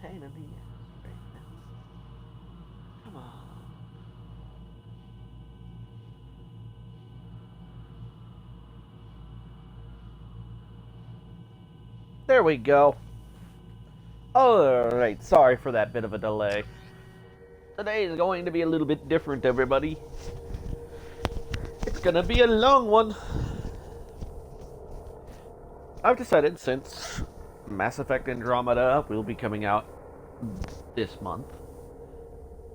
pain in the ass right now. Come on. There we go. Alright, sorry for that bit of a delay. Today is going to be a little bit different, everybody. It's gonna be a long one. I've decided since Mass Effect Andromeda will be coming out this month,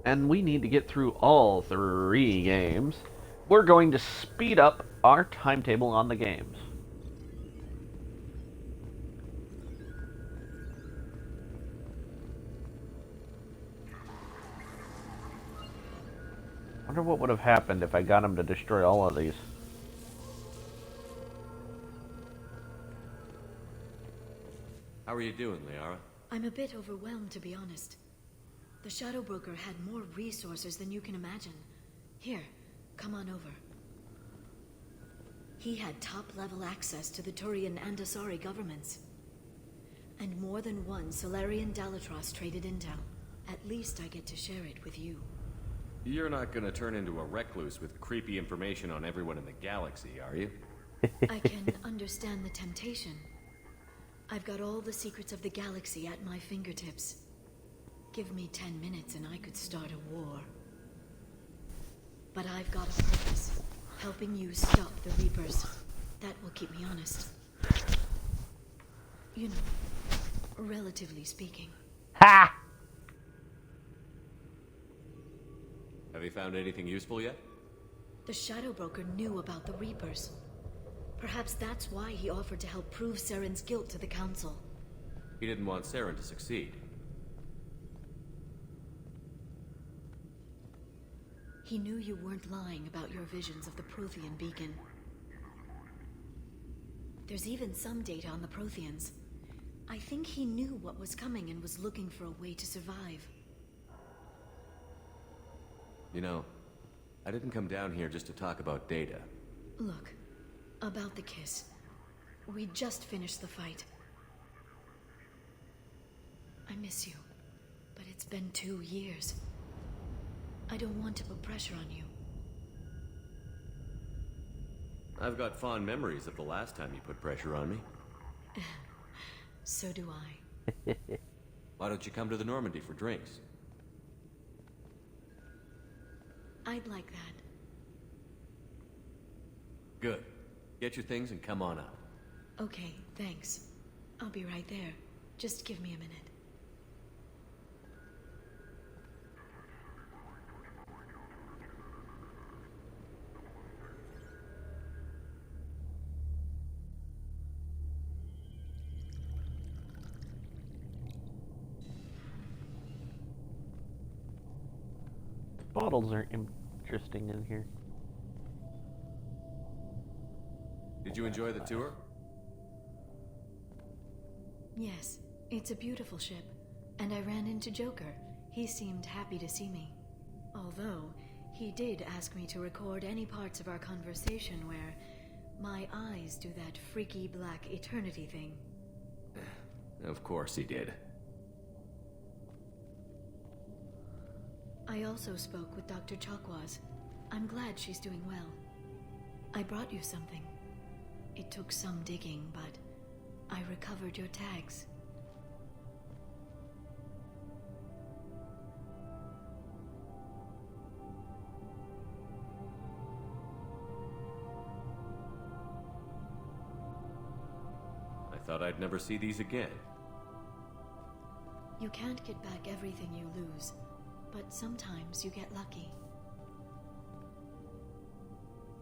and we need to get through all 3 games, we're going to speed up our timetable on the games. I wonder what would have happened if I got him to destroy all of these. How are you doing, Liara? I'm a bit overwhelmed, to be honest. The Shadow Broker had more resources than you can imagine. Here, come on over. He had top-level access to the Turian and Asari governments. And more than one Solarian Dalatrass traded intel. At least I get to share it with you. You're not gonna turn into a recluse with creepy information on everyone in the galaxy, are you? I can understand the temptation. I've got all the secrets of the galaxy at my fingertips. Give me 10 minutes and I could start a war. But I've got a purpose. Helping you stop the Reapers. That will keep me honest. You know, relatively speaking. Ha! Have you found anything useful yet? The Shadow Broker knew about the Reapers. Perhaps that's why he offered to help prove Saren's guilt to the Council. He didn't want Saren to succeed. He knew you weren't lying about your visions of the Prothean beacon. There's even some data on the Protheans. I think he knew what was coming and was looking for a way to survive. You know, I didn't come down here just to talk about data. Look, about the kiss. We just finished the fight. I miss you, but it's been 2 years. I don't want to put pressure on you. I've got fond memories of the last time you put pressure on me. So do I. Why don't you come to the Normandy for drinks? I'd like that. Good. Get your things and come on up. Okay, thanks. I'll be right there. Just give me a minute. Bottles are interesting in here. Did you enjoy the tour? Yes, it's a beautiful ship. And I ran into Joker. He seemed happy to see me. Although, he did ask me to record any parts of our conversation where my eyes do that freaky black eternity thing. Of course he did. I also spoke with Dr. Chakwas. I'm glad she's doing well. I brought you something. It took some digging, but I recovered your tags. I thought I'd never see these again. You can't get back everything you lose, but sometimes you get lucky.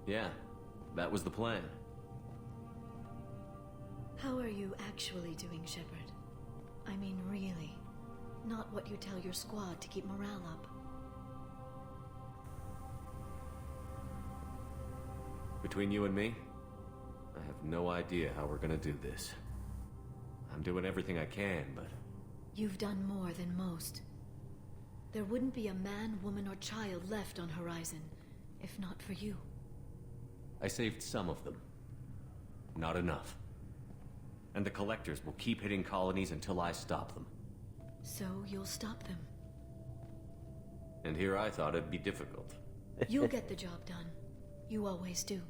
Yeah, that was the plan. How are you actually doing, Shepard? I mean, really. Not what you tell your squad to keep morale up. Between you and me, I have no idea how we're gonna do this. I'm doing everything I can, but... You've done more than most. There wouldn't be a man, woman, or child left on Horizon, if not for you. I saved some of them. Not enough. And the Collectors will keep hitting colonies until I stop them. So you'll stop them. And here I thought it'd be difficult. You'll get the job done. You always do.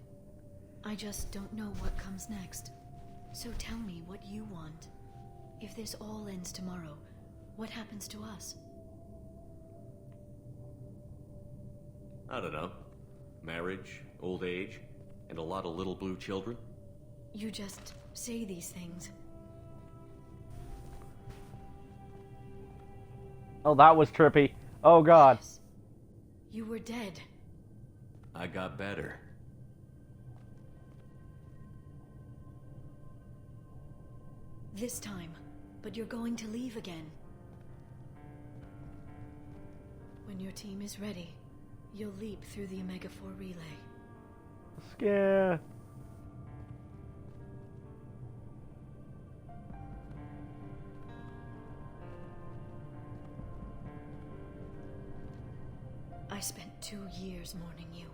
I just don't know what comes next. So tell me what you want. If this all ends tomorrow, what happens to us? I don't know. Marriage, old age, and a lot of little blue children? You just say these things. Oh, that was trippy. Oh, God. Yes. You were dead. I got better. This time. But you're going to leave again. When your team is ready, you'll leap through the Omega-4 relay. Scare. I spent 2 years mourning you.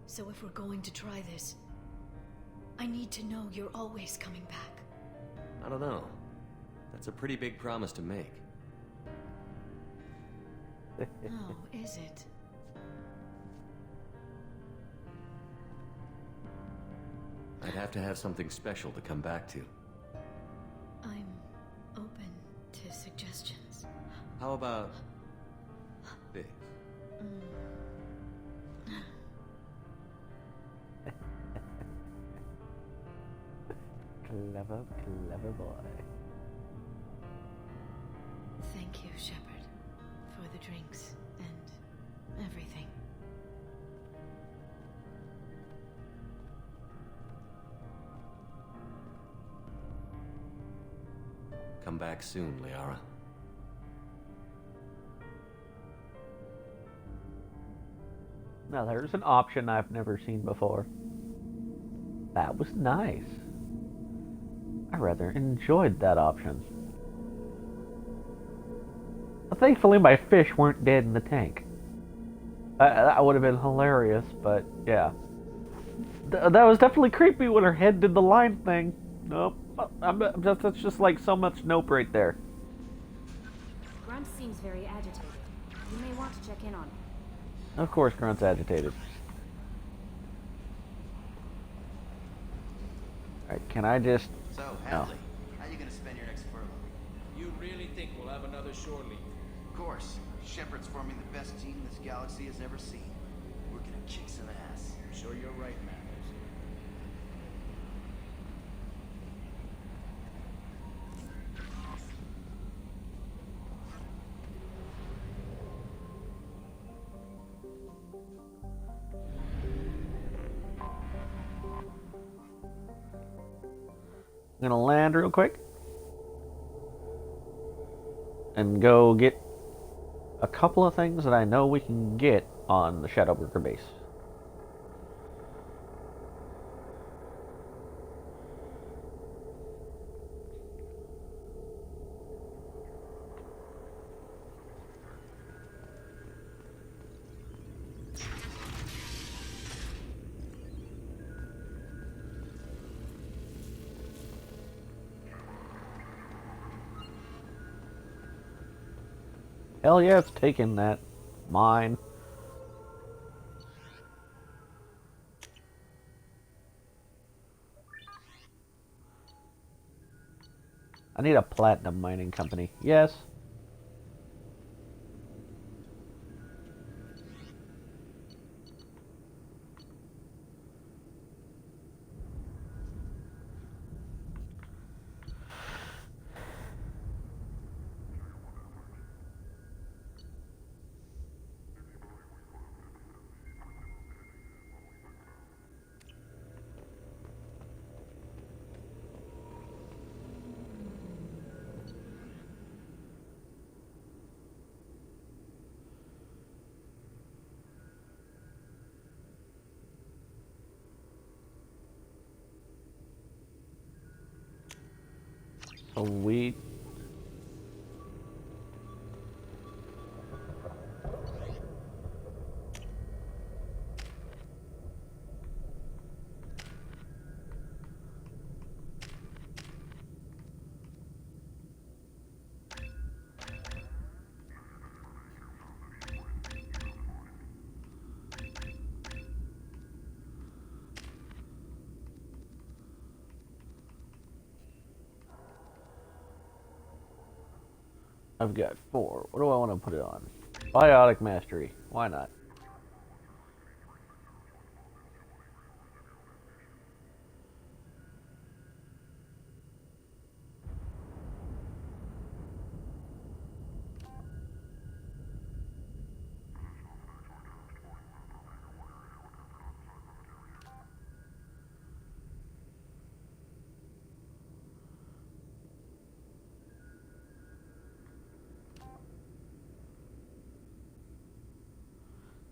So if we're going to try this, I need to know you're always coming back. I don't know. That's a pretty big promise to make. Oh, is it? I'd have to have something special to come back to. I'm open to suggestions. How about this? Clever, clever boy. Thank you, Shepard, for the drinks and everything. Come back soon, Liara. Now there's an option I've never seen before. That was nice. I rather enjoyed that option. Thankfully my fish weren't dead in the tank. That would have been hilarious, but yeah. That was definitely creepy when her head did the line thing. Nope. That's just like so much nope right there. Grunt seems very agitated. You may want to check in on him. Of course Grunt's agitated. Alright, can I just... So, Hadley, how you gonna spend your next furlough? You really think we'll have another shore leave? Of course, Shepard's forming the best team this galaxy has ever seen. We're gonna kick some ass. I'm sure you're right, Mathers. I'm gonna land real quick and go get a couple of things that I know we can get on the Shadowbroker base. Hell yeah, it's taking that. Mine. I need a platinum mining company. Yes. Sweet. I've got 4. What do I want to put it on? Biotic Mastery. Why not?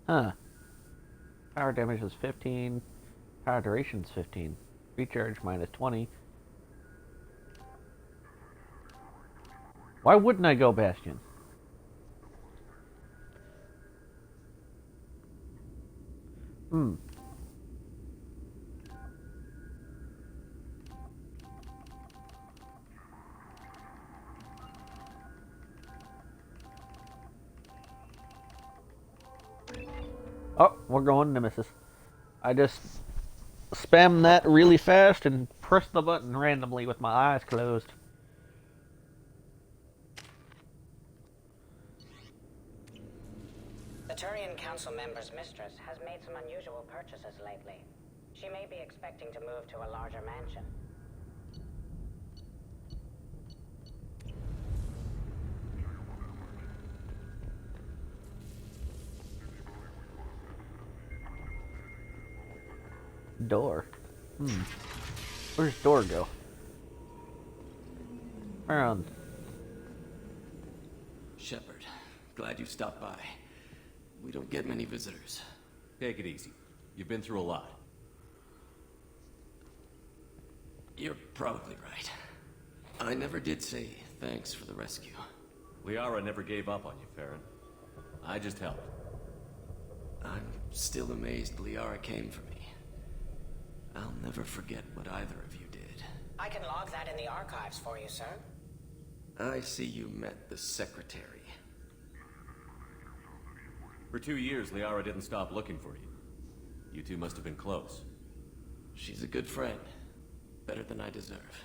Huh. Power damage is 15. Power duration is 15. Recharge minus 20. Why wouldn't I go Bastion? Hmm. Oh, we're going Nemesis. I just spammed that really fast and pressed the button randomly with my eyes closed. The Turian Council member's mistress has made some unusual purchases lately. She may be expecting to move to a larger mansion. Door. Where's door go? Around. Shepard, glad you stopped by. We don't get many visitors. Take it easy. You've been through a lot. You're probably right. I never did say thanks for the rescue. Liara never gave up on you, Farron. I just helped. I'm still amazed Liara came for me. I'll never forget what either of you did. I can log that in the archives for you, sir. I see you met the Secretary. For 2 years, Liara didn't stop looking for you. You two must have been close. She's a good friend. Better than I deserve.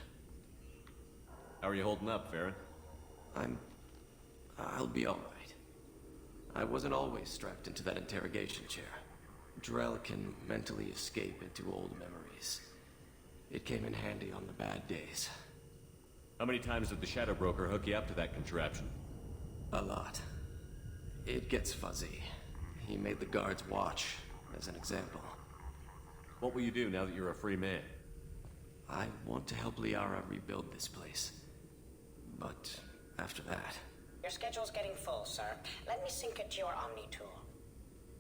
How are you holding up, Farron? I'll be all right. I wasn't always strapped into that interrogation chair. Drell can mentally escape into old memories. It came in handy on the bad days. How many times did the Shadow Broker hook you up to that contraption? A lot. It gets fuzzy. He made the guards watch, as an example. What will you do now that you're a free man? I want to help Liara rebuild this place. But after that... Your schedule's getting full, sir. Let me sync it to your Omni tool.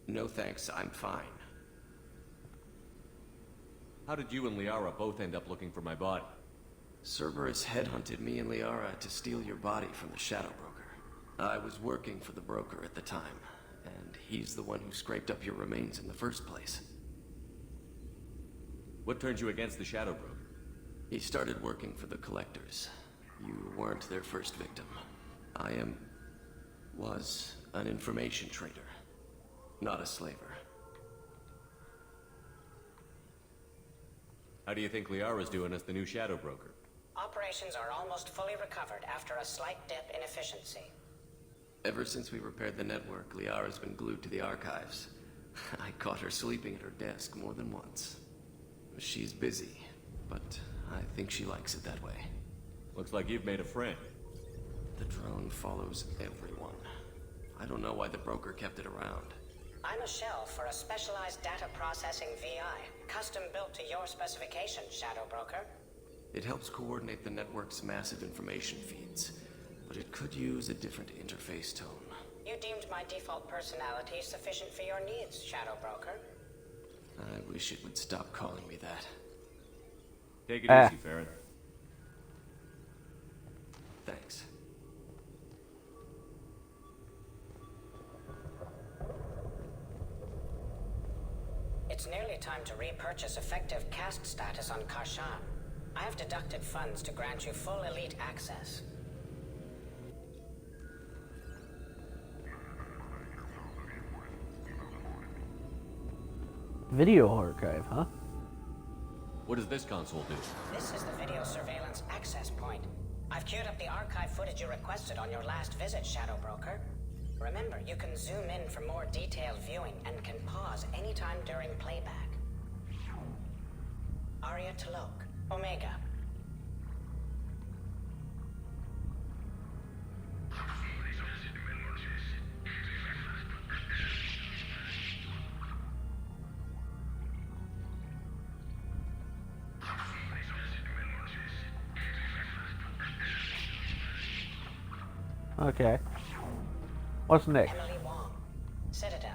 No thanks, I'm fine. How did you and Liara both end up looking for my body? Cerberus headhunted me and Liara to steal your body from the Shadow Broker. I was working for the broker at the time, and he's the one who scraped up your remains in the first place. What turned you against the Shadow Broker? He started working for the Collectors. You weren't their first victim. was an information trader, not a slaver. How do you think Liara's doing as the new Shadow Broker? Operations are almost fully recovered after a slight dip in efficiency. Ever since we repaired the network, Liara's been glued to the archives. I caught her sleeping at her desk more than once. She's busy, but I think she likes it that way. Looks like you've made a friend. The drone follows everyone. I don't know why the broker kept it around. I'm a shell for a specialized data processing VI, custom built to your specifications, Shadow Broker. It helps coordinate the network's massive information feeds, but it could use a different interface tone. You deemed my default personality sufficient for your needs, Shadow Broker. I wish it would stop calling me that. Take it easy, Farron. Thanks. It's nearly time to repurchase effective caste status on Karshan. I have deducted funds to grant you full elite access. Video archive, huh? What does this console do? This is the video surveillance access point. I've queued up the archive footage you requested on your last visit, Shadow Broker. Remember, you can zoom in for more detailed viewing and can pause anytime during playback. Arya T'Loak, Omega. Okay. What's next? Emily Wong, Citadel.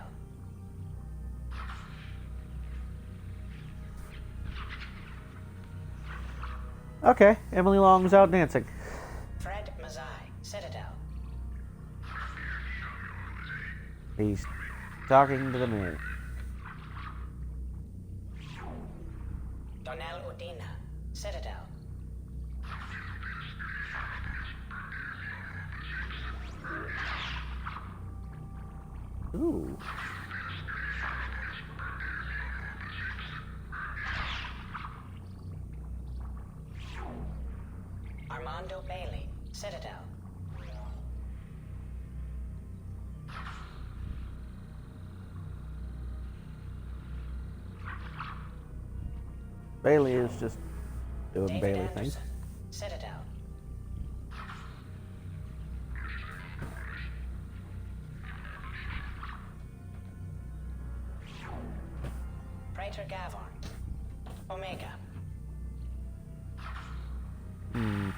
Okay, Emily Long's out dancing. Fred Mazai, Citadel. He's talking to the mirror. Donnell Udina, Citadel. Ooh. Armando Bailey, Citadel. Bailey is just doing David Bailey Anderson, things. Citadel. Praetor Gavorn, Omega. Hmm.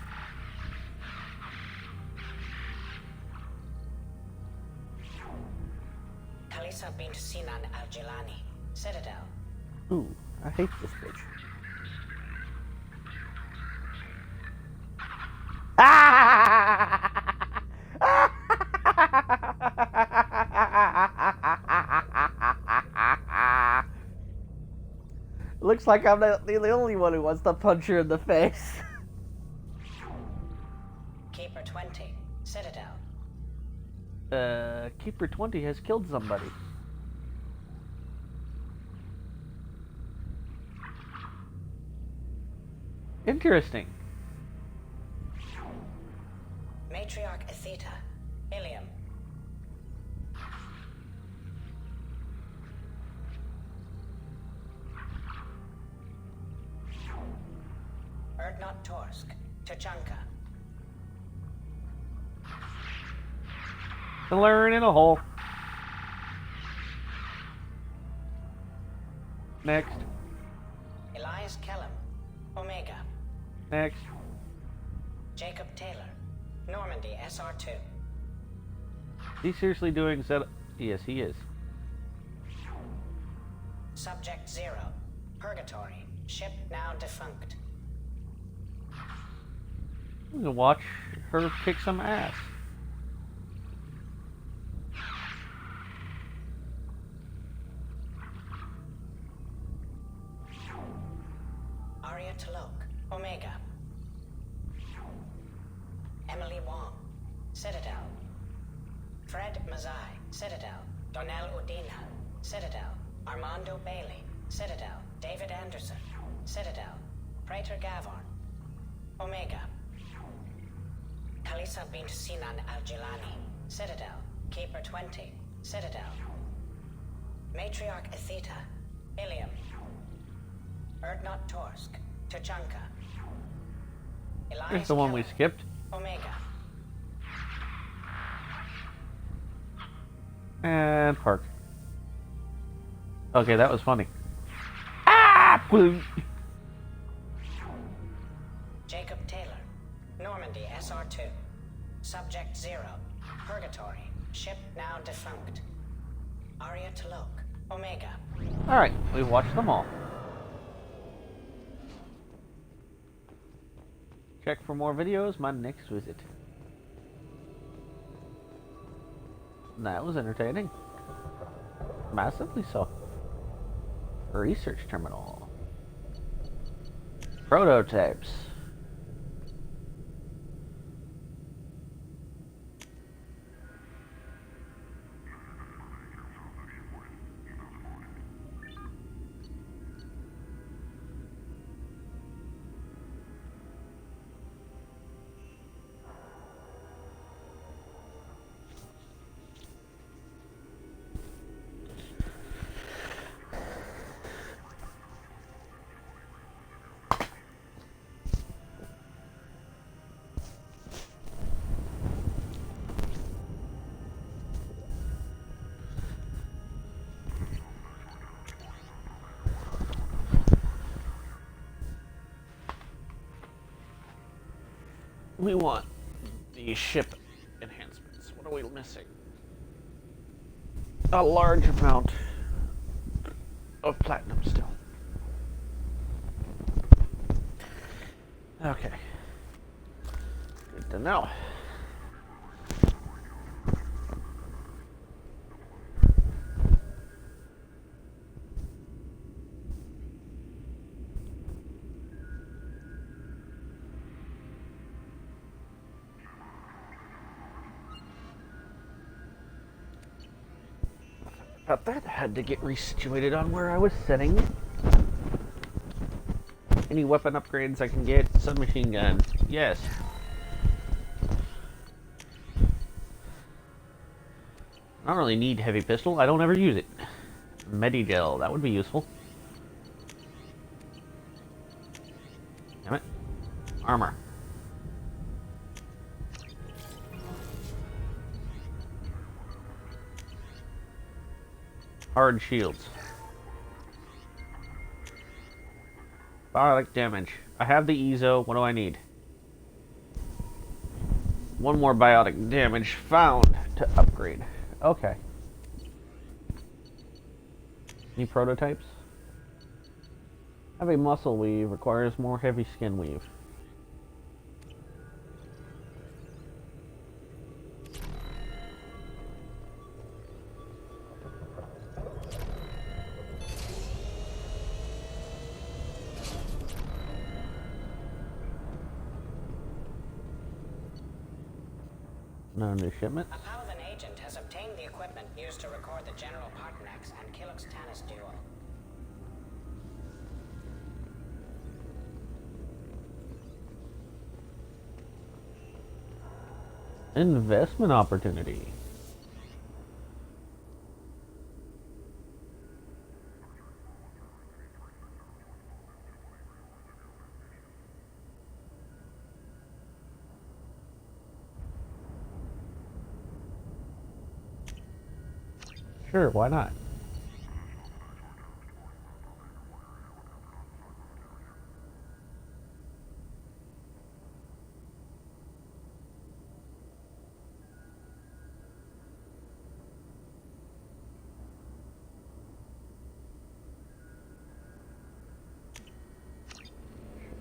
Kalisa bint Sinan Al-Jilani, Citadel. Ooh, I hate this bitch. Looks like I'm not the only one who wants to punch her in the face. Keeper 20, Citadel. Keeper 20 has killed somebody. Interesting. Matriarch Atheta, Ilium. Erdnot Torsk, Tuchanka. To learn in a hole. Next. Elias Kellum, Omega. Next. Jacob Taylor, Normandy SR2. He's seriously doing set. Yes, he is. Subject 0, Purgatory, ship now defunct. I'm gonna watch her kick some ass. Arya T'Loak, Omega. Emily Wong, Citadel. Fred Mazai, Citadel. Donnell Udina, Citadel. Armando Bailey, Citadel. David Anderson, Citadel. Praetor Gavorn, Omega. Kalisa bint Sinan Al-Jilani, Citadel. Keeper 20, Citadel. Matriarch Atheta, Ilium. Erdnot Torsk, Tuchanka. Here's Elias the one we Kellum, skipped. Omega. And park. Okay, that was funny. Ah! Boom. Jacob Taylor, Normandy SR2. Subject 0, Purgatory, ship now defunct. Arya T'Loak, Omega. Alright, we've watched them all. Check for more videos, my next visit. That was entertaining. Massively so. Research terminal. Prototypes. We want the ship enhancements. What are we missing? A large amount of platinum still. Okay. Good to know. About that, I had to get resituated on where I was sitting. Any weapon upgrades I can get? Submachine gun. Yes. I don't really need heavy pistol. I don't ever use it. Medigel. That would be useful. Damn it. Armor. Hard shields. Biotic damage. I have the Ezo. What do I need? One more biotic damage found to upgrade. Okay. Any prototypes? Heavy muscle weave requires more heavy skin weave. No new shipment. A Paladin agent has obtained the equipment used to record the General Partonex and Kilix Tanis duel. Investment opportunity. Sure, why not?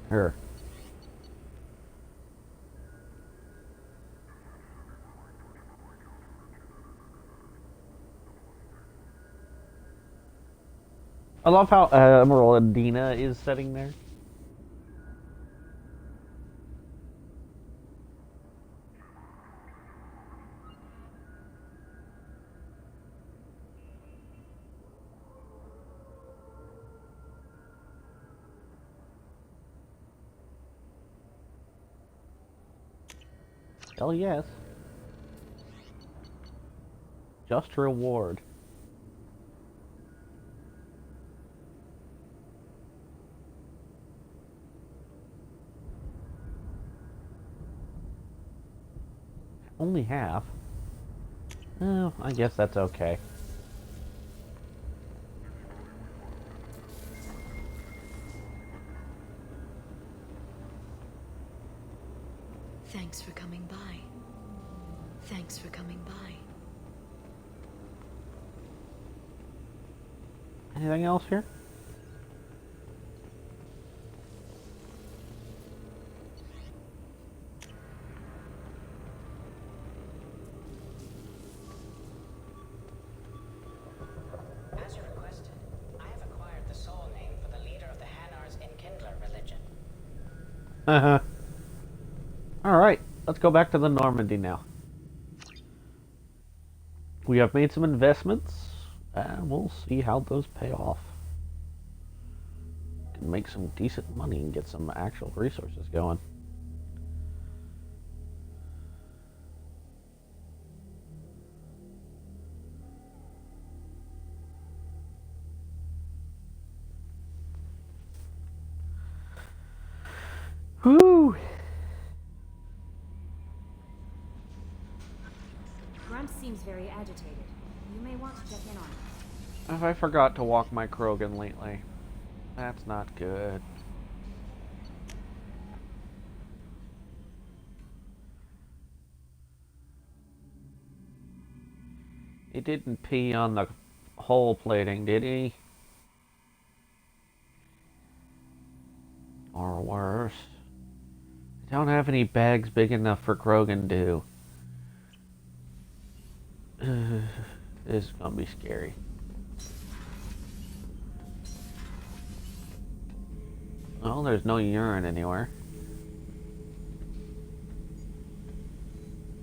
Sure. I love how Emerald Adina is sitting there. Hell yes. Just reward. Only half. Oh, I guess that's okay. Thanks for coming by. Thanks for coming by. Anything else here? As you requested, I have acquired the soul name for the leader of the Hanar's Enkindler religion. Uh-huh. Alright, let's go back to the Normandy now. We have made some investments, and we'll see how those pay off. Can make some decent money and get some actual resources going. Whew! Grunt seems very agitated. You may want to check in on him. Have I forgot to walk my Krogan lately? That's not good. He didn't pee on the hole plating, did he? Or worse. I don't have any bags big enough for Krogan to. This is gonna be scary. Well, there's no urine anywhere.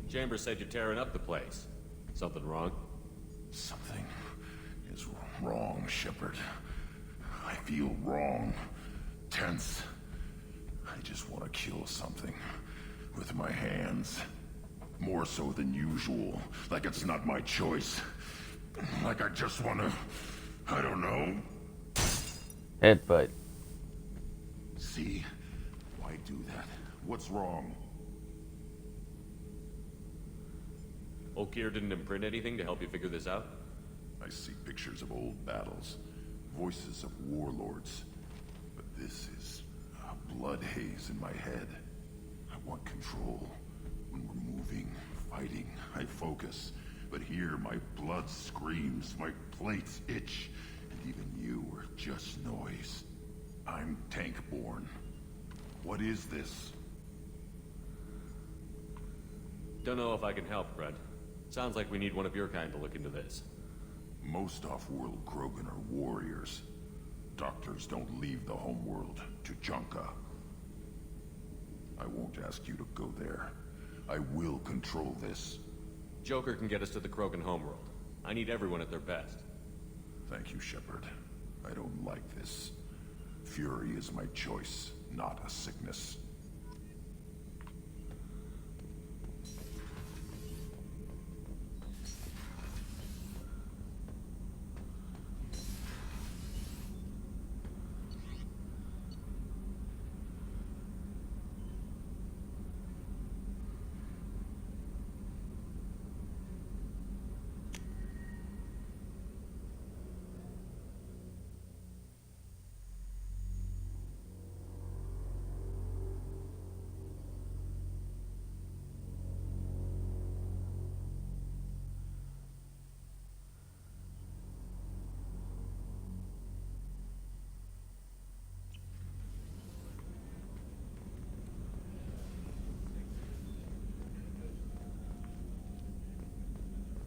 Chambers said you're tearing up the place. Something wrong? Something is wrong, Shepard. I feel wrong. Tense. I just want to kill something. With my hands. More so than usual. Like it's not my choice. Like I just want to... I don't know. Headbutt. See? Why do that? What's wrong? Okeer didn't imprint anything to help you figure this out? I see pictures of old battles. Voices of warlords. But this is a blood haze in my head. I want control. When we're moving, fighting, I focus. But here, my blood screams, my plates itch, and even you are just noise. I'm tank-born. What is this? Don't know if I can help, Brent. Sounds like we need one of your kind to look into this. Most off-world Krogan are warriors. Doctors don't leave the homeworld to Junka. I won't ask you to go there. I will control this. Joker can get us to the Krogan homeworld. I need everyone at their best. Thank you, Shepard. I don't like this. Fury is my choice, not a sickness.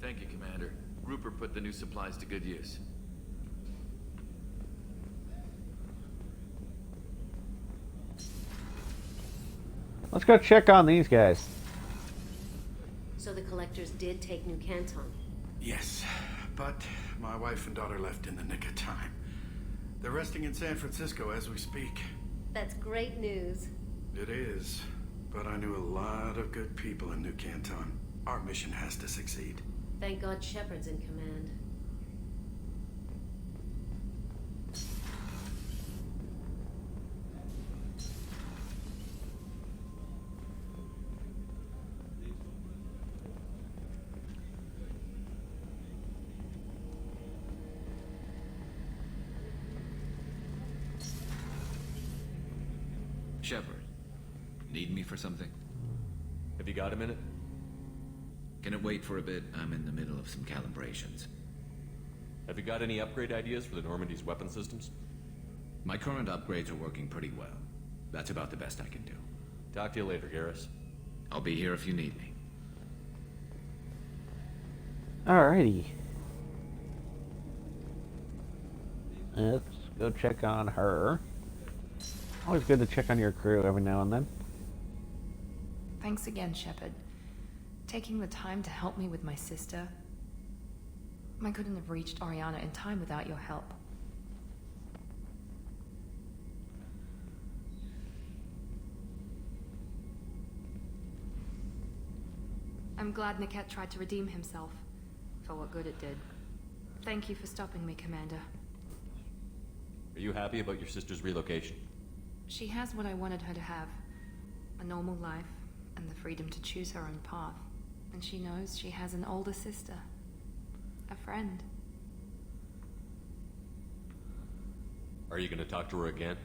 Thank you, Commander. Rupert put the new supplies to good use. Let's go check on these guys. So the collectors did take New Canton? Yes, but my wife and daughter left in the nick of time. They're resting in San Francisco as we speak. That's great news. It is, but I knew a lot of good people in New Canton. Our mission has to succeed. Thank God Shepard's in command. Shepard, need me for something? Have you got a minute? Can it wait for a bit? I'm in the middle of some calibrations. Have you got any upgrade ideas for the Normandy's weapon systems? My current upgrades are working pretty well. That's about the best I can do. Talk to you later, Garrus. I'll be here if you need me. Alrighty. Let's go check on her. Always good to check on your crew every now and then. Thanks again, Shepard. Taking the time to help me with my sister. I couldn't have reached Oriana in time without your help. I'm glad Niket tried to redeem himself, for what good it did. Thank you for stopping me, Commander. Are you happy about your sister's relocation? She has what I wanted her to have. A normal life, and the freedom to choose her own path. And she knows she has an older sister. A friend. Are you going to talk to her again?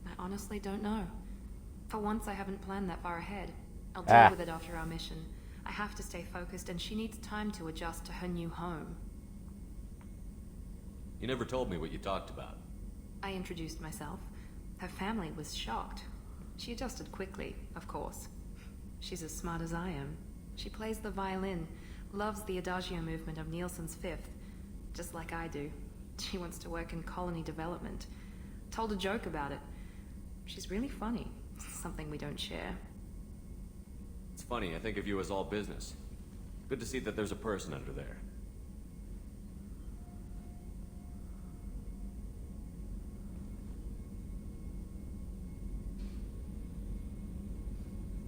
I honestly don't know. For once, I haven't planned that far ahead. I'll deal with it after our mission. I have to stay focused, and she needs time to adjust to her new home. You never told me what you talked about. I introduced myself. Her family was shocked. She adjusted quickly, of course. She's as smart as I am. She plays the violin, loves the Adagio movement of Nielsen's Fifth, just like I do. She wants to work in colony development. Told a joke about it. She's really funny. Something we don't share. It's funny, I think of you as all business. Good to see that there's a person under there.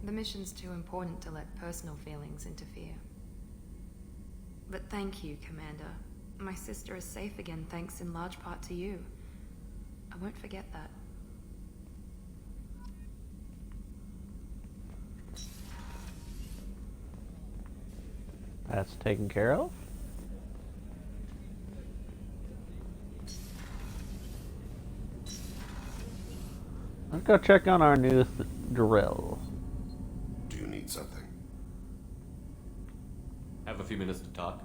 The mission's too important to let personal feelings interfere. But thank you, Commander. My sister is safe again thanks in large part to you. I won't forget that. That's taken care of. Let's go check on our newest drill. Do you need something? Have a few minutes to talk?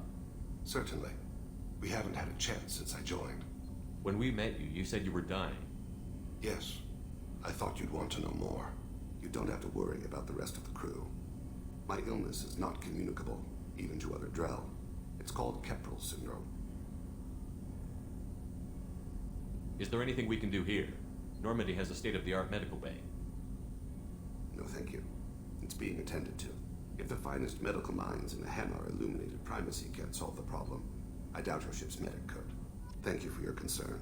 Certainly. We haven't had a chance since I joined. When we met you, you said you were dying. Yes. I thought you'd want to know more. You don't have to worry about the rest of the crew. My illness is not communicable, even to other Drell. It's called Keprel syndrome. Is there anything we can do here? Normandy has a state-of-the-art medical bay. No, thank you. It's being attended to. If the finest medical minds in the Hanar Illuminated Primacy can't solve the problem, I doubt your ship's medic could. Thank you for your concern.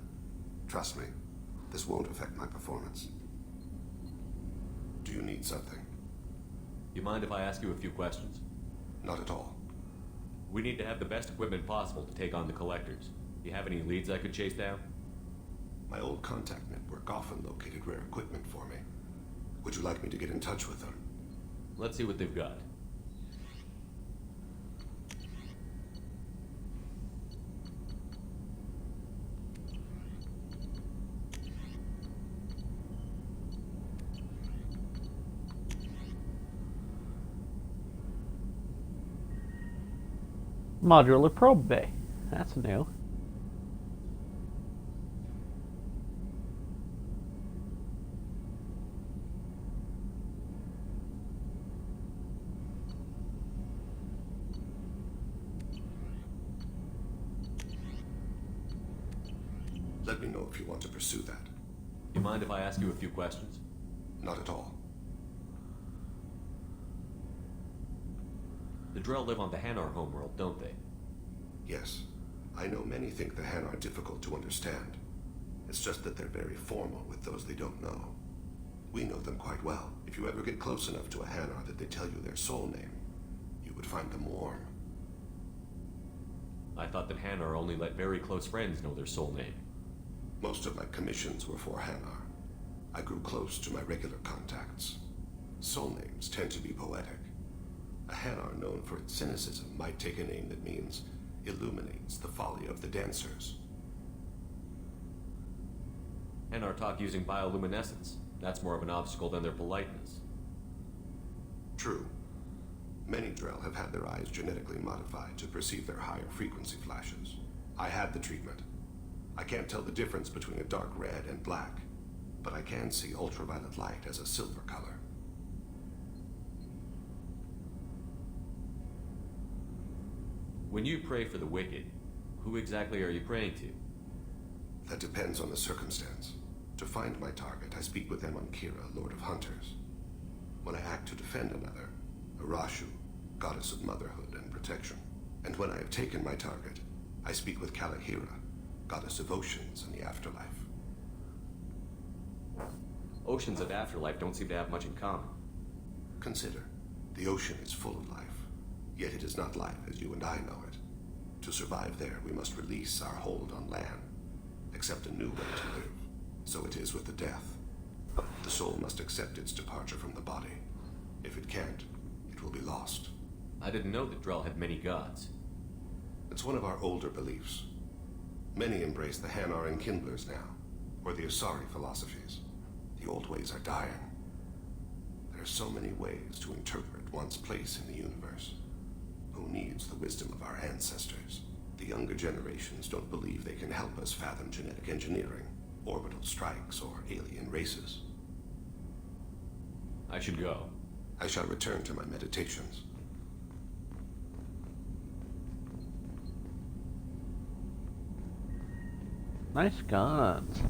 Trust me, this won't affect my performance. Do you need something? You mind if I ask you a few questions? Not at all. We need to have the best equipment possible to take on the Collectors. Do you have any leads I could chase down? My old contact network often located rare equipment for me. Would you like me to get in touch with them? Let's see what they've got. Modular probe bay. That's new. Let me know if you want to pursue that. You mind if I ask you a few questions? Not at all. The Drell live on the Hanar homeworld, don't they? Yes. I know many think the Hanar are difficult to understand. It's just that they're very formal with those they don't know. We know them quite well. If you ever get close enough to a Hanar that they tell you their soul name, you would find them warm. I thought that Hanar only let very close friends know their soul name. Most of my commissions were for Hanar. I grew close to my regular contacts. Soul names tend to be poetic. A Hanar known for its cynicism might take a name that means illuminates the folly of the dancers. Hanar talk using bioluminescence. That's more of an obstacle than their politeness. True. Many Drell have had their eyes genetically modified to perceive their higher frequency flashes. I had the treatment. I can't tell the difference between a dark red and black, but I can see ultraviolet light as a silver color. When you pray for the wicked, who exactly are you praying to? That depends on the circumstance. To find my target, I speak with Emon Kira, Lord of Hunters. When I act to defend another, Arashu, Goddess of Motherhood and Protection. And when I have taken my target, I speak with Kalahira, Goddess of Oceans and the Afterlife. Oceans and Afterlife don't seem to have much in common. Consider, the ocean is full of life, yet it is not life as you and I know it. To survive there, we must release our hold on land, accept a new way to live. So it is with the death. The soul must accept its departure from the body. If it can't, it will be lost. I didn't know that Drell had many gods. It's one of our older beliefs. Many embrace the Hanar and Kindlers now, or the Asari philosophies. The old ways are dying. There are so many ways to interpret one's place in the universe. who needs the wisdom of our ancestors. The younger generations don't believe they can help us fathom genetic engineering, orbital strikes, or alien races. I should go. I shall return to my meditations. Nice guns.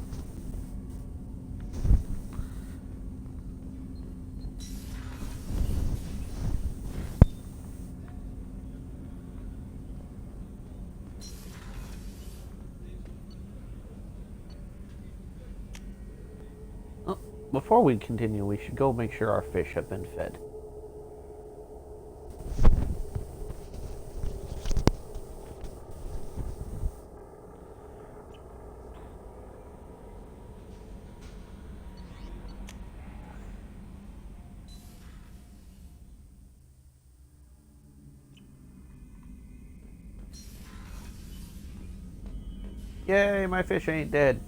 Oh, before we continue, we should go make sure our fish have been fed. Yay, my fish ain't dead.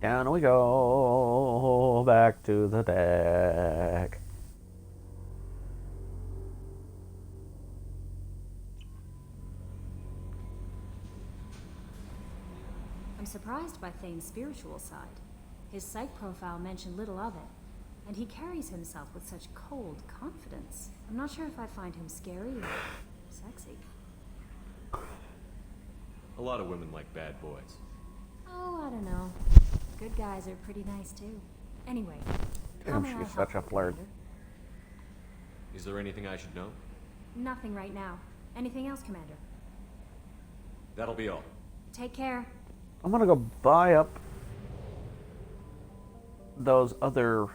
Down we go, back to the deck. I'm surprised by Thane's spiritual side. His psych profile mentioned little of it, and he carries himself with such cold confidence. I'm not sure if I find him scary or sexy. A lot of women like bad boys. Oh, I don't know. Good guys are pretty nice too. Anyway, how Damn, may I she's help such a you, flirt. Commander? Is there anything I should know? Nothing right now. Anything else, Commander? That'll be all. Take care. I'm gonna go buy up those other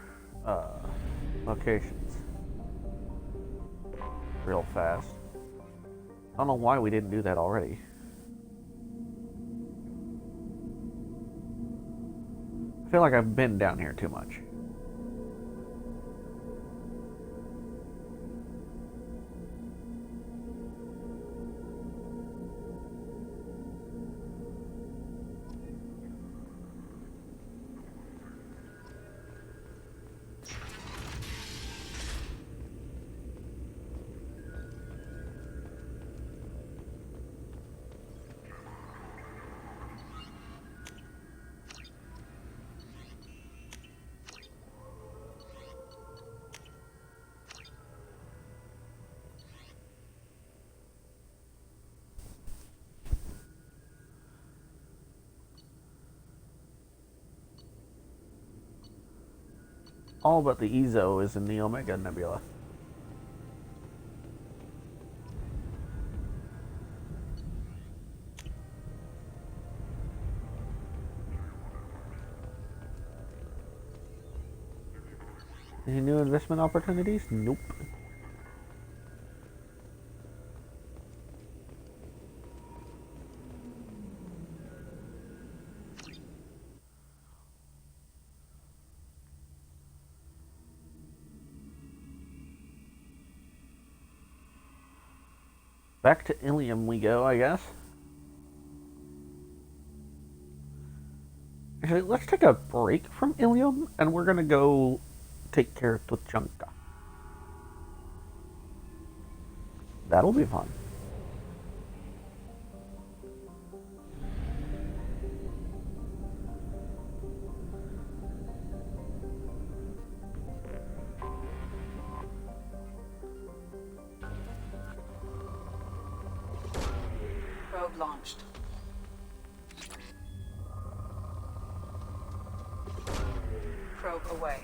locations real fast. I don't know why we didn't do that already. I feel like I've been down here too much. All but the Ezo is in the Omega Nebula. Any new investment opportunities? Nope. Back to Ilium we go, I guess. Actually, let's take a break from Ilium, and we're gonna go take care of Tuchanka. That'll be fun. Probe launched. Probe away.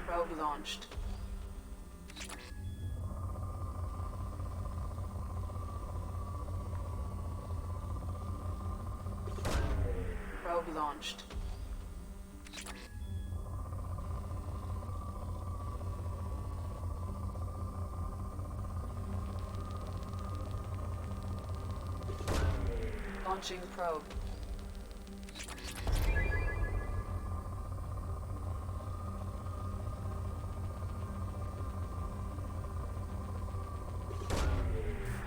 Probe launched. Probe launched. Launching probe.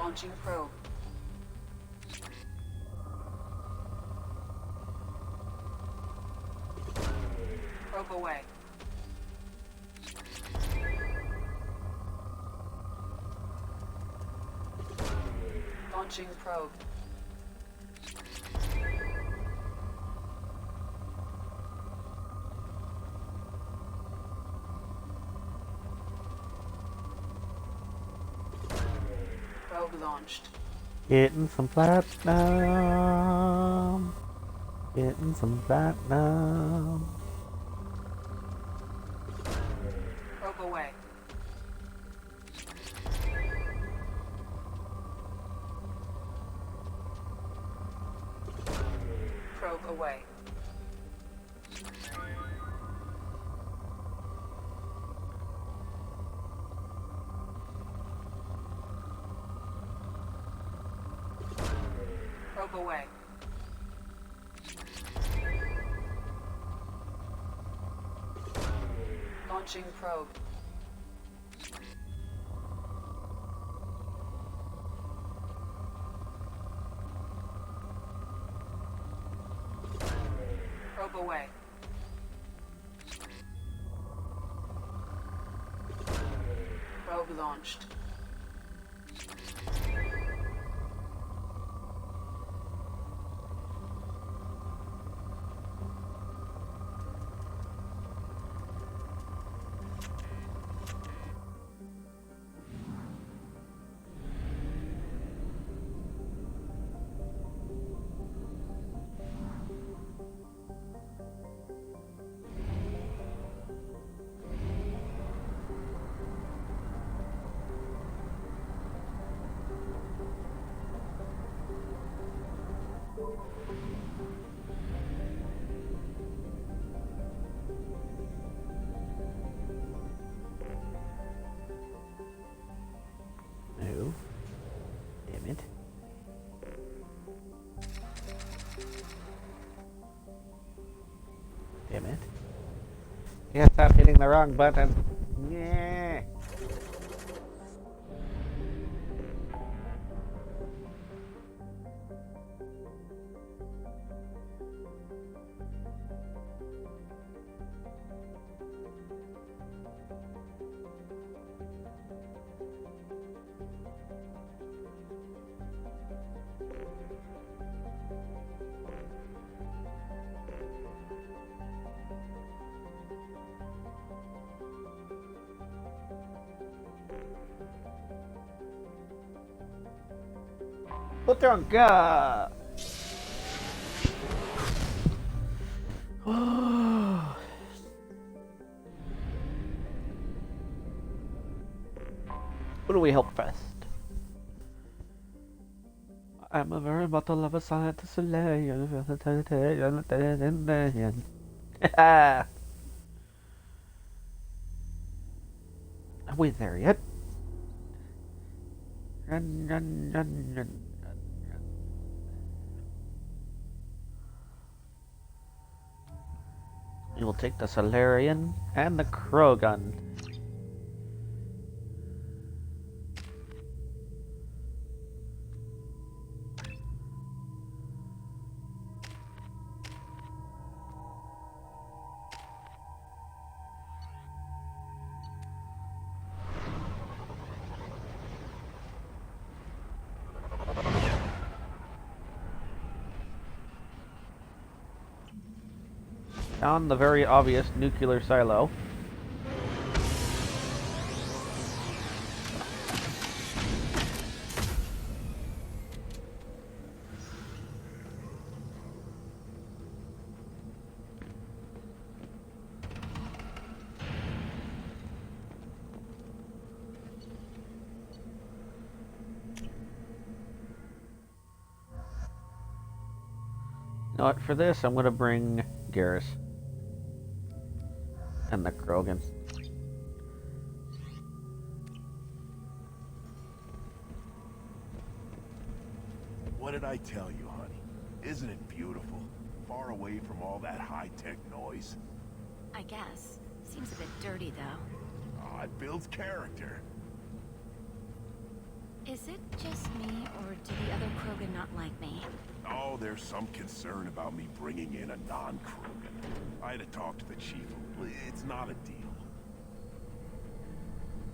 Launching probe. Probe away. Launching probe. Probe launched. Getting some platinum. Getting some platinum. Probe away. Probe away. Probe away. Launching probe. Probe away. Probe launched. No. Damn it. Damn it. Yeah, stop hitting the wrong button. Yeah. Butronka! Who do we help first? I'm a very bottle of a scientist. Are we there yet? Run, run, run, run. We will take the Solarian and the Krogan. On the very obvious nuclear silo. You know what, for this I'm gonna bring Garrus. And the Krogan. What did I tell you, honey? Isn't it beautiful? Far away from all that high-tech noise. I guess. Seems a bit dirty, though. Oh, it builds character. Is it just me, or do the other Krogan not like me? Oh, there's some concern about me bringing in a non-Krogan. I had to talk to the chief. It's not a deal.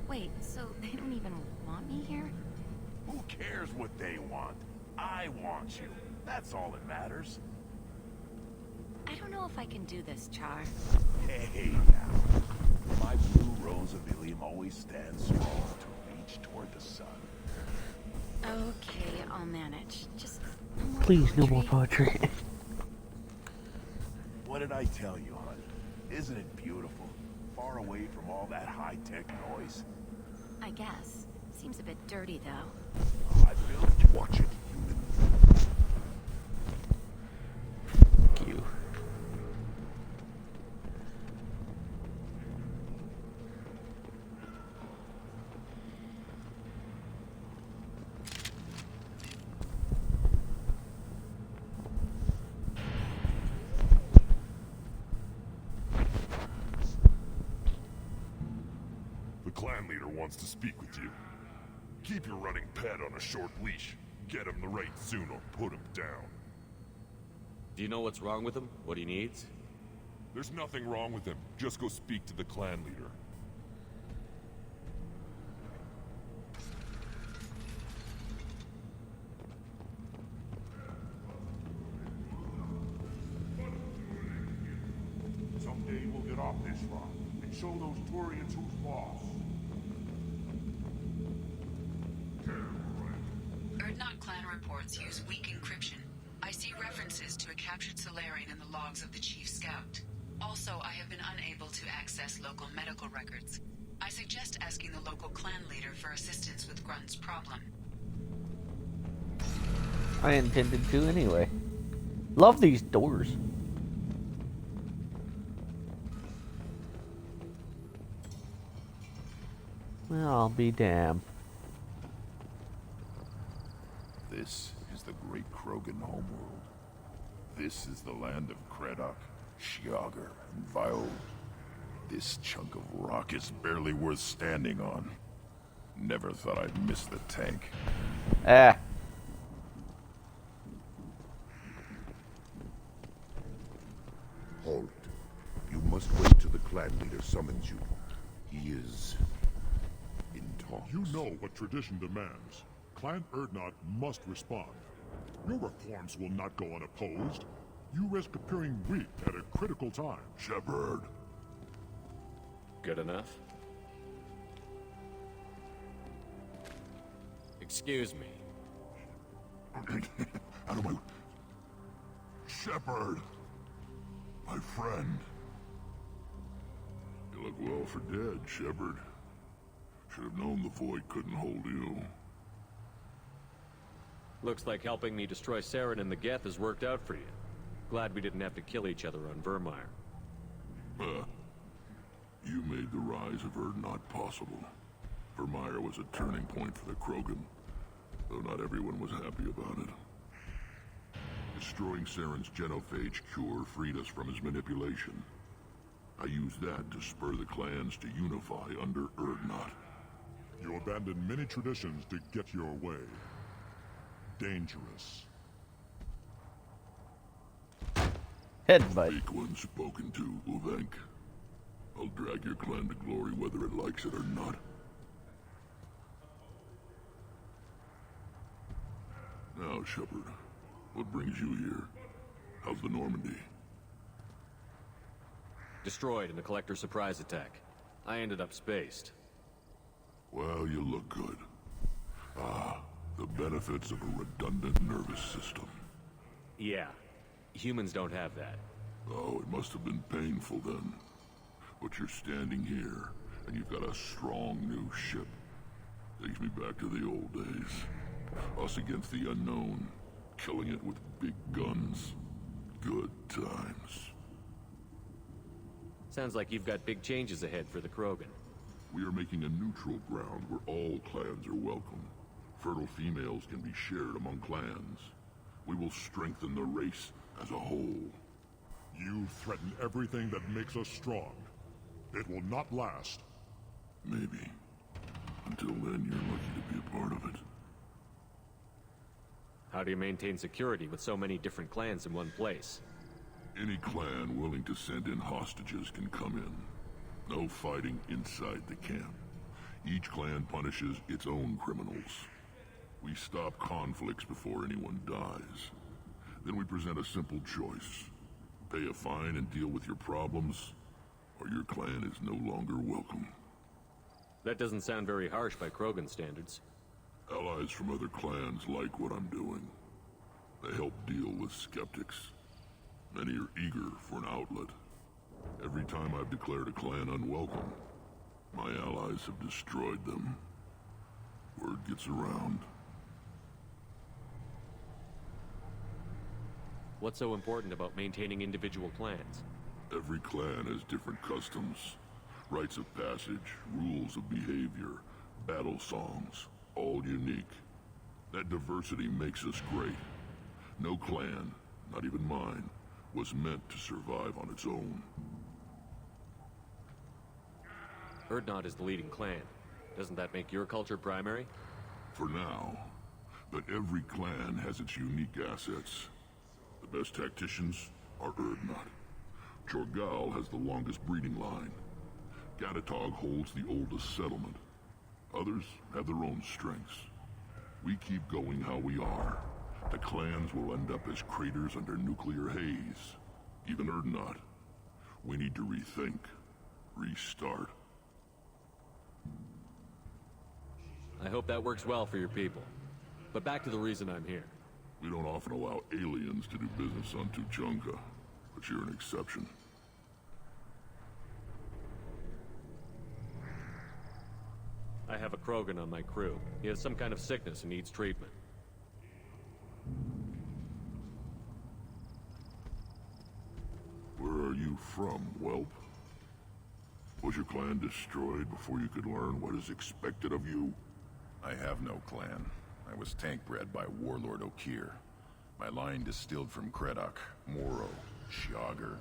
Wait, so they don't even want me here? Who cares what they want? I want you. That's all that matters. I don't know if I can do this, Char. Hey, now. My blue rose of Ilium always stands strong to reach toward the sun. Okay, I'll manage. Just Please, no more poetry. What did I tell you, honey? Isn't it beautiful? Far away from all that high-tech noise. I guess. Seems a bit dirty, though. I built. Watch it, human. Fuck you. The clan leader wants to speak with you. Keep your running pet on a short leash. Get him the right soon or put him down. Do you know what's wrong with him? What he needs? There's nothing wrong with him. Just go speak to the clan leader. Someday we'll get off this rock and show those Turians who's boss. Urdnot clan reports use weak encryption. I see references to a captured Solarian in the logs of the Chief Scout. Also, I have been unable to access local medical records. I suggest asking the local clan leader for assistance with Grunt's problem. I intended to anyway. Love these doors. Well, I'll be damned. This is the great Krogan homeworld. This is the land of Kredok, Shiagar, and Viol. This chunk of rock is barely worth standing on. Never thought I'd miss the tank. Ah. Halt. You must wait till the clan leader summons you. He is in talks. You know what tradition demands. Clan Urdnot must respond. Your reforms will not go unopposed. You risk appearing weak at a critical time. Shepard. Good enough? Excuse me. Out of my... Shepard. My friend. You look well for dead, Shepard. Should have known the Void couldn't hold you. Looks like helping me destroy Saren and the Geth has worked out for you. Glad we didn't have to kill each other on Vermeer. You made the rise of Urdnot possible. Vermeer was a turning point for the Krogan, though not everyone was happy about it. Destroying Saren's genophage cure freed us from his manipulation. I used that to spur the clans to unify under Urdnot. You abandoned many traditions to get your way. Dangerous. Headbutt. Weak one spoken to, Uvenk. I'll drag your clan to glory whether it likes it or not. Now, Shepard, what brings you here? How's the Normandy? Destroyed in the Collector surprise attack. I ended up spaced. Well, you look good. The benefits of a redundant nervous system. Yeah. Humans don't have that. Oh, it must have been painful then. But you're standing here, and you've got a strong new ship. Takes me back to the old days. Us against the unknown, killing it with big guns. Good times. Sounds like you've got big changes ahead for the Krogan. We are making a neutral ground where all clans are welcome. Fertile females can be shared among clans. We will strengthen the race as a whole. You threaten everything that makes us strong. It will not last. Maybe. Until then, you're lucky to be a part of it. How do you maintain security with so many different clans in one place? Any clan willing to send in hostages can come in. No fighting inside the camp. Each clan punishes its own criminals. We stop conflicts before anyone dies. Then we present a simple choice. Pay a fine and deal with your problems, or your clan is no longer welcome. That doesn't sound very harsh by Krogan standards. Allies from other clans like what I'm doing. They help deal with skeptics. Many are eager for an outlet. Every time I've declared a clan unwelcome, my allies have destroyed them. Word gets around. What's so important about maintaining individual clans? Every clan has different customs, rites of passage, rules of behavior, battle songs, all unique. That diversity makes us great. No clan, not even mine, was meant to survive on its own. Urdnot is the leading clan. Doesn't that make your culture primary? For now. But every clan has its unique assets. The best tacticians are Urdnot. Chorgal has the longest breeding line. Gatatog holds the oldest settlement. Others have their own strengths. We keep going how we are. The clans will end up as craters under nuclear haze. Even Urdnot. We need to rethink. Restart. I hope that works well for your people. But back to the reason I'm here. We don't often allow aliens to do business on Tuchanka, but you're an exception. I have a Krogan on my crew. He has some kind of sickness and needs treatment. Where are you from, whelp? Was your clan destroyed before you could learn what is expected of you? I have no clan. I was tank bred by Warlord Okeer. My line distilled from Kredok, Moro, Shiagar.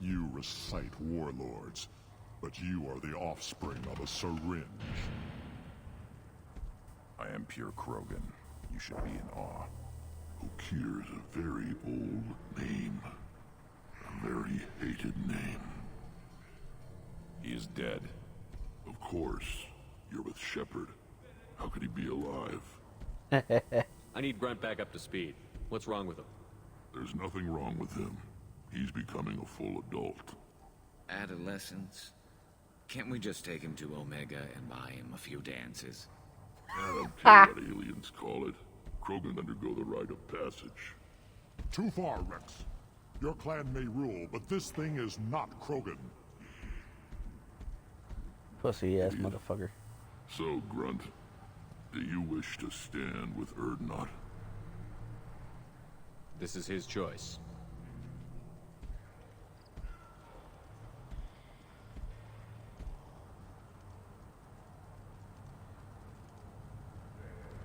You recite warlords, but you are the offspring of a syringe. I am pure Krogan. You should be in awe. Okeer is a very old name. A very hated name. He is dead. Of course. You're with Shepard. How could he be alive? I need Grunt back up to speed. What's wrong with him? There's nothing wrong with him. He's becoming a full adult. Adolescence? Can't we just take him to Omega and buy him a few dances? I don't care what aliens call it. Krogan undergo the rite of passage. Too far, Rex. Your clan may rule, but this thing is not Krogan. Pussy-ass motherfucker. So, Grunt, do you wish to stand with Urdnot? This is his choice.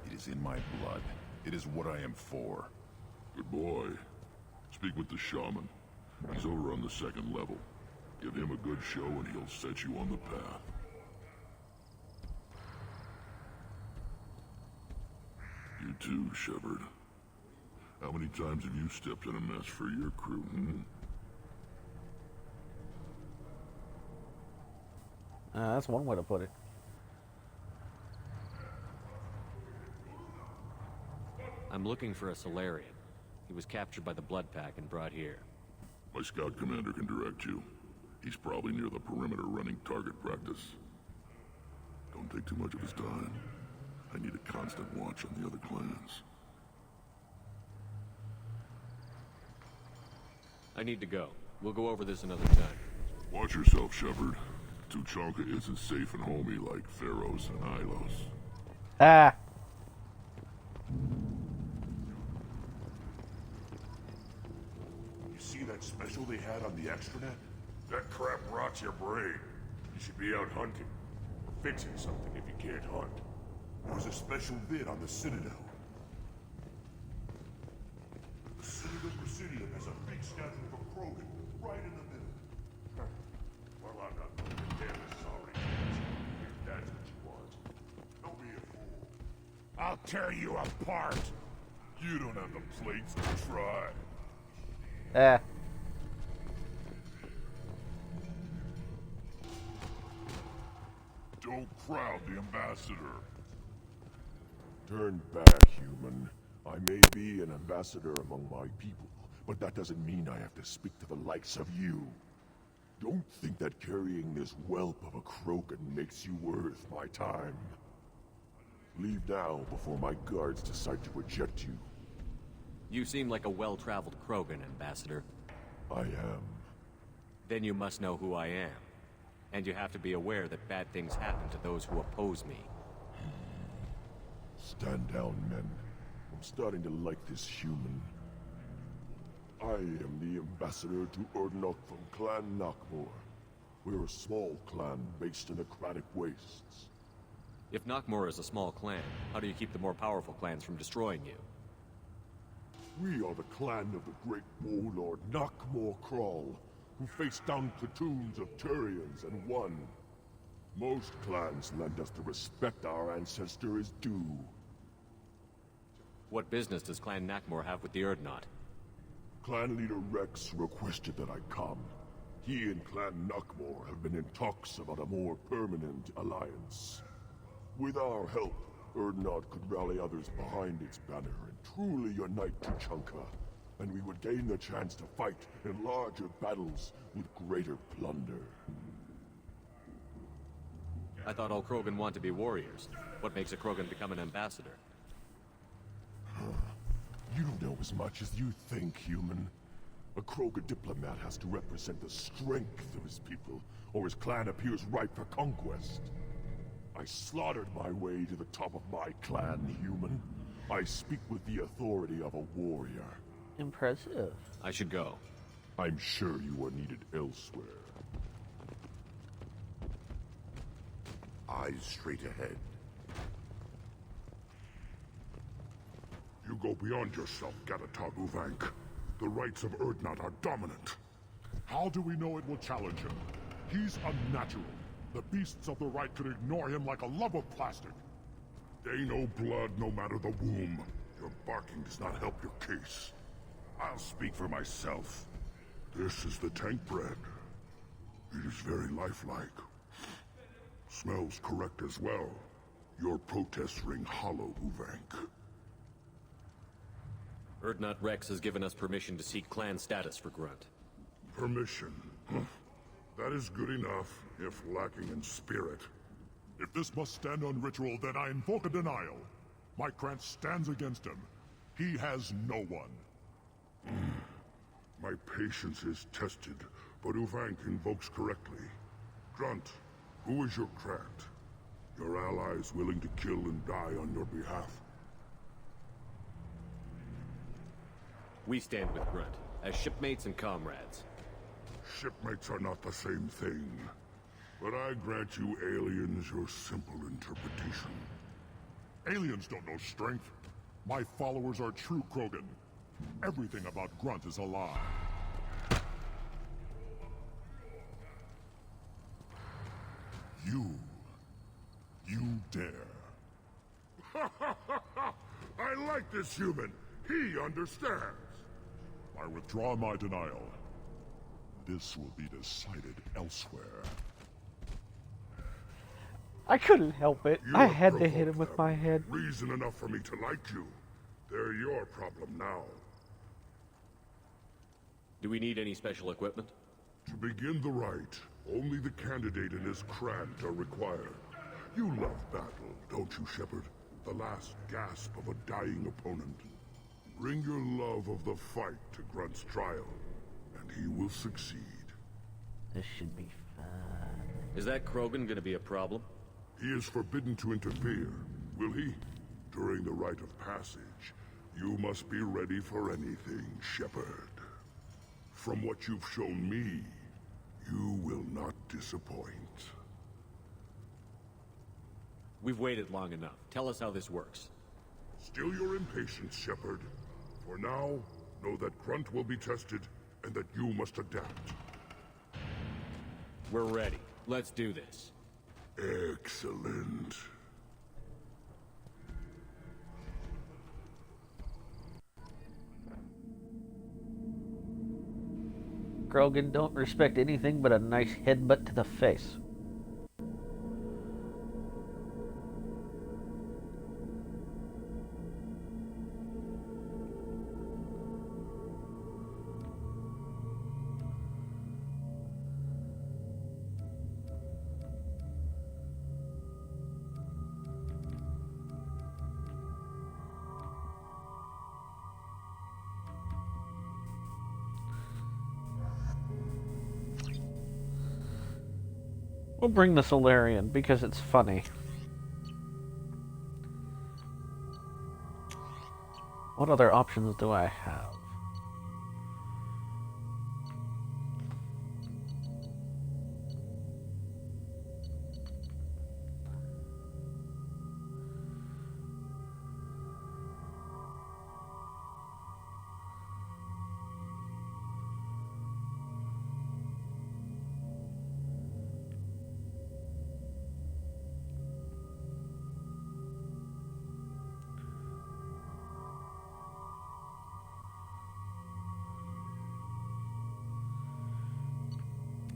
It is in my blood. It is what I am for. Good boy. Speak with the shaman. He's over on the second level. Give him a good show and he'll set you on the path. You too, Shepard. How many times have you stepped in a mess for your crew, That's one way to put it. I'm looking for a Solarian. He was captured by the Blood Pack and brought here. My scout commander can direct you. He's probably near the perimeter running target practice. Don't take too much of his time. I need a constant watch on the other clans. I need to go. We'll go over this another time. Watch yourself, Shepard. Tuchanka isn't safe and homey like Pharaohs and Ilos. Ah! You see that special they had on the extranet? That crap rots your brain. You should be out hunting. Or fixing something if you can't hunt. There was a special vid on the Citadel. The Citadel Presidium has a big statue of a Krogan right in the middle. Well, I'm not damn sorry. If that's what you want. Don't be a fool. I'll tear you apart. You don't have the plates to try. Eh. Don't crowd the ambassador. Turn back, human. I may be an ambassador among my people, but that doesn't mean I have to speak to the likes of you. Don't think that carrying this whelp of a Krogan makes you worth my time. Leave now before my guards decide to eject you. You seem like a well-traveled Krogan, Ambassador. I am. Then you must know who I am. And you have to be aware that bad things happen to those who oppose me. Stand down, men. I'm starting to like this human. I am the ambassador to Urdnot from Clan Nakmor. We're a small clan based in the Kratic Wastes. If Nakmor is a small clan, how do you keep the more powerful clans from destroying you? We are the clan of the great warlord Nakmor Krall, who faced down platoons of Turians and won. Most clans lend us the respect our ancestor is due. What business does Clan Nakmor have with the Urdnot? Clan leader Rex requested that I come. He and Clan Nakmor have been in talks about a more permanent alliance. With our help, Urdnot could rally others behind its banner and truly unite Tuchanka, and we would gain the chance to fight in larger battles with greater plunder. I thought all Krogan want to be warriors. What makes a Krogan become an ambassador? You don't know as much as you think, human. A Krogan diplomat has to represent the strength of his people, or his clan appears ripe for conquest. I slaughtered my way to the top of my clan, human. I speak with the authority of a warrior. Impressive. I should go. I'm sure you are needed elsewhere. Eyes straight ahead. You go beyond yourself, Gatatog Uvank. The rights of Urdnot are dominant. How do we know it will challenge him? He's unnatural. The beasts of the right could ignore him like a lump of plastic. They know blood no matter the womb. Your barking does not help your case. I'll speak for myself. This is the tank bread. It is very lifelike. Smells correct as well. Your protests ring hollow, Uvank. Urdnot Rex has given us permission to seek clan status for Grunt. Permission? That is good enough, if lacking in spirit. If this must stand on ritual, then I invoke a denial. My Krantz stands against him. He has no one. My patience is tested, but Uvank invokes correctly. Grunt, who is your Krant? Your allies willing to kill and die on your behalf? We stand with Grunt, as shipmates and comrades. Shipmates are not the same thing. But I grant you aliens your simple interpretation. Aliens don't know strength. My followers are true Krogan. Everything about Grunt is a lie. You dare. I like this human. He understands. I withdraw my denial. This will be decided elsewhere. I couldn't help it. I had to hit him with my head. Reason enough for me to like you. They're your problem now. Do we need any special equipment? To begin the rite, only the candidate and his Krant are required. You love battle, don't you, Shepard? The last gasp of a dying opponent. Bring your love of the fight to Grunt's trial, and he will succeed. This should be fun. Is that Krogan gonna be a problem? He is forbidden to interfere, will he? During the rite of passage, you must be ready for anything, Shepard. From what you've shown me, you will not disappoint. We've waited long enough. Tell us how this works. Still your impatience, Shepard. For now, know that Grunt will be tested, and that you must adapt. We're ready. Let's do this. Excellent. Krogan don't respect anything but a nice headbutt to the face. We'll bring the Solarian because it's funny. What other options do I have?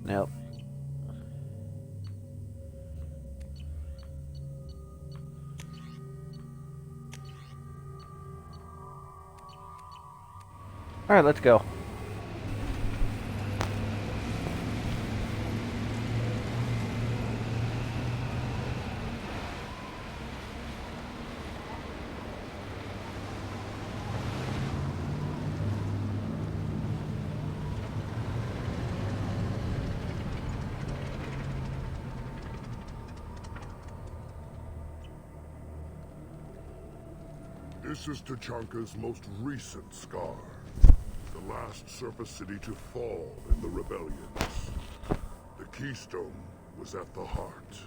Nope. Alright, let's go. This is Tuchanka's most recent scar. The last surface city to fall in the rebellions. The Keystone was at the heart.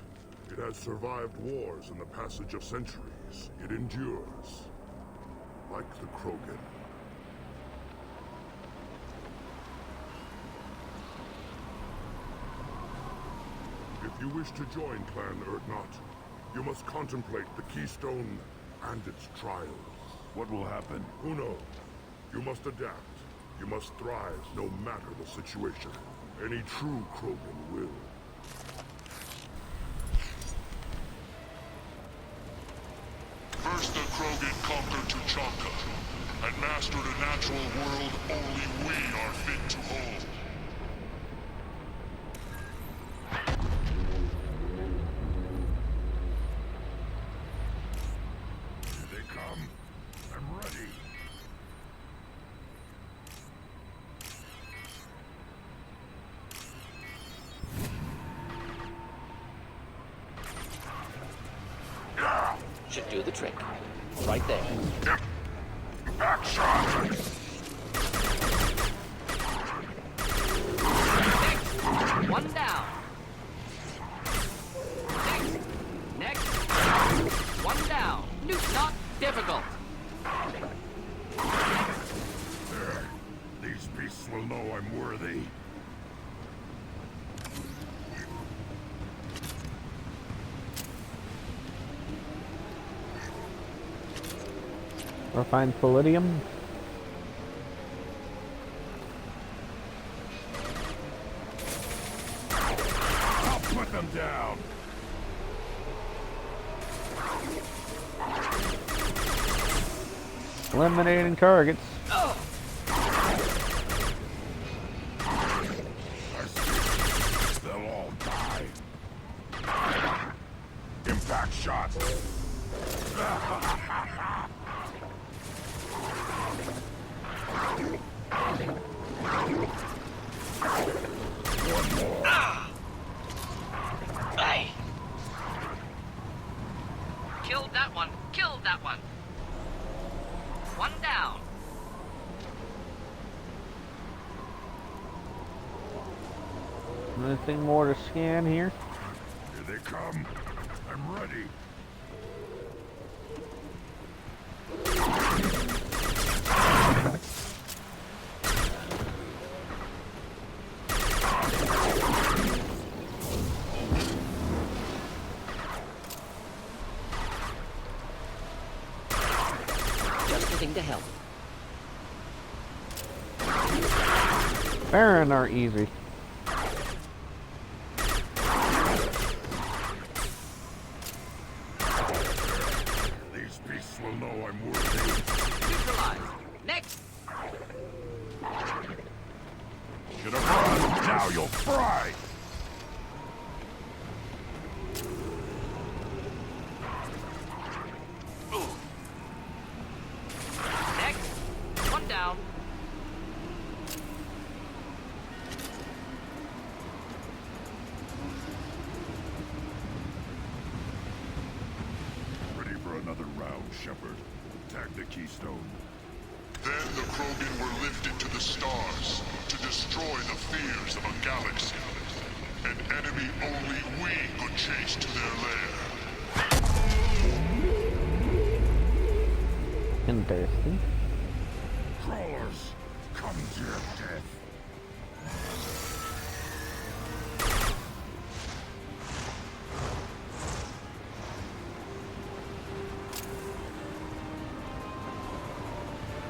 It has survived wars and the passage of centuries. It endures. Like the Krogan. If you wish to join Clan Urdnot, you must contemplate the Keystone and its trials. What will happen? Who knows? You must adapt. You must thrive no matter the situation. Any true Krogan will. First the Krogan conquered Tuchanka and mastered a natural world only we are fit to hold. Here they come. I'm ready. Should do the trick. Right there. Back shot! Next. One down. Next. One down. Not difficult. These beasts will know I'm worthy. Refined palladium. I'll put them down. Eliminating targets. They'll all die. Impact shot. One more. Hey! Killed that one. Killed that one. One down. Anything more to scan here? Here they come. I'm ready. Just the thing to help. Baron are easy. These beasts will know I'm worthy. Neutralized. Next. Should have run. Now you'll fry. Next. One down. Ready for another round, Shepard. Tag the Keystone. Then the Krogan were lifted to the stars to destroy the fears of a galaxy. An enemy only we could chase to their lair. Interesting. Crawlers, come to your death.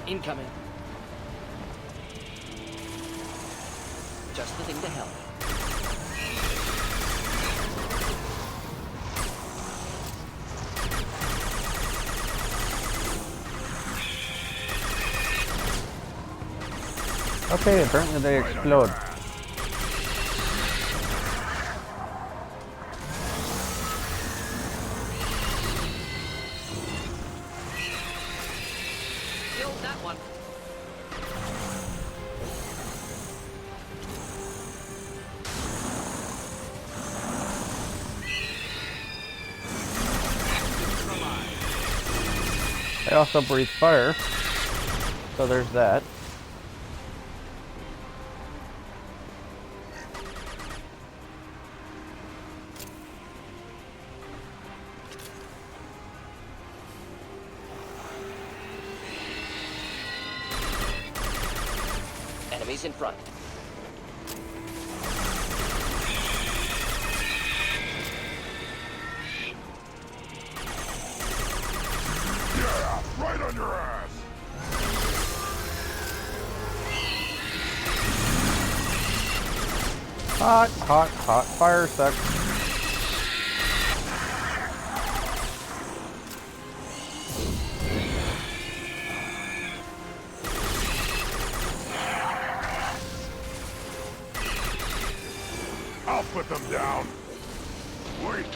Incoming. Just the thing to help. Okay, apparently they explode. Killed that one. They also breathe fire, so there's that. Enemies in front. Yeah, right on your ass. Hot, hot, hot. Fire sucks. I'll put them down. Wait.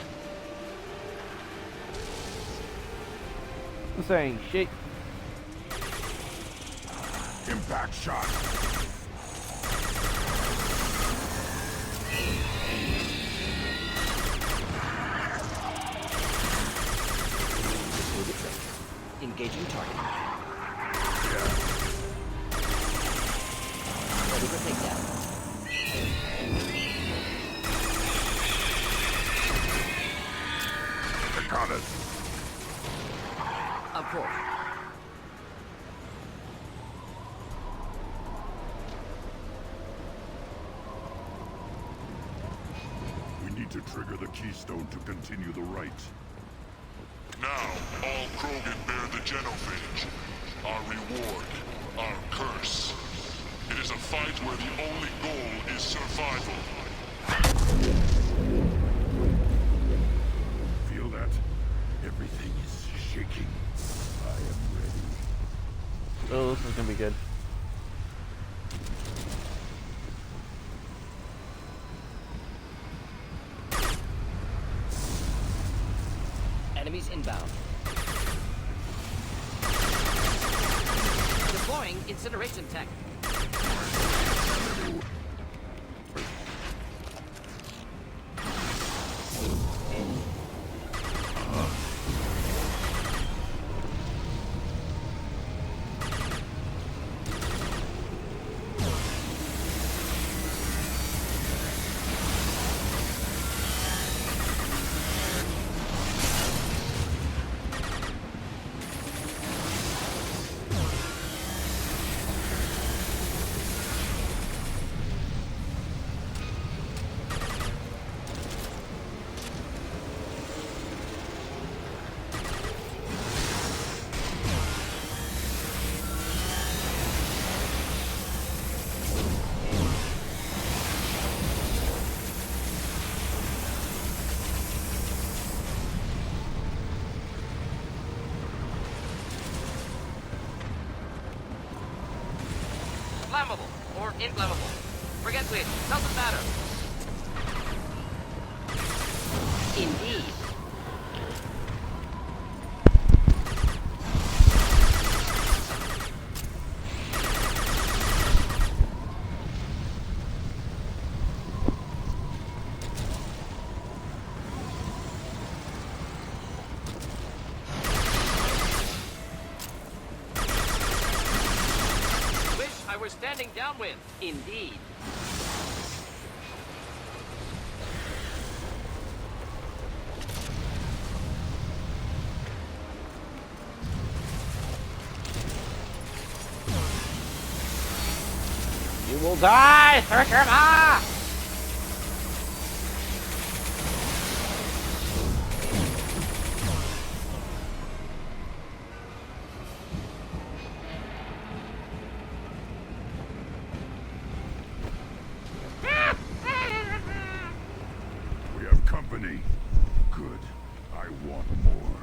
I'm saying shit. Impact shot. Engaging target. Yeah. Ready for takedown. I got it. Of course. We need to trigger the Keystone to continue the rite. Now, all Krogan bear the Genophage. Our reward, our curse. It is a fight where the only goal is survival. Feel that? Everything is shaking. I am ready. Oh, this is gonna be good. Enemies inbound. Deploying incineration tech. flammable or inflammable. Forget which. Doesn't matter. Indeed. We're standing downwind. Indeed. You will die, Thurkema! We have company. Good. I want more.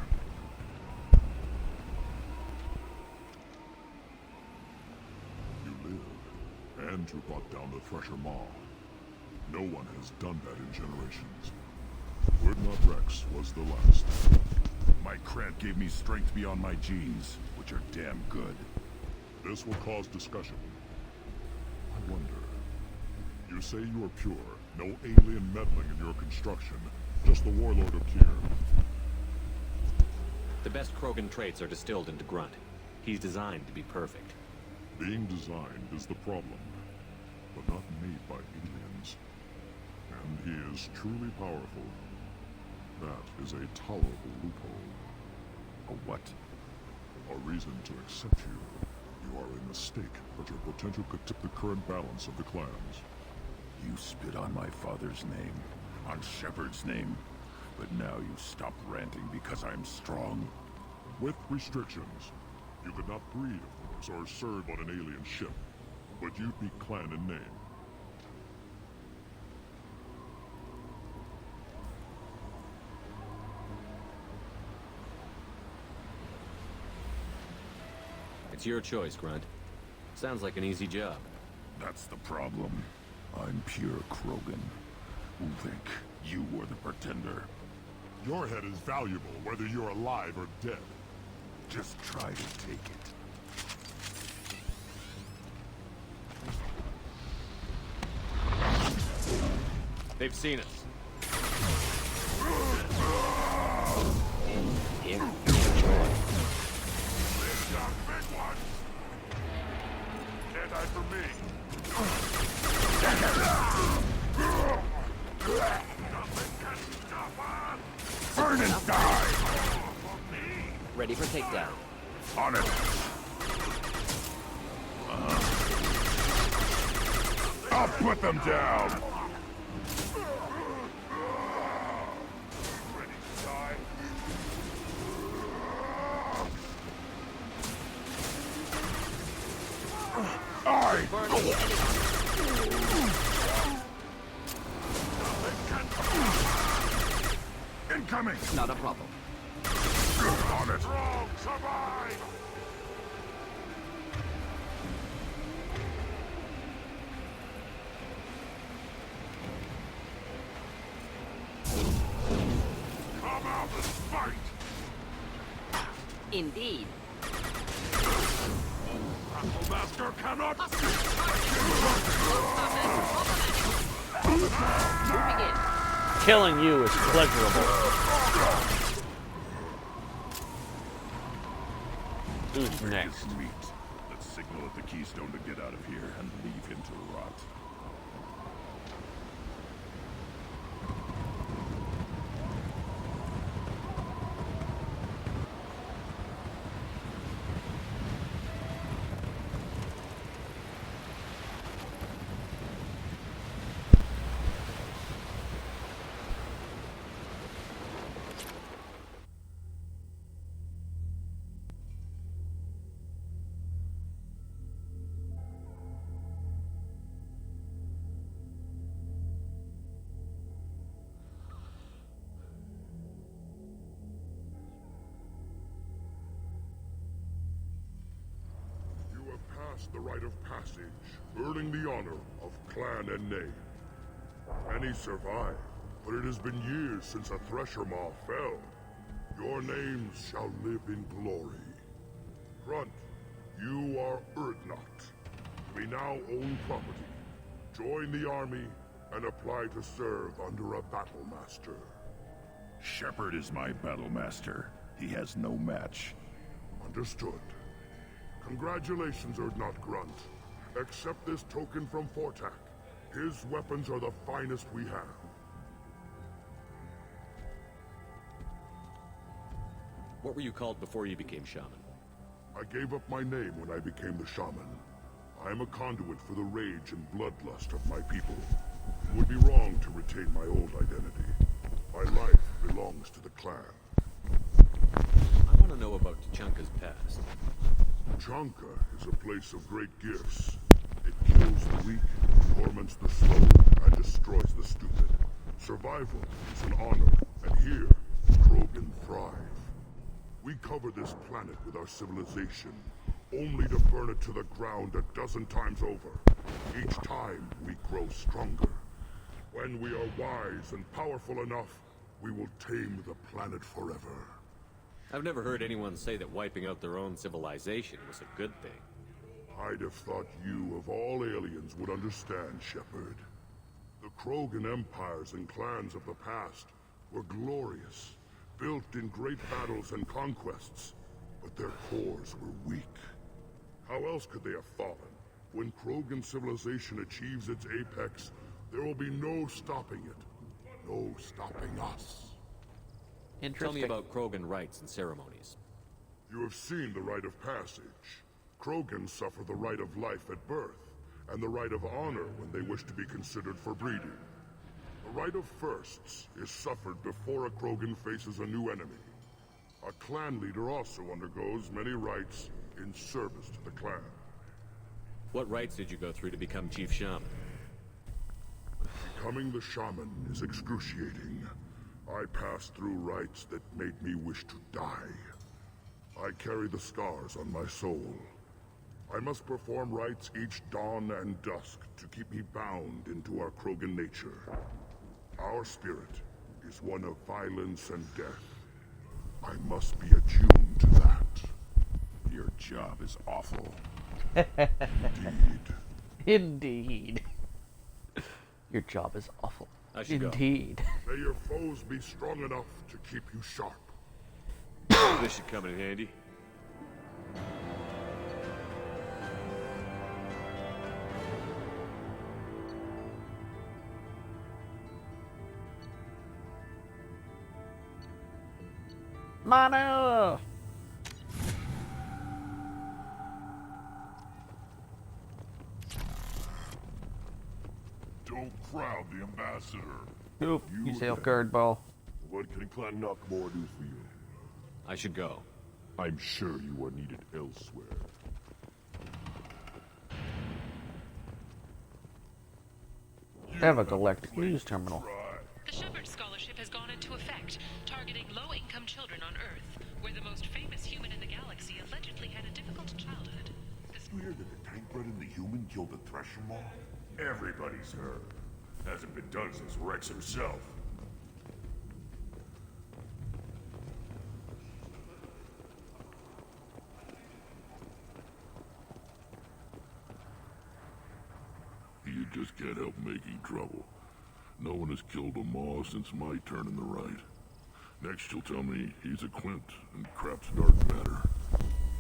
You live, and you brought down the Thresher Maw. No one has done that in generations. Urdnot Rex was the last. My Krant gave me strength beyond my genes, which are damn good. This will cause discussion. I wonder. You say you are pure, no alien meddling in your construction, just the Warlord of Kier. The best Krogan traits are distilled into Grunt. He's designed to be perfect. Being designed is the problem, but not made by aliens. And he is truly powerful. That is a tolerable loophole. A what? A reason to accept you. You are a mistake, but your potential could tip the current balance of the clans. You spit on my father's name, on Shepard's name, but now you stop ranting because I'm strong. With restrictions. You could not breed, of course, or serve on an alien ship, but you'd be clan in name. It's your choice, Grunt. Sounds like an easy job. That's the problem. I'm pure Krogan. Ulvik, you were the pretender. Your head is valuable, whether you're alive or dead. Just try to take it. They've seen us. Here. Can't hide from me. Burn and die! Ready for takedown. On it! I'll put them down! Ready to die? Incoming! Not a problem. On it! Strong, survive! Come out and fight! Indeed. Grapple Master cannot... Moving in. Killing you is pleasurable. Who's next? Meet. Let's signal at the Keystone to get out of here and leave him to rot. passed the rite of passage, earning the honor of Clan Enne. Many survived, but it has been years since a Thresher Maw fell. Your names shall live in glory. Grunt, you are Urdnot. We now own property. Join the army and apply to serve under a battle master. Shepard is my battle master. He has no match. Understood. Congratulations, Urdnot Grunt. Accept this token from Fortak. His weapons are the finest we have. What were you called before you became shaman? I gave up my name when I became the shaman. I am a conduit for the rage and bloodlust of my people. It would be wrong to retain my old identity. My life belongs to the clan. I want to know about Tuchanka's past. Tuchanka is a place of great gifts. It kills the weak, torments the slow, and destroys the stupid. Survival is an honor, and here, Krogan thrive. We cover this planet with our civilization, only to burn it to the ground a dozen times over. Each time, we grow stronger. When we are wise and powerful enough, we will tame the planet forever. I've never heard anyone say that wiping out their own civilization was a good thing. I'd have thought you, of all aliens, would understand, Shepard. The Krogan empires and clans of the past were glorious, built in great battles and conquests, but their cores were weak. How else could they have fallen? When Krogan civilization achieves its apex, there will be no stopping it. No stopping us. Tell me about Krogan rites and ceremonies. You have seen the rite of passage. Krogan suffer the rite of life at birth, and the rite of honor when they wish to be considered for breeding. The rite of firsts is suffered before a Krogan faces a new enemy. A clan leader also undergoes many rites in service to the clan. What rites did you go through to become Chief Shaman? Becoming the shaman is excruciating. I passed through rites that made me wish to die. I carry the scars on my soul. I must perform rites each dawn and dusk to keep me bound into our Krogan nature. Our spirit is one of violence and death. I must be attuned to that. Your job is awful. Indeed. Indeed. Your job is awful. I should Indeed. May your foes be strong enough to keep you sharp. This should come in handy. Manu! Don't crowd the ambassador. Oop, you say guard ball. What can Clan Knockmore do for you? I should go. I'm sure you are needed elsewhere. They have a galactic news terminal. The Shepard Scholarship has gone into effect, targeting low-income children on Earth, where the most famous human in the galaxy allegedly had a difficult childhood. You hear that the tank bred and the human killed the Thresher Maw? Everybody's heard. Hasn't been done since Rex himself. You just can't help making trouble. No one has killed a Maw since my turn in the right. Next you'll tell me he's a Quint and crap's dark matter.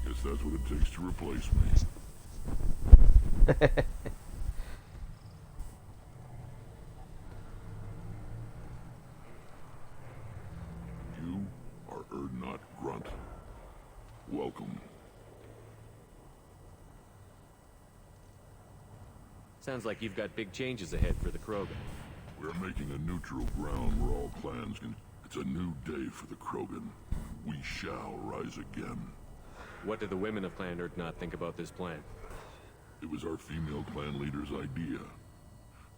Guess that's what it takes to replace me. You are Urdnot Grunt. Welcome. Sounds like you've got big changes ahead for the Krogan. We're making a neutral ground where all clans can... It's a new day for the Krogan. We shall rise again. What do the women of Clan Urdnot think about this plan? It was our female clan leader's idea.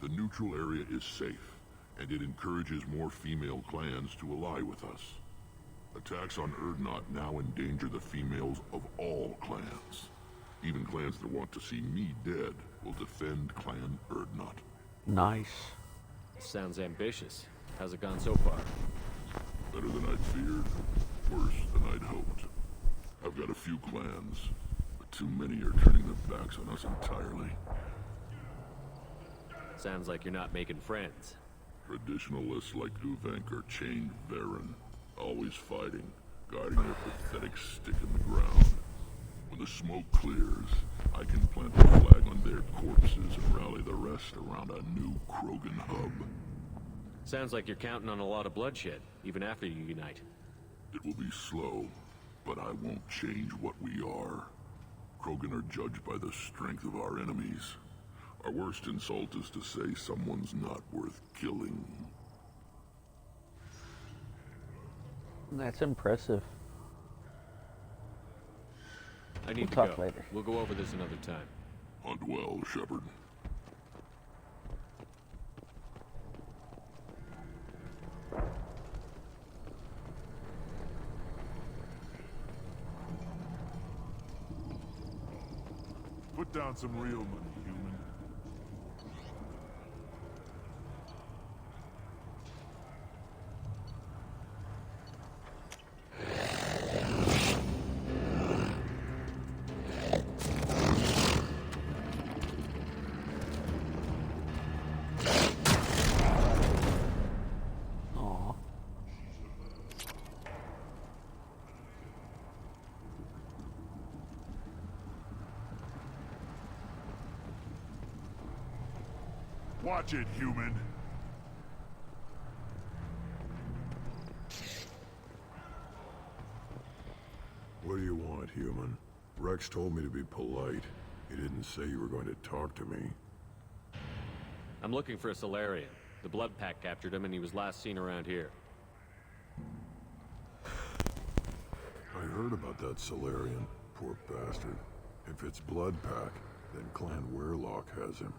The neutral area is safe, and it encourages more female clans to ally with us. Attacks on Urdnot now endanger the females of all clans. Even clans that want to see me dead will defend Clan Urdnot. Nice. Sounds ambitious. How's it gone so far? Better than I'd feared. Worse than I'd hoped. I've got a few clans, but too many are turning their backs on us entirely. Sounds like you're not making friends. Traditionalists like Uvenk are chained Varen, always fighting, guiding their pathetic stick in the ground. When the smoke clears, I can plant a flag on their corpses and rally the rest around a new Krogan hub. Sounds like you're counting on a lot of bloodshed, even after you unite. It will be slow, but I won't change what we are. Krogan are judged by the strength of our enemies. Our worst insult is to say someone's not worth killing. That's impressive. I need to talk go. later. We'll go over this another time. Hunt well, Shepard. Put down some real money, human. Aw. Watch it, human. What do you want, human? Rex told me to be polite. He didn't say you were going to talk to me. I'm looking for a Solarian. The Blood Pack captured him and he was last seen around here. I heard about that Solarian. Poor bastard. If it's Blood Pack, then Clan Weirlock has him.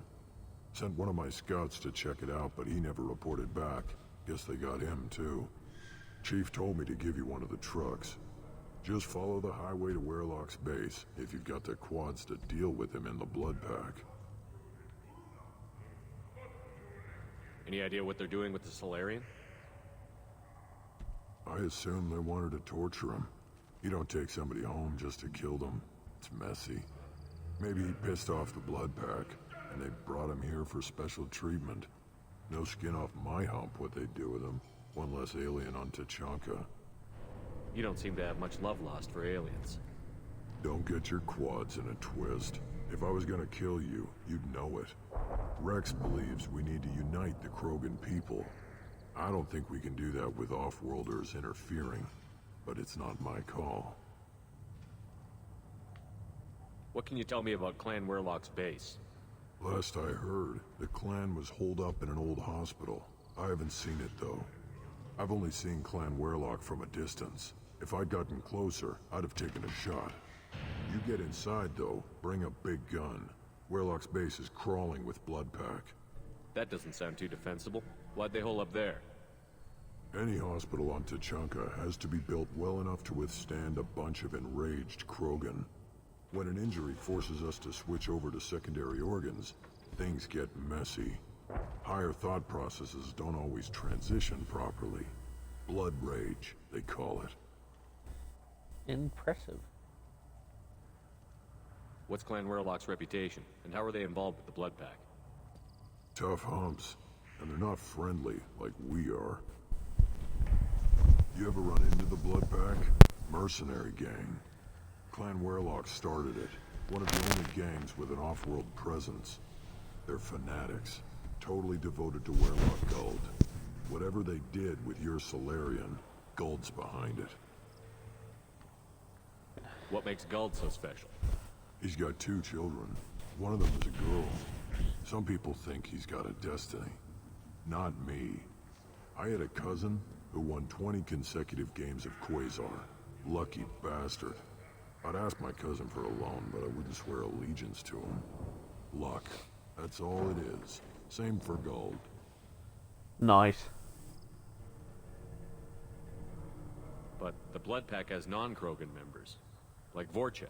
Sent one of my scouts to check it out, but he never reported back. Guess they got him, too. Chief told me to give you one of the trucks. Just follow the highway to Weirlock's base, if you've got the quads to deal with him in the Blood Pack. Any idea what they're doing with the Solarian? I assume they wanted to torture him. You don't take somebody home just to kill them. It's messy. Maybe he pissed off the Blood Pack, and they brought him here for special treatment. No skin off my hump what they do with him. One less alien on Tachanka. You don't seem to have much love lost for aliens. Don't get your quads in a twist. If I was gonna kill you, you'd know it. Rex believes we need to unite the Krogan people. I don't think we can do that with off-worlders interfering, but it's not my call. What can you tell me about Clan Weirlock's base? Last I heard, the clan was holed up in an old hospital. I haven't seen it, though. I've only seen Clan Weirlock from a distance. If I'd gotten closer, I'd have taken a shot. You get inside, though, bring a big gun. Weirlock's base is crawling with Blood Pack. That doesn't sound too defensible. Why'd they hole up there? Any hospital on Tachanka has to be built well enough to withstand a bunch of enraged Krogan. When an injury forces us to switch over to secondary organs, things get messy. Higher thought processes don't always transition properly. Blood rage, they call it. Impressive. What's Clan Weirlock's reputation, and how are they involved with the Blood Pack? Tough humps, and they're not friendly like we are. You ever run into the Blood Pack? Mercenary gang. Clan Weirlock started it. One of the only gangs with an off-world presence. They're fanatics, totally devoted to Weirlock Guld. Whatever they did with your Solarian, Guld's behind it. What makes Guld so special? He's got 2 children. One of them is a girl. Some people think he's got a destiny. Not me. I had a cousin who won 20 consecutive games of Quasar. Lucky bastard. I'd ask my cousin for a loan, but I wouldn't swear allegiance to him. Luck. That's all it is. Same for Guld. Nice. But the Blood Pack has non-Krogan members, like Vorcha.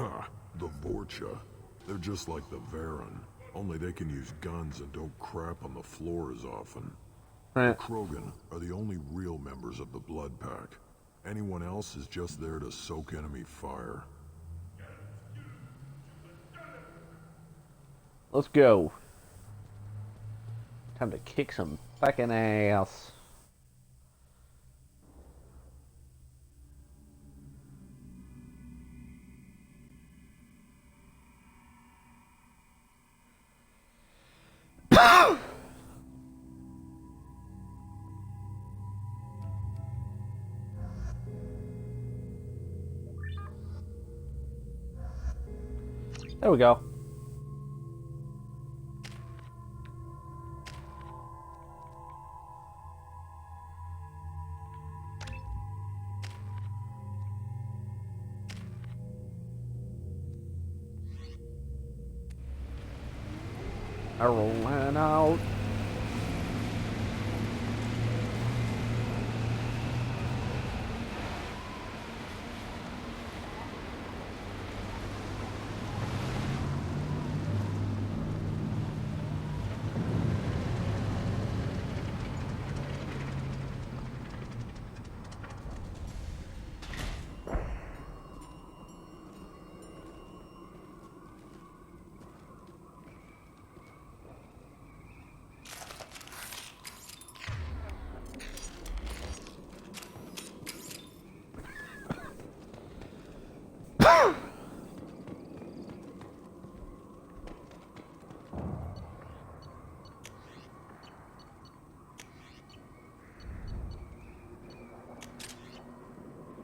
Ha! The Vorcha. They're just like the Varen. Only they can use guns and don't crap on the floor as often. Right. The Krogan are the only real members of the Blood Pack. Anyone else is just there to soak enemy fire. Let's go. Time to kick some fucking ass. There we go. Rolling out.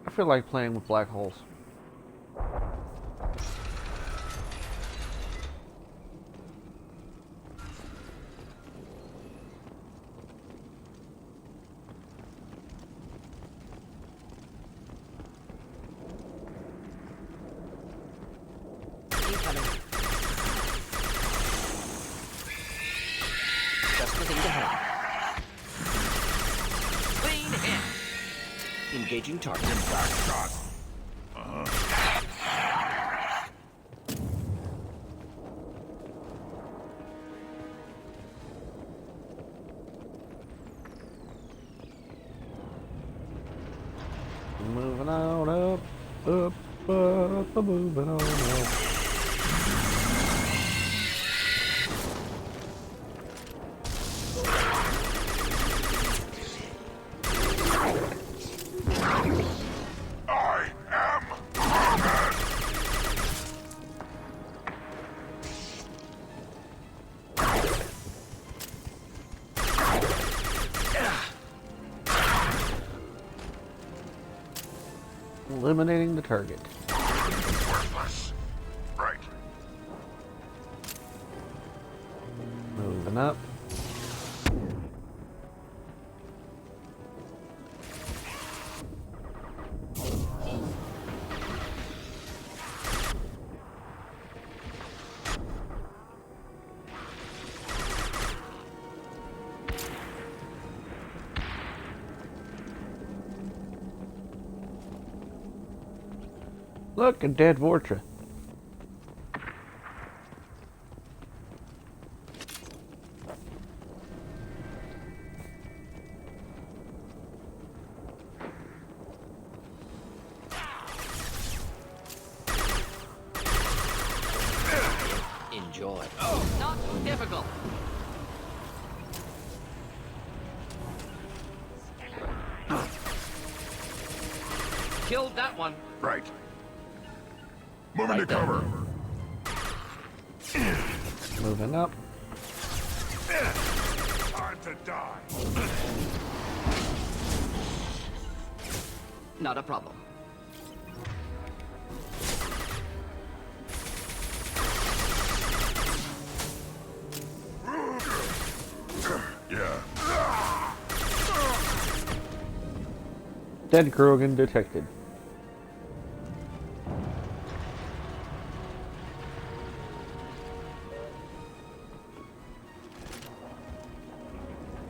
I feel like playing with black holes. Incoming. Just the thing to have. Clean hit. Engaging target. Shot. Moving on up, moving on up. Eliminating the target. Worthless. Right. Moving up. Look, a dead Vorcha. Enjoy. Oh, not difficult. Killed that one. Right. Moving to cover. Moving up. Time to die. Not a problem. Yeah. Dead Krogan detected.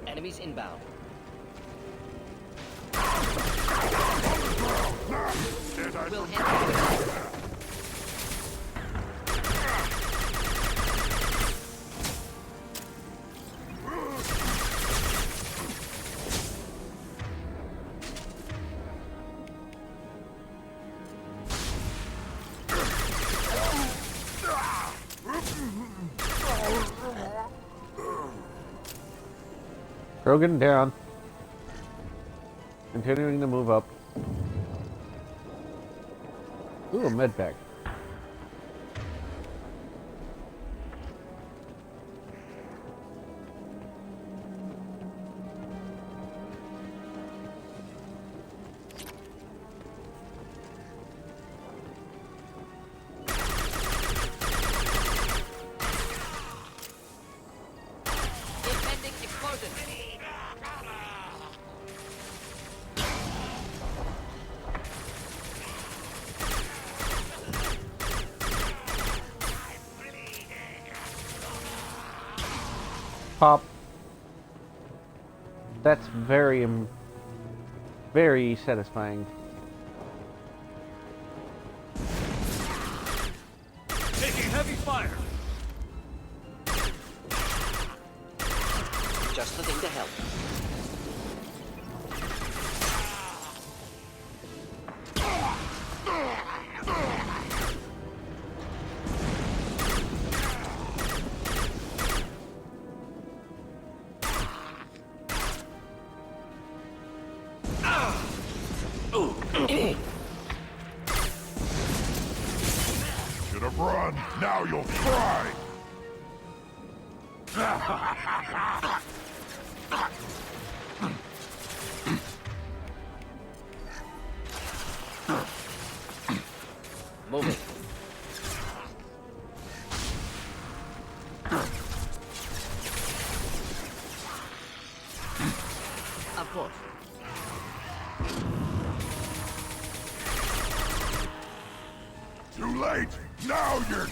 Enemies inbound. We'll handle it. Krogan down. Continuing to move up. Ooh, a med pack. Impending explosion. Pop. That's very satisfying. Taking heavy fire. Just the thing to help. Should have run. Now you'll cry. Moving. Of course. Too late. Now you're...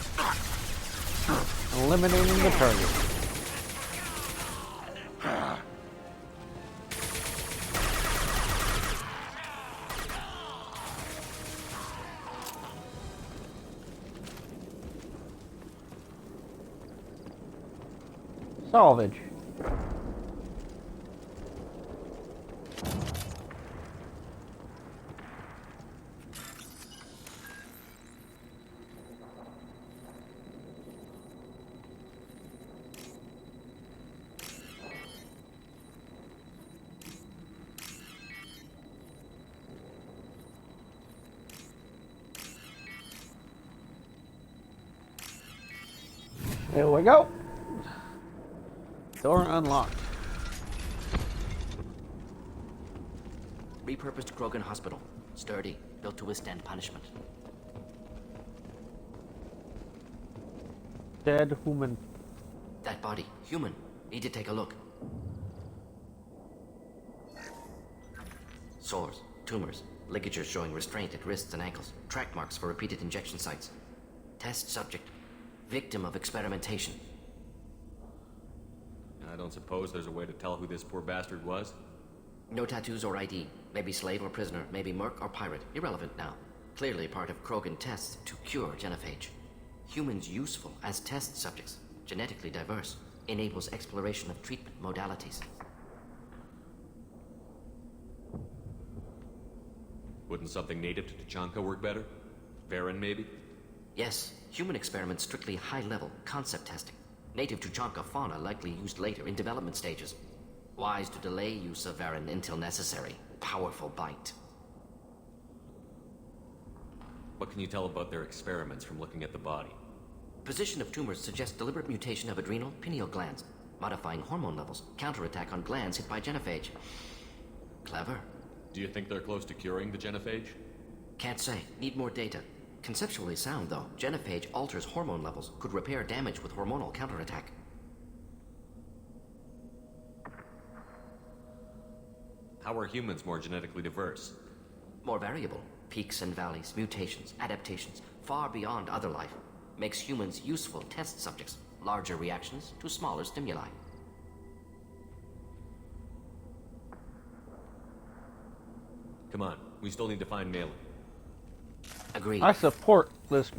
Eliminating the target. Salvage. There we go. Door unlocked. Repurposed Krogan hospital. Sturdy, built to withstand punishment. Dead human. That body, human. Need to take a look. Sores, tumors, ligatures showing restraint at wrists and ankles, track marks for repeated injection sites. Test subject, victim of experimentation. I don't suppose there's a way to tell who this poor bastard was? No tattoos or ID. Maybe slave or prisoner, maybe merc or pirate. Irrelevant now. Clearly part of Krogan tests to cure genophage. Humans useful as test subjects. Genetically diverse. Enables exploration of treatment modalities. Wouldn't something native to Tuchanka work better? Varen, maybe? Yes, human experiments strictly high-level concept testing. Native Tuchanka fauna likely used later in development stages. Wise to delay use of Varen until necessary. Powerful bite. What can you tell about their experiments from looking at the body? Position of tumors suggests deliberate mutation of adrenal, pineal glands, modifying hormone levels, counterattack on glands hit by genophage. Clever. Do you think they're close to curing the genophage? Can't say. Need more data. Conceptually sound, though. Genophage alters hormone levels, could repair damage with hormonal counterattack. How are humans more genetically diverse? More variable. Peaks and valleys, mutations, adaptations, far beyond other life. Makes humans useful test subjects. Larger reactions to smaller stimuli. Come on, we still need to find Malin. Agreed. I support this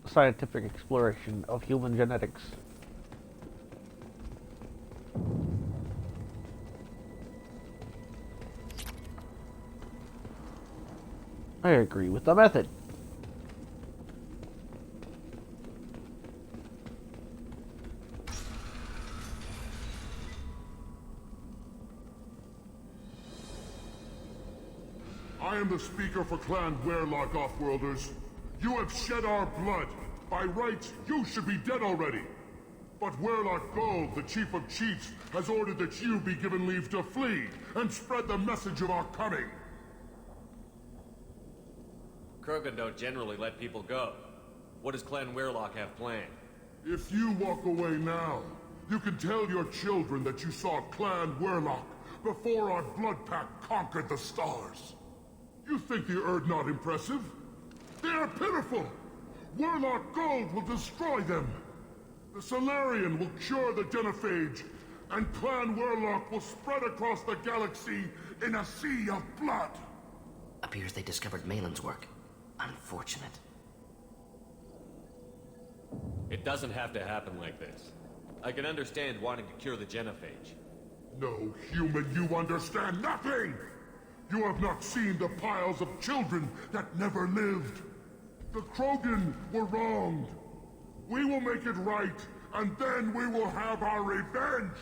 scientific exploration of human genetics. I agree with the method. I am the speaker for Clan Werlock, Offworlders. You have shed our blood. By rights, you should be dead already. But Werlock Gold, the Chief of Chiefs, has ordered that you be given leave to flee and spread the message of our coming. Krogan don't generally let people go. What does Clan Werlock have planned? If you walk away now, you can tell your children that you saw Clan Werlock before our blood pack conquered the stars. You think the Erd not impressive? They are pitiful! Werlock Gold will destroy them! The Solarian will cure the Genophage, and Clan Werlock will spread across the galaxy in a sea of blood! Appears they discovered Malin's work. Unfortunate. It doesn't have to happen like this. I can understand wanting to cure the Genophage. No, human, you understand nothing! You have not seen the piles of children that never lived. The Krogan were wronged. We will make it right, and then we will have our revenge!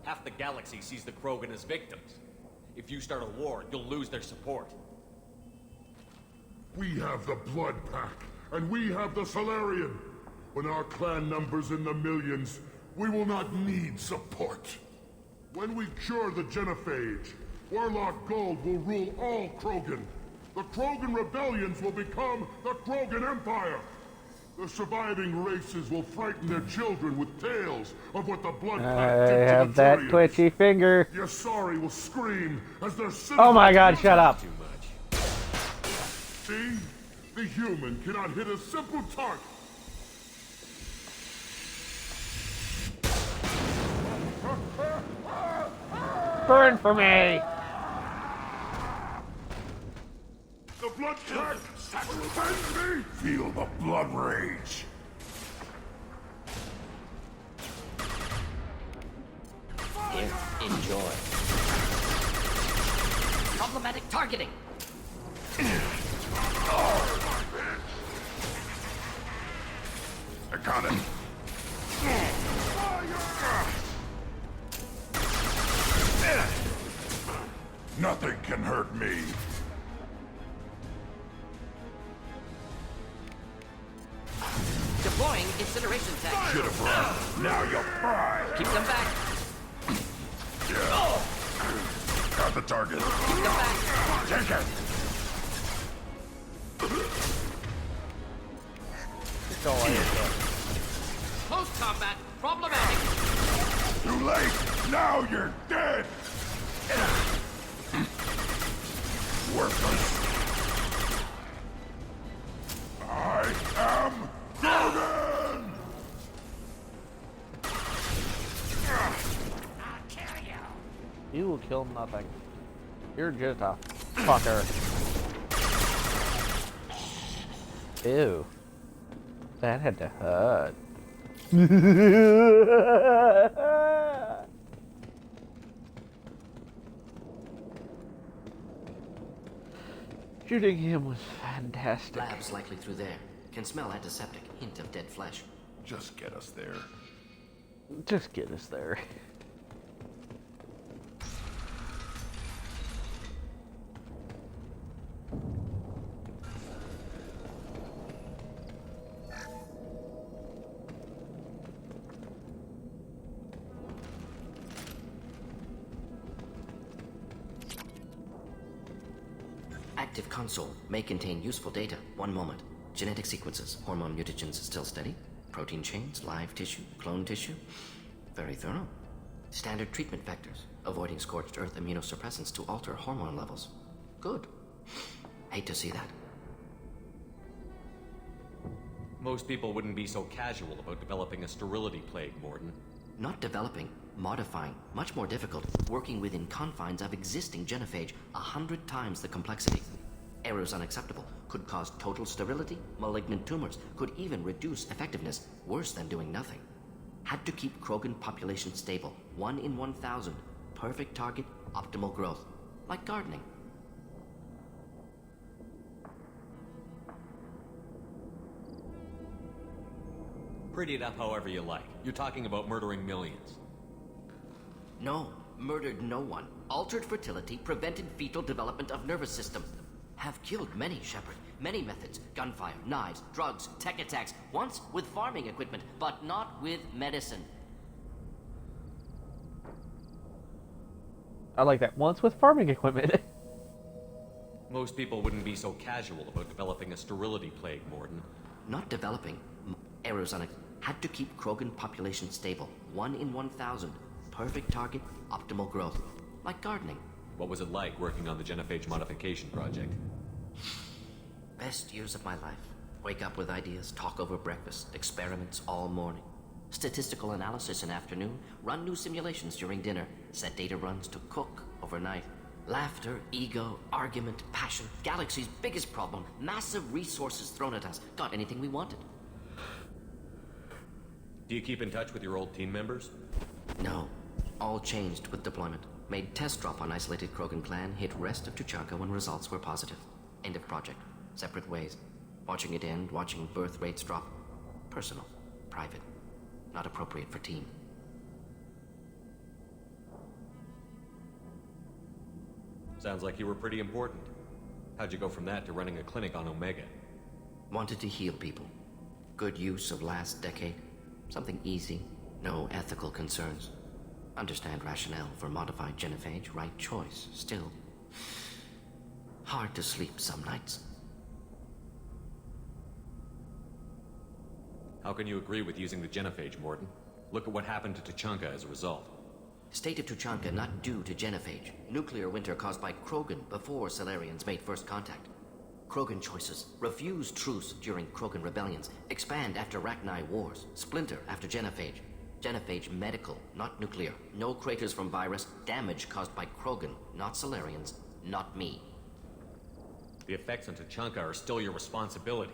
Half the galaxy sees the Krogan as victims. If you start a war, you'll lose their support. We have the Blood Pack, and we have the Solarian. When our clan numbers in the millions, we will not need support. When we cure the Genophage, Werlock Gold will rule all Krogan. The Krogan rebellions will become the Krogan Empire. The surviving races will frighten their children with tales of what the Blood Pack did to I have the that Turians. twitchy finger. Yasari will scream as their Oh my god, shut up. See? The human cannot hit a simple target. Burn for me! The Blood Pack sends me! Feel the blood rage. Enjoy. Problematic targeting. I got it. Nothing can hurt me. Deploying incineration tank. Should have run. Now you'll fry. Keep them back. Got the target. Keep them back. Take it. Close combat. Problematic. Too late. Now you're dead. Worthless. I am Krogan! You will kill nothing. You're just a fucker. Ew. That had to hurt. Shooting him was fantastic. Labs likely through there. Can smell antiseptic. Hint of dead flesh. Just get us there. Just get us there. Active console may contain useful data. One moment. Genetic sequences. Hormone mutagens still steady. Protein chains, live tissue, clone tissue. Very thorough. Standard treatment vectors. Avoiding scorched earth immunosuppressants to alter hormone levels. Good. Hate to see that. Most people wouldn't be so casual about developing a sterility plague, Mordin. Not developing, modifying, much more difficult, working within confines of existing genophage, 100 times the complexity. Errors unacceptable, could cause total sterility, malignant tumors, could even reduce effectiveness, worse than doing nothing. Had to keep Krogan population stable, 1 in 1,000, perfect target, optimal growth, like gardening. Pretty it up however you like. You're talking about murdering millions. No, murdered no one. Altered fertility, prevented fetal development of nervous system. have killed many, Shepard. Many methods. Gunfire, knives, drugs, tech attacks. Once with farming equipment, but not with medicine. I like that. Once with farming equipment. Most people wouldn't be so casual about developing a sterility plague, Mordin. Not developing. Errors on it. Had to keep Krogan population stable. 1 in 1,000. Perfect target, optimal growth. Like gardening. What was it like working on the genophage modification project? Best years of my life. Wake up with ideas, talk over breakfast, experiments all morning. Statistical analysis in afternoon, run new simulations during dinner, set data runs to cook overnight. Laughter, ego, argument, passion, Galaxy's biggest problem, massive resources thrown at us. Got anything we wanted. Do you keep in touch with your old team members? No. All changed with deployment. Made test drop on isolated Krogan clan, hit rest of Tuchanka when results were positive. End of project. Separate ways. Watching it end, watching birth rates drop. Personal. Private. Not appropriate for team. Sounds like you were pretty important. How'd you go from that to running a clinic on Omega? Wanted to heal people. Good use of last decade. Something easy. No ethical concerns. Understand rationale for modified genophage. Right choice. Still. Hard to sleep some nights. How can you agree with using the genophage, Mordin? Look at what happened to Tuchanka as a result. State of Tuchanka not due to genophage. Nuclear winter caused by Krogan before Salarians made first contact. Krogan choices. Refuse truce during Krogan rebellions. Expand after Rachni wars. Splinter after genophage. Genophage medical, not nuclear. No craters from virus. Damage caused by Krogan, not Salarians, not me. The effects on Tuchanka are still your responsibility.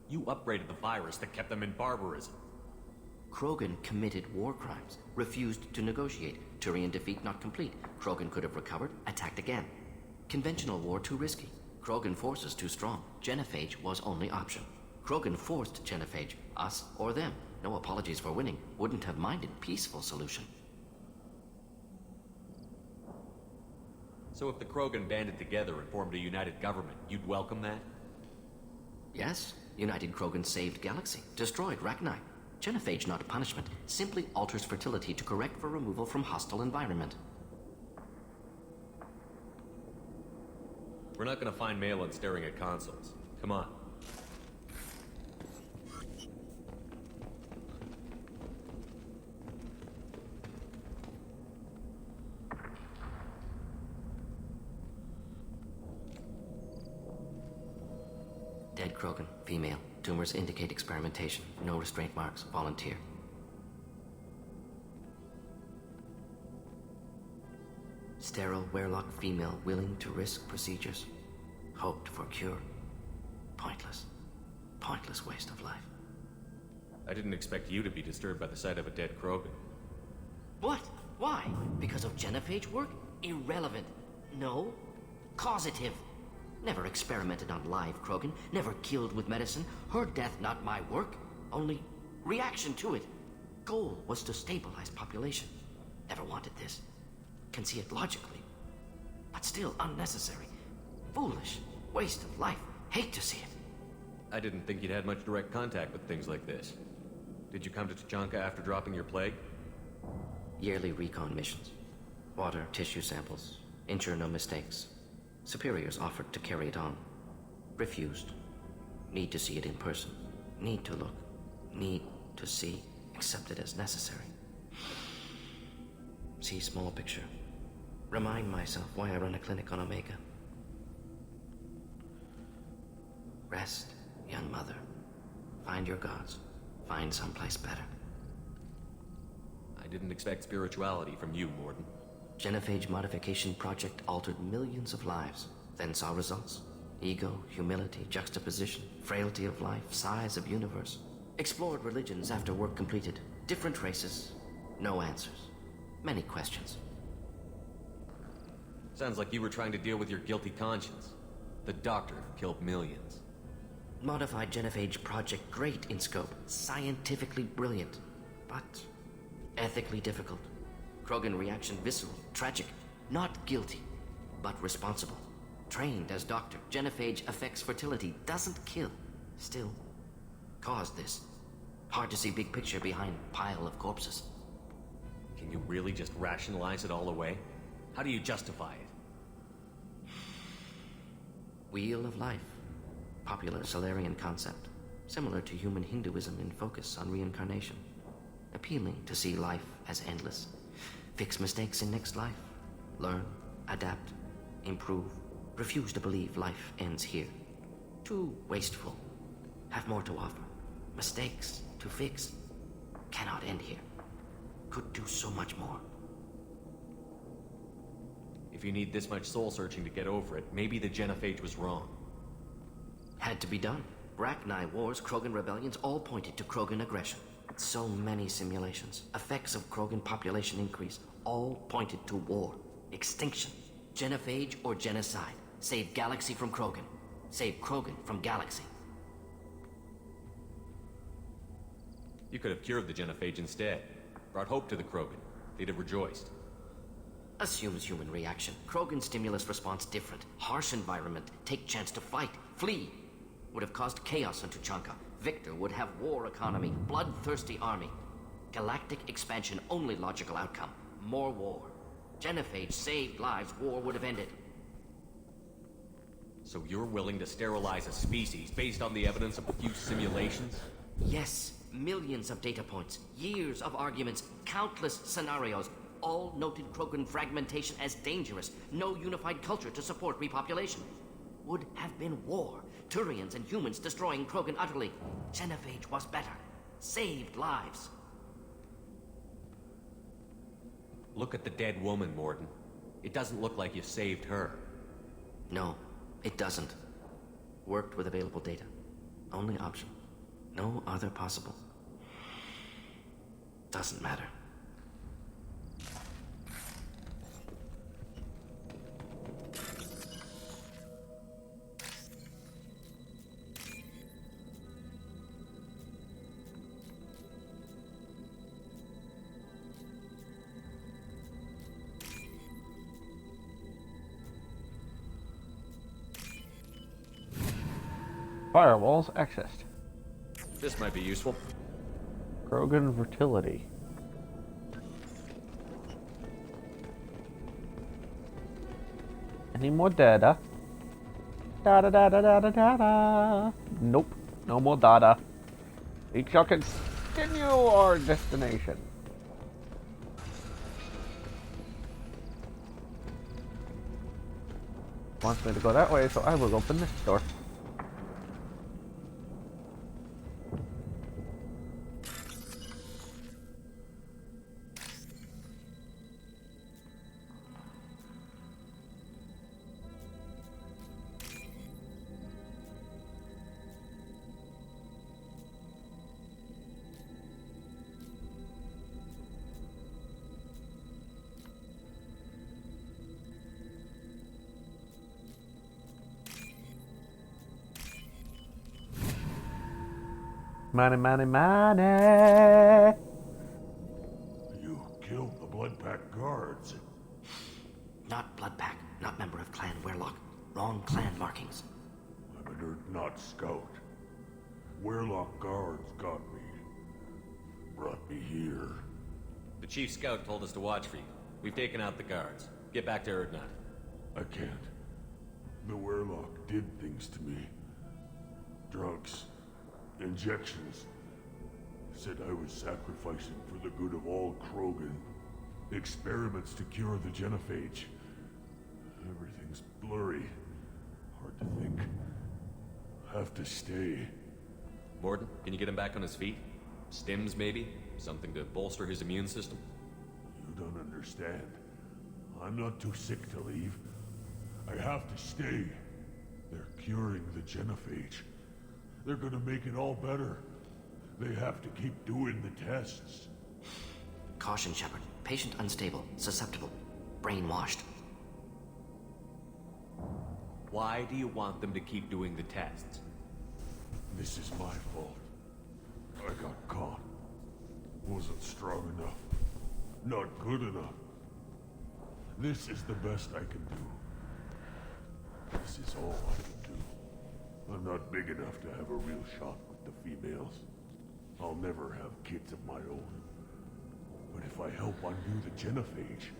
You upgraded the virus that kept them in barbarism. Krogan committed war crimes. Refused to negotiate. Turian defeat not complete. Krogan could have recovered, attacked again. Conventional war too risky. Krogan forces too strong. Genophage was only option. Krogan forced genophage. Us or them. No apologies for winning. Wouldn't have minded peaceful solution. So if the Krogan banded together and formed a united government, you'd welcome that? Yes. United Krogan saved Galaxy. Destroyed Rachni. Genophage not punishment. Simply alters fertility to correct for removal from hostile environment. We're not gonna find Malin staring at consoles. Come on. Dead Krogan, female. Tumors indicate experimentation. No restraint marks. Volunteer. Sterile, werelock female willing to risk procedures. Hoped for cure. Pointless. Pointless waste of life. I didn't expect you to be disturbed by the sight of a dead Krogan. What? Why? Because of genophage work? Irrelevant. No. Causative. Never experimented on live Krogan. Never killed with medicine. Her death not my work. Only reaction to it. Goal was to stabilize population. Never wanted this. Can see it logically. But still unnecessary. Foolish. Waste of life. Hate to see it. I didn't think you'd had much direct contact with things like this. Did you come to Tuchanka after dropping your plague? Yearly recon missions. Water, tissue samples. Ensure no mistakes. Superiors offered to carry it on. Refused. Need to see it in person. Need to look. Need to see. Accept it as necessary. See small picture. Remind myself why I run a clinic on Omega. Rest, young mother. Find your gods. Find someplace better. I didn't expect spirituality from you, Mordin. Genophage modification project altered millions of lives, then saw results. Ego, humility, juxtaposition, frailty of life, size of universe. Explored religions after work completed. Different races. No answers. Many questions. Sounds like you were trying to deal with your guilty conscience. The doctor who killed millions. Modified genophage project great in scope. Scientifically brilliant. But ethically difficult. Krogan reaction visceral, tragic. Not guilty, but responsible. Trained as doctor, genophage affects fertility, doesn't kill. Still, caused this. Hard to see big picture behind pile of corpses. Can you really just rationalize it all away? How do you justify it? Wheel of Life. Popular Solarian concept. Similar to human Hinduism in focus on reincarnation. Appealing to see life as endless. Fix mistakes in next life. Learn, adapt, improve. Refuse to believe life ends here. Too wasteful. Have more to offer. Mistakes to fix. Cannot end here. Could do so much more. If you need this much soul-searching to get over it, maybe the genophage was wrong. Had to be done. Rachni wars, Krogan rebellions, all pointed to Krogan aggression. So many simulations. Effects of Krogan population increase. All pointed to war. Extinction. Genophage or genocide. Save Galaxy from Krogan. Save Krogan from Galaxy. You could have cured the genophage instead. Brought hope to the Krogan. They'd have rejoiced. Assumes human reaction. Krogan stimulus response different. Harsh environment. Take chance to fight. Flee. Would have caused chaos on Tuchanka. Victor would have war economy. Bloodthirsty army. Galactic expansion only logical outcome. More war. Genophage saved lives. War would have ended. So you're willing to sterilize a species based on the evidence of a few simulations? Yes. Millions of data points. Years of arguments. Countless scenarios. All noted Krogan fragmentation as dangerous. No unified culture to support repopulation. Would have been war. Turians and humans destroying Krogan utterly. Genophage was better. Saved lives. Look at the dead woman, Mordin. It doesn't look like you saved her. No, it doesn't. Worked with available data. Only option. No other possible. Doesn't matter. Firewalls accessed. This might be useful. Krogan fertility. Any more data? Data, data, data, data. Nope. No more data. We shall continue our destination. Wants me to go that way, so I will open this door. Money, money, money. You killed the Blood Pack guards. Not Blood Pack, not member of Clan Werlock. Wrong clan markings. I'm an Urdnot scout. Werlock guards got me. Brought me here. The chief scout told us to watch for you. We've taken out the guards. Get back to Urdnot. I can't. The Werlock did things to me. Drugs. Injections. Said I was sacrificing for the good of all Krogan. Experiments to cure the genophage. Everything's blurry. Hard to think. Have to stay. Mordin, can you get him back on his feet? Stims, maybe? Something to bolster his immune system? You don't understand. I'm not too sick to leave. I have to stay. They're curing the genophage. They're gonna make it all better. They have to keep doing the tests. Caution, Shepard. Patient unstable, susceptible, brainwashed. Why do you want them to keep doing the tests? This is my fault. I got caught. Wasn't strong enough. Not good enough. This is the best I can do. This is all I can do. I'm not big enough to have a real shot with the females. I'll never have kids of my own. But if I help undo the genophage,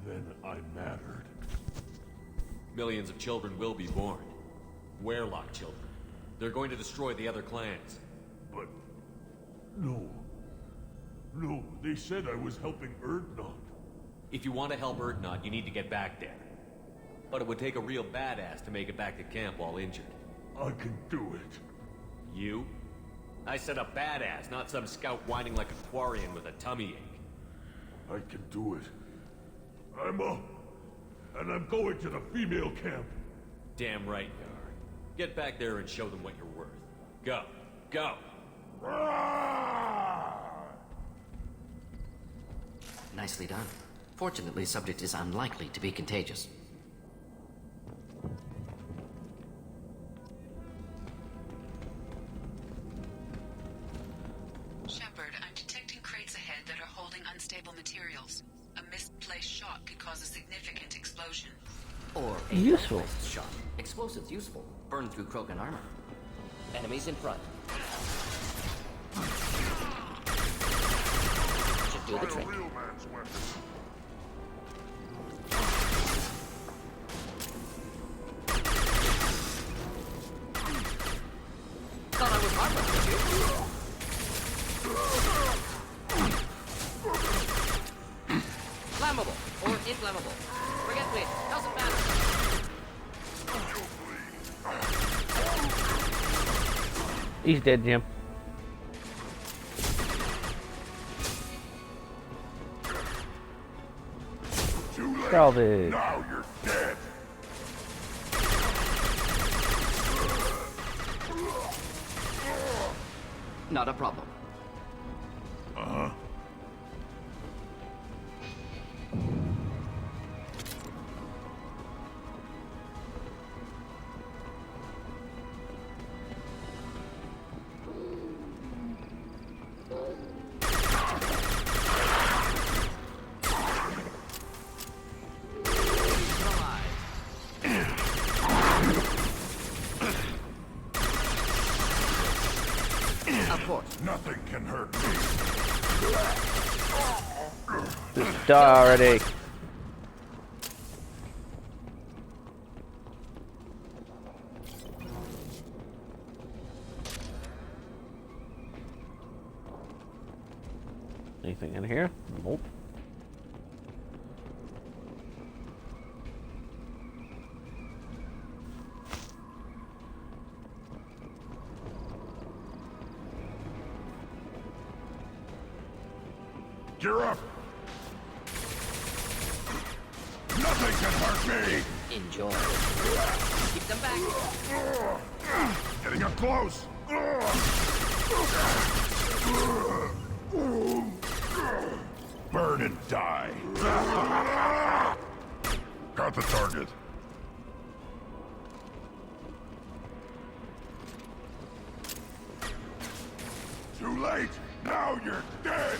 then I'm mattered. Millions of children will be born. Werelock children. They're going to destroy the other clans. But... no. No, they said I was helping Urdnot. If you want to help Urdnot, you need to get back there. But it would take a real badass to make it back to camp while injured. I can do it. You? I said a badass, not some scout whining like a Quarian with a tummy ache. I can do it. I'm up. And I'm going to the female camp. Damn right you are. Get back there and show them what you're worth. Go. Go! Nicely done. Fortunately, subject is unlikely to be contagious. Shepard, I'm detecting crates ahead that are holding unstable materials. A misplaced shot could cause a significant explosion. Or a useful well-placed shot. Explosives useful. Burn through Krogan armor. Enemies in front. Should do the trick. Real man's weapon. Thought I was harmless, did you? Flammable or inflammable. Forget me. Doesn't matter. He's dead, Jim. Salvage. Now you're dead. Not a problem. Uh-huh. Of course. Nothing can hurt me. Just die already. Anything in here? Nope. Gear up! Nothing can hurt me! Enjoy. Keep them back. Getting up close! Burn and die! Got the target. Too late! Now you're dead!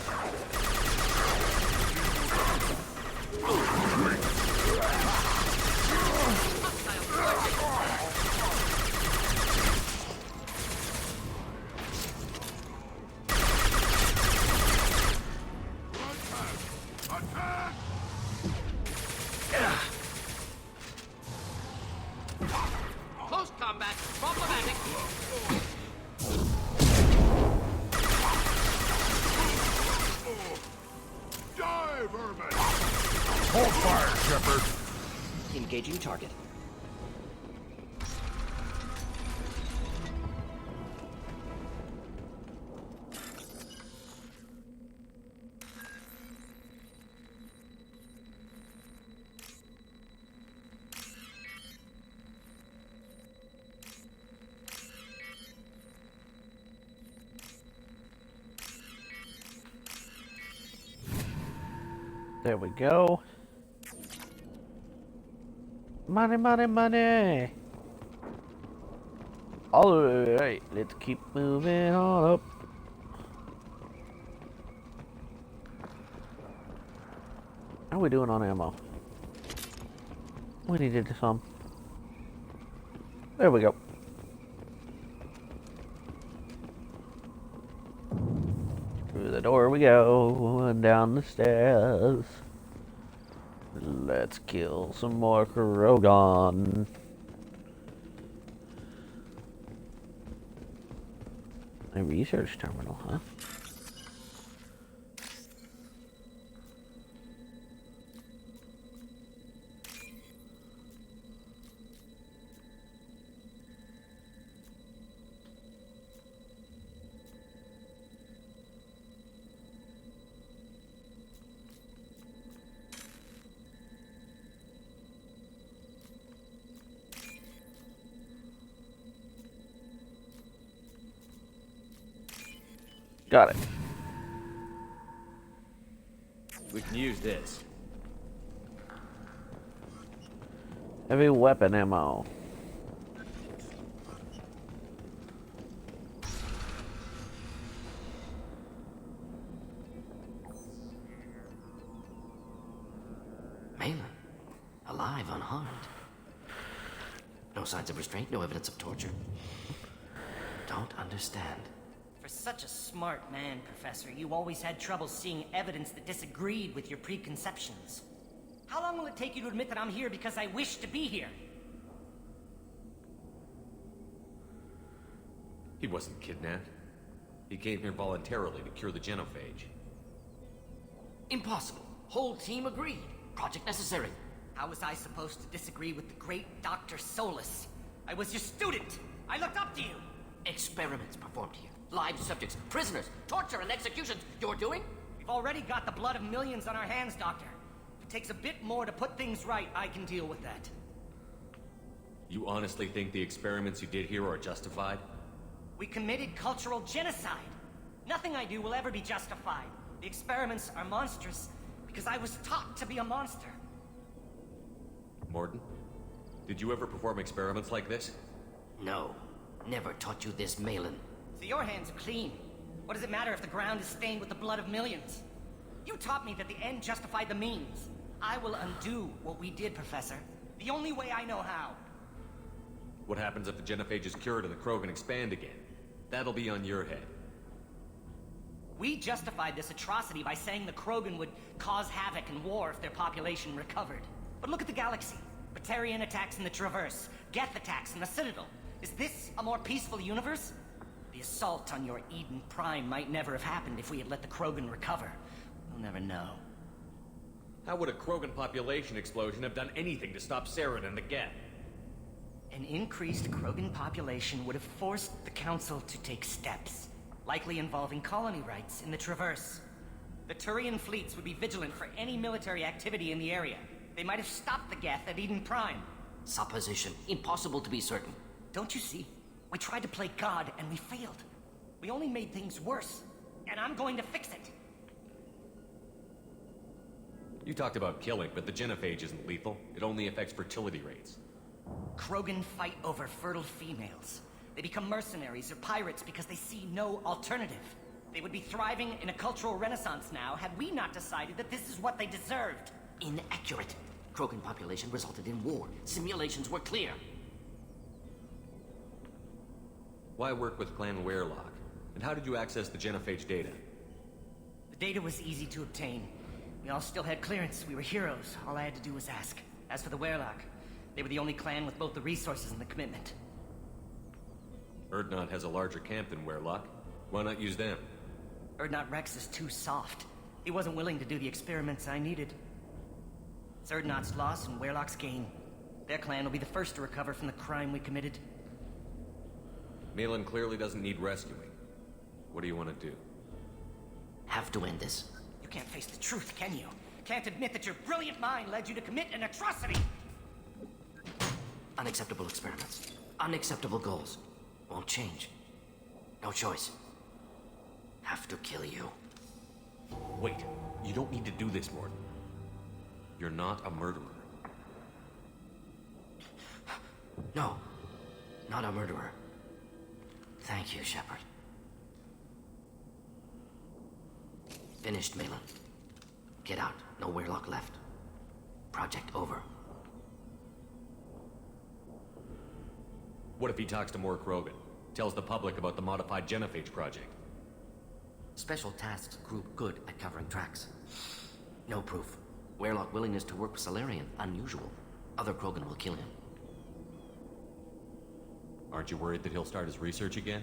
Close combat. Problematic. Die, vermin! Hold fire, Shepard! Engaging target. There we go. Money, money, money. Alright, let's keep moving on up. How are we doing on ammo? We needed some. There we go. Through the door we go, and down the stairs. Let's kill some more Krogan. A research terminal, huh? Got it. We can use this. Heavy weapon ammo. Malin, alive, unharmed. No signs of restraint, no evidence of torture. Don't understand. For such a smart man, Professor, you always had trouble seeing evidence that disagreed with your preconceptions. How long will it take you to admit that I'm here because I wish to be here? He wasn't kidnapped. He came here voluntarily to cure the genophage. Impossible. Whole team agreed. Project necessary. How was I supposed to disagree with the great Dr. Solus? I was your student. I looked up to you. Experiments performed here. Live subjects, prisoners, torture and executions. You're doing? We've already got the blood of millions on our hands, Doctor. If it takes a bit more to put things right, I can deal with that. You honestly think the experiments you did here are justified? We committed cultural genocide. Nothing I do will ever be justified. The experiments are monstrous because I was taught to be a monster. Mordin, did you ever perform experiments like this? No. Never taught you this, Malin. So your hands are clean. What does it matter if the ground is stained with the blood of millions? You taught me that the end justified the means. I will undo what we did, Professor. The only way I know how. What happens if the genophage is cured and the Krogan expand again? That'll be on your head. We justified this atrocity by saying the Krogan would cause havoc and war if their population recovered. But look at the galaxy. Batarian attacks in the Traverse, Geth attacks in the Citadel. Is this a more peaceful universe? The assault on your Eden Prime might never have happened if we had let the Krogan recover. We'll never know. How would a Krogan population explosion have done anything to stop Saren and the Geth? An increased Krogan population would have forced the Council to take steps, likely involving colony rights in the Traverse. The Turian fleets would be vigilant for any military activity in the area. They might have stopped the Geth at Eden Prime. Supposition. Impossible to be certain. Don't you see? We tried to play God and we failed. We only made things worse. And I'm going to fix it. You talked about killing, but the genophage isn't lethal. It only affects fertility rates. Krogan fight over fertile females. They become mercenaries or pirates because they see no alternative. They would be thriving in a cultural renaissance now had we not decided that this is what they deserved. Inaccurate. Krogan population resulted in war. Simulations were clear. Why work with Clan Weyrloc? And how did you access the genophage data? The data was easy to obtain. We all still had clearance. We were heroes. All I had to do was ask. As for the Weyrloc, they were the only clan with both the resources and the commitment. Urdnot has a larger camp than Weyrloc. Why not use them? Urdnot Rex is too soft. He wasn't willing to do the experiments I needed. It's Urdnot's loss and Weyrloc's gain. Their clan will be the first to recover from the crime we committed. Malin clearly doesn't need rescuing. What do you want to do? Have to end this. You can't face the truth, can you? Can't admit that your brilliant mind led you to commit an atrocity! Unacceptable experiments. Unacceptable goals. Won't change. No choice. Have to kill you. Wait, you don't need to do this, Mordin. You're not a murderer. No, not a murderer. Thank you, Shepard. Finished, Malin. Get out. No Weyrloc left. Project over. What if he talks to more Krogan? Tells the public about the modified Genophage project? Special Tasks Group good at covering tracks. No proof. Weyrloc willingness to work with Salarian, unusual. Other Krogan will kill him. Aren't you worried that he'll start his research again?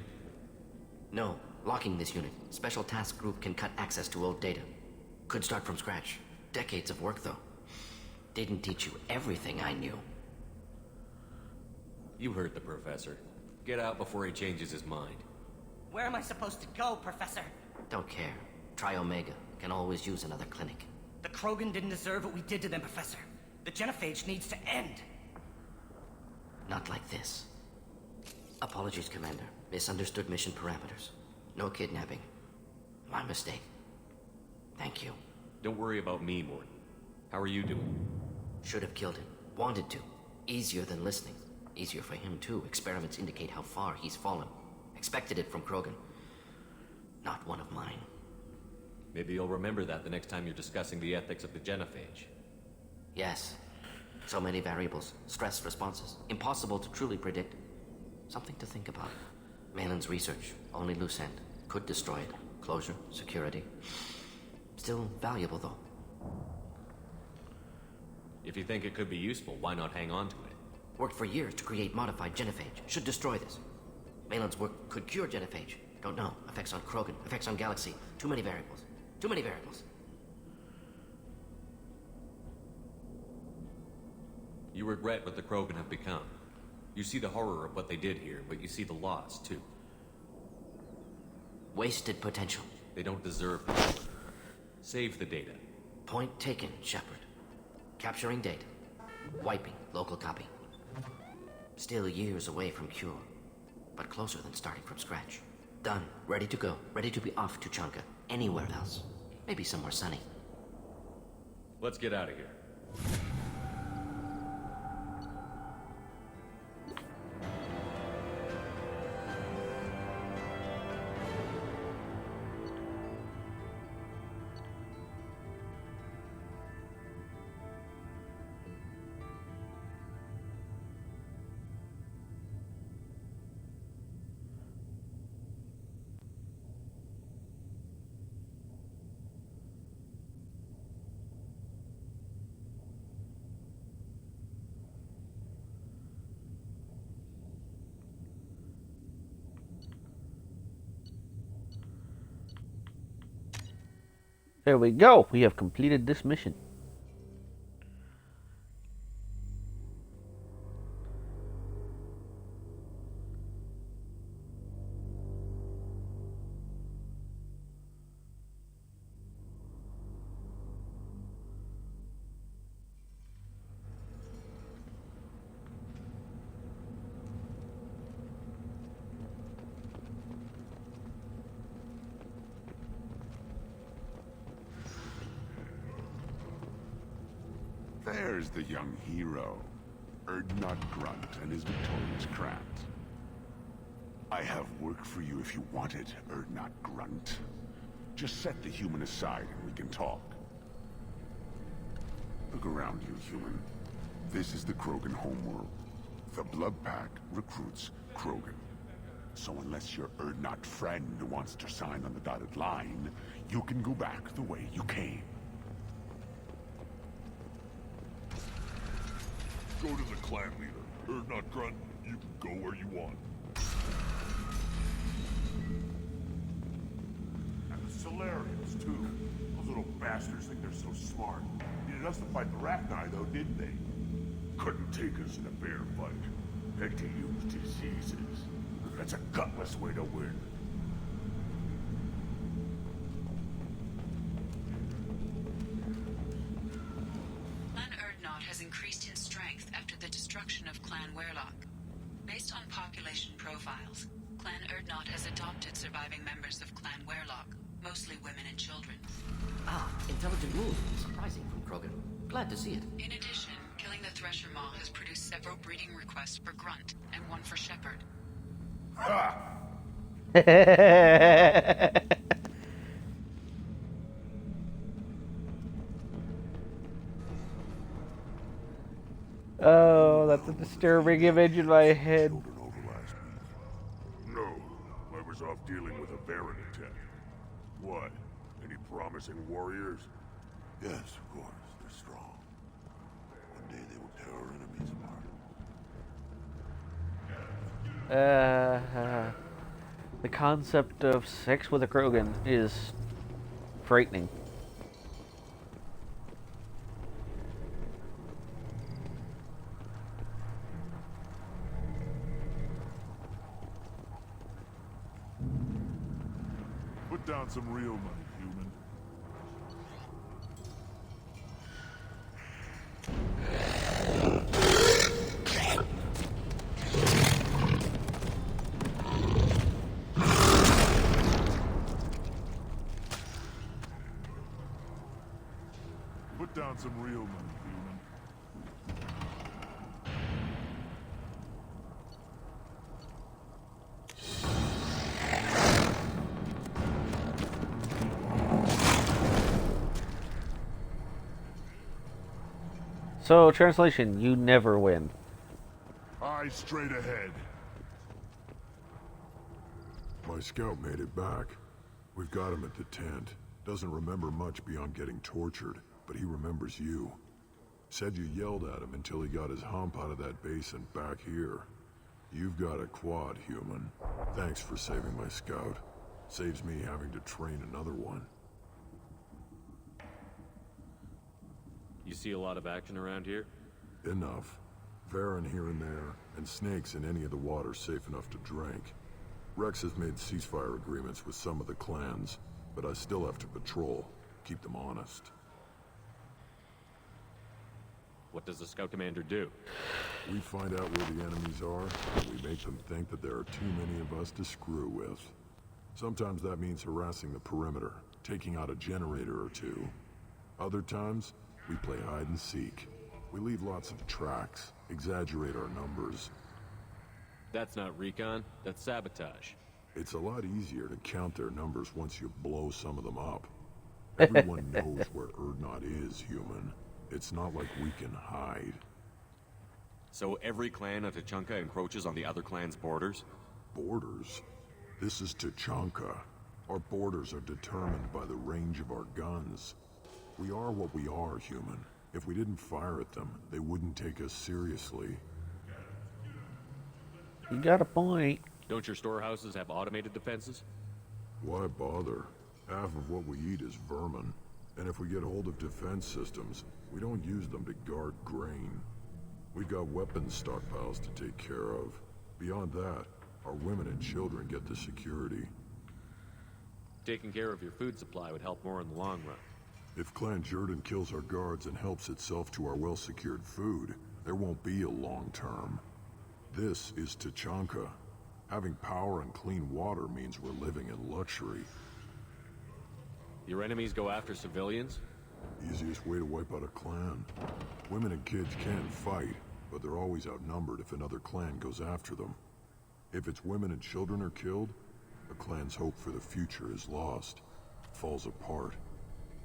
No. Locking this unit, Special Task Group can cut access to old data. Could start from scratch. Decades of work, though. Didn't teach you everything I knew. You heard the professor. Get out before he changes his mind. Where am I supposed to go, Professor? Don't care. Try Omega. Can always use another clinic. The Krogan didn't deserve what we did to them, Professor. The Genophage needs to end. Not like this. Apologies, Commander. Misunderstood mission parameters. No kidnapping. My mistake. Thank you. Don't worry about me, Morton. How are you doing? Should have killed him. Wanted to. Easier than listening. Easier for him, too. Experiments indicate how far he's fallen. Expected it from Krogan. Not one of mine. Maybe you'll remember that the next time you're discussing the ethics of the Genophage. Yes. So many variables. Stress responses. Impossible to truly predict. Something to think about. Malin's research. Only loose end. Could destroy it. Closure. Security. Still valuable, though. If you think it could be useful, why not hang on to it? Worked for years to create modified Genophage. Should destroy this. Malin's work could cure Genophage. Don't know. Effects on Krogan. Effects on Galaxy. Too many variables. Too many variables. You regret what the Krogan have become. You see the horror of what they did here, but you see the loss, too. Wasted potential. They don't deserve power. Save the data. Point taken, Shepard. Capturing data. Wiping local copy. Still years away from cure, but closer than starting from scratch. Done. Ready to go. Ready to be off to Chanka. Anywhere else. Maybe somewhere sunny. Let's get out of here. There we go. We have completed this mission. There's the young hero, Urdnot Grunt and his victorious Krat. I have work for you if you want it, Urdnot Grunt. Just set the human aside and we can talk. Look around you, human. This is the Krogan homeworld. The Blood Pack recruits Krogan. So unless your Urdnot friend wants to sign on the dotted line, you can go back the way you came. Go to the clan leader. Urdnot Grunt, you can go where you want. And the Solarians, too. Those little bastards think they're so smart. Needed us to fight the Rachni, though, didn't they? Couldn't take us in a fair fight. Had to use diseases. That's a gutless way to win. Clan Urdnot has increased in strength after the destruction of Clan Weyrloc. Based on population profiles, Clan Urdnot has adopted surviving members of Clan Weyrloc, mostly women and children. Ah, intelligent move. Surprising from Krogan. Glad to see it. In addition, killing the Thresher Maw has produced several breeding requests for Grunt, and one for Shepard. Oh, that's a disturbing image in my head. Children overlap. What? Any promising warriors? Yes, of course. They're strong. One day they will tear our enemies apart. The concept of sex with a Krogan is frightening. Put down some real money, human. Put down some real money, human. So, translation, you never win. Eyes straight ahead. My scout made it back. We've got him at the tent. Doesn't remember much beyond getting tortured, but he remembers you. Said you yelled at him until he got his hump out of that base and back here. You've got a quad, human. Thanks for saving my scout. Saves me having to train another one. You see a lot of action around here? Enough. Varen here and there, and snakes in any of the water safe enough to drink. Rex has made ceasefire agreements with some of the clans, but I still have to patrol, keep them honest. What does the scout commander do? We find out where the enemies are, and we make them think that there are too many of us to screw with. Sometimes that means harassing the perimeter, taking out a generator or two. Other times, we play hide and seek. We leave lots of tracks, exaggerate our numbers. That's not recon, that's sabotage. It's a lot easier to count their numbers once you blow some of them up. Everyone knows where Urdnot is, human. It's not like we can hide. So every clan of Tuchanka encroaches on the other clan's borders? Borders? This is Tuchanka. Our borders are determined by the range of our guns. We are what we are, human. If we didn't fire at them, they wouldn't take us seriously. You got a point. Don't your storehouses have automated defenses? Why bother? Half of what we eat is vermin. And if we get hold of defense systems, we don't use them to guard grain. We got weapons stockpiles to take care of. Beyond that, our women and children get the security. Taking care of your food supply would help more in the long run. If Clan Jordan kills our guards and helps itself to our well-secured food, there won't be a long term. This is Tuchanka. Having power and clean water means we're living in luxury. Your enemies go after civilians? Easiest way to wipe out a clan. Women and kids can fight, but they're always outnumbered if another clan goes after them. If its women and children are killed, a clan's hope for the future is lost. Falls apart.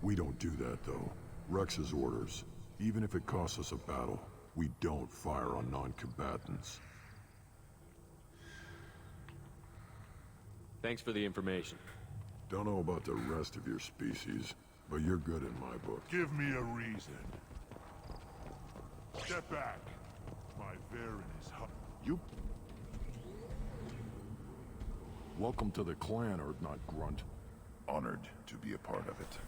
We don't do that, though. Rex's orders. Even if it costs us a battle, we don't fire on non-combatants. Thanks for the information. Don't know about the rest of your species, but you're good in my book. Give me a reason. Step back. My Varen is hot. You... Welcome to the clan, Urdnot Grunt. Honored to be a part of it.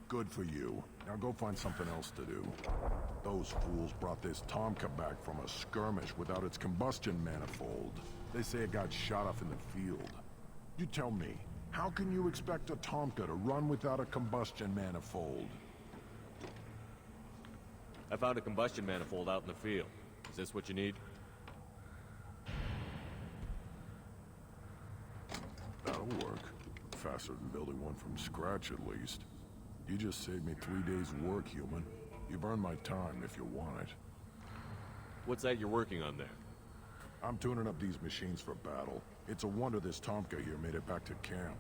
Good for you. Now go find something else to do. Those fools brought this Tomka back from a skirmish without its combustion manifold. They say it got shot off in the field. You tell me, how can you expect a Tomka to run without a combustion manifold? I found a combustion manifold out in the field. Is this what you need? That'll work. Faster than building one from scratch, at least. You just saved me 3 days' work, human. You've earned my time if you want it. What's that you're working on there? I'm tuning up these machines for battle. It's a wonder this Tomka here made it back to camp.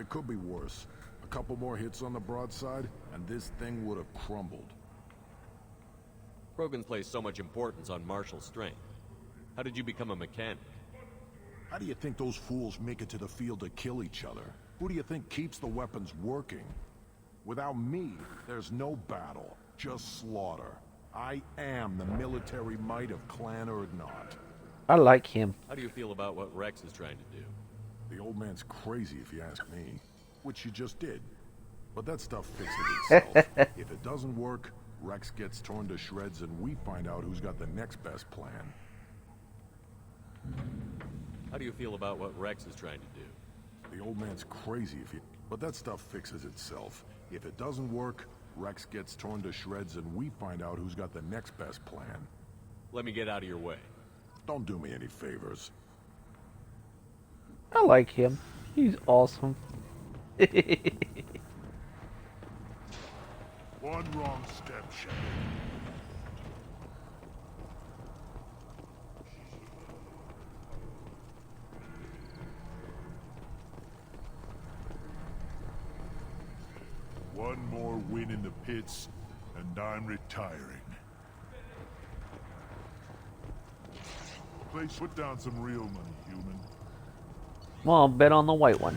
It could be worse. A couple more hits on the broadside, and this thing would have crumbled. Krogan place so much importance on martial strength. How did you become a mechanic? How do you think those fools make it to the field to kill each other? Who do you think keeps the weapons working? Without me, there's no battle, just slaughter. I am the military might of Clan Urdnot. I like him. How do you feel about what Rex is trying to do? The old man's crazy if you ask me, which you just did. But that stuff fixes itself. If it doesn't work, Rex gets torn to shreds and we find out who's got the next best plan. How do you feel about what Rex is trying to do? The old man's crazy if you... But that stuff fixes itself. If it doesn't work, Rex gets torn to shreds and we find out who's got the next best plan. Let me get out of your way. Don't do me any favors. I like him. He's awesome. One wrong step, Shepard. One more win in the pits, and I'm retiring. Please put down some real money, human. Well, bet on the white one.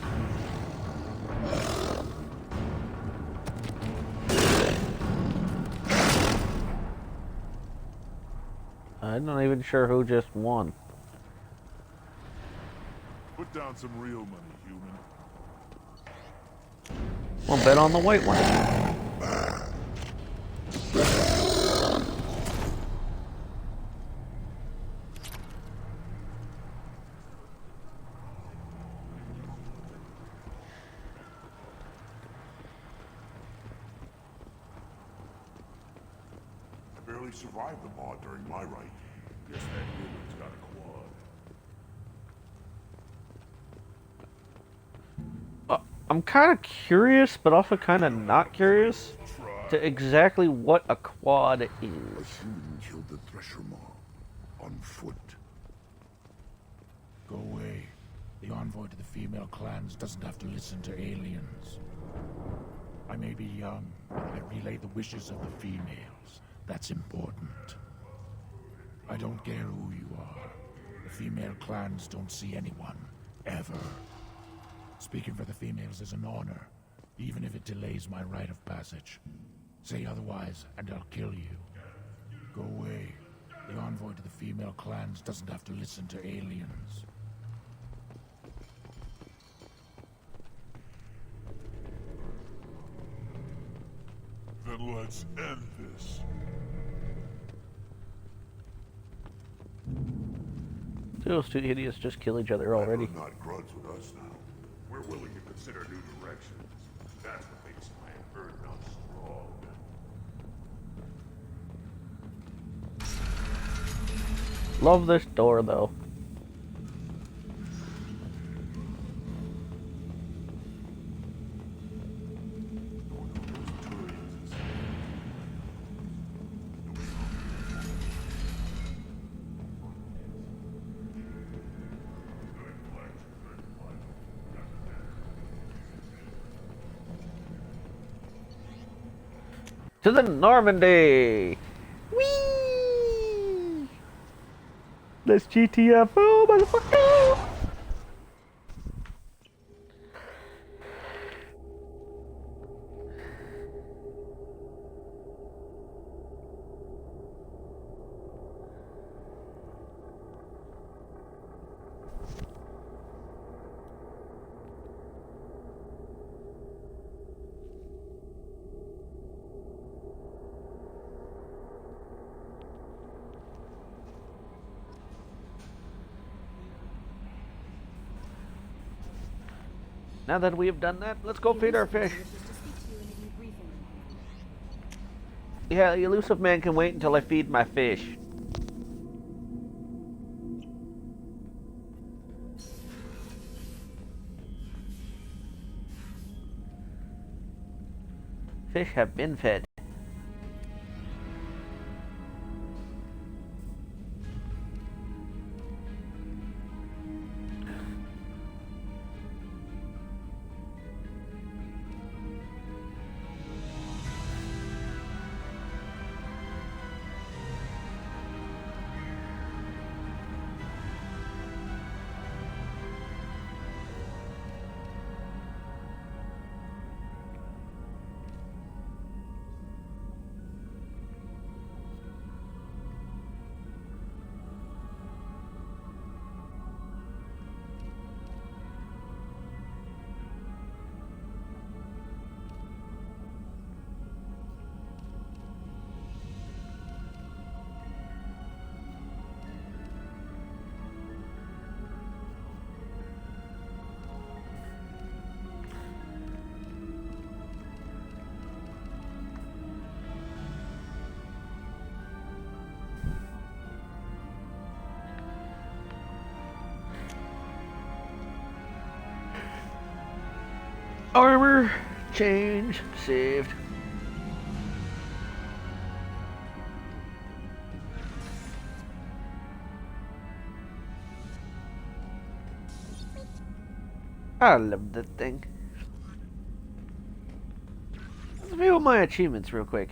I'm not even sure who just won. Put down some real money, human. Well, bet on the white one. I barely survived the mod during my ride. Guess that human's got a quad. I'm kind of curious, but also kind of not curious to exactly what a quad is. A human killed the Thresher Maw on foot. Go away. The envoy to the female clans doesn't have to listen to aliens. I may be young, but I relay the wishes of the females. That's important. I don't care who you are. The female clans don't see anyone, ever. Speaking for the females is an honor, even if it delays my rite of passage. Say otherwise, and I'll kill you. Go away. The envoy to the female clans doesn't have to listen to aliens. Then let's end this. Those two idiots just kill each other already. Not grudge with us now. We're willing to consider new directions. That's what makes Clan Urdnot strong. Love this door, though. To the Normandy! Whee! Let's GTFO, motherfucker! Now that we have done that, let's go feed our fish. Yeah, the elusive man can wait until I feed my fish. Fish have been fed. Armor, change, saved. I love that thing. Let's view my achievements real quick.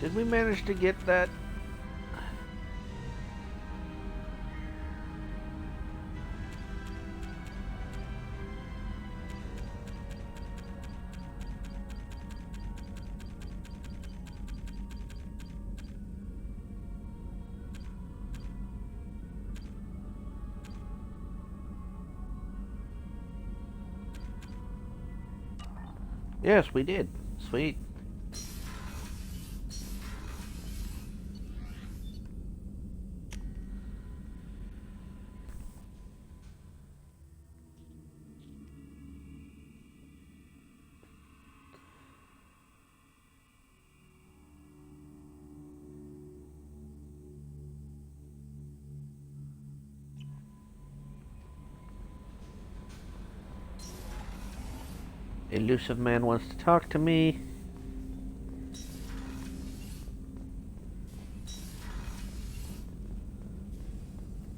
Did we manage to get that? Yes, we did. Sweet. Elusive man wants to talk to me.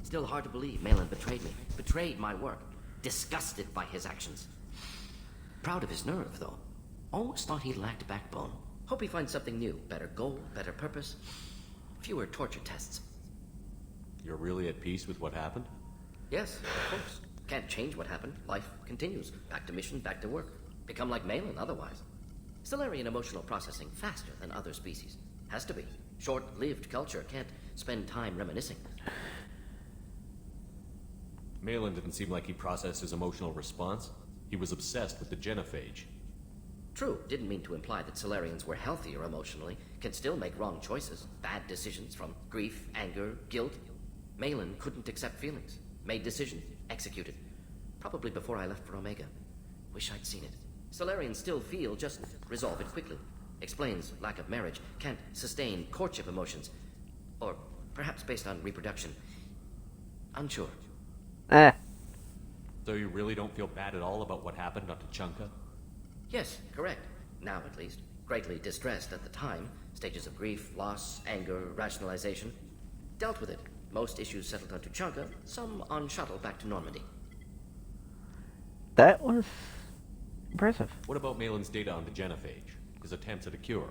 Still hard to believe Malin betrayed me. Betrayed my work. Disgusted by his actions. Proud of his nerve, though. Almost thought he lacked backbone. Hope he finds something new. Better goal, better purpose. Fewer torture tests. You're really at peace with what happened? Yes, of course. Can't change what happened. Life continues. Back to mission, back to work. Become like Malin otherwise. Stellarian emotional processing faster than other species. Has to be. Short-lived culture can't spend time reminiscing. Malin didn't seem like he processed his emotional response. He was obsessed with the genophage. True, didn't mean to imply that Solarians were healthier emotionally, can still make wrong choices, bad decisions from grief, anger, guilt. Malin couldn't accept feelings, made decisions, executed. Probably before I left for Omega. Wish I'd seen it. Solarians still feel, just resolve it quickly. Explains lack of marriage, can't sustain courtship emotions. Or perhaps based on reproduction. Unsure. So you really don't feel bad at all about what happened on Tuchanka? Yes, correct. Now at least. Greatly distressed at the time. Stages of grief, loss, anger, rationalization. Dealt with it. Most issues settled on Tuchanka, some on shuttle back to Normandy. That was impressive. What about Malin's data on the genophage? His attempts at a cure?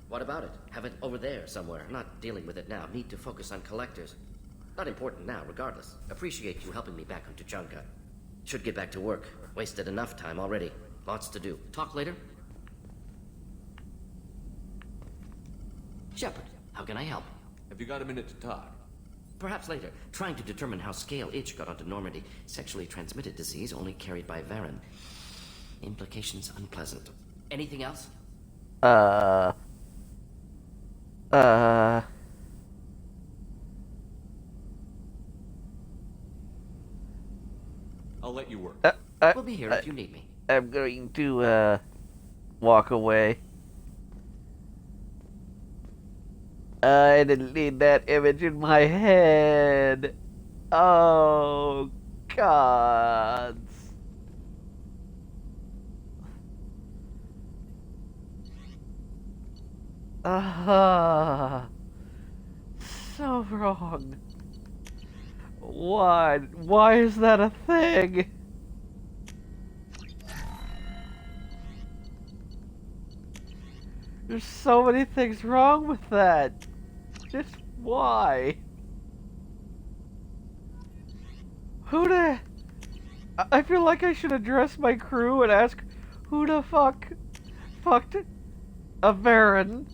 What about it? Have it over there somewhere. Not dealing with it now. Need to focus on collectors. Not important now, regardless. Appreciate you helping me back on Tuchanka. Should get back to work. Wasted enough time already. Lots to do. Talk later? Shepard, how can I help? Have you got a minute to talk? Perhaps later. Trying to determine how Scale Itch got onto Normandy. Sexually transmitted disease only carried by Varen. Implications unpleasant. Anything else? I'll let you work. We'll be here if you need me. I'm going to, walk away. I didn't need that image in my head. Oh, gods. So wrong. Why? Why is that a thing? There's so many things wrong with that. Just why? Who the... I feel like I should address my crew and ask who the fucked a Varen.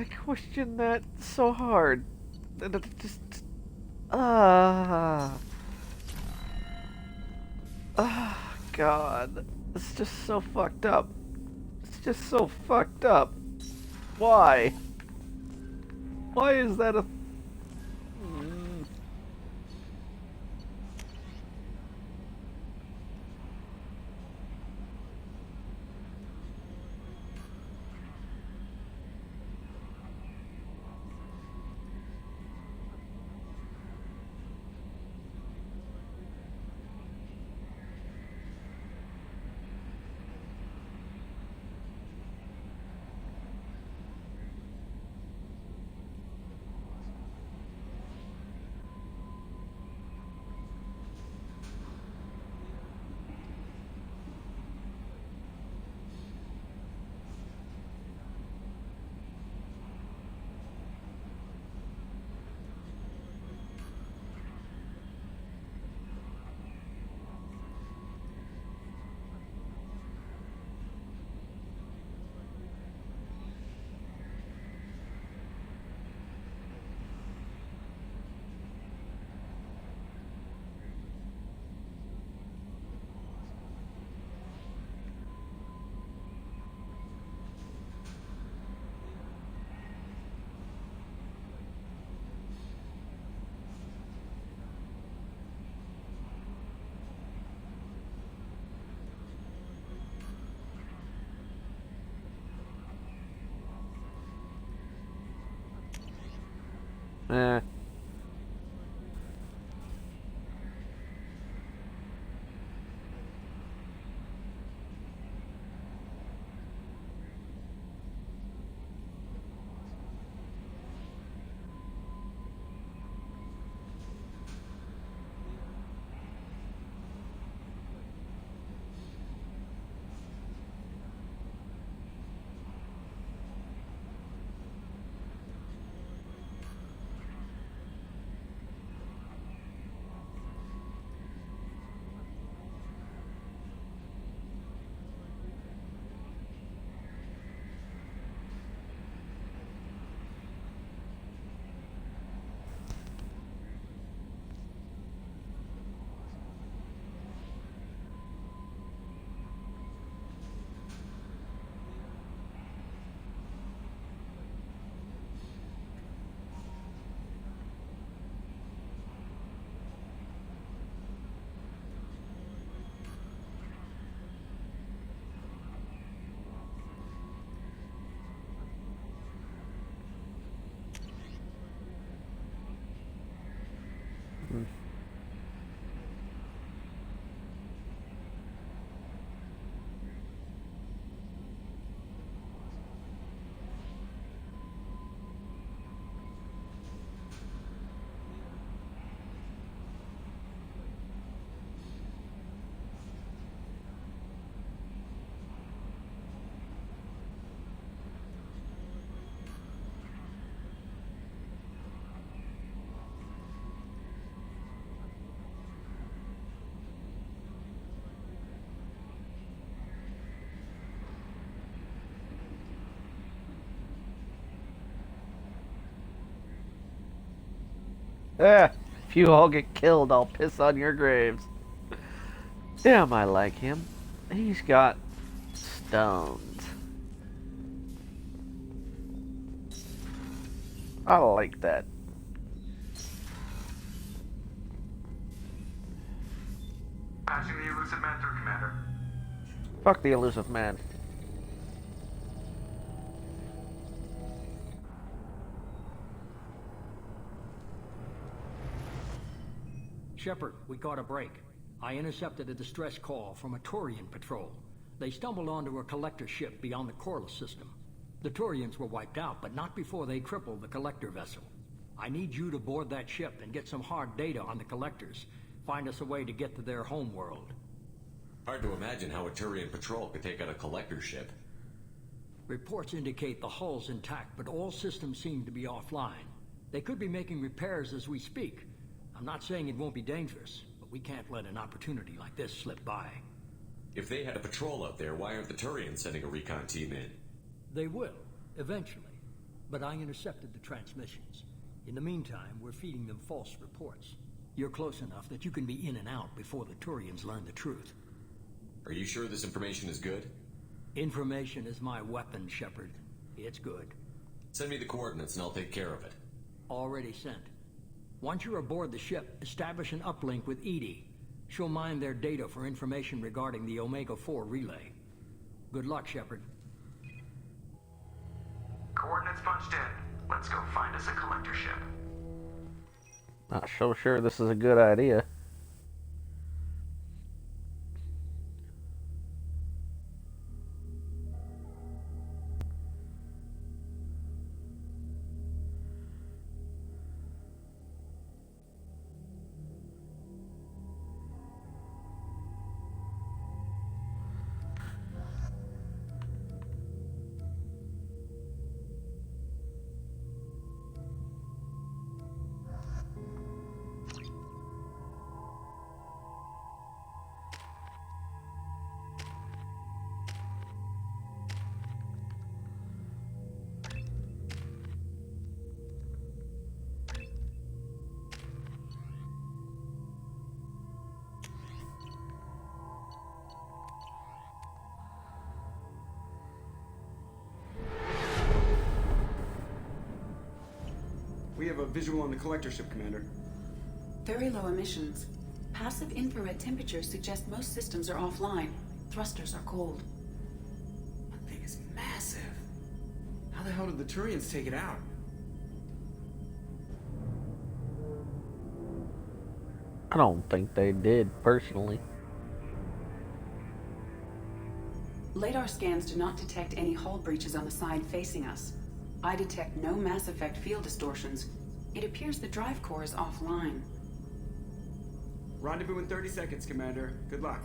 I question that so hard. Just... God. It's just so fucked up. It's just so fucked up. Why? Why is that a... Eh. If you all get killed, I'll piss on your graves. Damn, I like him. He's got stones. I like that. Patching the elusive man through, Commander. Fuck the elusive man. Shepard, we got a break. I intercepted a distress call from a Turian patrol. They stumbled onto a collector ship beyond the Corliss system. The Turians were wiped out, but not before they crippled the collector vessel. I need you to board that ship and get some hard data on the collectors. Find us a way to get to their homeworld. Hard to imagine how a Turian patrol could take out a collector ship. Reports indicate the hull's intact, but all systems seem to be offline. They could be making repairs as we speak. I'm not saying it won't be dangerous, but we can't let an opportunity like this slip by. If they had a patrol out there, why aren't the Turians sending a recon team in? They will, eventually. but I intercepted the transmissions. In the meantime, we're feeding them false reports. You're close enough that you can be in and out before the Turians learn the truth. Are you sure this information is good? Information is my weapon, Shepard. It's good. Send me the coordinates and I'll take care of it. Already sent. Once you're aboard the ship, establish an uplink with EDI. She'll mine their data for information regarding the Omega-4 relay. Good luck, Shepard. Coordinates punched in. Let's go find us a collector ship. Not so sure this is a good idea. We have a visual on the collector ship, Commander. Very low emissions. Passive infrared temperatures suggest most systems are offline. Thrusters are cold. That thing is massive. How the hell did the Turians take it out? I don't think they did, personally. Radar scans do not detect any hull breaches on the side facing us. I detect no Mass Effect field distortions. It appears the drive core is offline. Rendezvous in 30 seconds, Commander. Good luck.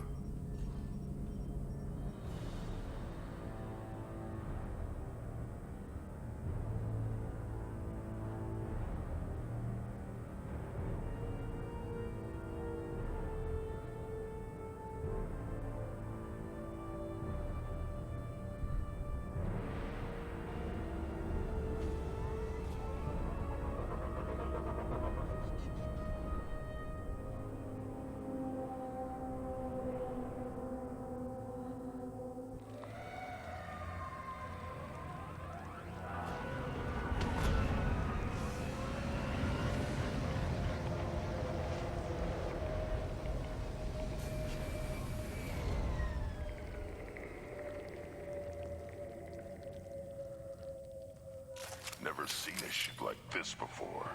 Never seen a ship like this before.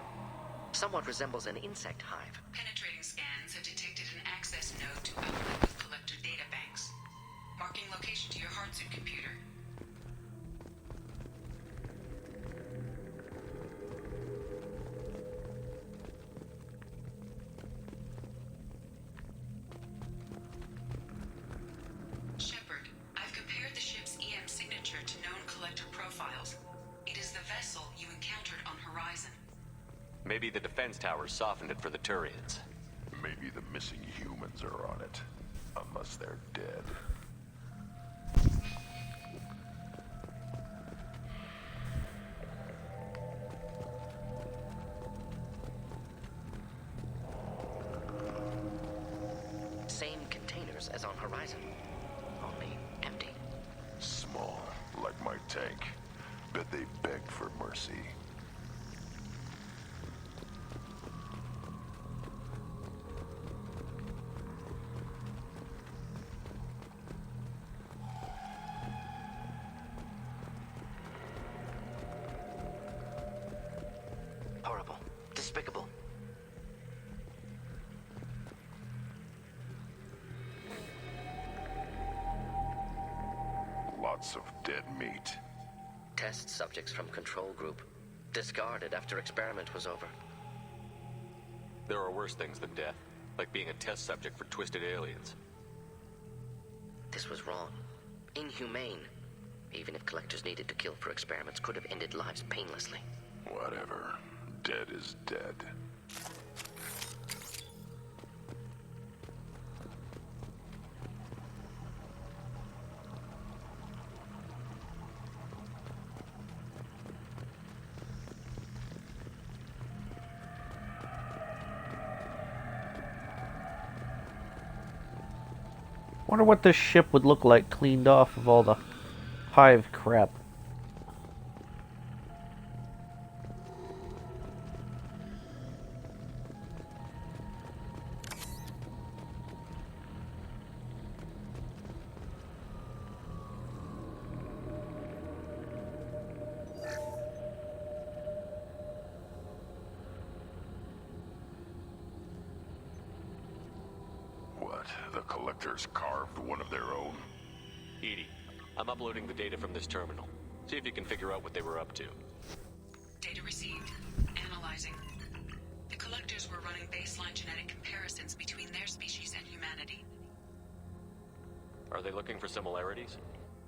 Somewhat resembles an insect hive. Penetrating scans have detected an access node to uplink with collector data banks. Marking location to your hardsuit computer. Shepard, I've compared the ship's EM signature to known collector profiles. It is the vessel you encountered on Horizon. Maybe the defense towers softened it for the Turians. Maybe the missing humans are on it. Unless they're dead. Same containers as on Horizon, only empty. Small, like my tank. Bet they begged for mercy. Horrible. Despicable. Lots of dead meat. Test subjects from control group. Discarded after experiment was over. There are worse things than death, like being a test subject for twisted aliens. This was wrong. Inhumane. Even if collectors needed to kill for experiments, could have ended lives painlessly. Whatever. Dead is dead. Wonder what this ship would look like cleaned off of all the hive crap. What? The Collectors carved one of their own? EDI, I'm uploading the data from this terminal. See if you can figure out what they were up to. Data received. Analyzing. The Collectors were running baseline genetic comparisons between their species and humanity. Are they looking for similarities?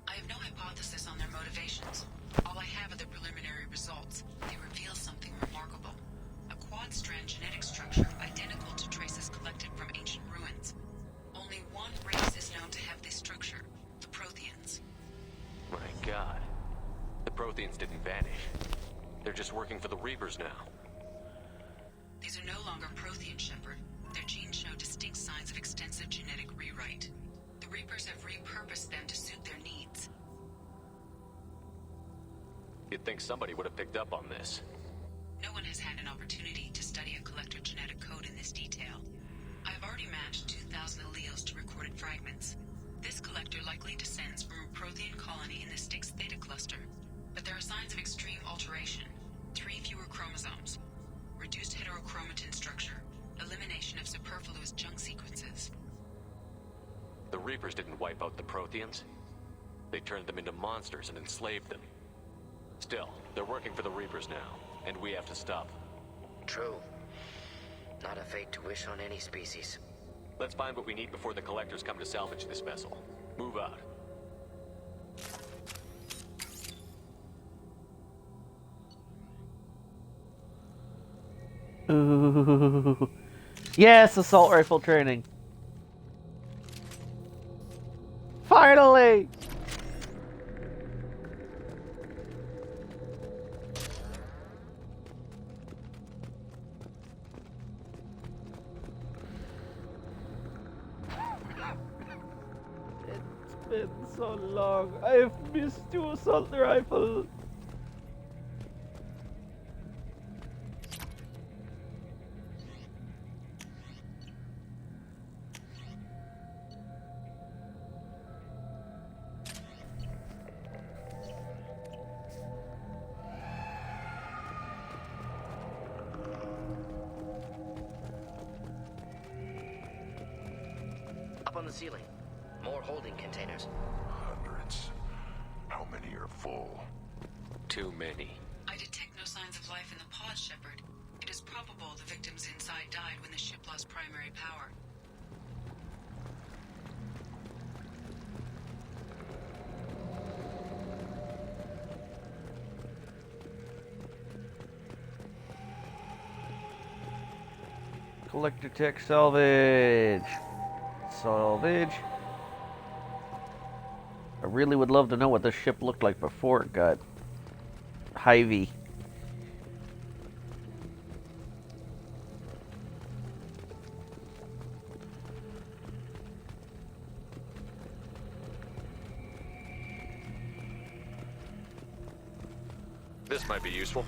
I have no hypothesis on their motivations. All I have are the preliminary results. They reveal something remarkable. A quad-strand genetic structure identical to traces collected from ancient ruins. Only one race is known to have this structure, the Protheans. My god. The Protheans didn't vanish. They're just working for the Reapers now. These are no longer Prothean, Shepard. Their genes show distinct signs of extensive genetic rewrite. The Reapers have repurposed them to suit their needs. You'd think somebody would have picked up on this. No one has had an opportunity to study a Collector genetic code in this detail. I have already matched 2,000 alleles to recorded fragments. This Collector likely descends from a Prothean colony in the Styx Theta cluster, but there are signs of extreme alteration. 3 fewer chromosomes, reduced heterochromatin structure, elimination of superfluous junk sequences. The Reapers didn't wipe out the Protheans. They turned them into monsters and enslaved them. Still, they're working for the Reapers now, and we have to stop them. True. Not a fate to wish on any species. Let's find what we need before the Collectors come to salvage this vessel. Move out. Ooh. Yes, assault rifle training. Finally! It's been so long. I've missed you, assault rifle. Up on the ceiling. More holding containers. Hundreds. How many are full? Too many. I detect no signs of life in the pod, Shepard. It is probable the victims inside died when the ship lost primary power. Collector tech salvage. Salvage. I really would love to know what this ship looked like before it got hivey. This might be useful.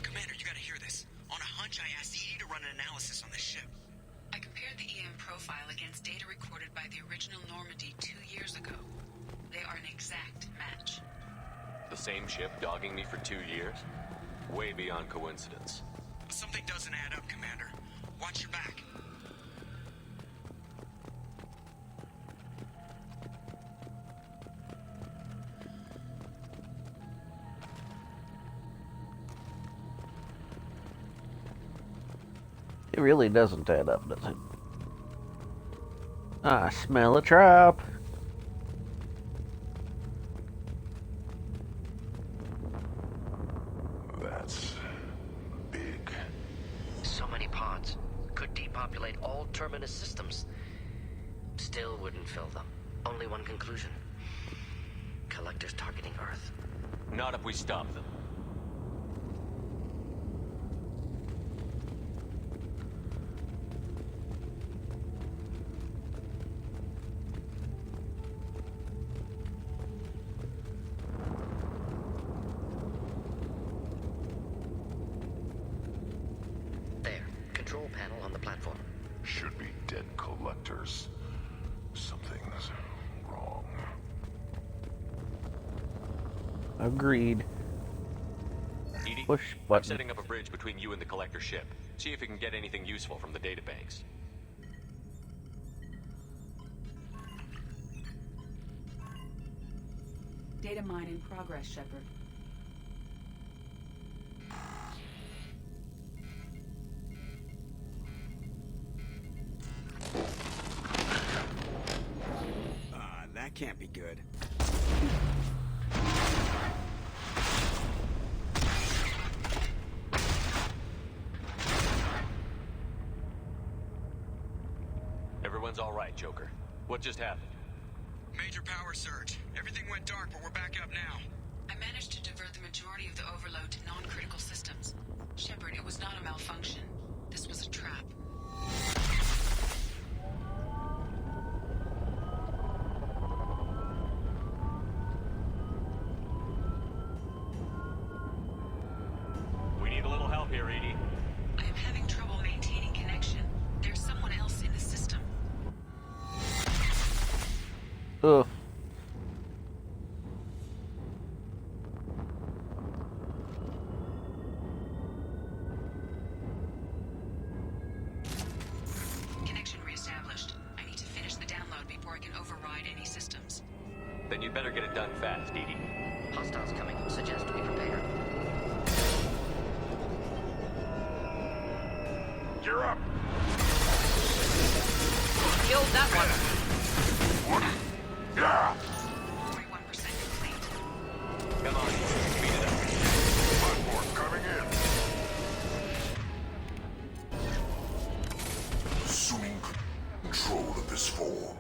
Commander, you gotta hear this. On a hunch, I asked EDI to run an analysis on this ship. I compared the EM profile against data recorded by the original Normandy 2 years ago. They are an exact match. The same ship dogging me for 2 years? Way beyond coincidence. Something doesn't add up, Commander. Watch your back. It really doesn't add up, does it? I smell a trap. That's big. So many pods. Could depopulate all Terminus systems. Still wouldn't fill them. Only one conclusion. Collectors targeting Earth. Not if we stop them. Agreed. Edie, Push I'm button. setting up a bridge between you and the collector ship. See if you can get anything useful from the databanks. Data mine in progress, Shepard. That can't be good. Everyone's all right, Joker. What just happened? Major power surge. Everything went dark, but we're back up now. I managed to divert the majority of the overload to non-critical systems. Shepard, it was not a malfunction. This was a trap. We need a little help here, Edie. I am having trouble maintaining connection. There's someone else in the system. Ugh. Connection reestablished. I need to finish the download before I can override any systems. Then you'd better get it done fast, Edie. Hostiles coming. Suggest we prepare. Gear up! Killed that one. Yeah! 41% complete. Come on, speed it up. Platform coming in. Assuming control of this form.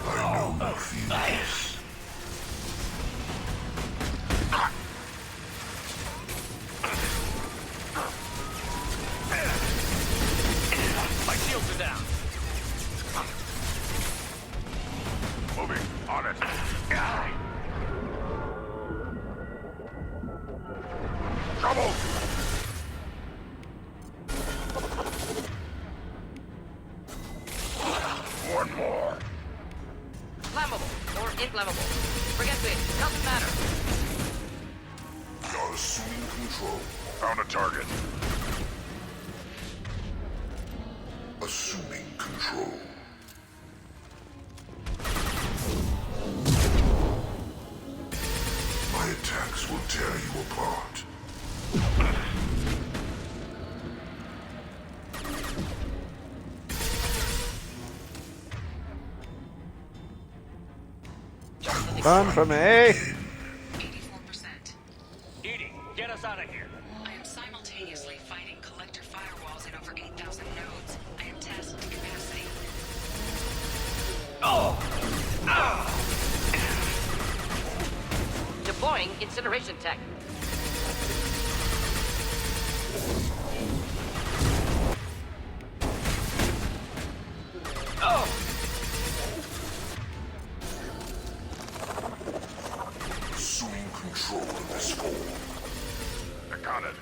I know you feel this. My shields are down. Moving on it. Trouble! One more. Flammable or inflammable. Forget this. Doesn't matter. We are assuming control. Found a target. Assuming control. My attacks will tear you apart. Run from me! 84%. Edie, get us out of here. I am simultaneously fighting collector firewalls in over 8,000 nodes. I am tasked to capacity. Deploying incineration tech. Assuming control of this form. I got it.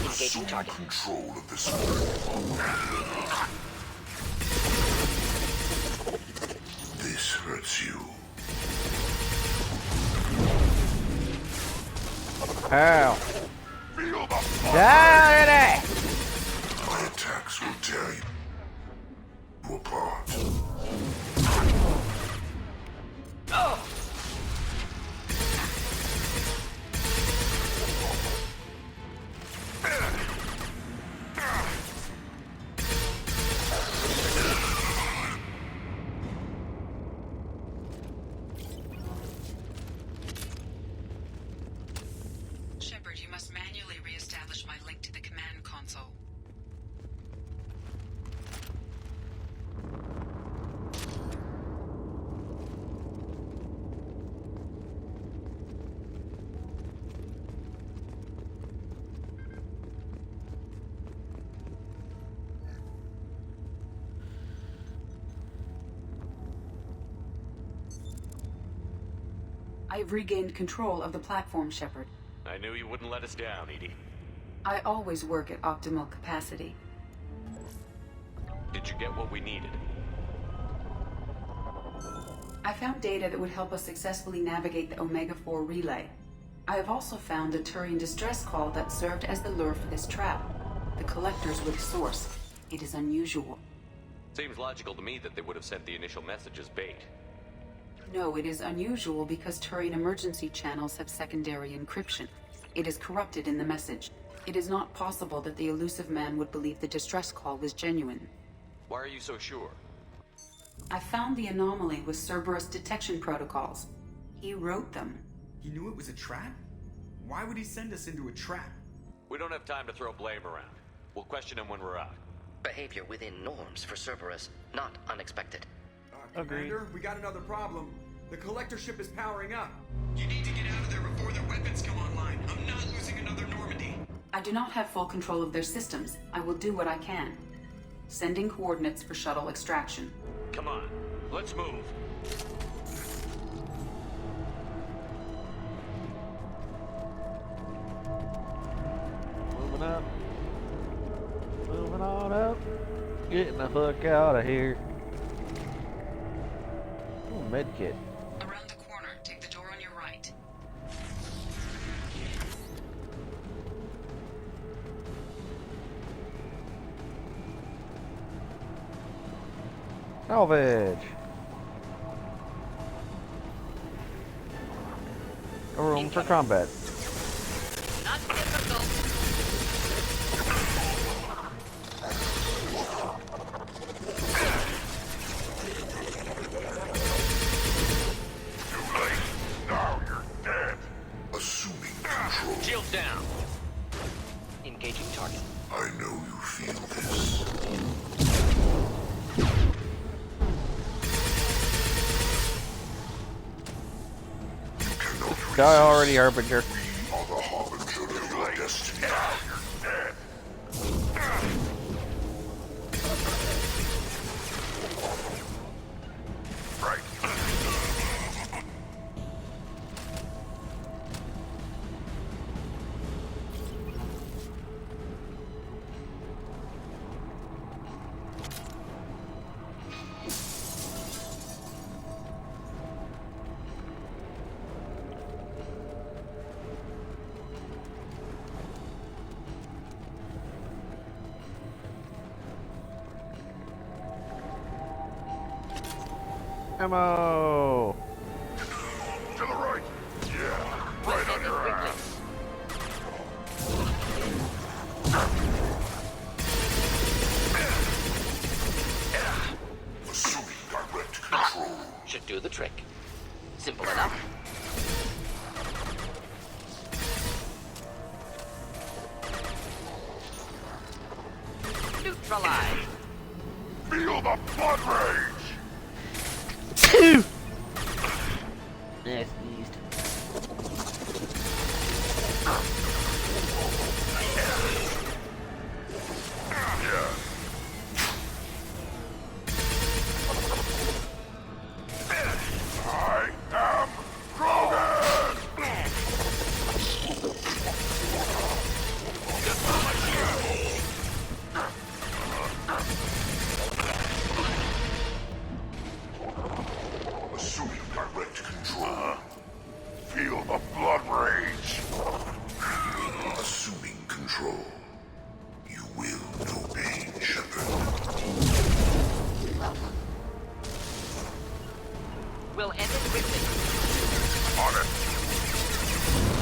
Assuming control of this form. This hurts you. Ow. Feel the Down it! My attacks will tear you apart. Shepard, you must manually reestablish my link to the command console. I have regained control of the platform, Shepard. I knew you wouldn't let us down, Edie. I always work at optimal capacity. Did you get what we needed? I found data that would help us successfully navigate the Omega-4 relay. I have also found a Turian distress call that served as the lure for this trap. The Collectors were the source. It is unusual. Seems logical to me that they would have sent the initial message as bait. No, it is unusual because Turian emergency channels have secondary encryption. It is corrupted in the message. It is not possible that the elusive man would believe the distress call was genuine. Why are you so sure? I found the anomaly with Cerberus detection protocols. He wrote them. He knew it was a trap? Why would he send us into a trap? We don't have time to throw blame around. We'll question him when we're out. Behavior within norms for Cerberus, not unexpected. Commander, we got another problem. The Collector ship is powering up. You need to get out of there before their weapons come online. I'm not losing another Normandy. I do not have full control of their systems. I will do what I can. Sending coordinates for shuttle extraction. Come on, let's move. Moving up. Moving on up. Getting the fuck out of here. Oh, medkit. Around the corner, take the door on your right. Salvage. A room for combat. Not difficult. Now you're dead. Assuming control. Shield down. Engaging target. I know you feel this. Die already, Harbinger. We are the harbinger of your destiny. Now you're dead. Right. Ammo! To the right. Yeah, right on your ass. Assuming direct control. Should do the trick. Simple enough. Neutralize. Feel the blood rage. Yeah, sneezed. I am Krogan! Assuming direct control. Feel the blood rage. Assuming control. You will know pain, Shepard. We'll end it quickly. On it.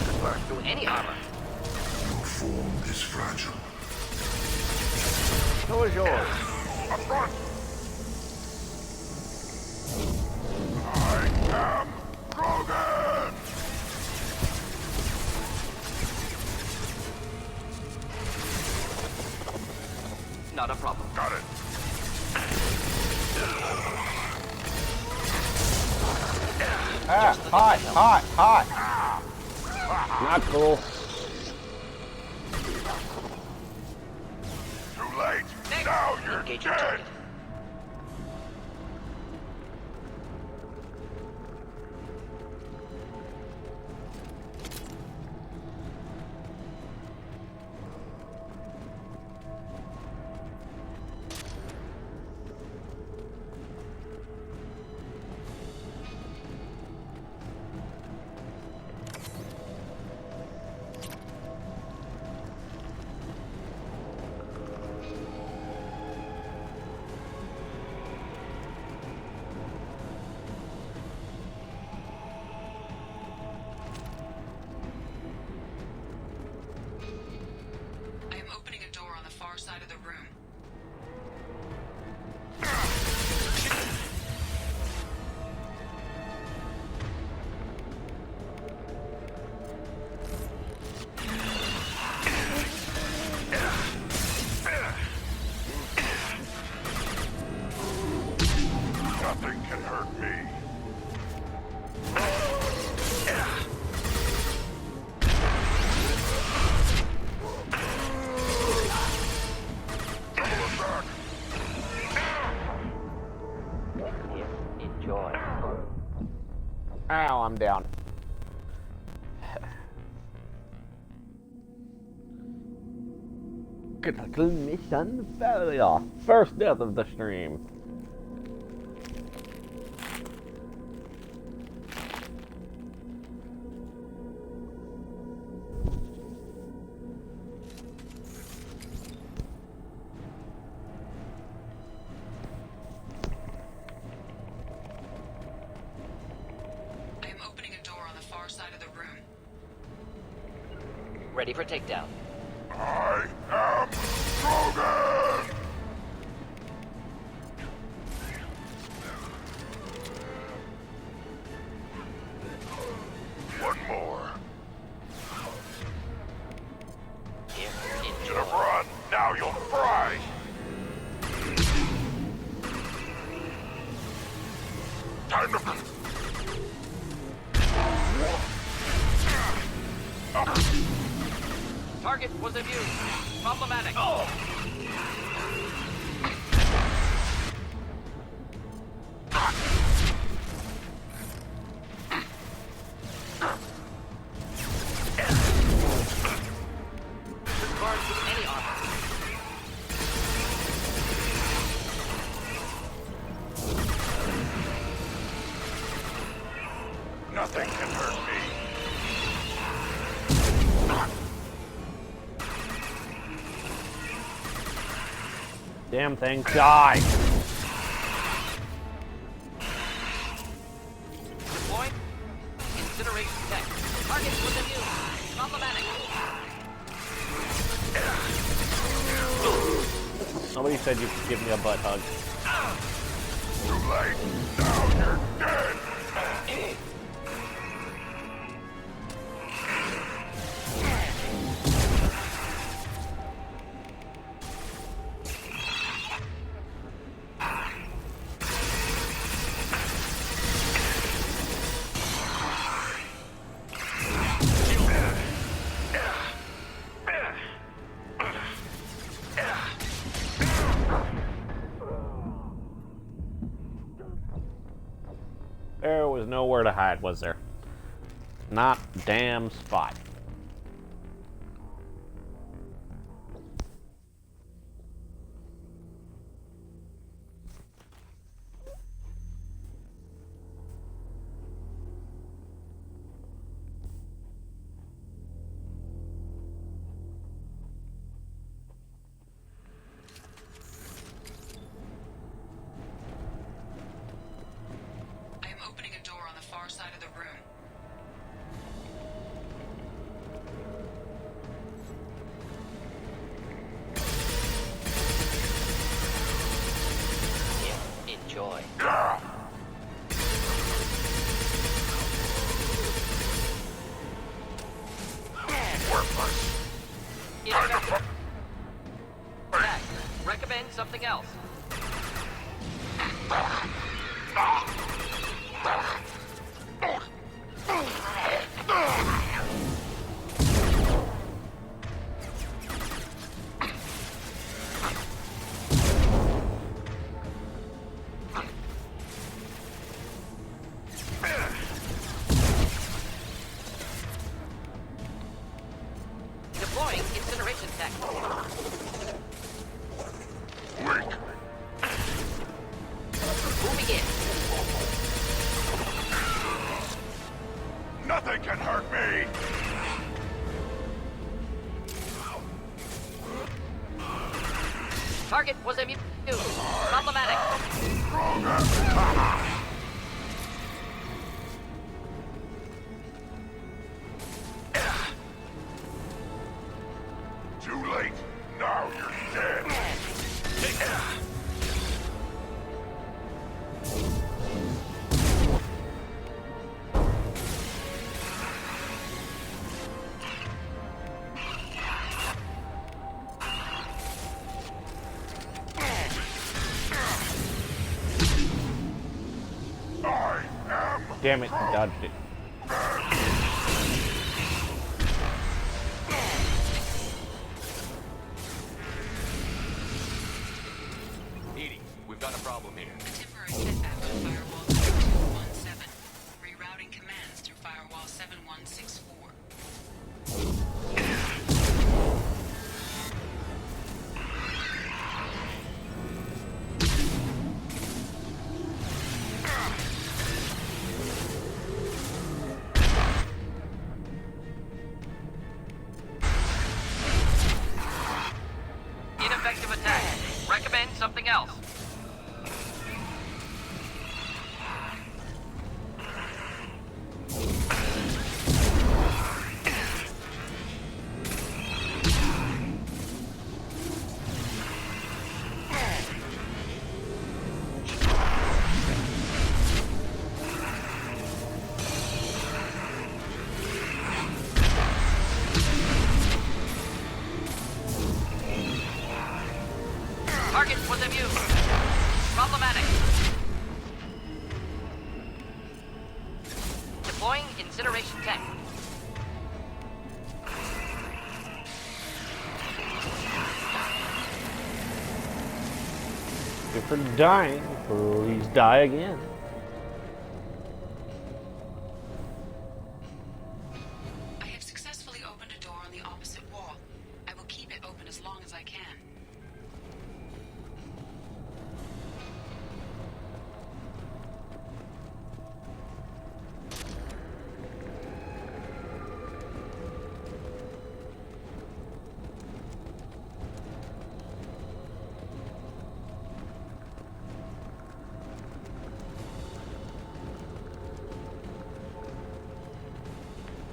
Could burn through any armor. Your form is fragile. So is yours. Up front! I am Krogan! Not a problem. Got it. Ah, hot. Not cool. Too late. Now you're Engaging dead. target. Nothing can hurt me. Enjoy. Ow, I'm down. Critical mission failure. First death of the stream. Ready for takedown. I am Krogan! One more. Should have run. Now you'll fry. Time to... Target was abused. Problematic. Disbarred with any armor. Nothing can hurt me. Damn thing, die! Deployed. Incineration tech. Target was immune. Problematic. Somebody said you could give me a butt hug. Too late. Now you're dead. There was nowhere to hide, was there? Not damn spot. Opening a door on the far side of the room. Enjoy. Worthless. Ineffective. Jack, recommend something else. Deploying incineration tech. Moving in. Nothing can hurt me. Target was immune. Problematic. Too late. Now you're dead. Damn it, he dodged it. Edie, we've got a problem here. Temporary setback to Firewall 2217. Rerouting commands through Firewall 7164. Ineffective attack. Recommend something else. Target was immune. Problematic. Deploying incineration tank. If you're dying, please die again. I have successfully opened a door on the opposite wall. I will keep it open as long as I can.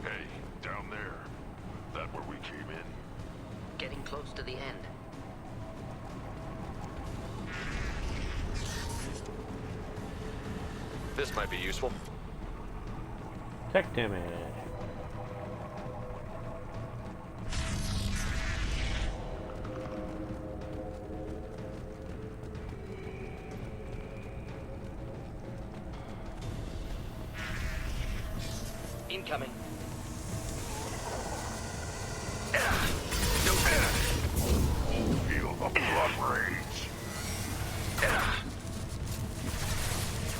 Hey, down there. That where we came in? Getting close to the end. This might be useful. Tech damage. Incoming. Feel the blood rage.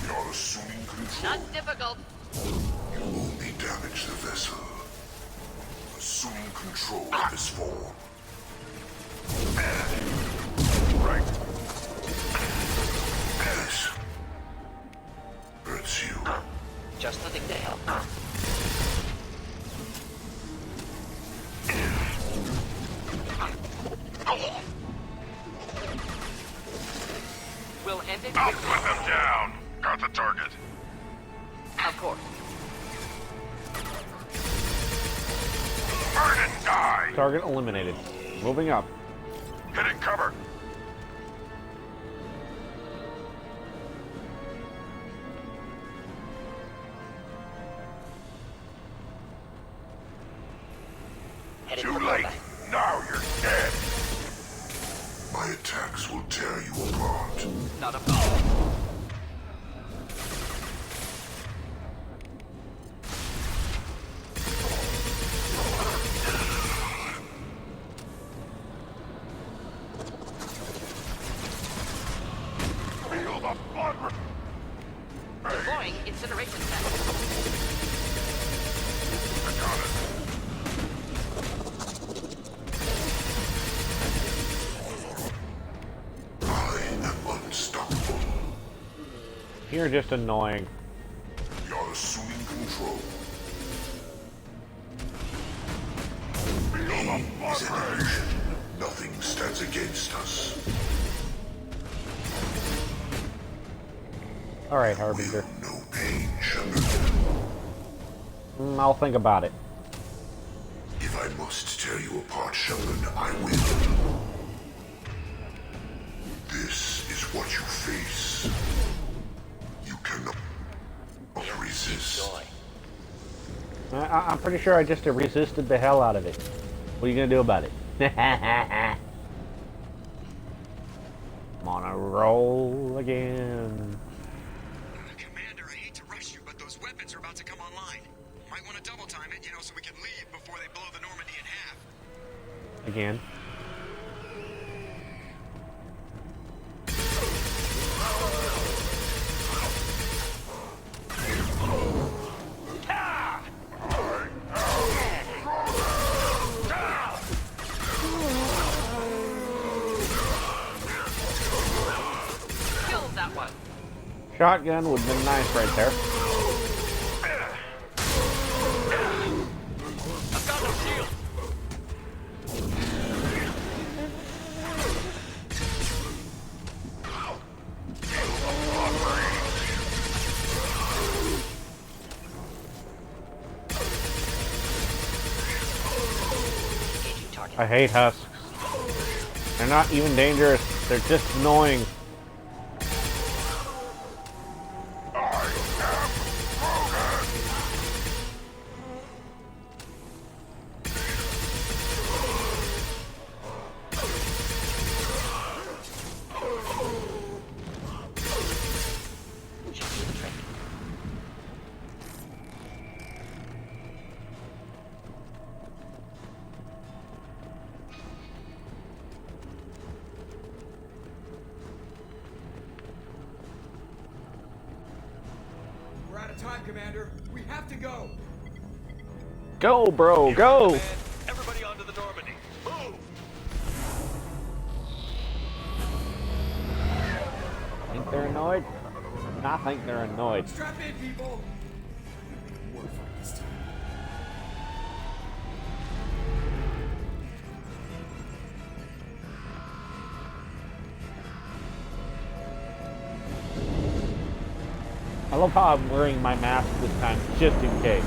You're assuming control. Not difficult. You only damage the vessel. Assuming control of this form. Right. Yes. Hurts you. Just the thing to help. We'll end it. I'll put them down. Got the target. Of course. Burn and die. Target eliminated. Moving up. Hitting cover. Headed Too for late. blowback. Now you're dead. My attacks will tear you apart. Not a problem. Feel the blood. Deploying incineration tank. I got it. I am unstoppable. You're just annoying. You're assuming control. Feel the blood rage. Nothing stands against us. Alright, Harbinger. No pain, Shepard. I'll think about it. If I must tear you apart, Shepard, I will. This is what you face. You cannot resist. I'm pretty sure I just resisted the hell out of it. What are you gonna do about it? I'm on a roll again. Commander, I hate to rush you, but those weapons about to come online. Might want to double time it, so we can leave before they blow the Normandy in half. Again. Killed that one. Shotgun would have been nice right there. I've got no shield. I hate husks. They're not even dangerous. They're just annoying. We're out of time, Commander. We have to go. Go, bro, go! Everybody onto the Normandy. Move! Think they're annoyed? I think they're annoyed. Strap in, people. We're fine this time. I love how I'm wearing my mask this time, just in case.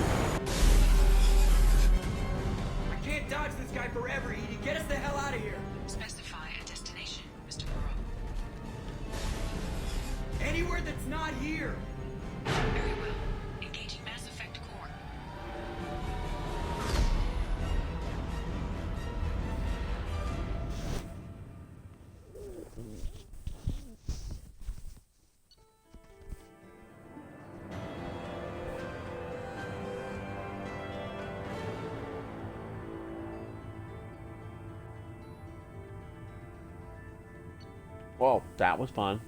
I can't dodge this guy forever, Edie. Get us the hell out of here. Specify a destination, Mr. Morrow. Anywhere that's not here. Very well. Engaging Mass Effect core. Whoa, that was fun.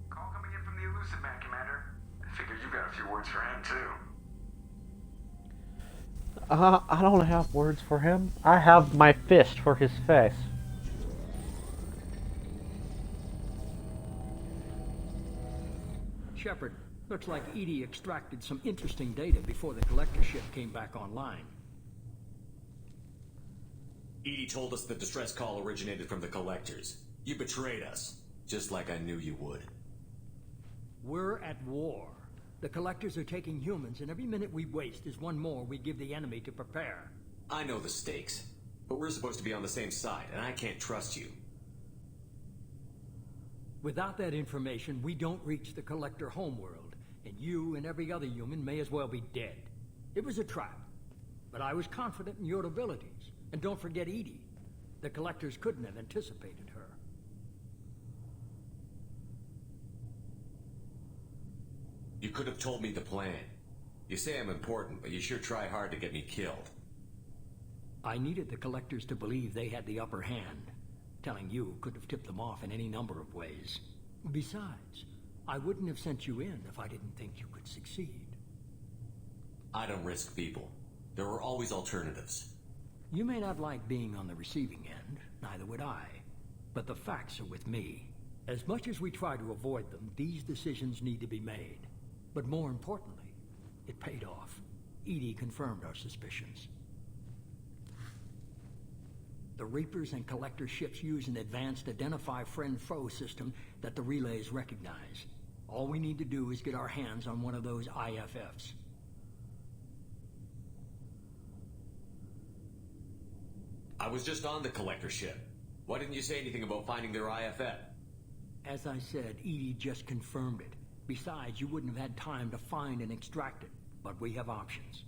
Call coming in from the Elusive Man, Commander. I figured you got a few words for him, too. I don't have words for him. I have my fist for his face. Shepard, looks like EDI extracted some interesting data before the collector ship came back online. EDI told us the distress call originated from the collectors. You betrayed us, just like I knew you would. We're at war. The collectors are taking humans, and every minute we waste is one more we give the enemy to prepare. I know the stakes, but we're supposed to be on the same side, and I can't trust you. Without that information, we don't reach the collector homeworld, and you and every other human may as well be dead. It was a trap, but I was confident in your abilities. And don't forget EDI. The collectors couldn't have anticipated her. You could have told me the plan. You say I'm important, but you sure try hard to get me killed. I needed the collectors to believe they had the upper hand. Telling you could have tipped them off in any number of ways. Besides, I wouldn't have sent you in if I didn't think you could succeed. I don't risk people. There are always alternatives. You may not like being on the receiving end, neither would I. But the facts are with me. As much as we try to avoid them, these decisions need to be made. But more importantly, it paid off. EDI confirmed our suspicions. The Reapers and Collector ships use an advanced Identify Friend-Foe system that the relays recognize. All we need to do is get our hands on one of those IFFs. I was just on the Collector ship. Why didn't you say anything about finding their IFF? As I said, EDI just confirmed it. Besides, you wouldn't have had time to find and extract it. But we have options.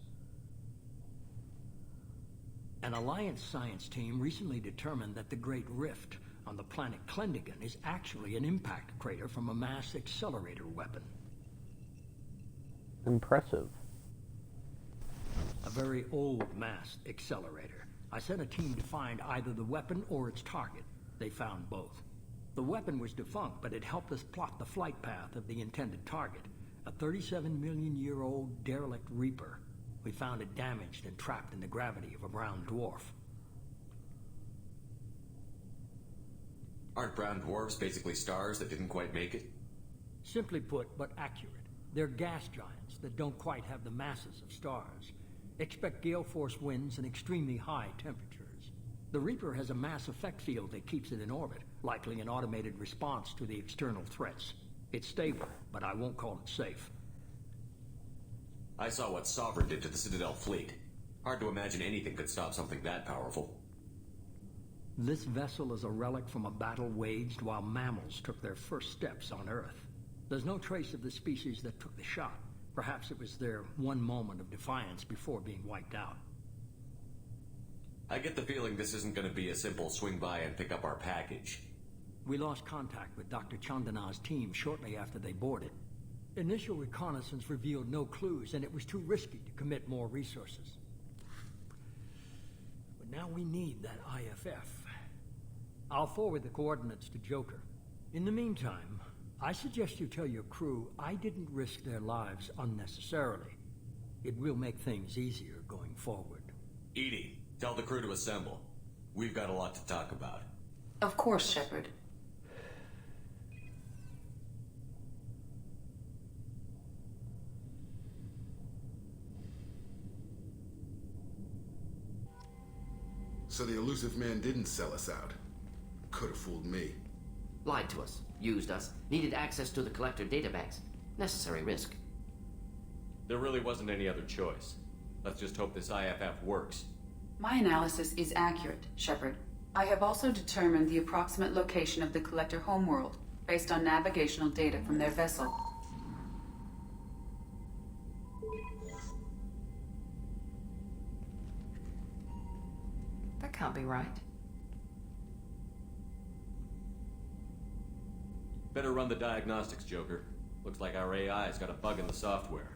An Alliance science team recently determined that the Great Rift on the planet Klendagon is actually an impact crater from a mass accelerator weapon. Impressive. A very old mass accelerator. I sent a team to find either the weapon or its target. They found both. The weapon was defunct, but it helped us plot the flight path of the intended target, a 37-million-year-old derelict Reaper. We found it damaged and trapped in the gravity of a brown dwarf. Aren't brown dwarfs basically stars that didn't quite make it? Simply put, but accurate. They're gas giants that don't quite have the masses of stars. Expect gale force winds and extremely high temperatures. The Reaper has a mass effect field that keeps it in orbit, likely an automated response to the external threats. It's stable, but I won't call it safe. I saw what Sovereign did to the Citadel fleet. Hard to imagine anything could stop something that powerful. This vessel is a relic from a battle waged while mammals took their first steps on Earth. There's no trace of the species that took the shot. Perhaps it was their one moment of defiance before being wiped out. I get the feeling this isn't going to be a simple swing by and pick up our package. We lost contact with Dr. Chandana's team shortly after they boarded. Initial reconnaissance revealed no clues, and it was too risky to commit more resources. But now we need that IFF. I'll forward the coordinates to Joker. In the meantime, I suggest you tell your crew I didn't risk their lives unnecessarily. It will make things easier going forward. EDI, tell the crew to assemble. We've got a lot to talk about. Of course, Shepard. So the elusive man didn't sell us out. Could have fooled me. Lied to us, used us, needed access to the Collector databanks. Necessary risk. There really wasn't any other choice. Let's just hope this IFF works. My analysis is accurate, Shepard. I have also determined the approximate location of the Collector homeworld, based on navigational data from their vessel. That can't be right. Better run the diagnostics, Joker. Looks like our AI's got a bug in the software.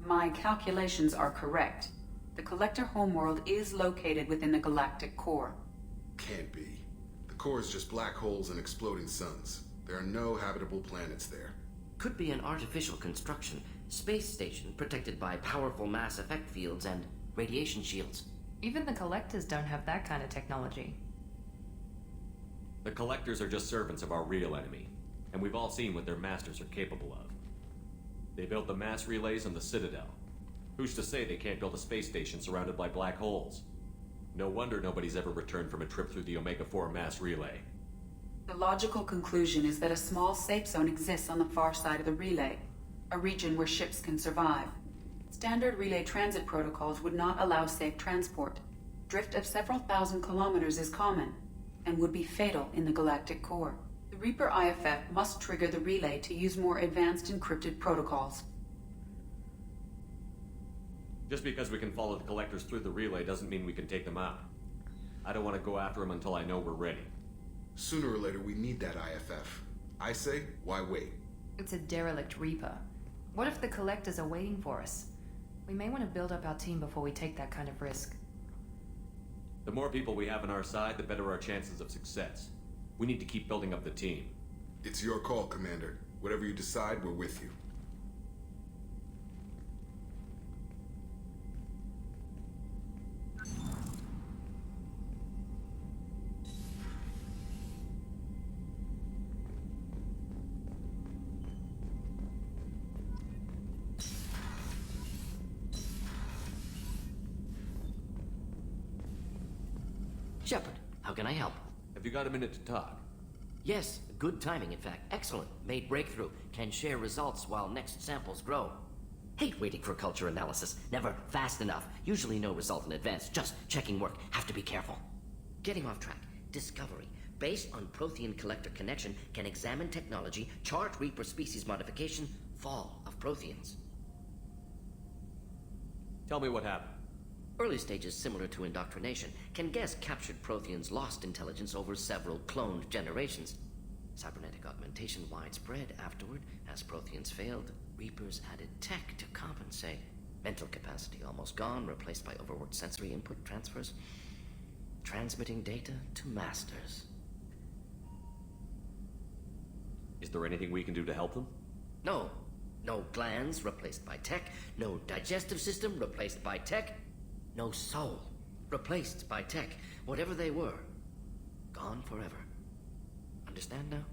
My calculations are correct. The Collector homeworld is located within the galactic core. Can't be. The core is just black holes and exploding suns. There are no habitable planets there. Could be an artificial construction, space station protected by powerful mass effect fields and radiation shields. Even the Collectors don't have that kind of technology. The Collectors are just servants of our real enemy, and we've all seen what their masters are capable of. They built the mass relays on the Citadel. Who's to say they can't build a space station surrounded by black holes? No wonder nobody's ever returned from a trip through the Omega-4 mass relay. The logical conclusion is that a small safe zone exists on the far side of the relay, a region where ships can survive. Standard relay transit protocols would not allow safe transport. Drift of several thousand kilometers is common, and would be fatal in the galactic core. The Reaper IFF must trigger the relay to use more advanced encrypted protocols. Just because we can follow the Collectors through the relay doesn't mean we can take them out. I don't want to go after them until I know we're ready. Sooner or later, we need that IFF. I say, why wait? It's a derelict Reaper. What if the Collectors are waiting for us? We may want to build up our team before we take that kind of risk. The more people we have on our side, the better our chances of success. We need to keep building up the team. It's your call, Commander. Whatever you decide, we're with you. Shepard, how can I help? Have you got a minute to talk? Yes, good timing, in fact. Excellent. Made breakthrough. Can share results while next samples grow. Hate waiting for culture analysis. Never fast enough. Usually no result in advance. Just checking work. Have to be careful. Getting off track. Discovery. Based on Prothean collector connection, can examine technology, chart Reaper species modification, fall of Protheans. Tell me what happened. Early stages similar to indoctrination. Can guess captured Protheans lost intelligence over several cloned generations. Cybernetic augmentation widespread afterward. As Protheans failed, Reapers added tech to compensate. Mental capacity almost gone, replaced by overworked sensory input transfers. Transmitting data to masters. Is there anything we can do to help them? No. No glands replaced by tech. No digestive system replaced by tech. No soul replaced by tech. Whatever they were, gone forever. Understand now?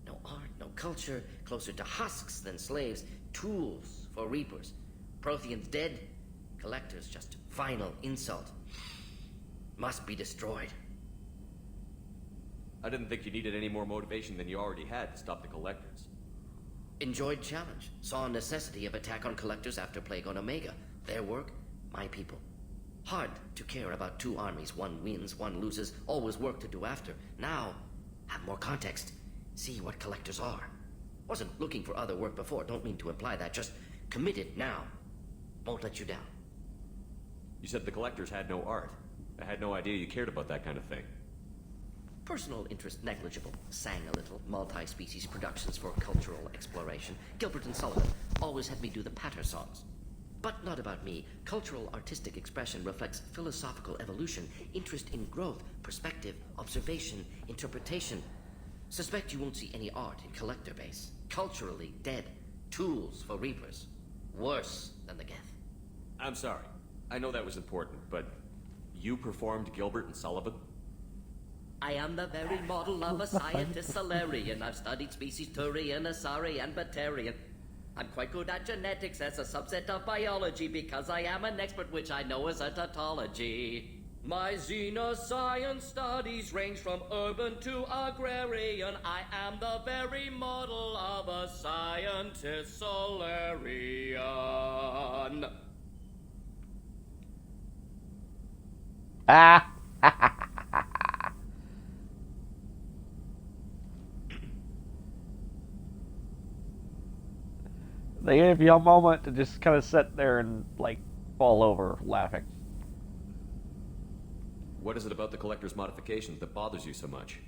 No art, no culture, closer to husks than slaves. Tools for Reapers. Protheans dead. Collectors just final insult. Must be destroyed. I didn't think you needed any more motivation than you already had to stop the Collectors. Enjoyed challenge. Saw necessity of attack on Collectors after Plague on Omega. Their work, my people. Hard to care about two armies. One wins, one loses. Always work to do after. Now, have more context. See what Collectors are. Wasn't looking for other work before. Don't mean to imply that. Just committed now. Won't let you down. You said the Collectors had no art. I had no idea you cared about that kind of thing. Personal interest negligible. Sang a little. Multi-species productions for cultural exploration. Gilbert and Sullivan always had me do the patter songs. But not about me. Cultural artistic expression reflects philosophical evolution, interest in growth, perspective, observation, interpretation. Suspect you won't see any art in Collector base. Culturally dead. Tools for Reapers. Worse than the Geth. I'm sorry. I know that was important, but you performed Gilbert and Sullivan? I am the very model of a scientist Solarian. I've studied species Turian, Asari, and Batarian. I'm quite good at genetics as a subset of biology because I am an expert, which I know is a tautology. My xenoscience studies range from urban to agrarian. I am the very model of a scientist Solarian. Ah! They gave you a moment to just kind of sit there and, like, fall over laughing. What is it about the Collector's modifications that bothers you so much?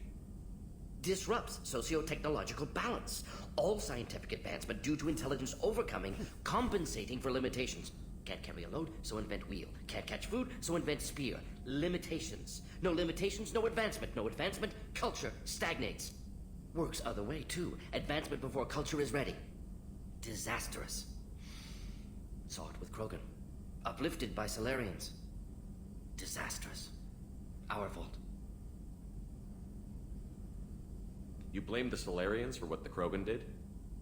Disrupts socio-technological balance. All scientific advancement due to intelligence overcoming, compensating for limitations. Can't carry a load, so invent wheel. Can't catch food, so invent spear. Limitations. No limitations, no advancement. No advancement, culture stagnates. Works other way, too. Advancement before culture is ready. Disastrous. Saw it with Krogan. Uplifted by Solarians. Disastrous. Our fault. You blame the Solarians for what the Krogan did?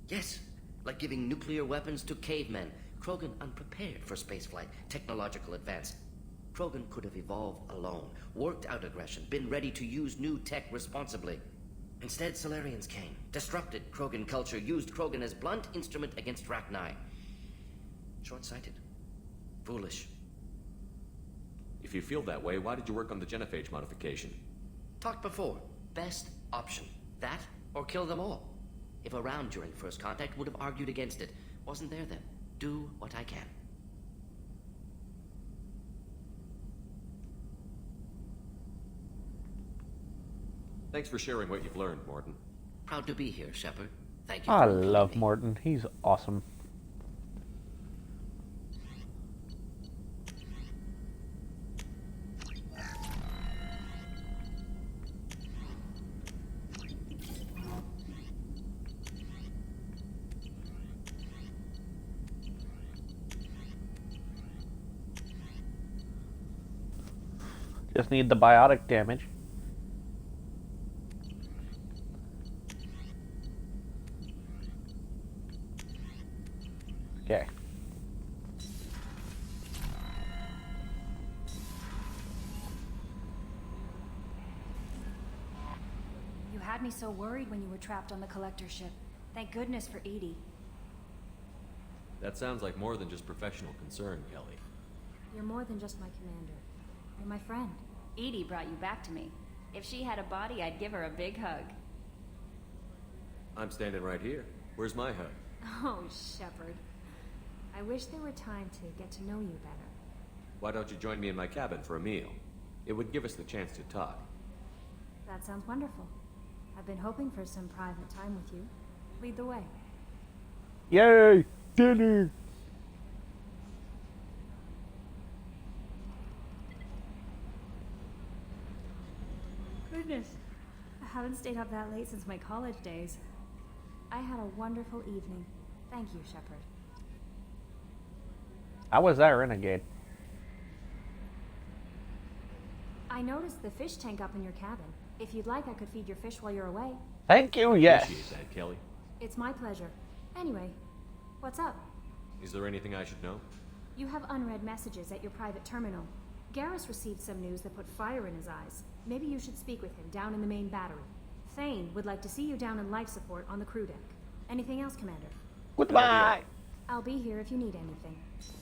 Yes. Like giving nuclear weapons to cavemen. Krogan unprepared for spaceflight. Technological advance. Krogan could have evolved alone. Worked out aggression. Been ready to use new tech responsibly. Instead, Solarians came, disrupted Krogan culture, used Krogan as blunt instrument against Rachni. Short-sighted. Foolish. If you feel that way, why did you work on the genophage modification? Talked before. Best option. That, or kill them all. If around during first contact, would have argued against it. Wasn't there then. Do what I can. Thanks for sharing what you've learned, Morton. Proud to be here, Shepard. Thank you. I love Morton. He's awesome. Just need the biotic damage. Okay. had me so worried when you were trapped on the Collector ship. Thank goodness for Edie. That sounds like more than just professional concern, Kelly. You're more than just my commander. You're my friend. Edie brought you back to me. If she had a body, I'd give her a big hug. I'm standing right here. Where's my hug? Oh, Shepard. I wish there were time to get to know you better. Why don't you join me in my cabin for a meal? It would give us the chance to talk. That sounds wonderful. I've been hoping for some private time with you. Lead the way. Yay! Dinner! Goodness. I haven't stayed up that late since my college days. I had a wonderful evening. Thank you, Shepard. How was that renegade? I noticed the fish tank up in your cabin. If you'd like, I could feed your fish while you're away. Thank you, yes. Appreciate that, Kelly. It's my pleasure. Anyway, what's up? Is there anything I should know? You have unread messages at your private terminal. Garrus received some news that put fire in his eyes. Maybe you should speak with him down in the main battery. Thane would like to see you down in life support on the crew deck. Anything else, Commander? Goodbye! I'll be here if you need anything.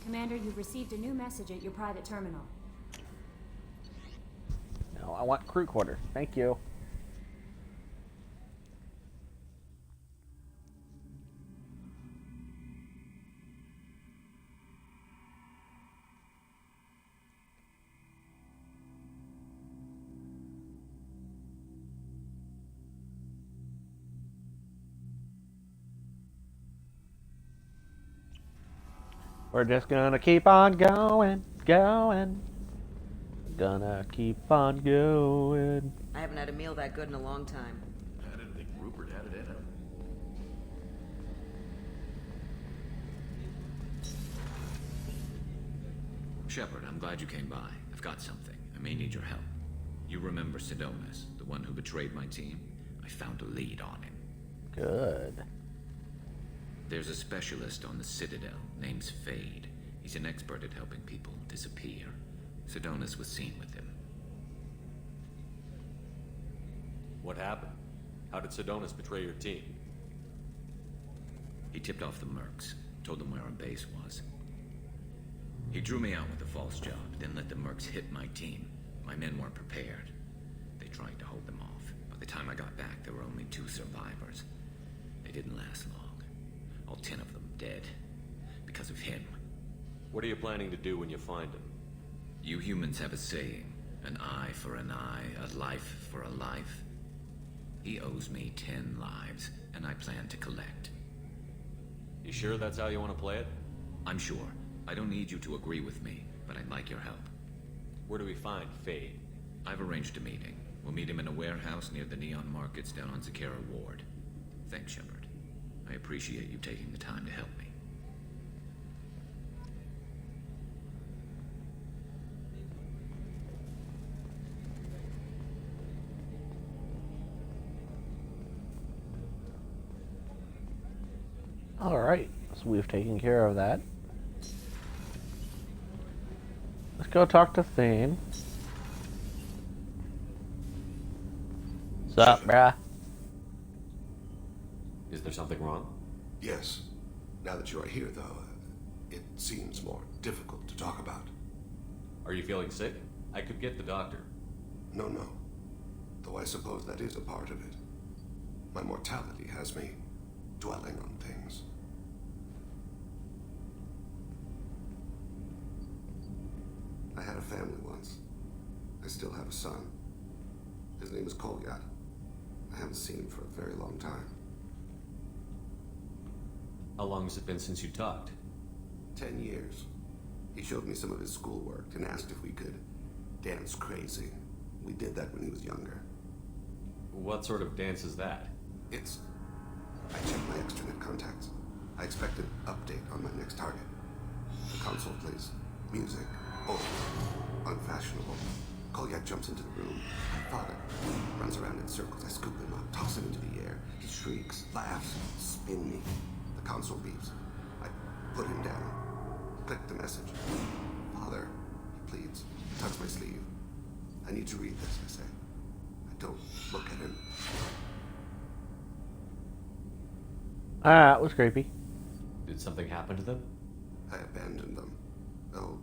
Commander, you've received a new message at your private terminal. No, I want crew quarters. Thank you. We're just gonna keep on going, going. Gonna keep on going. I haven't had a meal that good in a long time. I didn't think Rupert had it in him. Shepard, I'm glad you came by. I've got something. I may need your help. You remember Sidonus, the one who betrayed my team? I found a lead on him. Good. There's a specialist on the Citadel, name's Fade. He's an expert at helping people disappear. Sidonus was seen with him. What happened? How did Sidonus betray your team? He tipped off the Mercs, told them where our base was. He drew me out with a false job, then let the Mercs hit my team. My men weren't prepared. They tried to hold them off. By the time I got back, there were only 2 survivors. They didn't last long. All 10 of them dead. Because of him. What are you planning to do when you find him? You humans have a saying. An eye for an eye, a life for a life. He owes me 10 lives, and I plan to collect. You sure that's how you want to play it? I'm sure. I don't need you to agree with me, but I'd like your help. Where do we find Fade? I've arranged a meeting. We'll meet him in a warehouse near the Neon Markets down on Zakera Ward. Thanks, Shepard. I appreciate you taking the time to help me. Alright, so we've taken care of that. Let's go talk to Thane. What's up, bruh? Is there something wrong? Yes. Now that you are here, though, it seems more difficult to talk about. Are you feeling sick? I could get the doctor. No. Though I suppose that is a part of it. My mortality has me dwelling on things. I had a family once. I still have a son. His name is Kolyat. I haven't seen him for a very long time. How long has it been since you talked? 10 years. He showed me some of his schoolwork and asked if we could dance crazy. We did that when he was younger. What sort of dance is that? I checked my extranet contacts. I expect an update on my next target. The console plays music. Old. Unfashionable. Kolyat jumps into the room. My father runs around in circles. I scoop him up, toss him into the air. He shrieks, laughs, spin me. The console beeps. I put him down. Click the message. Father, he pleads. Tugs my sleeve. I need to read this, I say. I don't look at him. Ah, it was creepy. Did something happen to them? I abandoned them. Oh,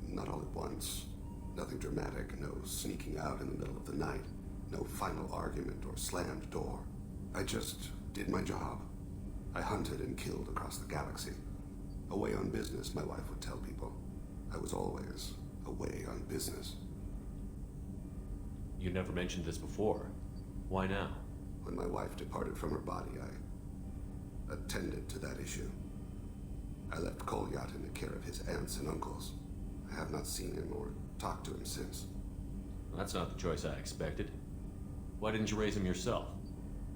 not all at once. Nothing dramatic, no sneaking out in the middle of the night, no final argument or slammed door. I just did my job. I hunted and killed across the galaxy. Away on business, my wife would tell people. I was always away on business. You never mentioned this before. Why now? When my wife departed from her body, I attended to that issue. I left Kolyat in the care of his aunts and uncles. I have not seen him or talked to him since. That's not the choice I expected. Why didn't you raise him yourself?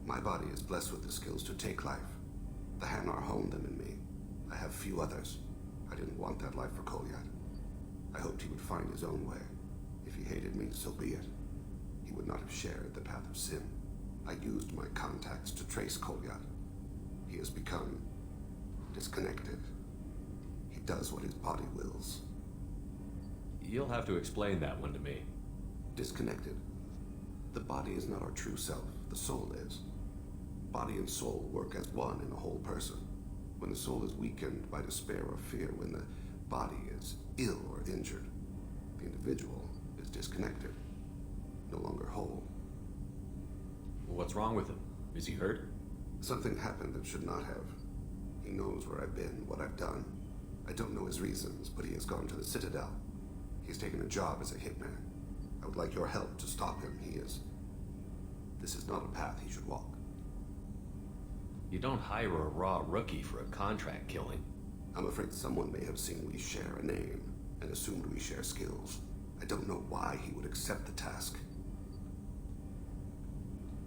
My body is blessed with the skills to take life. The Hanar honed them in me. I have few others. I didn't want that life for Kolyat. I hoped he would find his own way. If he hated me, so be it. He would not have shared the path of sin. I used my contacts to trace Kolyat. He has become disconnected. He does what his body wills. You'll have to explain that one to me. Disconnected. The body is not our true self. The soul is. Body and soul work as one in a whole person. When the soul is weakened by despair or fear, when the body is ill or injured, the individual is disconnected, no longer whole. What's wrong with him? Is he hurt? Something happened that should not have. He knows where I've been, what I've done. I don't know his reasons, but he has gone to the Citadel. He's taken a job as a hitman. I would like your help to stop him. This is not a path he should walk. You don't hire a raw rookie for a contract killing. I'm afraid someone may have seen we share a name and assumed we share skills. I don't know why he would accept the task.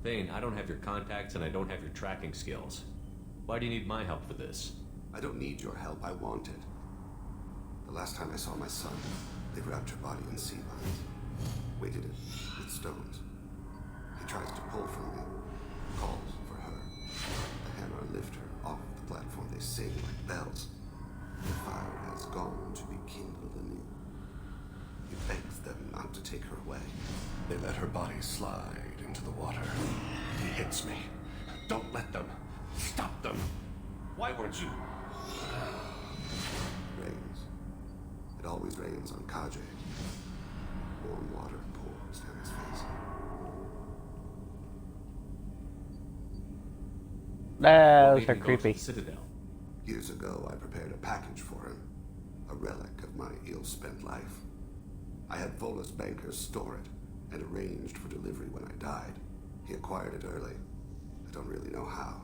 Thane, I don't have your contacts and I don't have your tracking skills. Why do you need my help for this? I don't need your help. I want it. The last time I saw my son, they wrapped her body in sea vines, weighted it with stones. He tries to pull from me, calls for her. The Hanar lift her off the platform. They sing like bells. The fire has gone to be kindled anew. He begs them not to take her away. They let her body slide into the water. He hits me. Don't let them. Stop them. Why weren't you? Rains. It always rains on Kajay. Warm water pours down his face. Those are creepy. Citadel. Years ago, I prepared a package for him. A relic of my ill-spent life. I had Volus bankers store it and arranged for delivery when I died. He acquired it early. I don't really know how.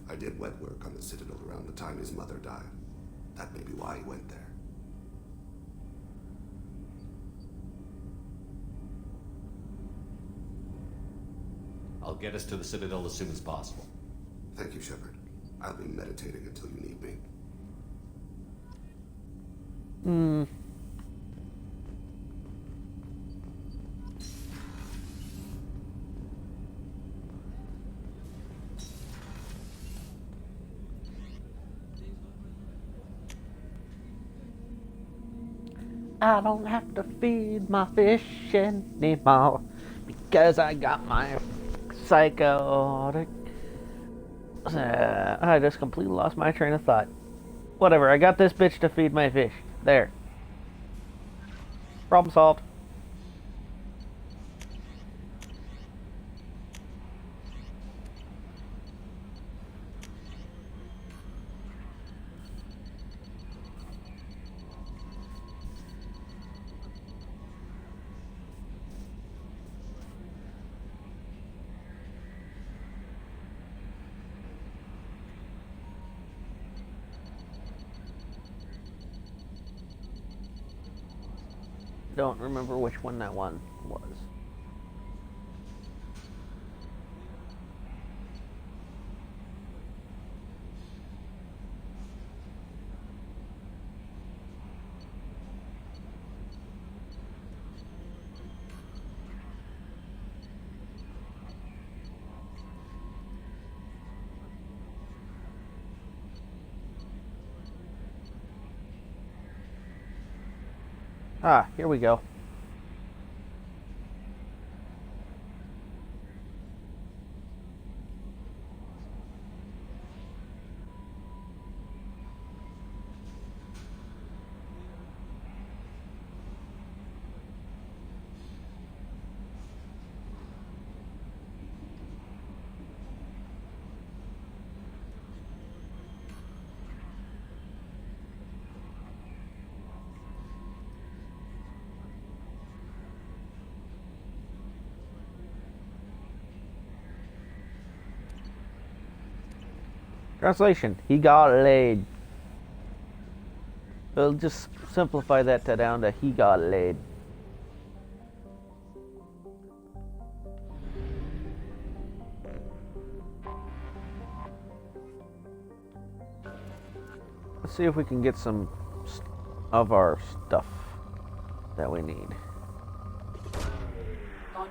I did wet work on the Citadel around the time his mother died. That may be why he went there. I'll get us to the Citadel as soon as possible. Thank you, Shepard. I'll be meditating until you need me. I don't have to feed my fish anymore because I got my psychotic. I just completely lost my train of thought. Whatever, I got this bitch to feed my fish. There. Problem solved. Don't remember which one that one was. Ah, here we go. Translation: he got laid. We'll just simplify that down to he got laid. Let's see if we can get some of our stuff that we need.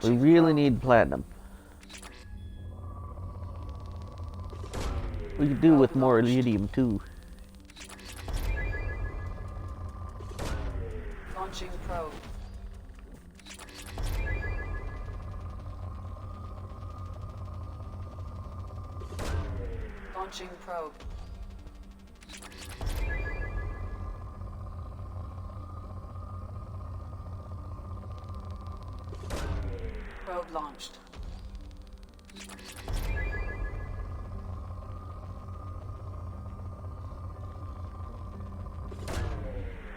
We really need platinum. We could do with more iridium too. Launching probe. Launching probe. Probe launched.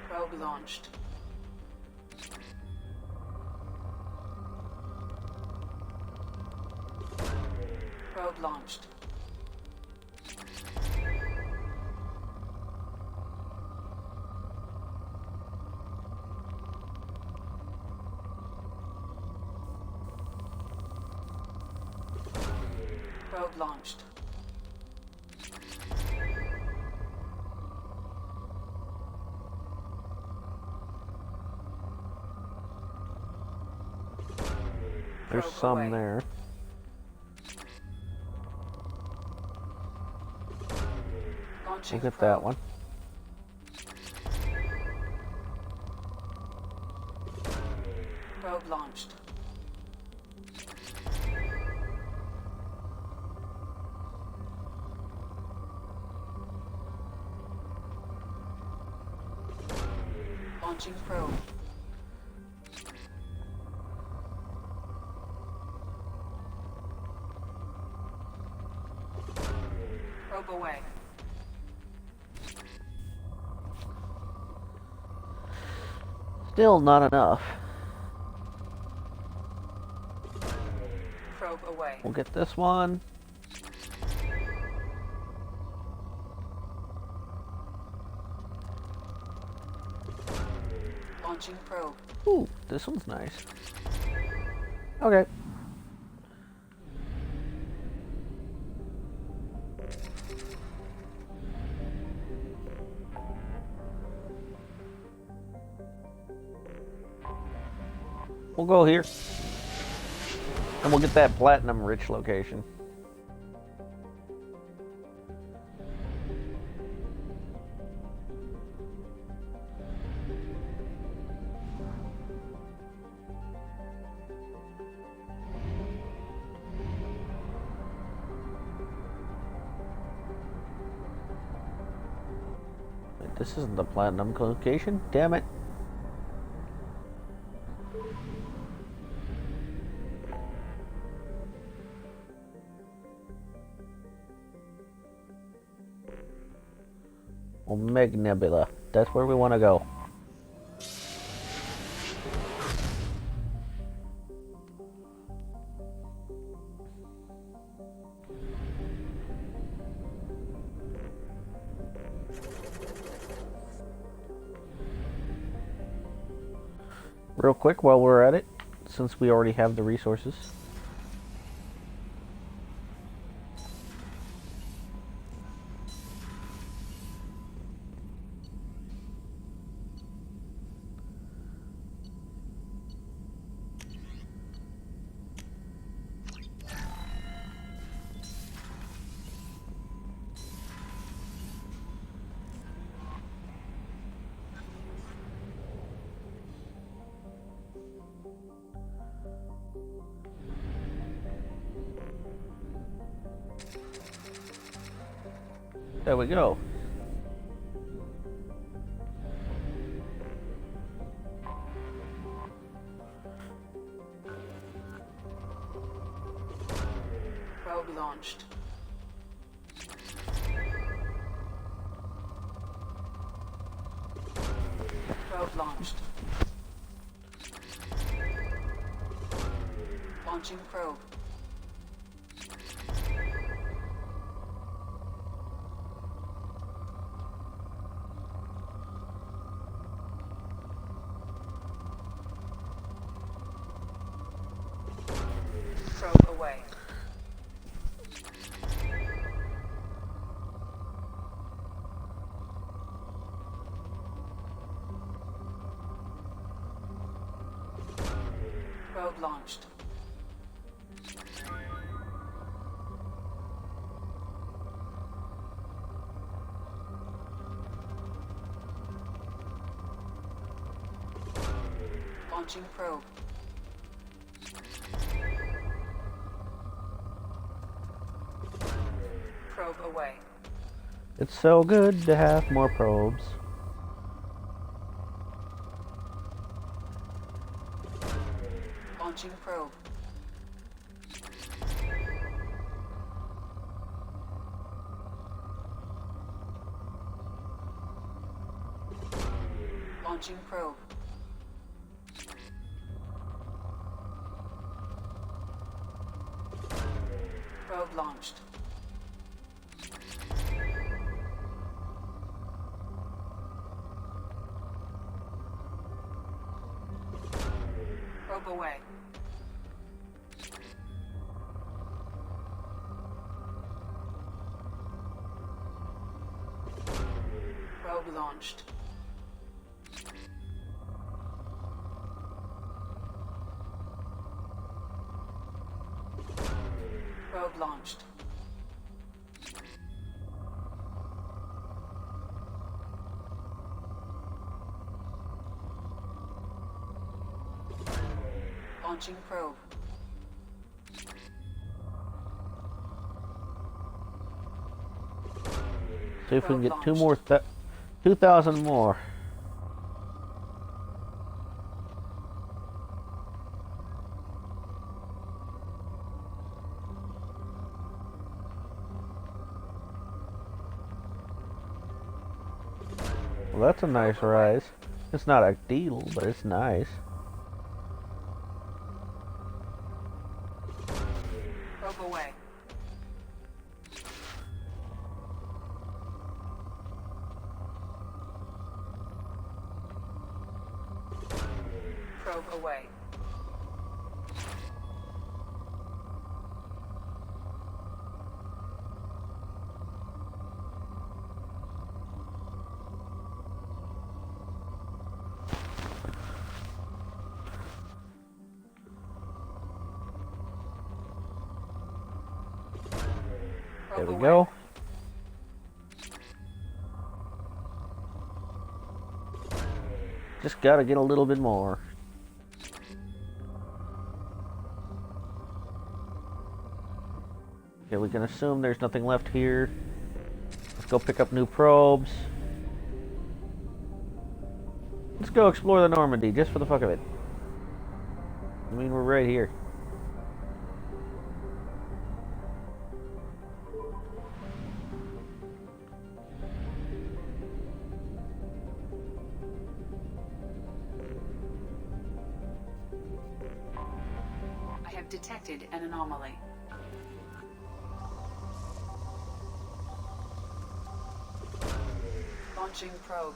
Probe launched. Probe launched. Probe launched. There's some there. We'll get that one. Probe launched. Launching probe. Probe away. Still not enough. Probe away. We'll get this one. Launching probe. Ooh, this one's nice. Okay. We'll go here. And we'll get that platinum rich location. Wait, this isn't the platinum location, damn it. Omega Nebula. That's where we want to go. Real quick while we're at it, since we already have the resources. There we go. Probe launched. Probe launched. Launching probe. Probe launched. Launching probe. Probe away. It's so good to have more probes. Launching probe. Launching probe. Probe launched. Probe away. Probe launched. Probe launched. Launching probe. See if we can get 2,000 more. Well, that's a nice rise. It's not a deal, but it's nice. Probe away. Probe away. There we go. Just gotta get a little bit more. Okay, we can assume there's nothing left here. Let's go pick up new probes. Let's go explore the Normandy, just for the fuck of it. I mean, we're right here. I have detected an anomaly. Launching probe.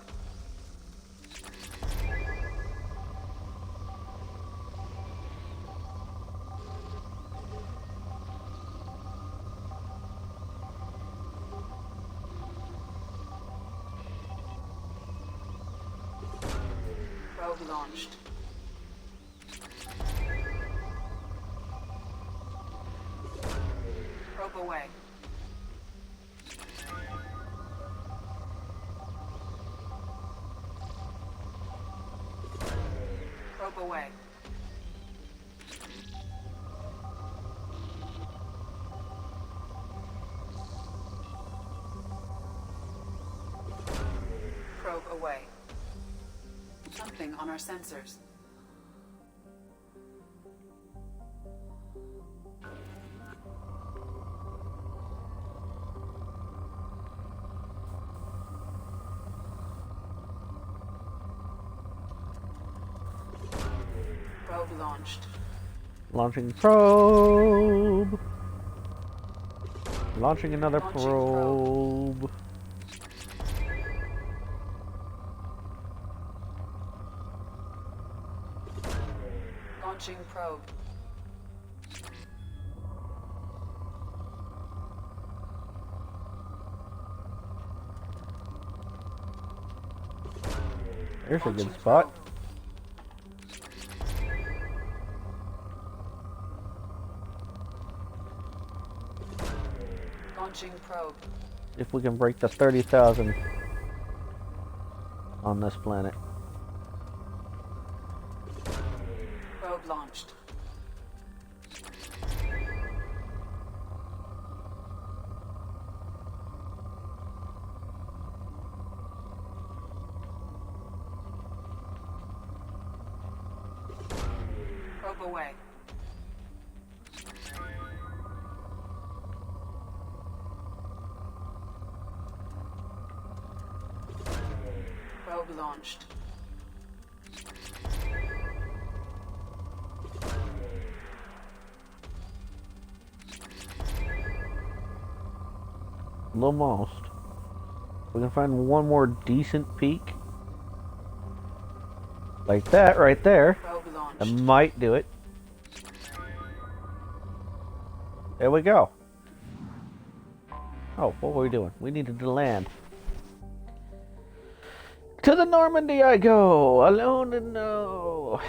Probe launched. Probe away. Probe away. Probe away. Something on our sensors. Probe launched. Launching probe. Launching another probe. Launching probe. There's a good spot. probe. If we can break the 30,000 on this planet. Probe launched. Probe away. Probe launched. Almost. We can find one more decent peak. Like that right there. I might do it. There we go. Oh, what were we doing? We needed to land. To the Normandy I go, alone and no.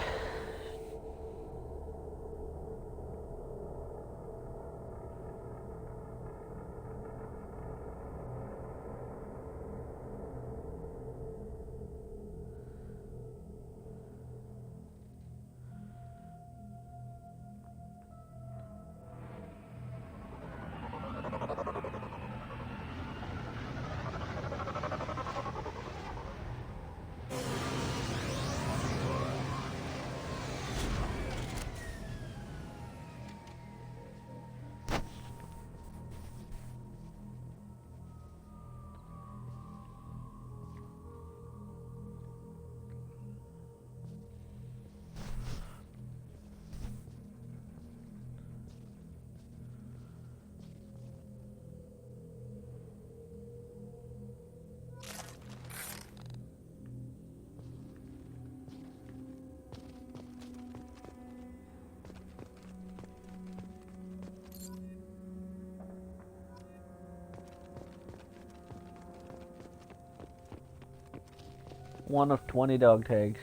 One of 20 dog tags.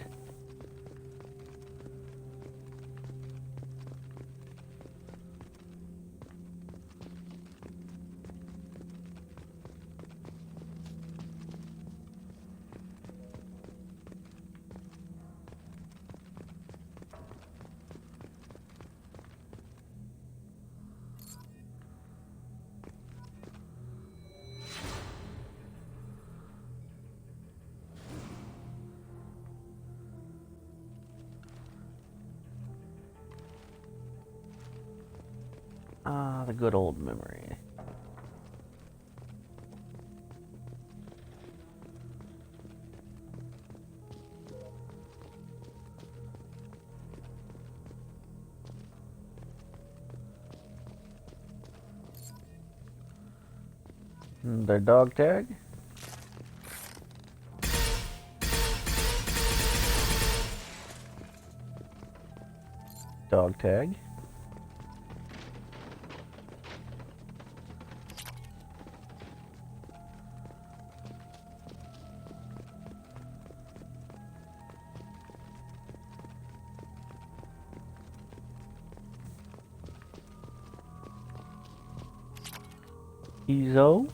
Ah, the good old memory. Their dog tag. Dog tag. Ezo.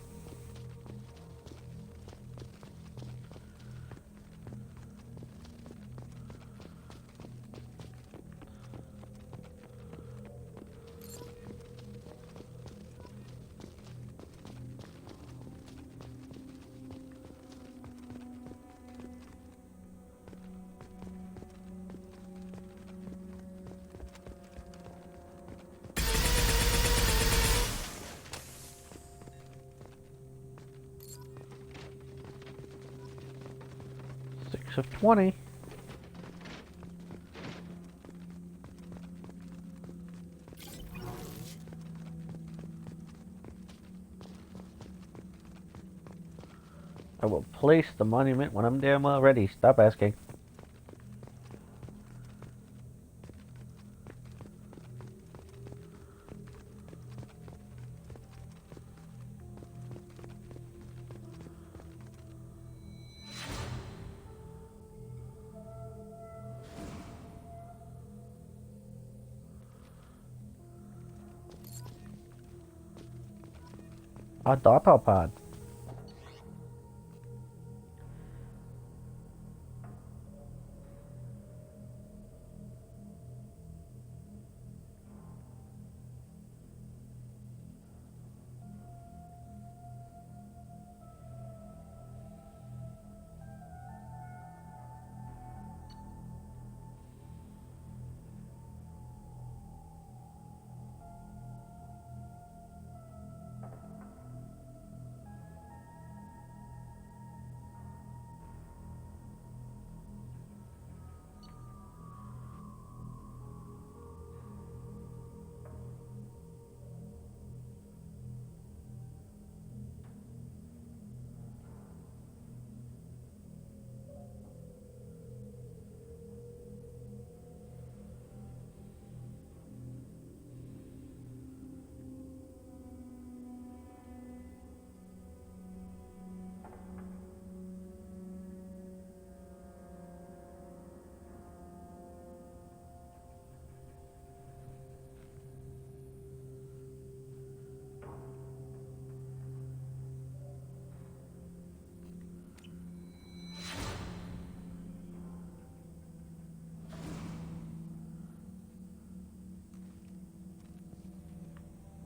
Of 20. I will place the monument when I'm damn well ready. Stop asking. A data pad.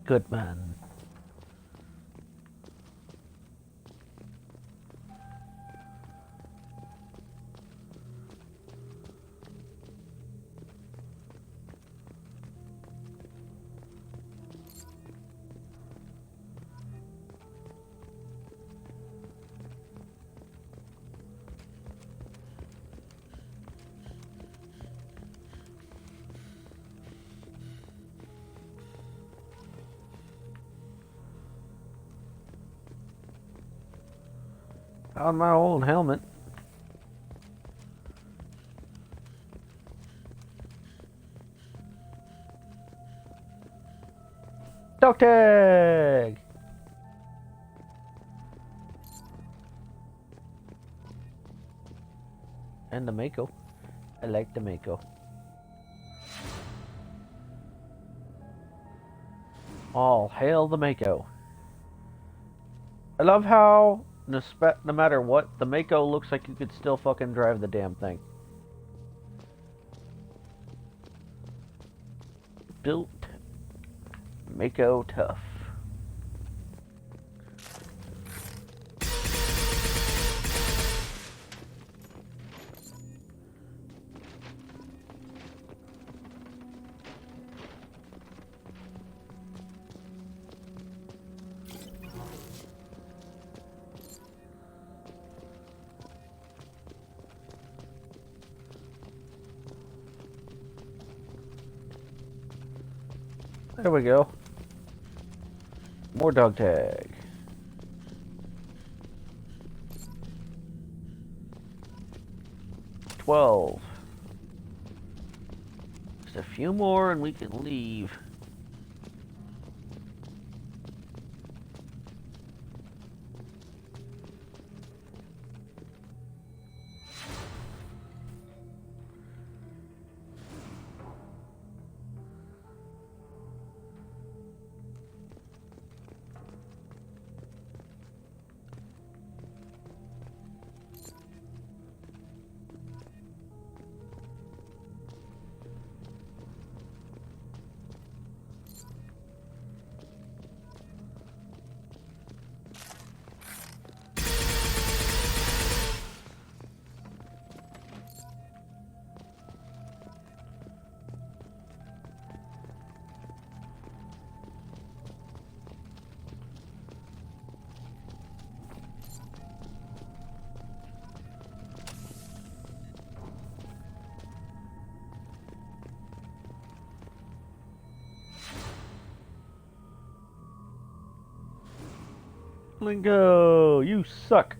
Good man. On my old helmet. Dog tag! And the Mako. I like the Mako. All hail the Mako. I love how no matter what, the Mako looks like you could still fucking drive the damn thing. Built Mako tough. There we go. More dog tag. $12. Just a few more and we can leave. Lingo, you suck.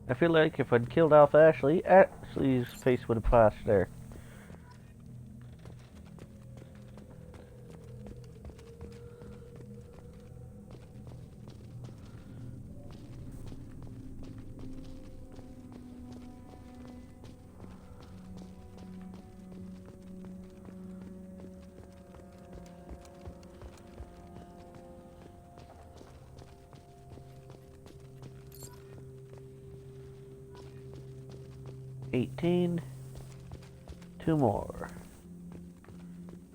I feel like if I'd killed off Ashley, Ashley's face would have flashed there. 18. 2 more.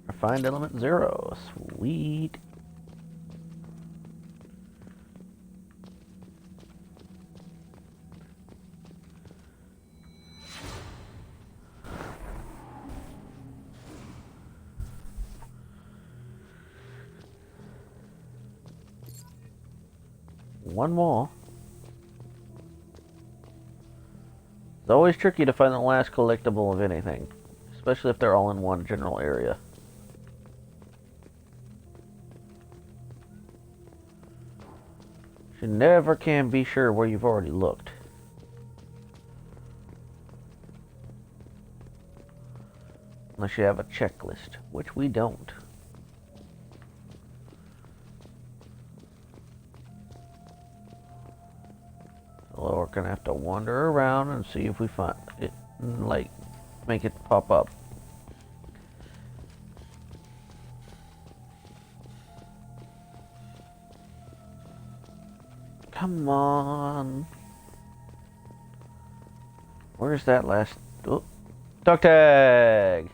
Refined element 0. Sweet. One more. It's always tricky to find the last collectible of anything, especially if they're all in one general area. You never can be sure where you've already looked. Unless you have a checklist, which we don't. So we're gonna have to wander around and see if we find it, like, make it pop up. Come on. Where's that last... Oh, dog tag!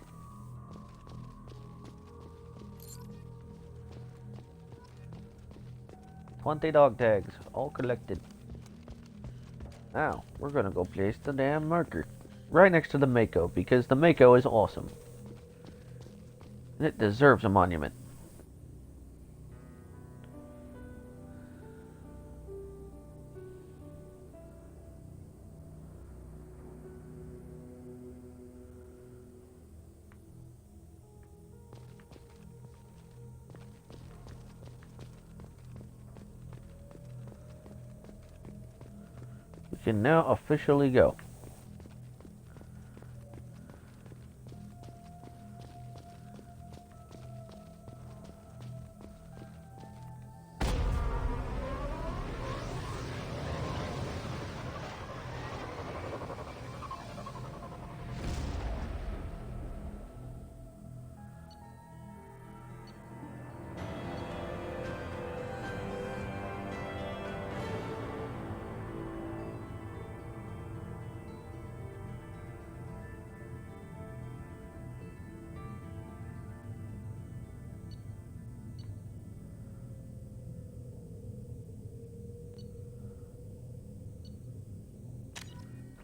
$20 dog tags, all collected. Now, we're gonna go place the damn marker right next to the Mako, because the Mako is awesome. And it deserves a monument. We can now officially go.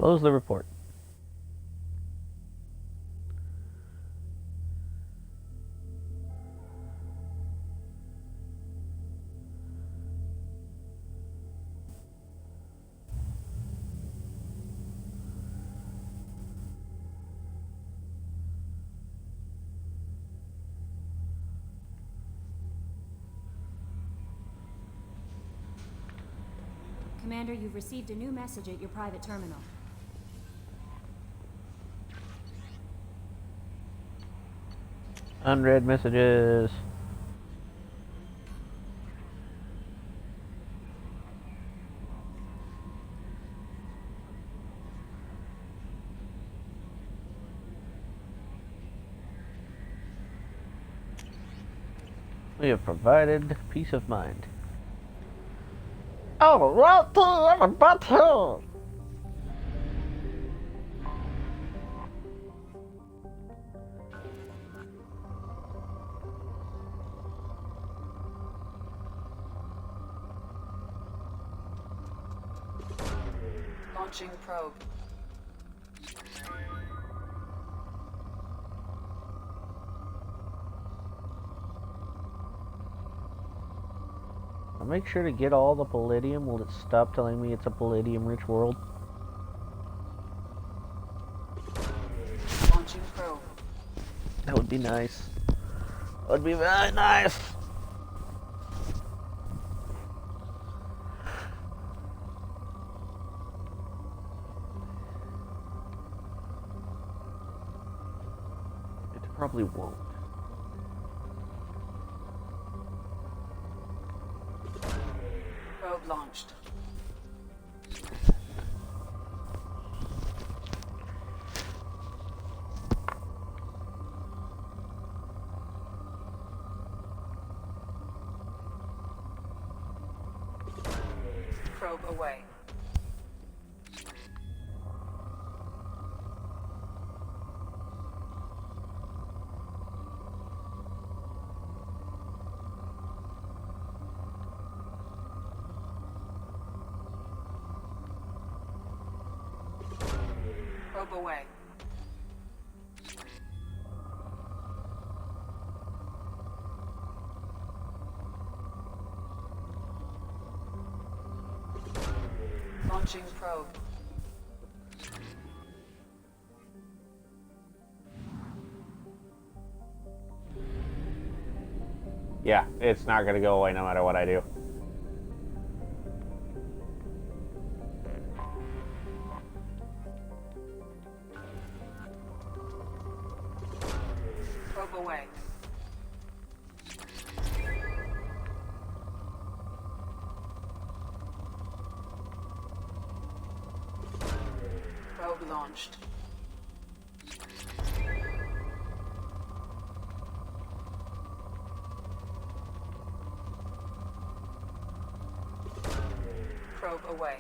Close the report. Commander, you've received a new message at your private terminal. Unread messages. We have provided peace of mind. Oh, right there, but here. Launching probe. I'll make sure to get all the palladium. Will it stop telling me it's a palladium-rich world? Launching probe. That would be nice. That would be very nice. It probably won't. Probe launched. Probe away. Probe away. Launching probe. Yeah, it's not going to go away no matter what I do. Probe away. Probe launched. Probe away.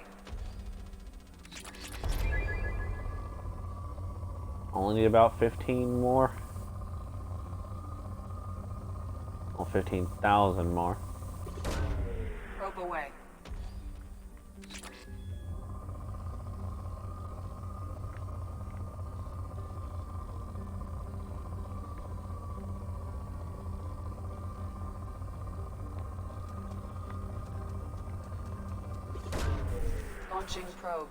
Only need about 15 more. Well, 15,000 more. Probe away. Launching probe.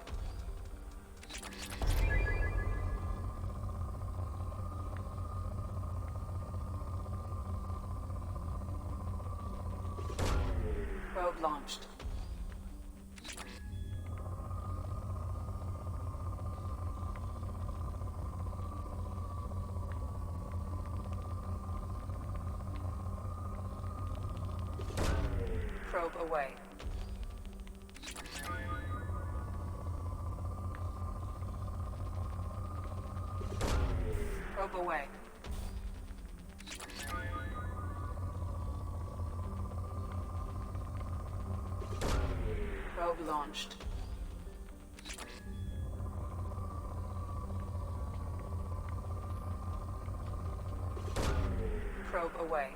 Probe launched. Probe away. Probe away. Probe launched. Probe away.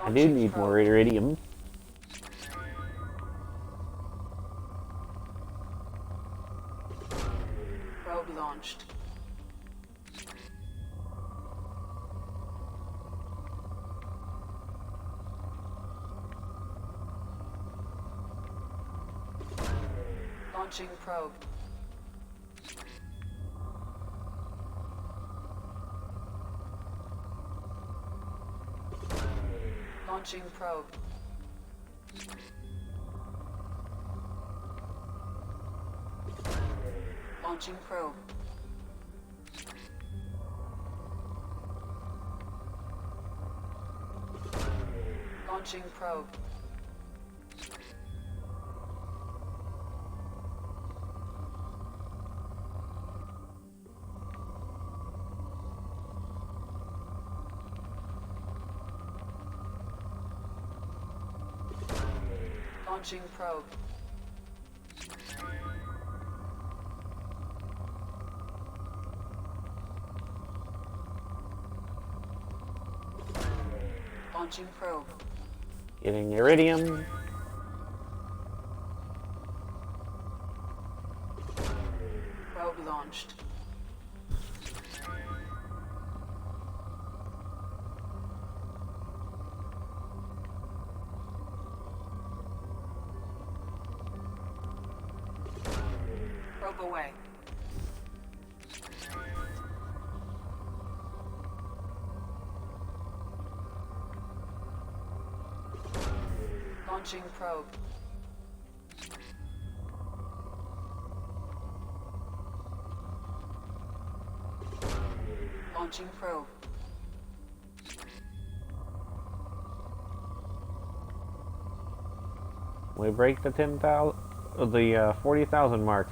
I do need more iridium. Probe launched. Launching probe. Launching probe. Launching probe. Launching probe. Launching probe. Launching probe. Getting iridium. Probe launched. Probe away. Launching probe. Launching probe. We break the 10,000, the 40,000 mark.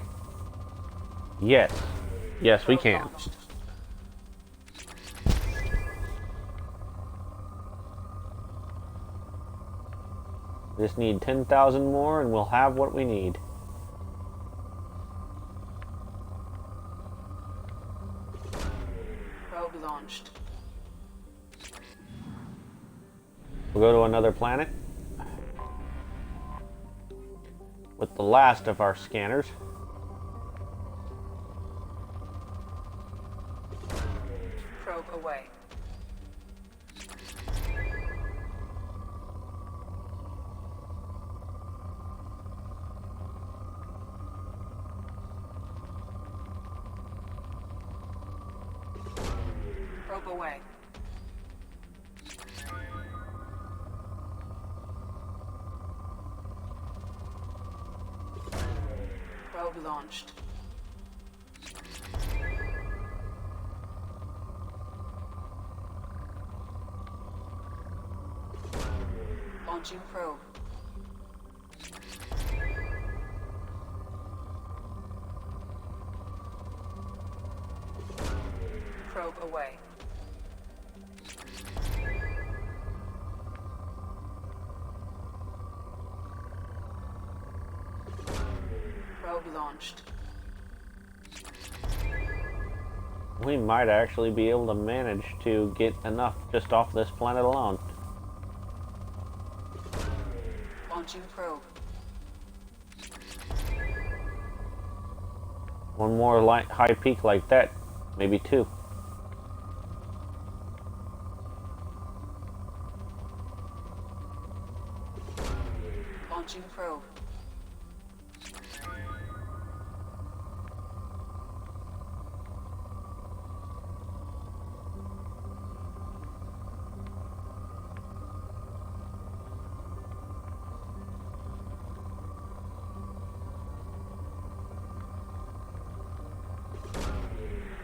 Yes, yes, we can. Just need 10,000 more, and we'll have what we need. Probe launched. We'll go to another planet with the last of our scanners. Probe away. Probe away. Probe launched. Launching probe. Probe away. Probe launched. We might actually be able to manage to get enough just off this planet alone. Launching probe. One more high peak like that, maybe two. Launching probe.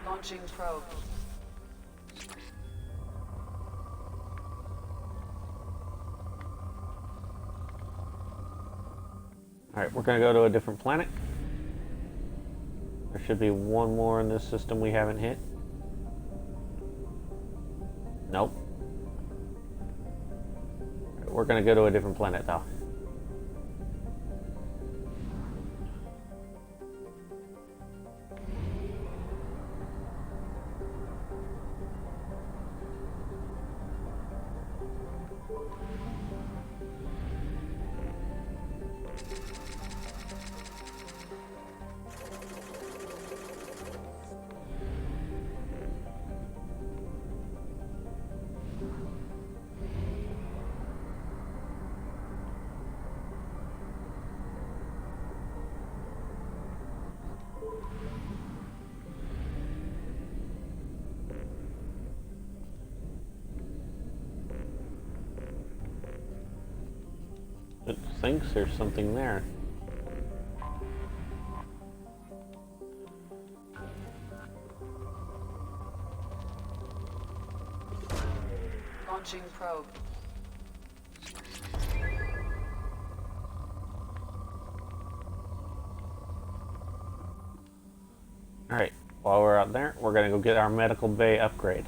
Launching probe. Alright, we're going to go to a different planet. There should be one more in this system we haven't hit. Nope. We're going to go to a different planet though. It thinks there's something there. Launching probe. Alright, while we're out there, we're gonna go get our medical bay upgrade.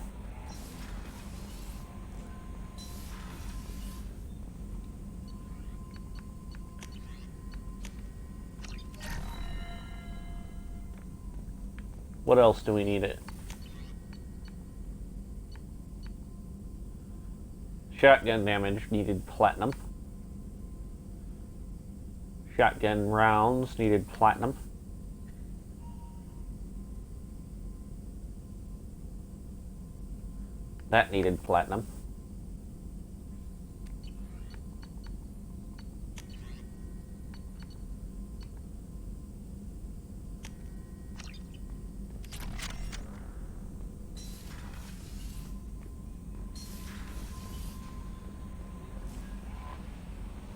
What else do we need it? Shotgun damage needed platinum. Shotgun rounds needed platinum. That needed platinum.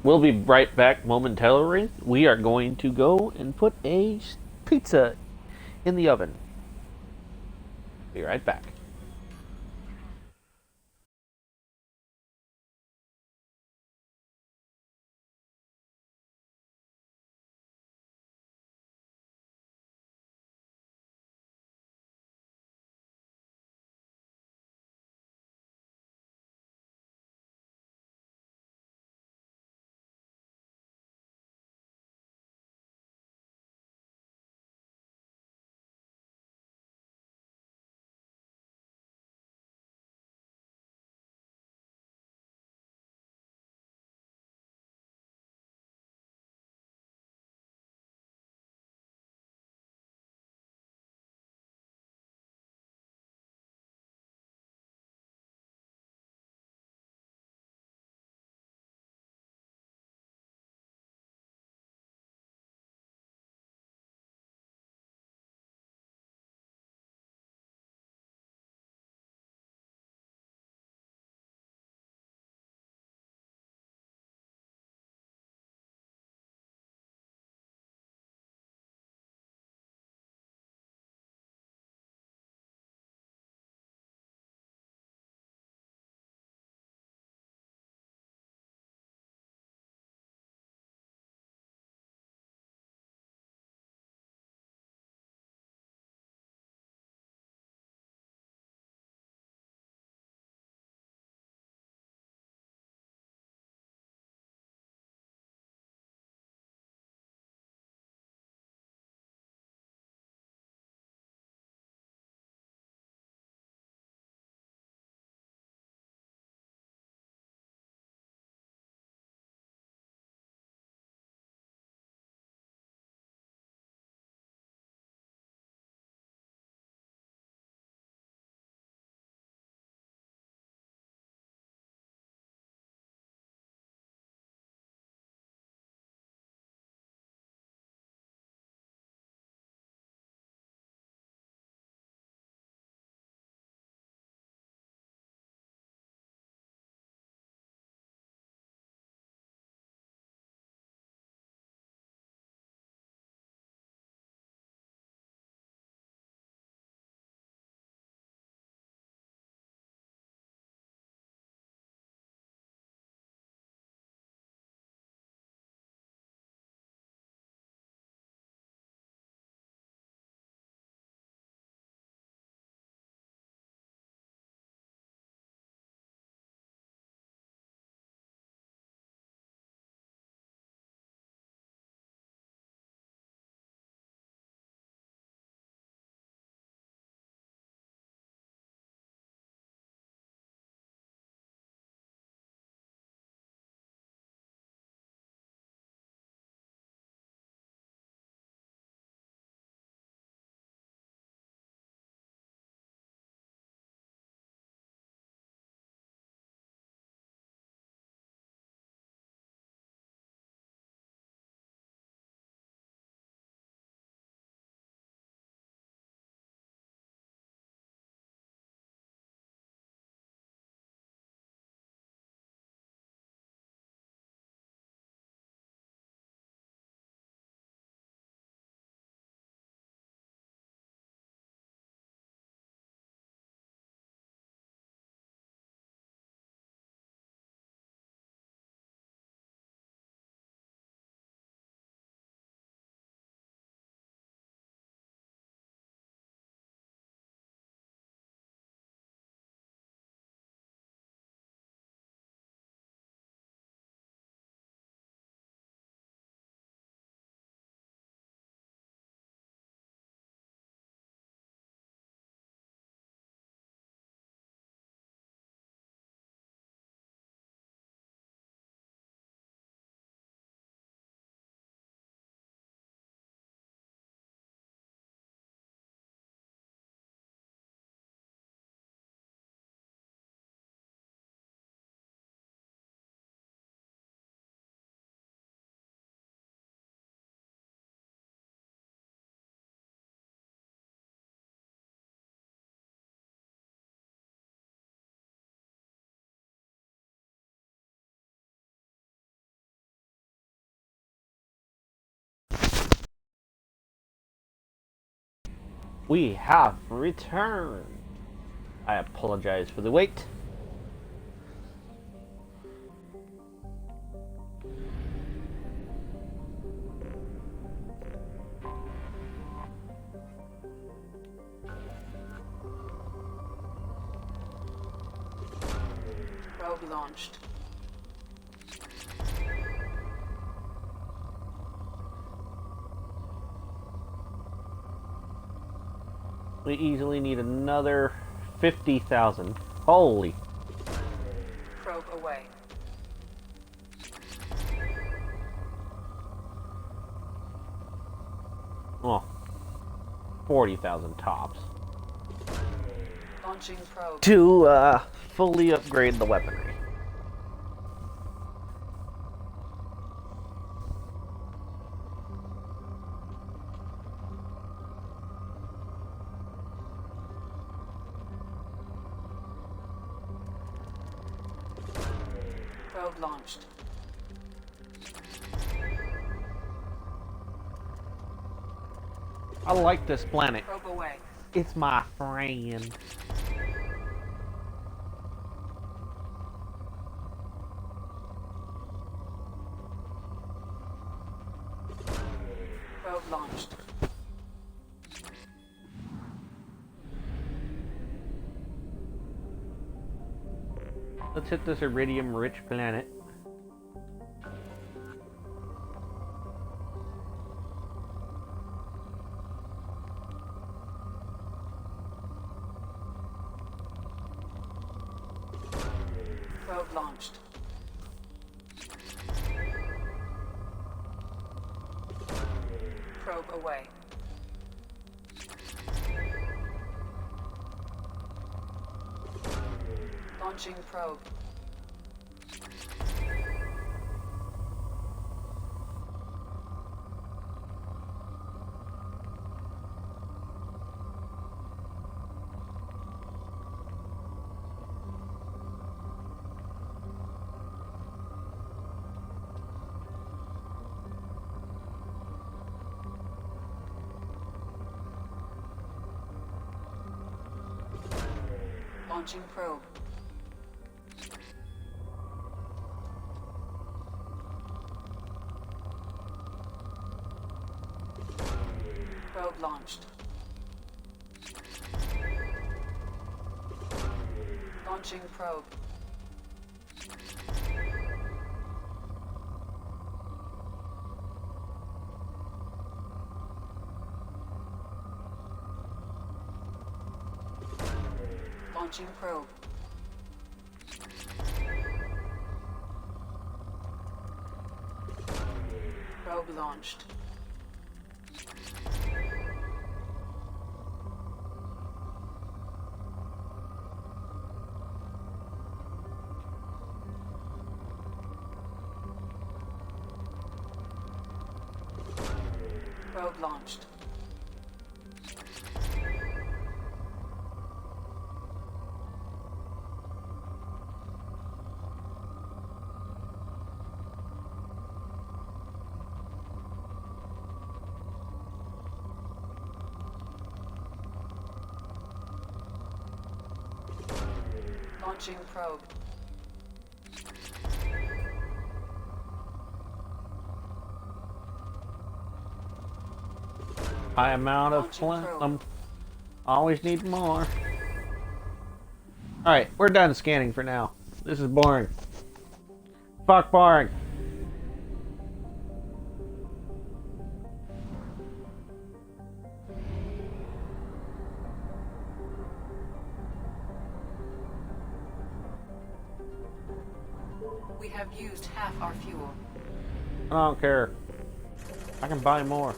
We'll be right back momentarily. We are going to go and put a pizza in the oven. Be right back. We have returned. I apologize for the wait. Probe launched. We easily need another 50,000. Holy. Probe away. Oh. 40,000 tops. Launching probe. To fully upgrade the weaponry. Probe launched. I like this planet. Probe away. It's my friend. Probe launched. Let's hit this iridium-rich planet. Probe launched. Probe away. Launching probe. Launching probe. Probe launched. Launching probe. Launching probe. Probe launched. Probe launched. Launching probe. High amount of platinum. Always need more. Alright, we're done scanning for now. This is boring. Fuck boring. We have used half our fuel. I don't care. I can buy more.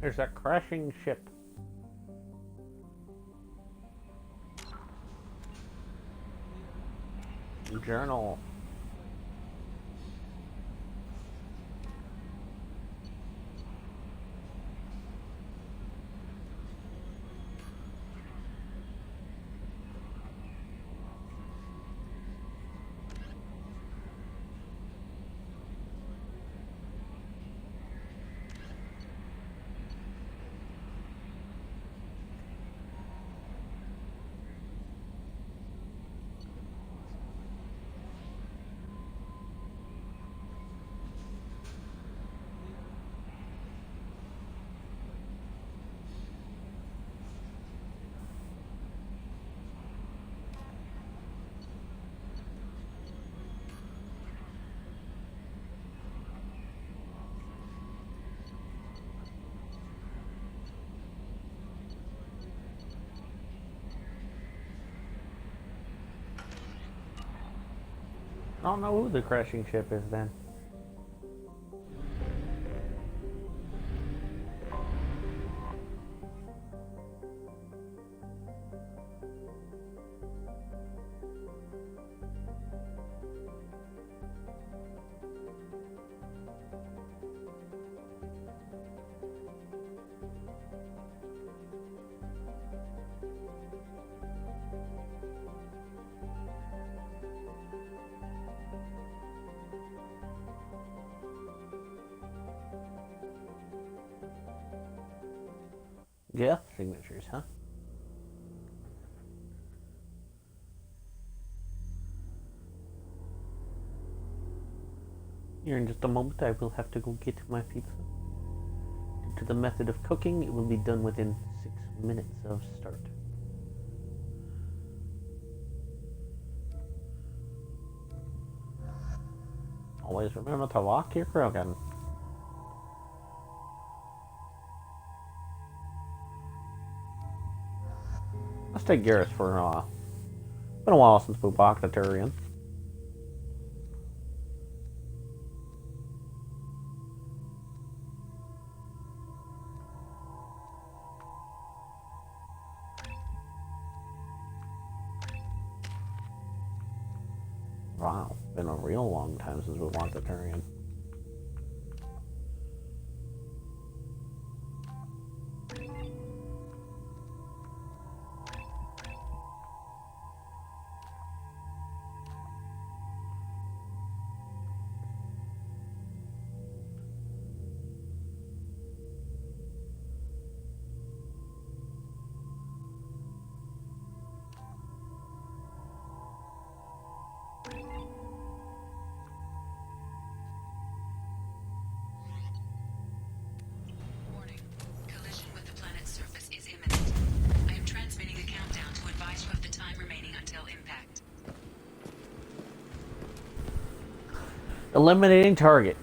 There's that crashing ship. Journal. I don't know who the crashing ship is then. Yeah, signatures, huh? Here in just a moment, I will have to go get my pizza. Due to the method of cooking, it will be done within 6 minutes of start. Always remember to lock your Krogan. Let's take Garrus for been a while since we walked the Turian. Wow, been a real long time since we walked the Turian. Eliminating target.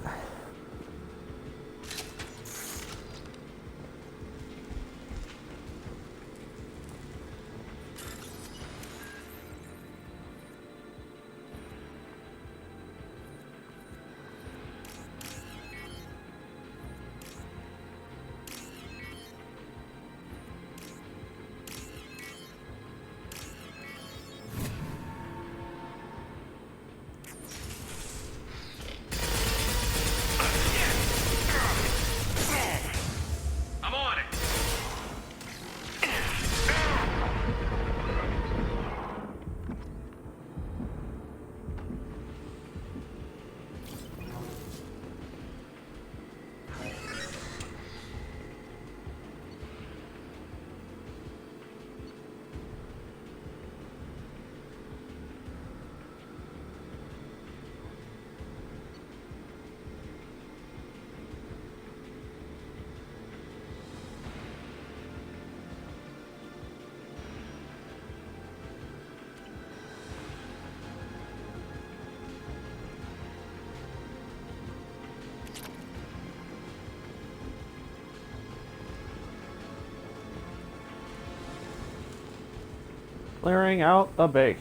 Clearing out the base.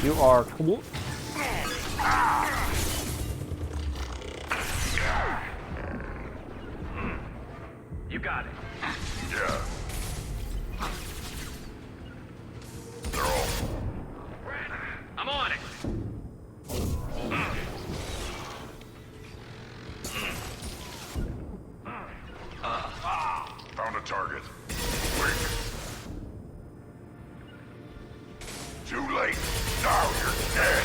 You are cool. You got it. Yeah. They're all... I'm on it. Found a target. Quick. Too late. Now you're dead.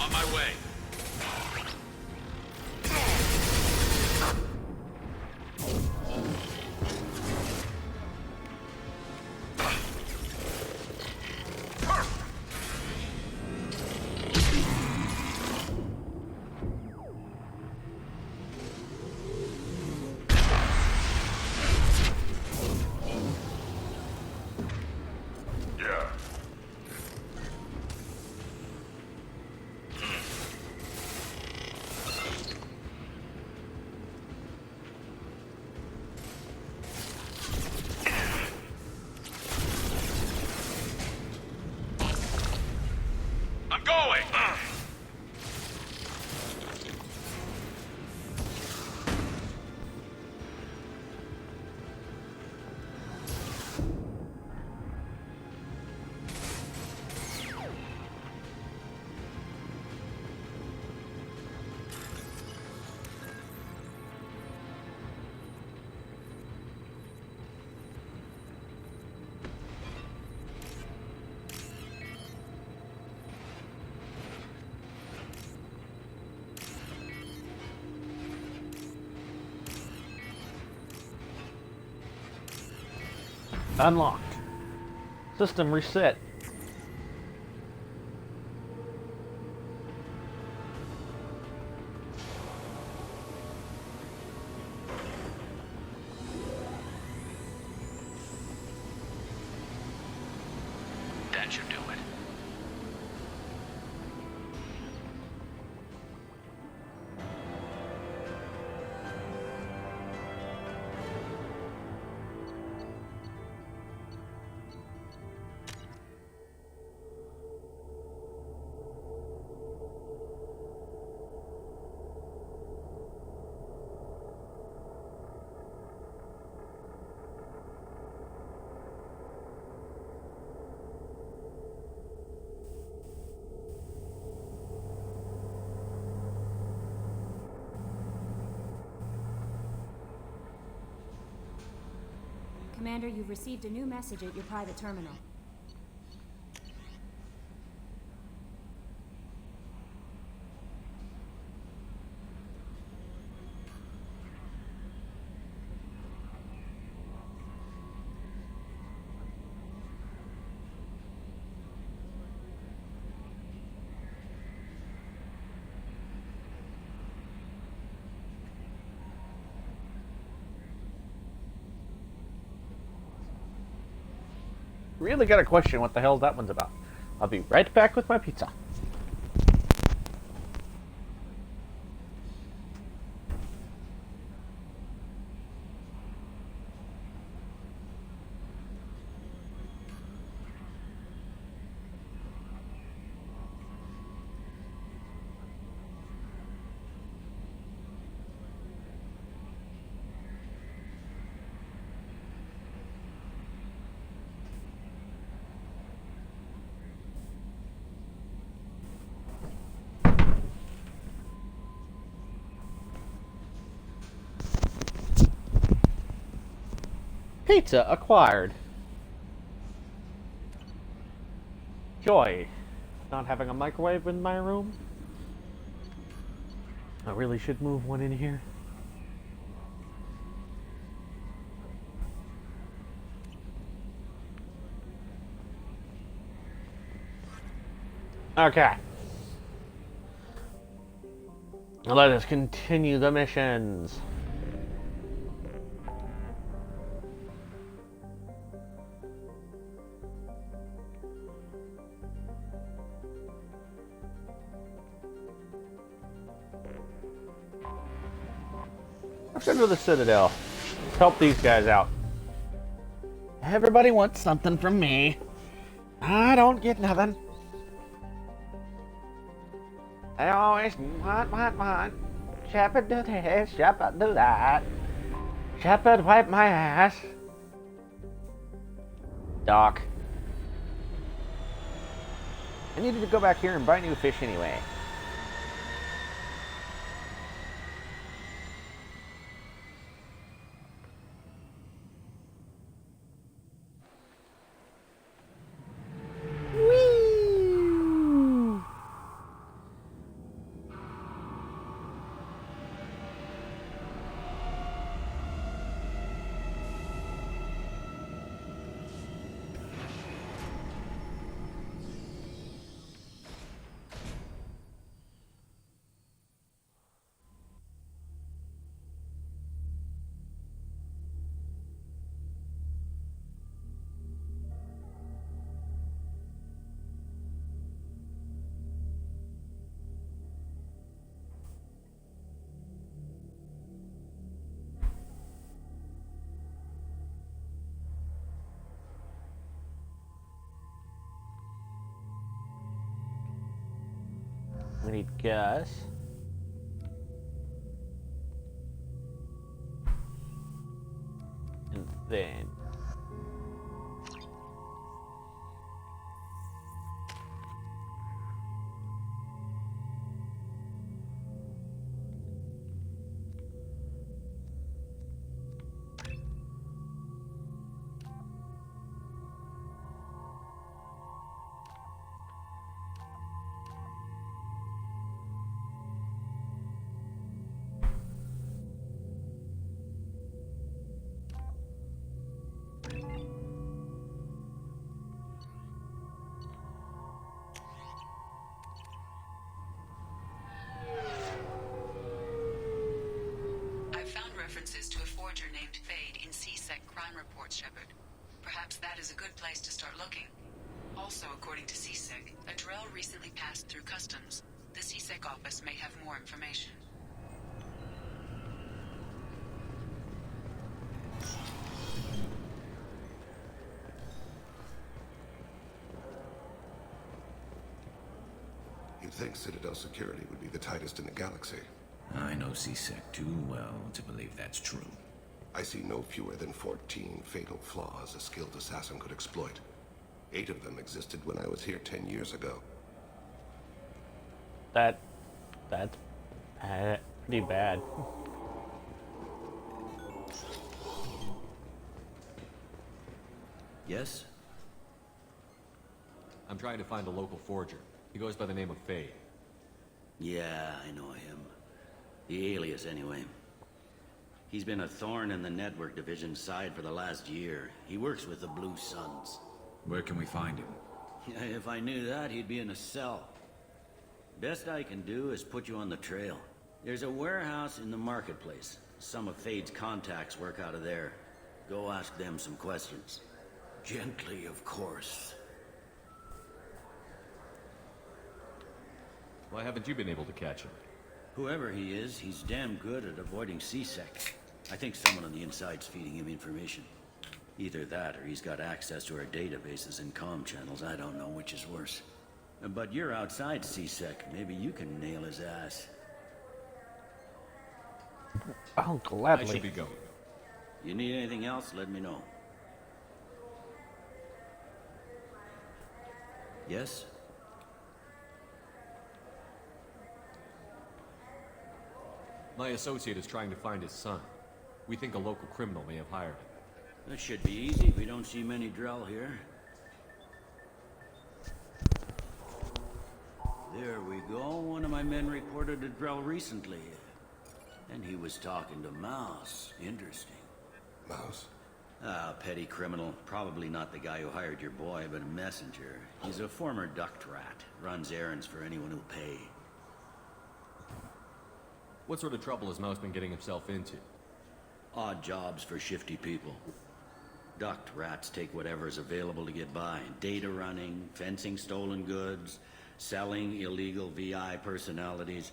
On my way. Yeah. I'm going. Unlocked. System reset. That should do it. Commander, you've received a new message at your private terminal. Really gotta question what the hell that one's about. I'll be right back with my pizza. Pizza acquired. Joy. Not having a microwave in my room? I really should move one in here. Okay. Let us continue the missions. Let's go to the Citadel. Let's help these guys out. Everybody wants something from me. I don't get nothing. They always want. Shepard do this, Shepard do that. Shepard wipe my ass. Doc. I needed to go back here and buy new fish anyway. We need gas. And then references to a forger named Fade in C-Sec crime reports, Shepard. Perhaps that is a good place to start looking. Also, according to C-Sec, a Drell recently passed through customs. The C-Sec office may have more information. You'd think Citadel security would be the tightest in the galaxy. I know C-Sec too well to believe that's true. I see no fewer than 14 fatal flaws a skilled assassin could exploit. 8 of them existed when I was here 10 years ago. That's pretty bad. Yes? I'm trying to find a local forger. He goes by the name of Fade. Yeah, I know him. The alias, anyway. He's been a thorn in the network division's side for the last year. He works with the Blue Suns. Where can we find him? Yeah, if I knew that, he'd be in a cell. Best I can do is put you on the trail. There's a warehouse in the marketplace. Some of Fade's contacts work out of there. Go ask them some questions. Gently, of course. Why haven't you been able to catch him? Whoever he is, he's damn good at avoiding C-Sec. I think someone on the inside's feeding him information. Either that, or he's got access to our databases and comm channels. I don't know which is worse. But you're outside C-Sec. Maybe you can nail his ass. Oh, gladly. I should be going. You need anything else, let me know. Yes? My associate is trying to find his son. We think a local criminal may have hired him. That should be easy. We don't see many Drell here. There we go. One of my men reported a Drell recently. And he was talking to Mouse. Interesting. Mouse? Ah, petty criminal. Probably not the guy who hired your boy, but a messenger. He's a former duct rat. Runs errands for anyone who'll pay. What sort of trouble has Mouse been getting himself into? Odd jobs for shifty people. Duct rats take whatever's available to get by. Data running, fencing stolen goods, selling illegal VI personalities.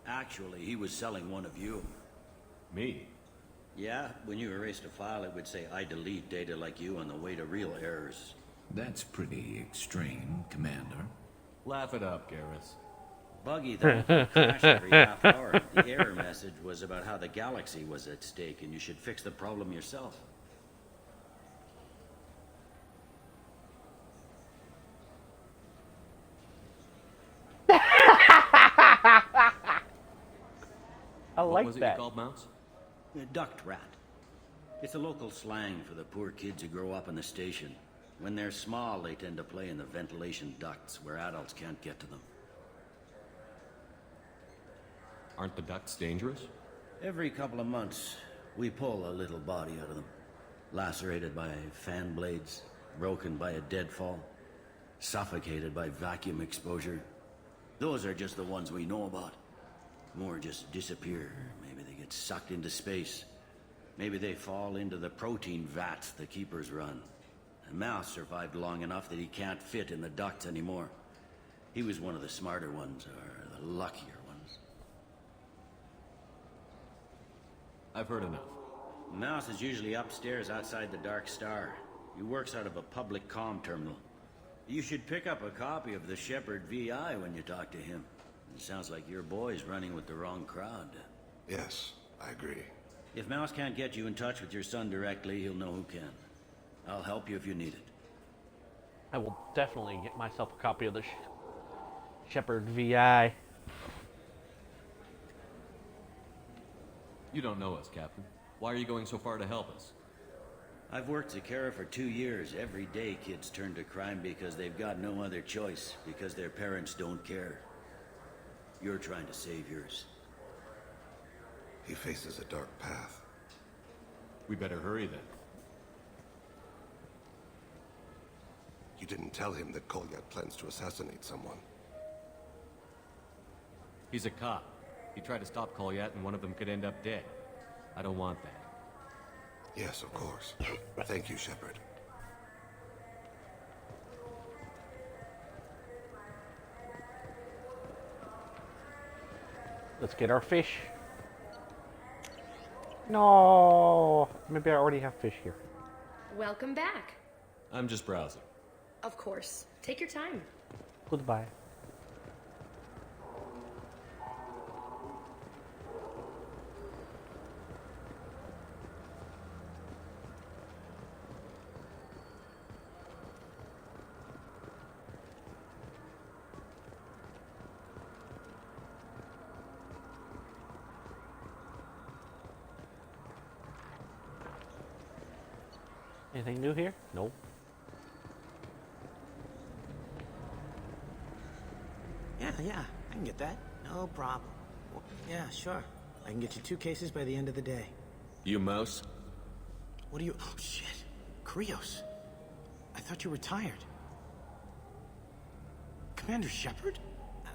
Actually, he was selling one of you. Me? Yeah, when you erased a file, it would say, I delete data like you on the way to real errors. That's pretty extreme, Commander. Laugh it up, Garrus. Buggy, though. Crash every half hour. The error message was about how the galaxy was at stake, and you should fix the problem yourself. I what like was it that. you called, Mouse? A duct rat. It's a local slang for the poor kids who grow up in the station. When they're small, they tend to play in the ventilation ducts where adults can't get to them. Aren't the ducts dangerous? Every couple of months, we pull a little body out of them. Lacerated by fan blades, broken by a deadfall, suffocated by vacuum exposure. Those are just the ones we know about. More just disappear. Maybe they get sucked into space. Maybe they fall into the protein vats the keepers run. And Mouse survived long enough that he can't fit in the ducts anymore. He was one of the smarter ones, or the luckier ones. I've heard enough. Mouse is usually upstairs outside the Dark Star. He works out of a public comm terminal. You should pick up a copy of the Shepard VI when you talk to him. It sounds like your boy's running with the wrong crowd. Yes, I agree. If Mouse can't get you in touch with your son directly, he'll know who can. I'll help you if you need it. I will definitely get myself a copy of the Shepard VI. You don't know us, Captain. Why are you going so far to help us? I've worked Zakera for 2 years. Every day kids turn to crime because they've got no other choice, because their parents don't care. You're trying to save yours. He faces a dark path. We better hurry then. You didn't tell him that Kolyat plans to assassinate someone. He's a cop. He tried to stop Kolyat and one of them could end up dead. I don't want that. Yes, of course. Thank you, Shepard. Let's get our fish. No, maybe I already have fish here. Welcome back. I'm just browsing. Of course. Take your time. Goodbye. Anything new here? Nope. Yeah, I can get that. No problem. Well, yeah, sure. I can get you 2 cases by the end of the day. You Mouse? What do you... Oh, shit. Krios. I thought you retired. Commander Shepard?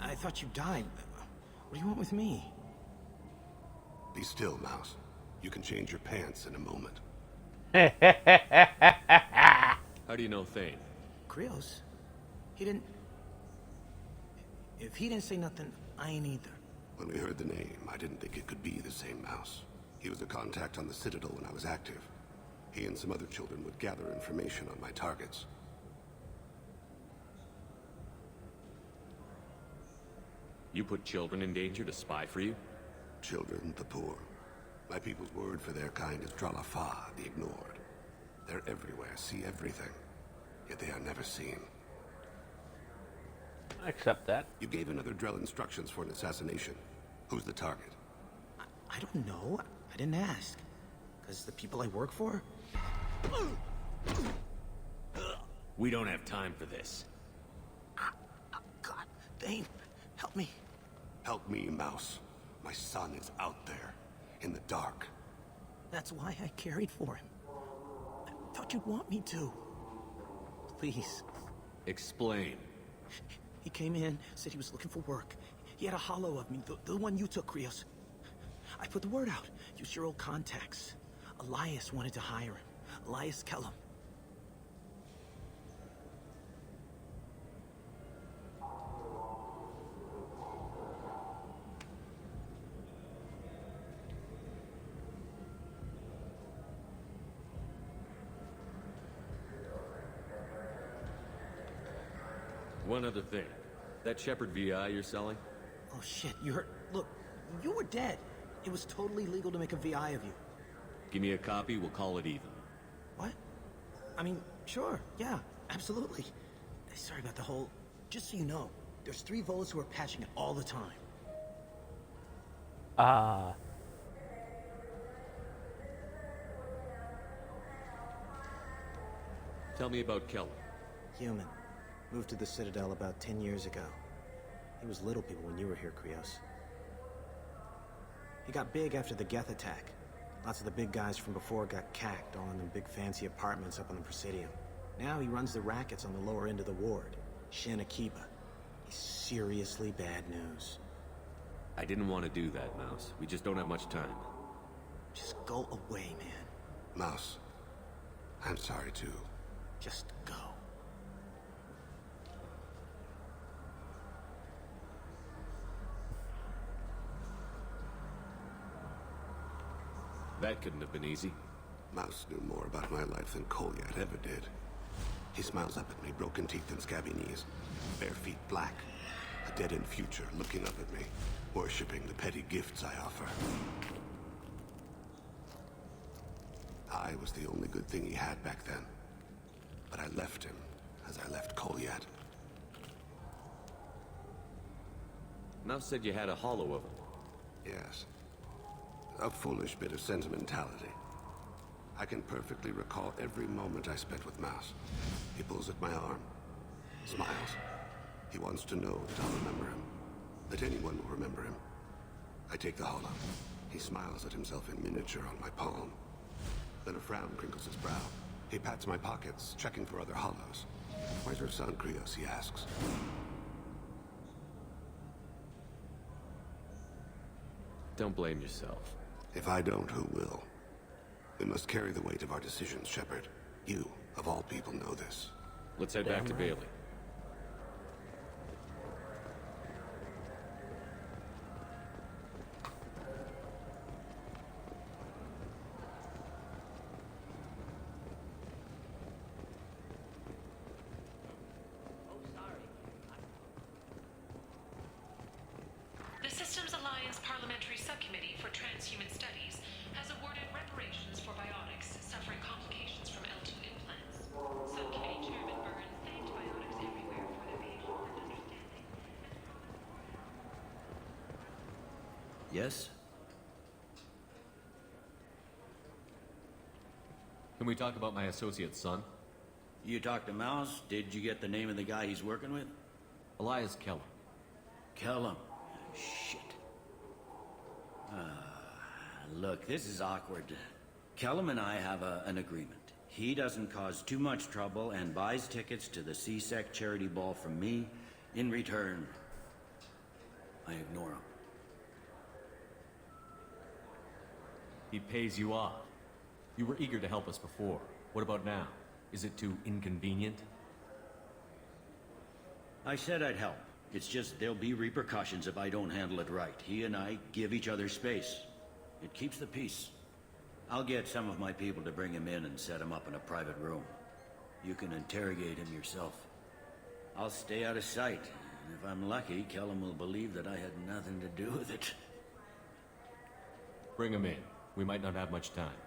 I thought you died. What do you want with me? Be still, Mouse. You can change your pants in a moment. How do you know Thane? Krios? He didn't... If he didn't say nothing, I ain't either. When we heard the name, I didn't think it could be the same Mouse. He was a contact on the Citadel when I was active. He and some other children would gather information on my targets. You put children in danger to spy for you? Children, the poor. My people's word for their kind is Dralafa, the ignored. They're everywhere, see everything. Yet they are never seen. I accept that. You gave another Drell instructions for an assassination. Who's the target? I don't know. I didn't ask. Because the people I work for, We don't have time for this. God, Thane, help me. Help me, Mouse. My son is out there, in the dark. That's why I carried for him. I thought you'd want me to. Please. Explain. He came in, said he was looking for work. He had a hollow of me, the one you took, Krios. I put the word out. Used your old contacts. Elias wanted to hire him. Elias Kellum. One other thing. That Shepard VI you're selling? Oh shit, you heard? Look, you were dead. It was totally legal to make a VI of you. Give me a copy, we'll call it even. What? I mean, sure, yeah, absolutely. Sorry about the whole... Just so you know, there's 3 Volas who are patching it all the time. Tell me about Kellum. Human. Moved to the Citadel about 10 years ago. He was little people when you were here, Krios. He got big after the Geth attack. Lots of the big guys from before got cacked, all in them big fancy apartments up on the Presidium. Now he runs the rackets on the lower end of the ward, Shin Akiba. He's seriously bad news. I didn't want to do that, Mouse. We just don't have much time. Just go away, man. Mouse, I'm sorry too. Just go. That couldn't have been easy. Mouse knew more about my life than Kolyat ever did. He smiles up at me, broken teeth and scabby knees. Bare feet black. A dead-end future looking up at me, worshipping the petty gifts I offer. I was the only good thing he had back then. But I left him, as I left Kolyat. Mouse said you had a hollow of him. Yes. A foolish bit of sentimentality. I can perfectly recall every moment I spent with Mouse. He pulls at my arm, smiles. He wants to know that I'll remember him, that anyone will remember him. I take the hollow. He smiles at himself in miniature on my palm. Then a frown crinkles his brow. He pats my pockets, checking for other hollows. Where's your son, Krios? He asks. Don't blame yourself. If I don't, who will? We must carry the weight of our decisions, Shepard. You, of all people, know this. Let's head back to Bailey. The Systems Alliance Parliamentary Subcommittee for Transhuman Studies has awarded reparations for biotics suffering complications from L2 implants. Subcommittee Chairman Byrne thanked biotics everywhere for their patience and understanding. Yes? Can we talk about my associate's son? You talked to Mouse? Did you get the name of the guy he's working with? Elias Kellum. Kellum. Shit. Look, this is awkward. Kellum and I have an agreement. He doesn't cause too much trouble and buys tickets to the CSEC charity ball from me. In return, I ignore him. He pays you off. You were eager to help us before. What about now? Is it too inconvenient? I said I'd help. It's just there'll be repercussions if I don't handle it right. He and I give each other space. It keeps the peace. I'll get some of my people to bring him in and set him up in a private room. You can interrogate him yourself. I'll stay out of sight. And if I'm lucky, Kellum will believe that I had nothing to do with it. Bring him in. We might not have much time.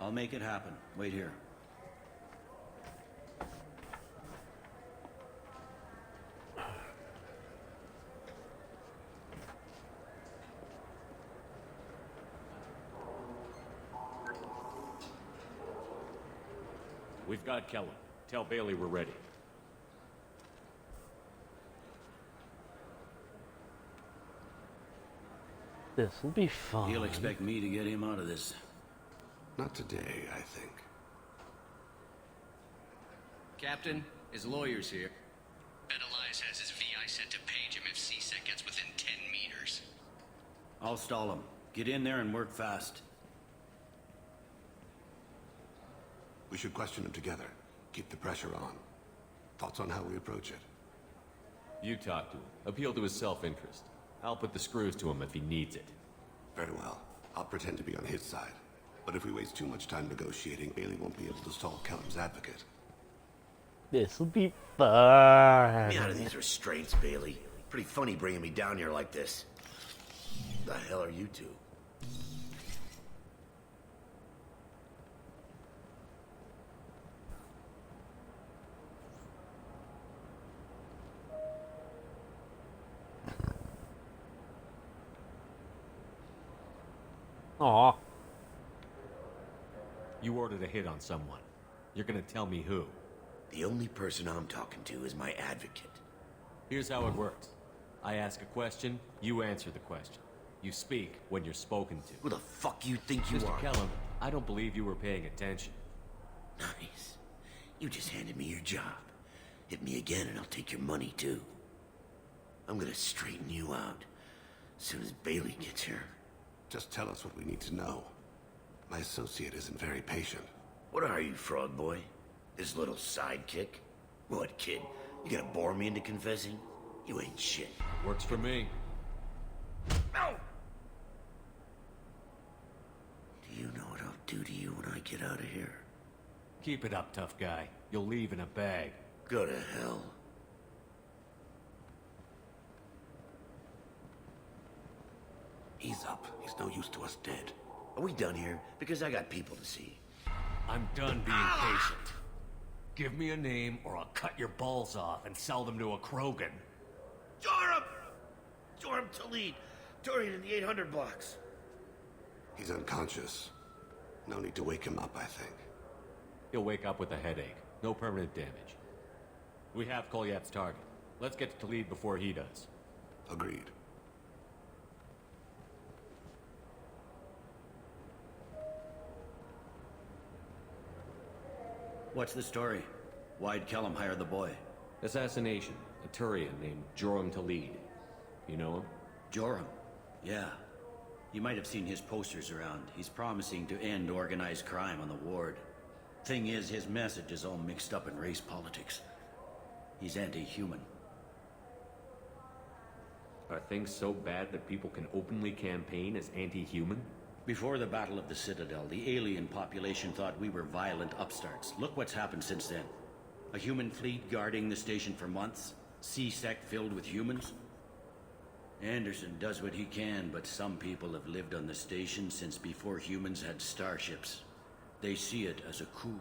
I'll make it happen. Wait here. We've got Kellen. Tell Bailey we're ready. This'll be fun. He'll expect me to get him out of this. Not today, I think. Captain, his lawyer's here. Bet Elias has his VI set to page him if C-Sec gets within 10 meters. I'll stall him. Get in there and work fast. We should question him together. Keep the pressure on. Thoughts on how we approach it? You talk to him. Appeal to his self-interest. I'll put the screws to him if he needs it. Very well. I'll pretend to be on his side. But if we waste too much time negotiating, Bailey won't be able to stall Kellam's advocate. This'll be fun. Get me out of these restraints, Bailey. Pretty funny bringing me down here like this. The hell are you two? Aw. You ordered a hit on someone. You're gonna tell me who. The only person I'm talking to is my advocate. Here's how it works. I ask a question, you answer the question. You speak when you're spoken to. Who the fuck you think you Mr. are? Kellam, I don't believe you were paying attention. Nice. You just handed me your job. Hit me again and I'll take your money too. I'm gonna straighten you out as soon as Bailey gets here. Just tell us what we need to know. My associate isn't very patient. What are you, frog boy? His little sidekick? What, kid? You gonna bore me into confessing? You ain't shit. Works for me. No! Do you know what I'll do to you when I get out of here? Keep it up, tough guy. You'll leave in a bag. Go to hell. Ease up. He's no use to us dead. Are we done here? Because I got people to see. I'm done being patient. Give me a name or I'll cut your balls off and sell them to a Krogan. Joram! Joram Talid. Turian in the 800 blocks. He's unconscious. No need to wake him up, I think. He'll wake up with a headache. No permanent damage. We have Kolyat's target. Let's get to Talid before he does. Agreed. What's the story? Why'd Kellam hire the boy? Assassination. A Turian named Joram Talid. You know him? Joram? Yeah. You might have seen his posters around. He's promising to end organized crime on the ward. Thing is, his message is all mixed up in race politics. He's anti-human. Are things so bad that people can openly campaign as anti-human? Before the Battle of the Citadel, the alien population thought we were violent upstarts. Look what's happened since then. A human fleet guarding the station for months. C-Sec filled with humans. Anderson does what he can, but some people have lived on the station since before humans had starships. They see it as a coup.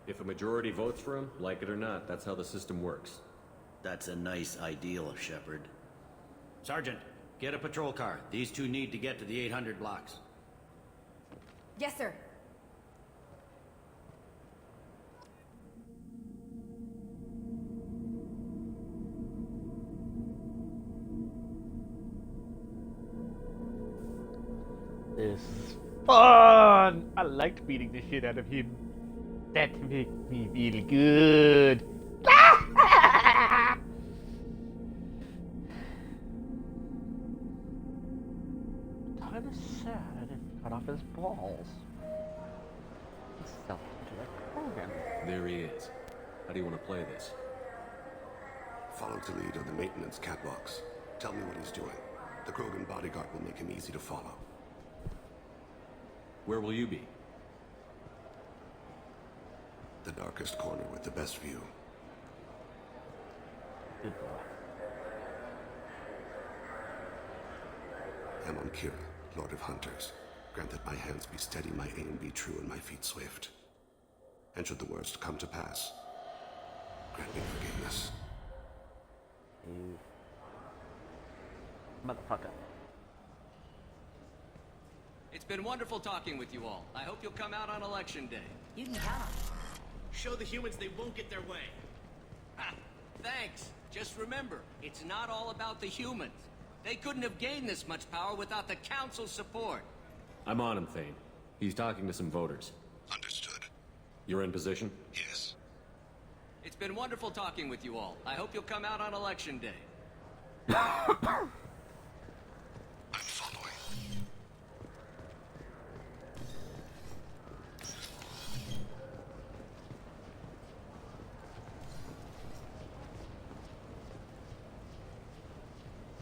If a majority votes for him, like it or not, that's how the system works. That's a nice ideal, Shepard. Sergeant, get a patrol car. These two need to get to the 800 blocks. Yes, sir. This is fun! I liked beating the shit out of him. That makes me feel good. Kind of sad if he cut off his balls. He's self-direct program. There he is. How do you want to play this? Follow to lead on the maintenance catwalks. Tell me what he's doing. The Krogan bodyguard will make him easy to follow. Where will you be? The darkest corner with the best view. Good boy. Amon Kira, Lord of Hunters. Grant that my hands be steady, my aim be true, and my feet swift. And should the worst come to pass, grant me forgiveness. Motherfucker. It's been wonderful talking with you all. I hope you'll come out on election day. You can count on it. Show the humans they won't get their way. Ha! Thanks. Just remember, it's not all about the humans. They couldn't have gained this much power without the Council's support. I'm on him, Thane. He's talking to some voters. Understood. You're in position? Yes. It's been wonderful talking with you all. I hope you'll come out on election day. I'm following.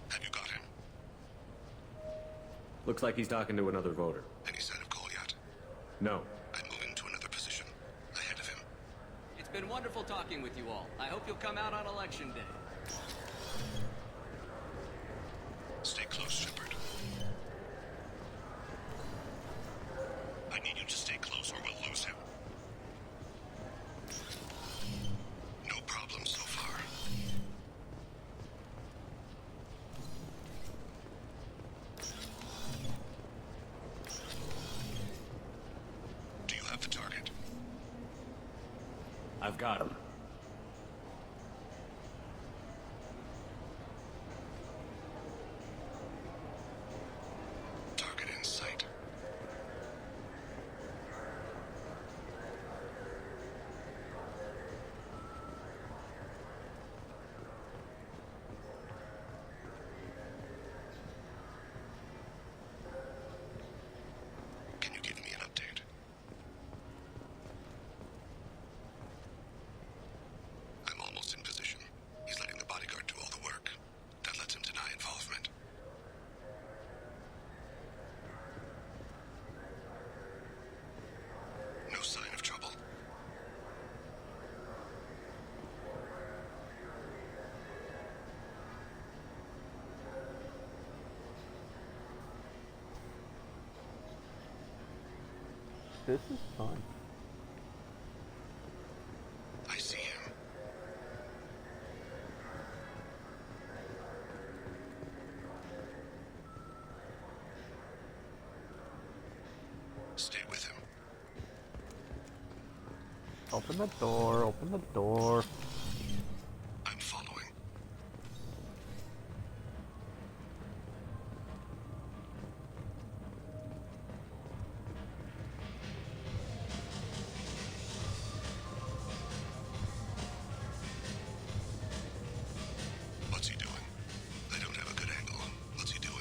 Have you got him? Looks like he's talking to another voter. Any sign of Kolyat? No. I'm moving to another position. Ahead of him. It's been wonderful talking with you all. I hope you'll come out on election day. Stay close, Shepard. I need you to stay close or we'll lose him. No problem so far. Do you have the target? I've got him. Target in sight. Can you give me an update? I'm almost in position. He's letting the bodyguard do all the work. That lets him deny involvement. No sign of trouble. This is fun. I see him. Stay with him. Open the door, open the door. I'm following. What's he doing? I don't have a good angle. What's he doing?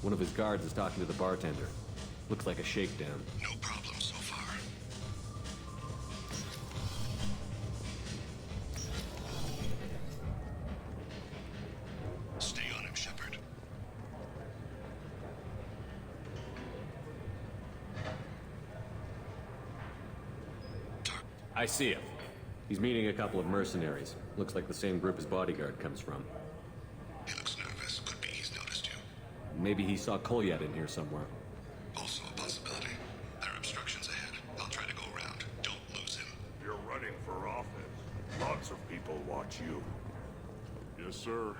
One of his guards is talking to the bartender. Looks like a shakedown. No problem so far. Stay on him, Shepard. I see him. He's meeting a couple of mercenaries. Looks like the same group his bodyguard comes from. He looks nervous. Could be he's noticed you. Maybe he saw Kolyat in here somewhere. Also a possibility. There are obstructions ahead. I'll try to go around. Don't lose him. You're running for office. Lots of people watch you. Yes, sir.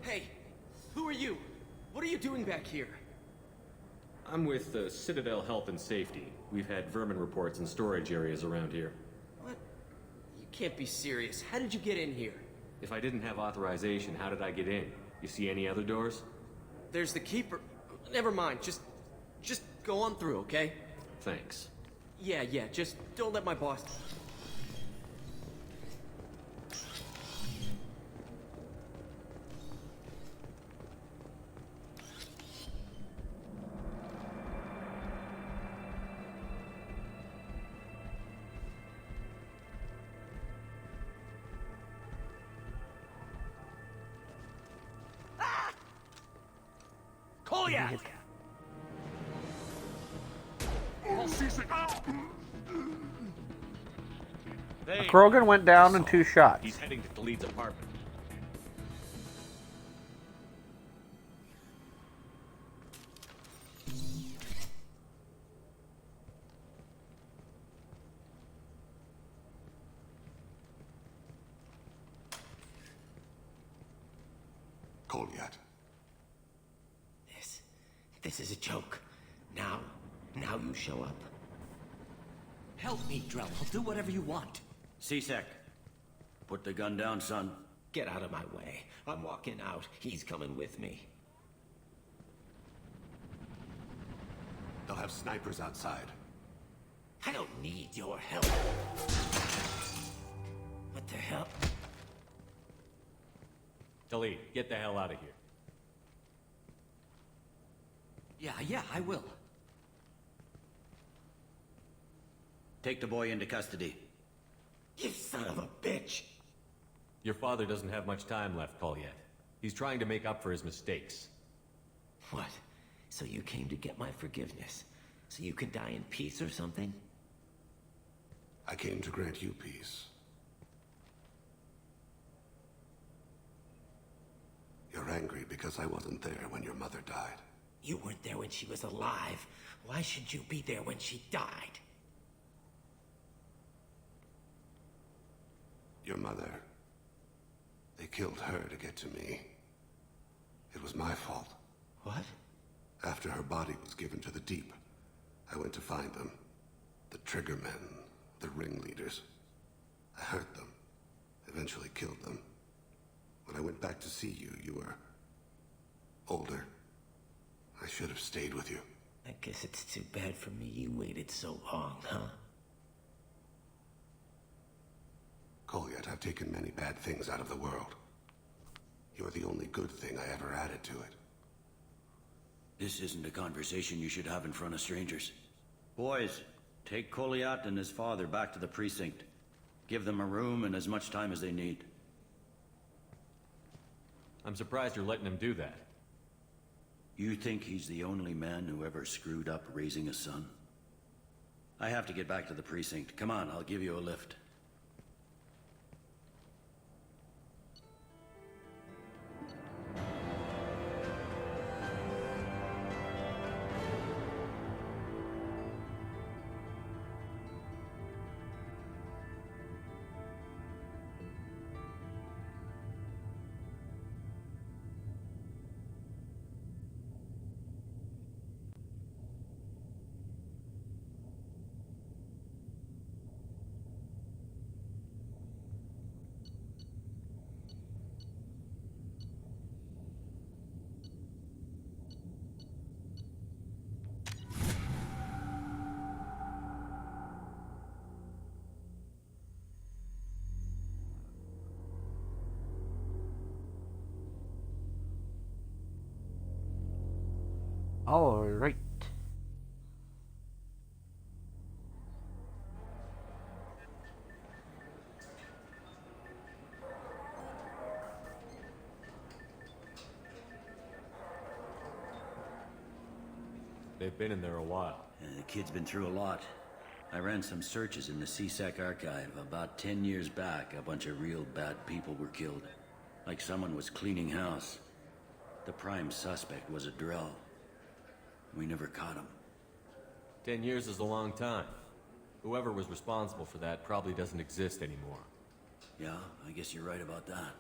Hey, who are you? What are you doing back here? I'm with Citadel Health and Safety. We've had vermin reports in storage areas around here. What? You can't be serious. How did you get in here? If I didn't have authorization, how did I get in? You see any other doors? There's the keeper. Never mind. Just go on through, okay? Thanks. Yeah, just don't let my boss... Kolyat! Krogan went down in 2 shots. He's heading to Khalid's apartment. Kolyat. This is a joke. Now you show up. Help me, Drell. I'll do whatever you want. C-Sec, put the gun down, son. Get out of my way. I'm walking out. He's coming with me. They'll have snipers outside. I don't need your help. What the hell? Khalid, get the hell out of here. Yeah, I will. Take the boy into custody. You son of a bitch! Your father doesn't have much time left, Kolyat. He's trying to make up for his mistakes. What? So you came to get my forgiveness? So you can die in peace or something? I came to grant you peace. You're angry because I wasn't there when your mother died. You weren't there when she was alive. Why should you be there when she died? Your mother. They killed her to get to me. It was my fault. What? After her body was given to the Deep, I went to find them. The Triggermen, the ringleaders. I hurt them. Eventually killed them. When I went back to see you, you were older. I should have stayed with you. I guess it's too bad for me you waited so long, huh? Kolyat, I've taken many bad things out of the world. You're the only good thing I ever added to it. This isn't a conversation you should have in front of strangers. Boys, take Kolyat and his father back to the precinct. Give them a room and as much time as they need. I'm surprised you're letting him do that. You think he's the only man who ever screwed up raising a son? I have to get back to the precinct. Come on, I'll give you a lift. All right. They've been in there a while. The kid's been through a lot. I ran some searches in the C-Sec archive. About 10 years back, a bunch of real bad people were killed. Like someone was cleaning house. The prime suspect was a Drell. We never caught him. 10 years is a long time. Whoever was responsible for that probably doesn't exist anymore. Yeah, I guess you're right about that.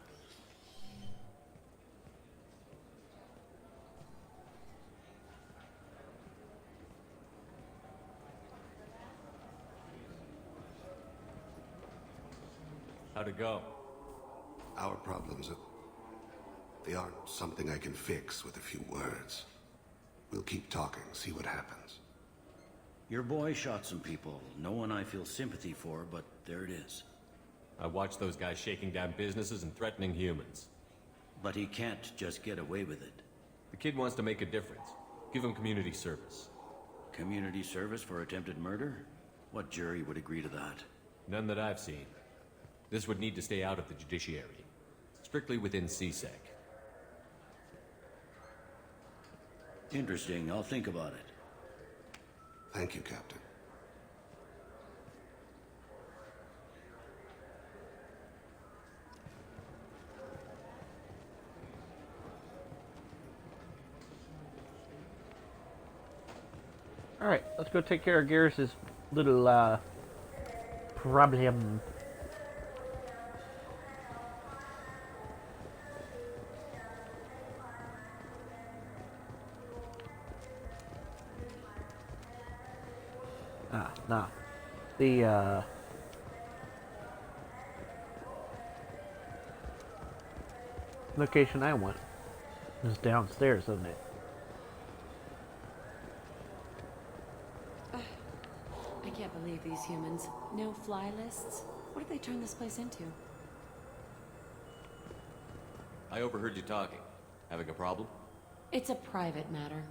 How'd it go? Our problems they aren't something I can fix with a few words. We'll keep talking, see what happens. Your boy shot some people. No one I feel sympathy for, but there it is. I watched those guys shaking down businesses and threatening humans. But he can't just get away with it. The kid wants to make a difference. Give him community service. Community service for attempted murder? What jury would agree to that? None that I've seen. This would need to stay out of the judiciary. Strictly within C-Sec. Interesting. I'll think about it. Thank you, Captain. Alright, let's go take care of Garrus's little, problem. Nah. The, location I went is downstairs, isn't it? I can't believe these humans. No fly lists? What did they turn this place into? I overheard you talking. Having a problem? It's a private matter.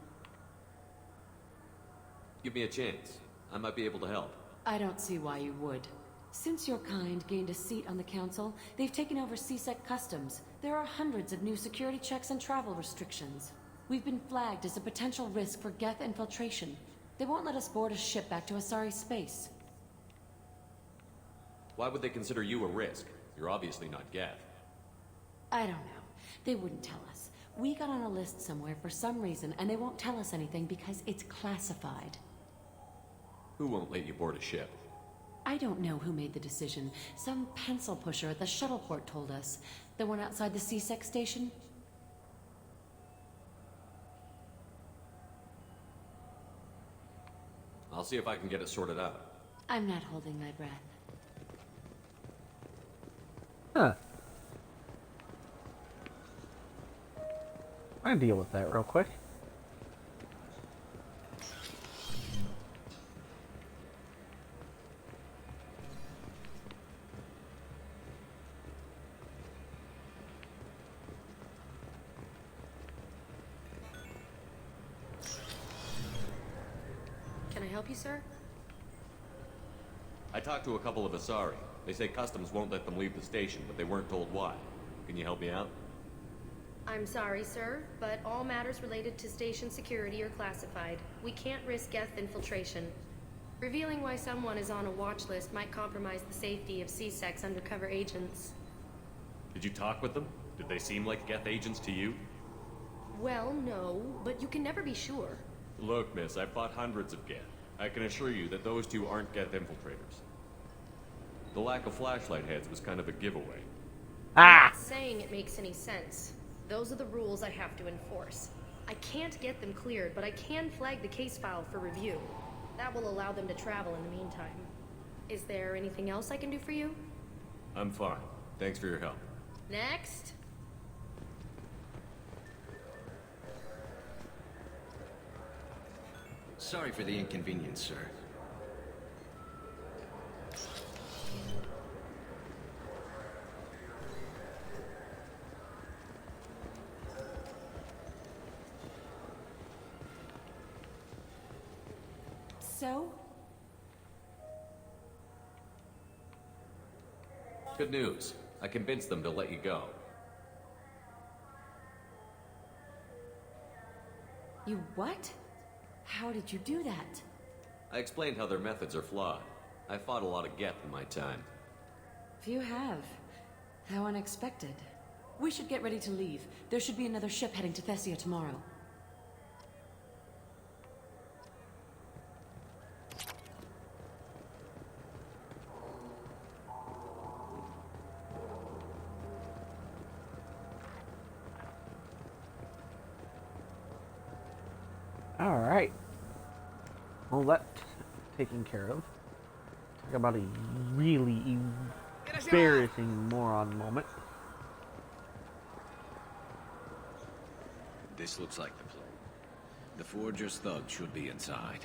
Give me a chance. I might be able to help. I don't see why you would. Since your kind gained a seat on the council, they've taken over CSEC customs. There are hundreds of new security checks and travel restrictions. We've been flagged as a potential risk for Geth infiltration. They won't let us board a ship back to Asari space. Why would they consider you a risk? You're obviously not Geth. I don't know. They wouldn't tell us. We got on a list somewhere for some reason, and they won't tell us anything because it's classified. Who won't let you board a ship? I don't know who made the decision. Some pencil pusher at the shuttleport told us. The one outside the CSEC station? I'll see if I can get it sorted out. I'm not holding my breath. Huh. I can deal with that real quick. Can I help you, sir? I talked to a couple of Asari. They say customs won't let them leave the station, but they weren't told why. Can you help me out? I'm sorry, sir, but all matters related to station security are classified. We can't risk Geth infiltration. Revealing why someone is on a watch list might compromise the safety of CSEC's undercover agents. Did you talk with them? Did they seem like Geth agents to you? Well, no, but you can never be sure. Look, miss, I've fought hundreds of Geth. I can assure you that those two aren't Geth infiltrators. The lack of flashlight heads was kind of a giveaway. I'm not saying it makes any sense. Those are the rules I have to enforce. I can't get them cleared, but I can flag the case file for review. That will allow them to travel in the meantime. Is there anything else I can do for you? I'm fine. Thanks for your help. Next. Sorry for the inconvenience, sir. So? Good news. I convinced them to let you go. You what? How did you do that? I explained how their methods are flawed. I fought a lot of Geth in my time. You have. How unexpected. We should get ready to leave. There should be another ship heading to Thessia tomorrow. Alright. Well, that's taken care of. Talk about a really embarrassing moron moment. This looks like the place. The Forger's thugs should be inside.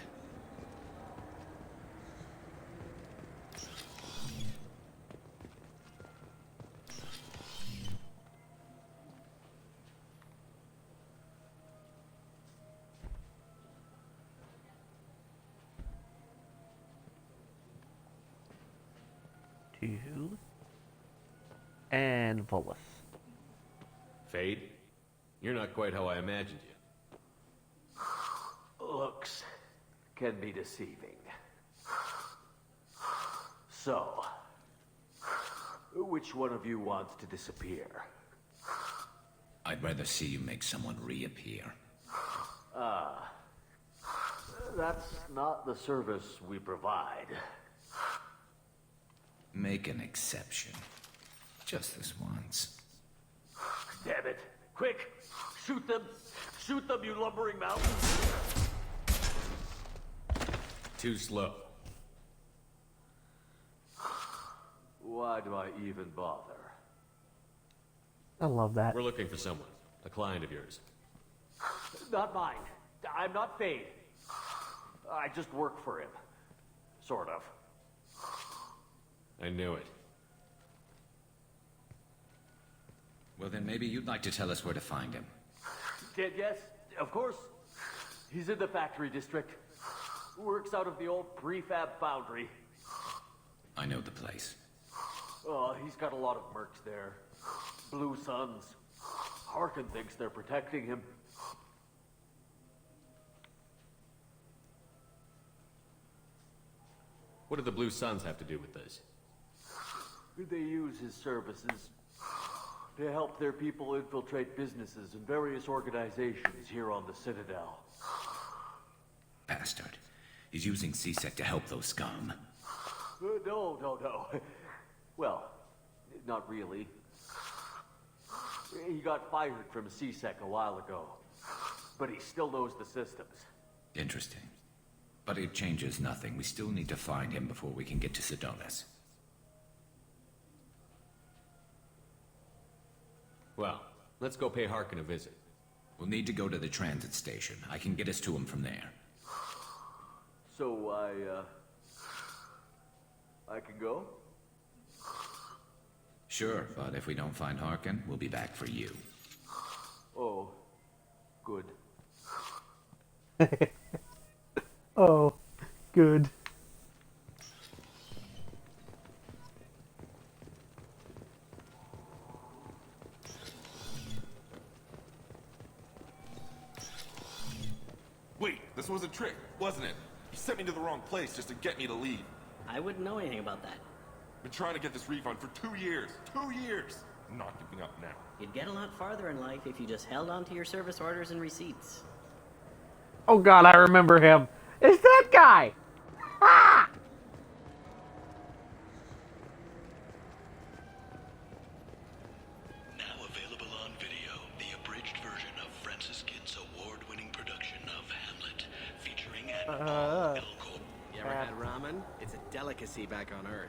And Volus. Fade? You're not quite how I imagined you. Looks can be deceiving. So, which one of you wants to disappear? I'd rather see you make someone reappear. That's not the service we provide. Make an exception. Just this once. Damn it. Quick! Shoot them! Shoot them, you lumbering mountains! Too slow. Why do I even bother? I love that. We're looking for someone. A client of yours. Not mine. I'm not Fade. I just work for him. Sort of. I knew it. Well, then maybe you'd like to tell us where to find him. Yes, of course. He's in the factory district. Works out of the old prefab foundry. I know the place. Oh, he's got a lot of mercs there. Blue Suns. Harkin thinks they're protecting him. What do the Blue Suns have to do with this? They use his services to help their people infiltrate businesses and various organizations here on the Citadel. Bastard. He's using C-Sec to help those scum. No. Well, not really. He got fired from C-Sec a while ago, but he still knows the systems. Interesting. But it changes nothing. We still need to find him before we can get to Sidonis. Well, let's go pay Harkin a visit. We'll need to go to the transit station. I can get us to him from there. So I can go? Sure, but if we don't find Harkin, we'll be back for you. Oh, good. Oh, good. Wait, this was a trick, wasn't it? You sent me to the wrong place just to get me to leave. I wouldn't know anything about that. Been trying to get this refund for 2 years. 2 years! I'm not giving up now. You'd get a lot farther in life if you just held on to your service orders and receipts. Oh god, I remember him. It's that guy! Ah! Now available on video, the abridged version of Francis Kidd's award-winning production of Hamlet, featuring an all-Elcor. You ever had ramen? It's a delicacy back on Earth.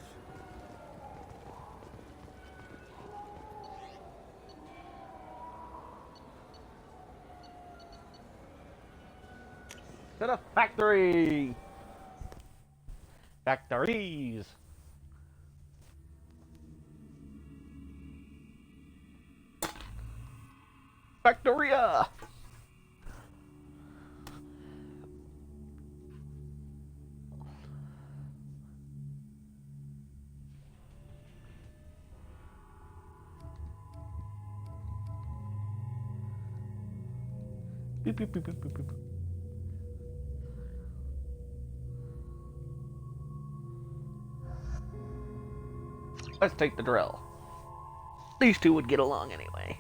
To the factory! Factories! Factoria! Beep, beep, beep, beep, beep, beep. Let's take the drill. These two would get along anyway.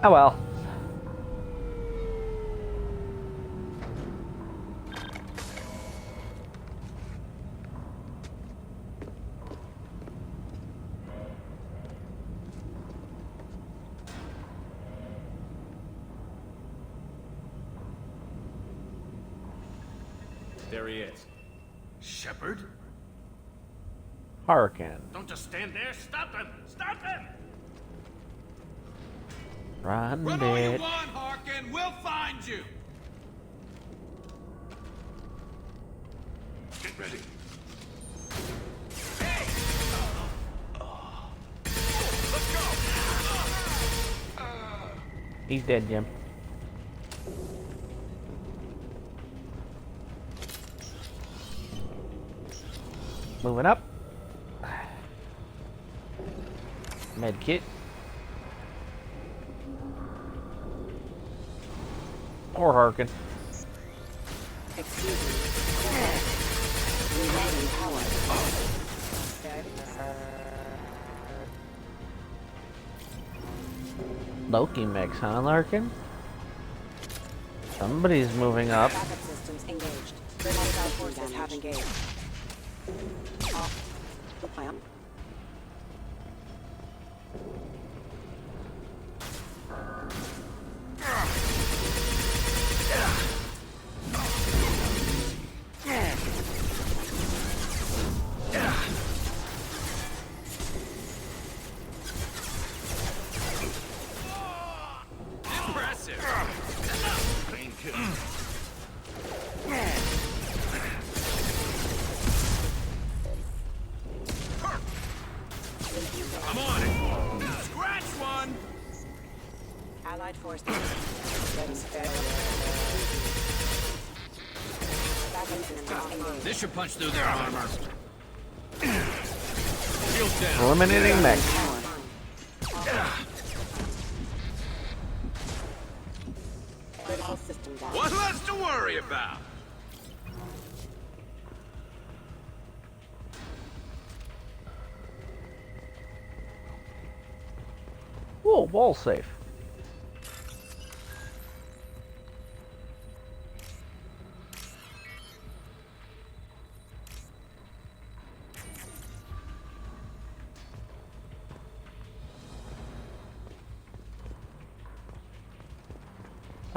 Oh well. There he is. Shepard? Harkin. Don't just stand there. Stop him! Stop him! Run, Run all you bitch. want, Harkin. We'll find you. Get ready. He's dead, Jim. Moving up. Med kit. Or Harkin. Excuse me. Regaining power. Loki mix, huh, Larkin? Somebody's moving up. Backup systems engaged. Hostile forces have engaged. Plan. I'm on it. Scratch one. Allied forces. This should punch through their armor. Shield down. Eliminating mech. Critical system down. What's less to worry about? Whoa, wall safe.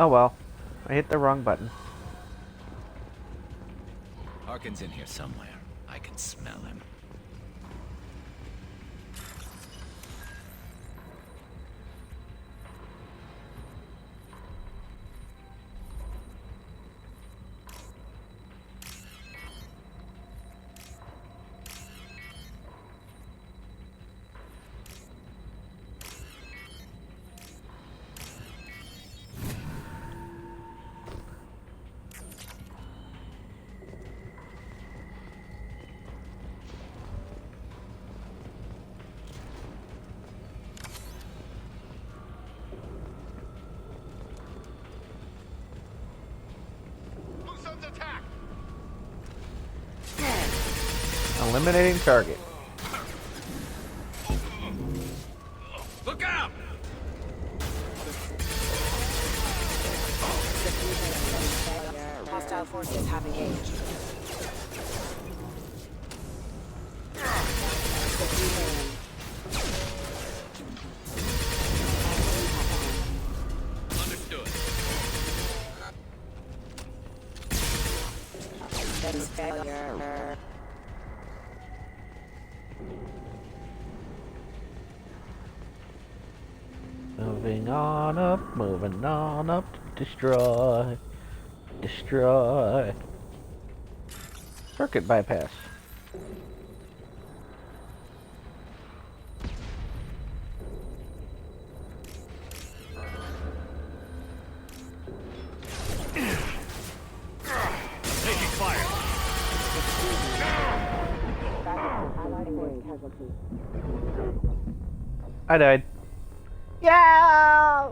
Oh well, I hit the wrong button. Harkin's in here somewhere. I can smell him. Eliminating target. Look out! Hostile forces have engaged. Understood. That is failure. Moving on up to destroy. Destroy. Circuit bypass. Taking fire. I died. Yeah!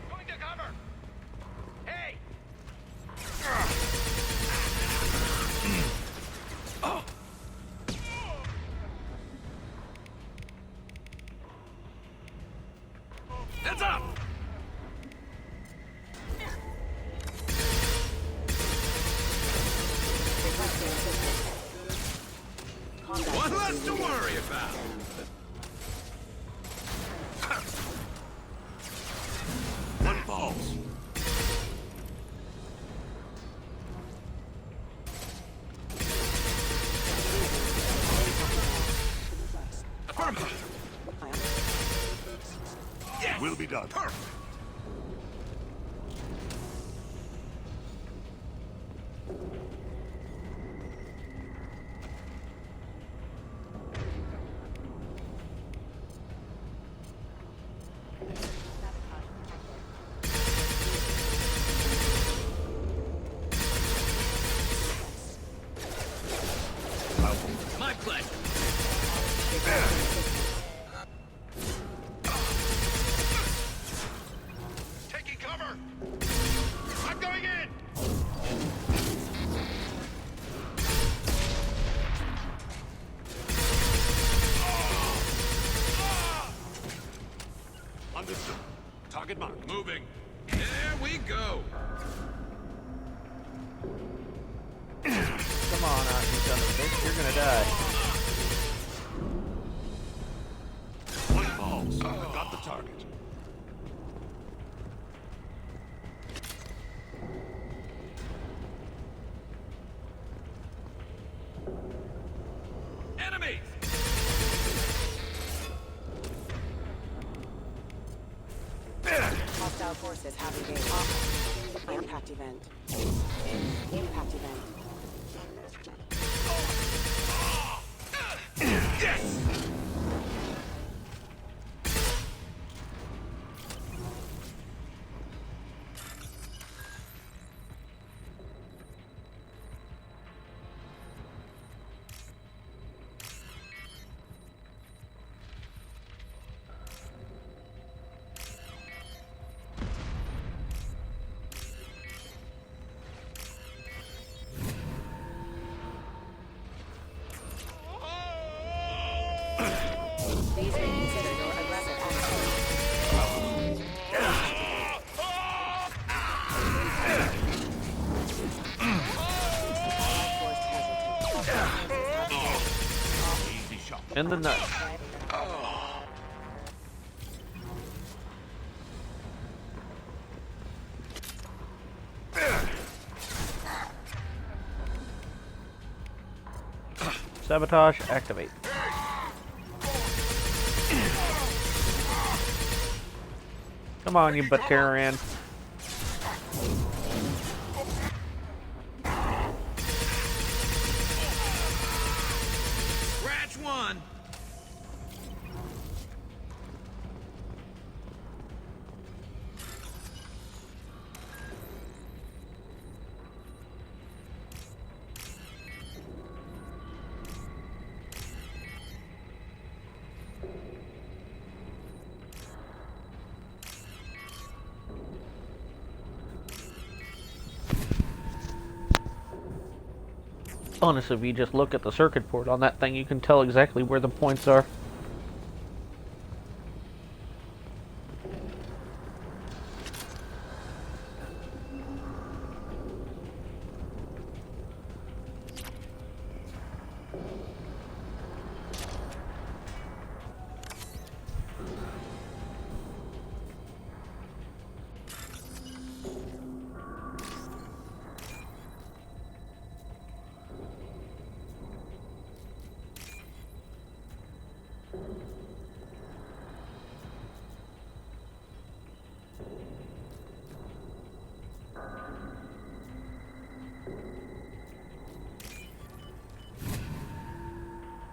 Going to cover. Hey! Oh! Heads up! One less to worry about. One falls. Affirmative. Yes. Will be done. Perfect. My pleasure. Target marked. Moving. There we go. Come on out, you son of a bitch. You're gonna die. Play balls. I got the target. Enemies! Hostile forces have engaged. Impact event. Impact event. Yes! These may consider your aggressive In the nut. Sabotage, activate. Come on, you Batarian. Scratch one. Honestly, if you just look at the circuit board on that thing, you can tell exactly where the points are.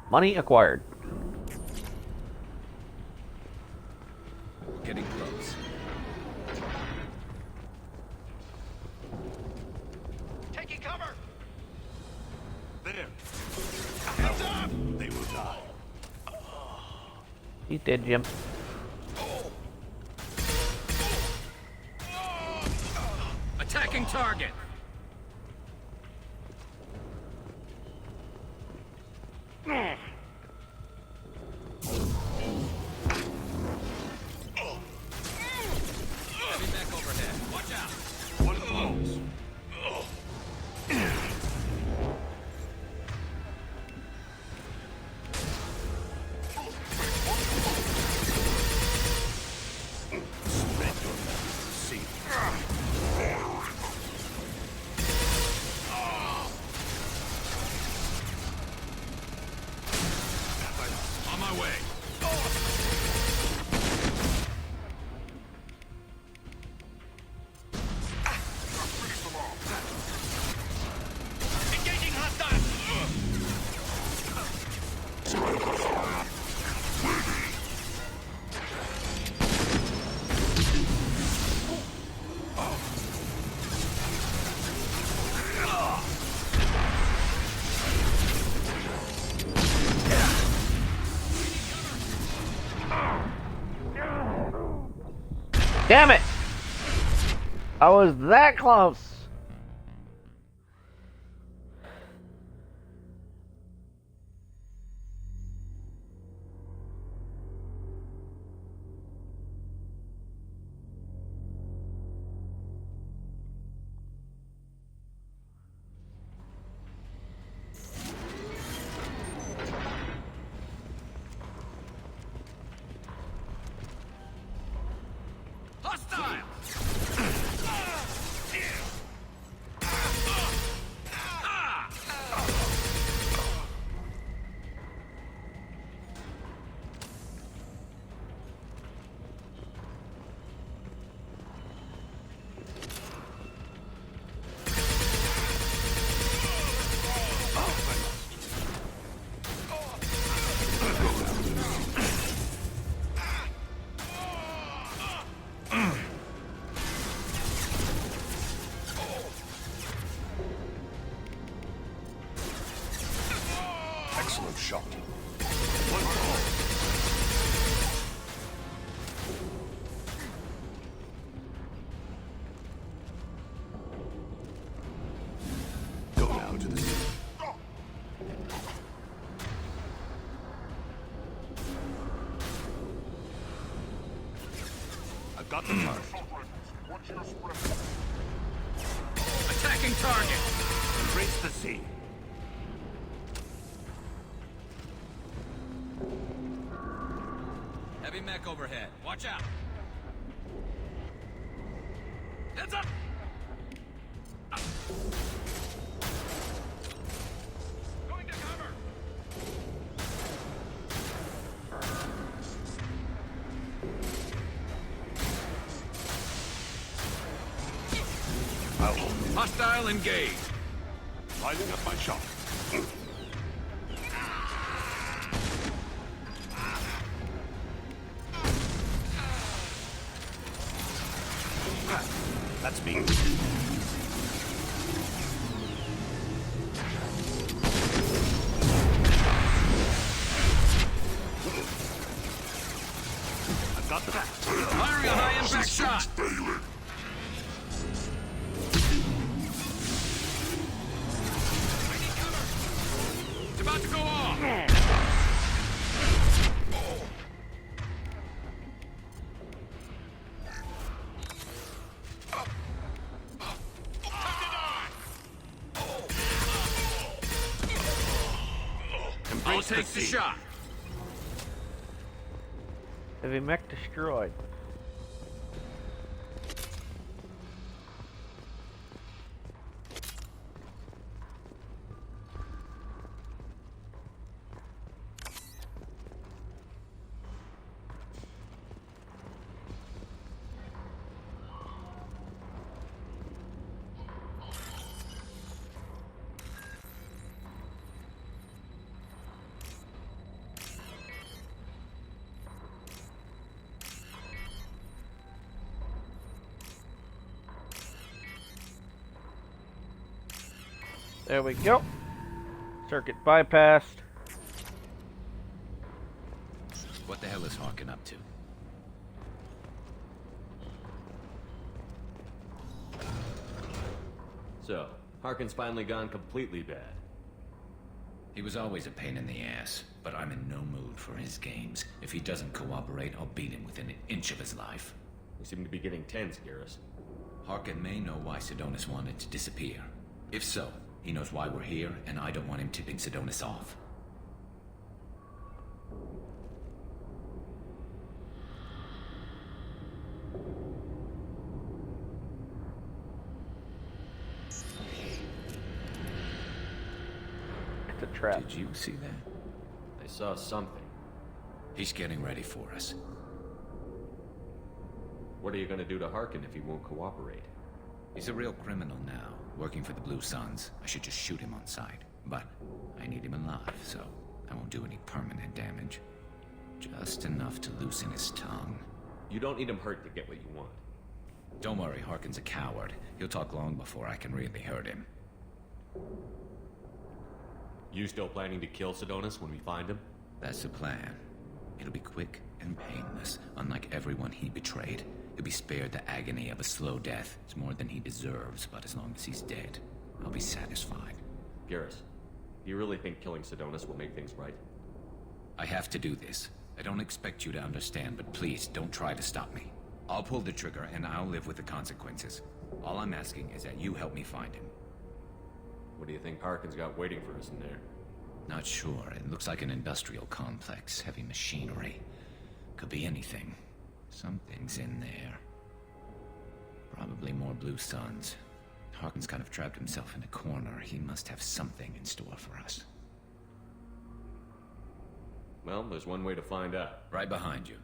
Money acquired. Getting close. Taking cover. There. Hands up. They will die. You did, Jim. Attacking target. Heavy mech overhead. Watch out. One close. On my way. Engaging hostile. Damn it! I was that close! shot. Go now to the sea. I've got the target. Attacking target! Embrace the sea. Heavy mech overhead. Watch out! Heads up! Going to cover! I'll hold it. Hostile engaged. Lining up my shot. That's me. I've got the back. Firing a high-impact shot! It's about to go off! I'll take the shot. Heavy mech destroyed. There we go. Circuit bypassed. What the hell is Harkin up to? So, Harkin's finally gone completely bad. He was always a pain in the ass, but I'm in no mood for his games. If he doesn't cooperate, I'll beat him within an inch of his life. You seem to be getting tense, Garrus. Harkin may know why Sidonis wanted to disappear. If so, he knows why we're here, and I don't want him tipping Sidonis off. It's a trap. Did you see that? I saw something. He's getting ready for us. What are you gonna do to Harkin if he won't cooperate? He's a real criminal now, working for the Blue Suns. I should just shoot him on sight. But I need him alive, so I won't do any permanent damage. Just enough to loosen his tongue. You don't need him hurt to get what you want. Don't worry, Harkin's a coward. He'll talk long before I can really hurt him. You still planning to kill Sidonis when we find him? That's the plan. It'll be quick and painless, unlike everyone he betrayed. He'll be spared the agony of a slow death. It's more than he deserves, but as long as he's dead, I'll be satisfied. Garrus, do you really think killing Sidonis will make things right? I have to do this. I don't expect you to understand, but please don't try to stop me. I'll pull the trigger and I'll live with the consequences. All I'm asking is that you help me find him. What do you think Harkin's got waiting for us in there? Not sure. It looks like an industrial complex. Heavy machinery. Could be anything. Something's in there. Probably more Blue Suns. Harkin's kind of trapped himself in a corner. He must have something in store for us. Well, there's one way to find out. Right behind you.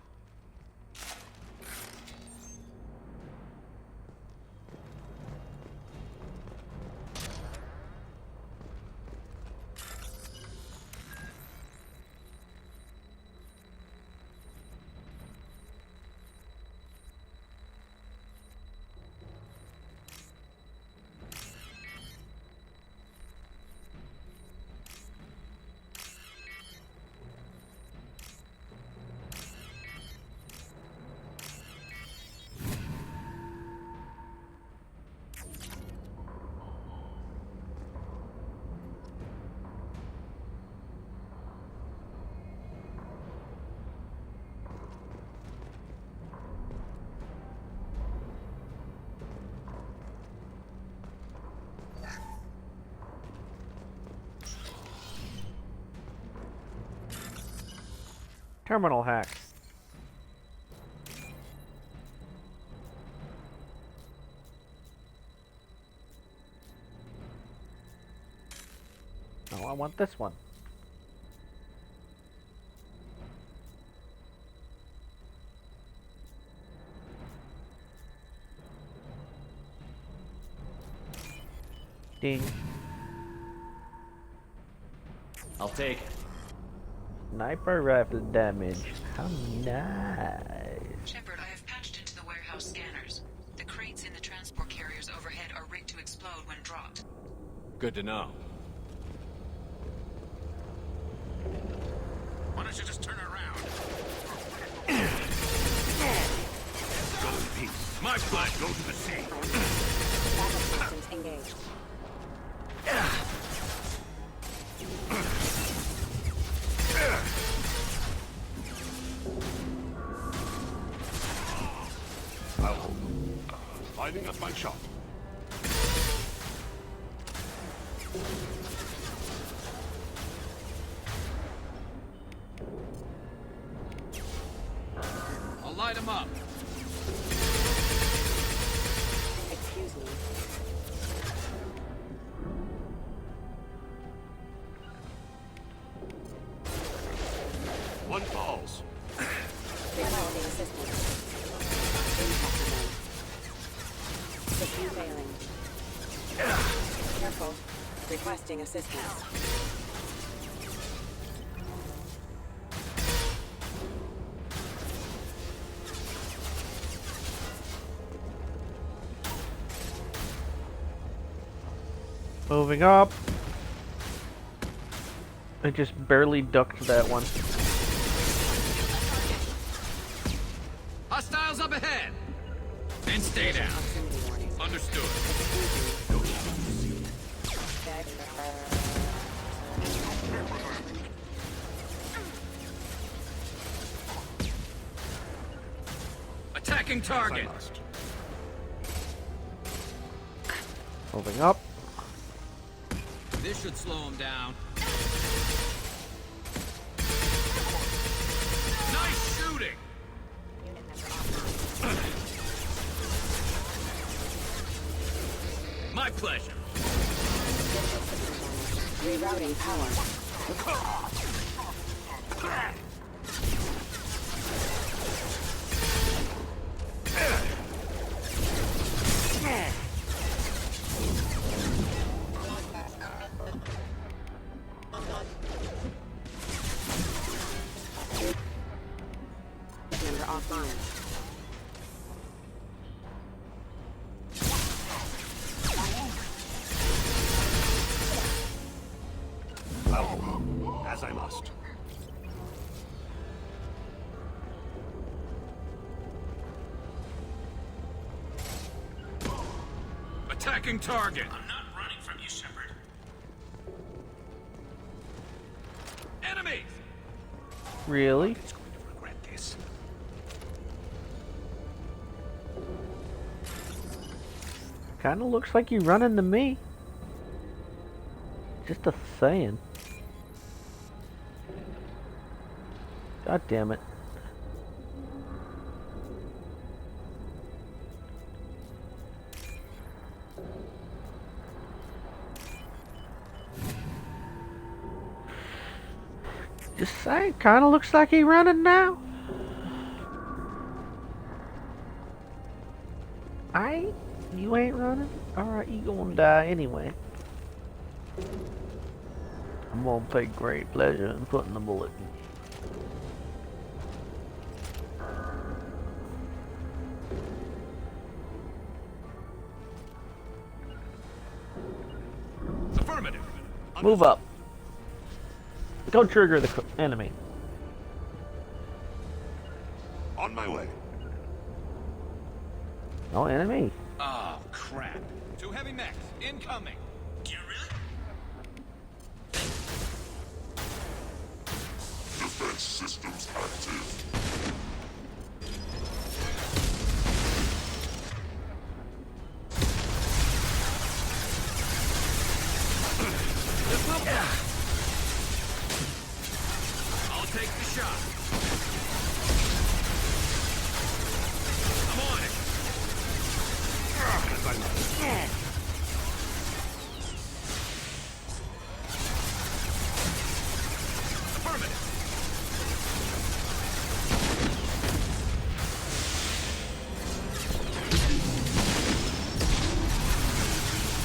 Terminal hack. Oh, I want this one. Ding. I'll take it. Sniper rifle damage. How nice. Shepard, I have patched into the warehouse scanners. The crates in the transport carriers overhead are rigged to explode when dropped. Good to know. Why don't you just turn around? Go in peace. My blood go to the sea. Backup systems engaged. I'll hold them. Lining up my shot. I'll light him up. Excuse me. One falls. Requesting assistance. Impact event. System failing. Careful. Requesting assistance. Moving up. I just barely ducked that one. Hostiles up ahead. Then stay down. Understood. Attacking target. Moving up. This should slow him down. Nice shooting. My pleasure. Rerouting power. Member offline. As I must. Attacking target. I'm not running from you, Shepard. Enemies. Really? It's going to regret this. Kinda looks like you running to me. Just a saying. God damn it. Just saying, kinda looks like he running now. You ain't running? Alright, you gonna die anyway. I'm gonna take great pleasure in putting the bullet in. Affirmative. Move up. Go trigger the enemy. On my way. No enemy. Oh, crap. Two heavy mechs. Incoming. Defense systems active. I'll take the shot. I must.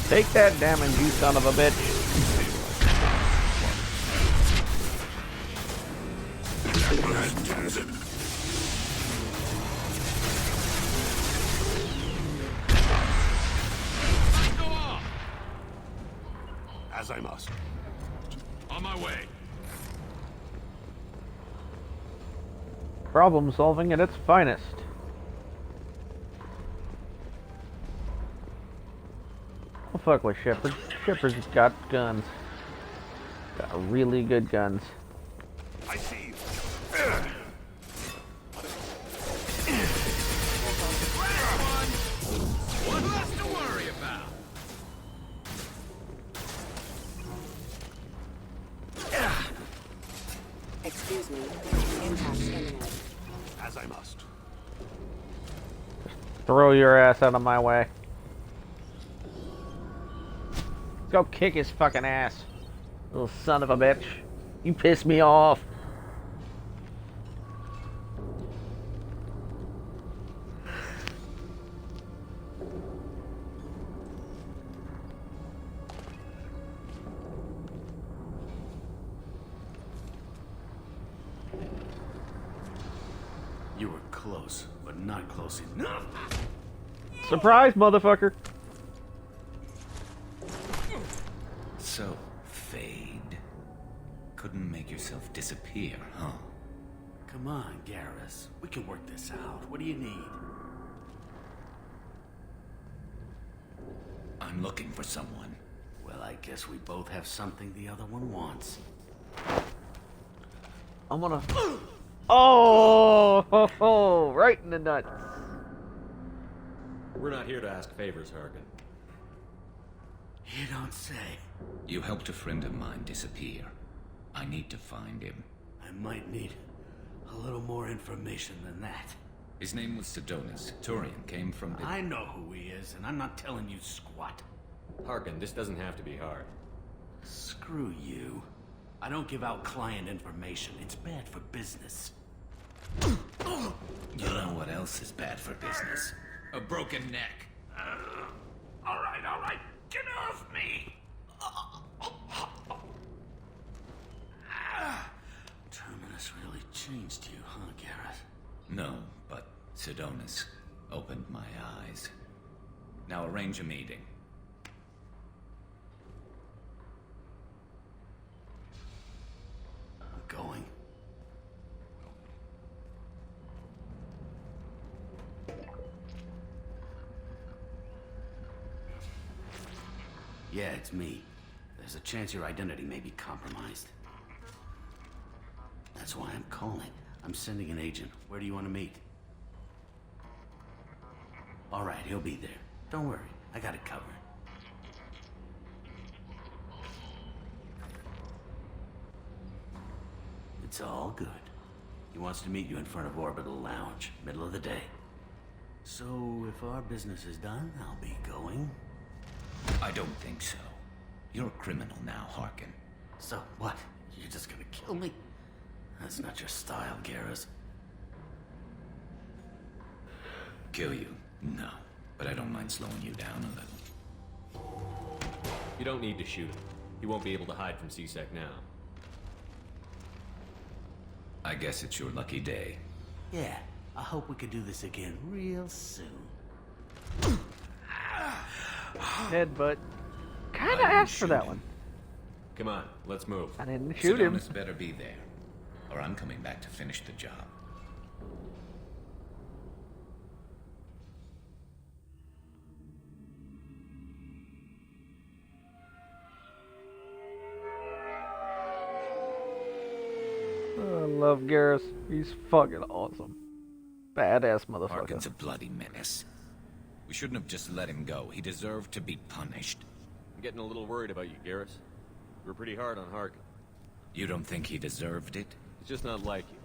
Take that damage, you son of a bitch. As I must. On my way. Problem solving at its finest. I'll fuck with Shepard. Shepard's got guns. Got really good guns. I see you. One less to worry about. Excuse me. Impact imminent. As I must. Throw your ass out of my way. Go kick his fucking ass. Little son of a bitch. You piss me off. You were close, but not close enough. Surprise, motherfucker. So, Fade. Couldn't make yourself disappear, huh? Come on, Garrus. We can work this out. What do you need? I'm looking for someone. Well, I guess we both have something the other one wants. I'm gonna... Oh, right in the nuts. We're not here to ask favors, Harkin. You don't say. You helped a friend of mine disappear. I need to find him. I might need a little more information than that. His name was Sidonis. Turian came from the... I know who he is, and I'm not telling you squat. Harkin, this doesn't have to be hard. Screw you. I don't give out client information. It's bad for business. You know what else is bad for business? A broken neck. All right. Get off me! Terminus really changed you, huh, Garrett? No, but Sidonis opened my eyes. Now arrange a meeting. I'm going. Yeah, it's me. There's a chance your identity may be compromised. That's why I'm calling. I'm sending an agent. Where do you want to meet? All right, he'll be there. Don't worry, I got it covered. It's all good. He wants to meet you in front of Orbital Lounge, middle of the day. So, if our business is done, I'll be going. I don't think so. You're a criminal now, Harkin. So, what? You're just gonna kill me? That's not your style, Garrus. Kill you? No. But I don't mind slowing you down a little. You don't need to shoot him. He won't be able to hide from C-Sec now. I guess it's your lucky day. Yeah, I hope we could do this again real soon. Headbutt. Kinda asked for that one. Come on, let's move. I didn't shoot him. Sidonis better be there, or I'm coming back to finish the job. I love Garrus. He's fucking awesome. Badass motherfucker. Harkin's a bloody menace. We shouldn't have just let him go. He deserved to be punished. I'm getting a little worried about you, Garrus. You were pretty hard on Harkin. You don't think he deserved it? He's just not like you.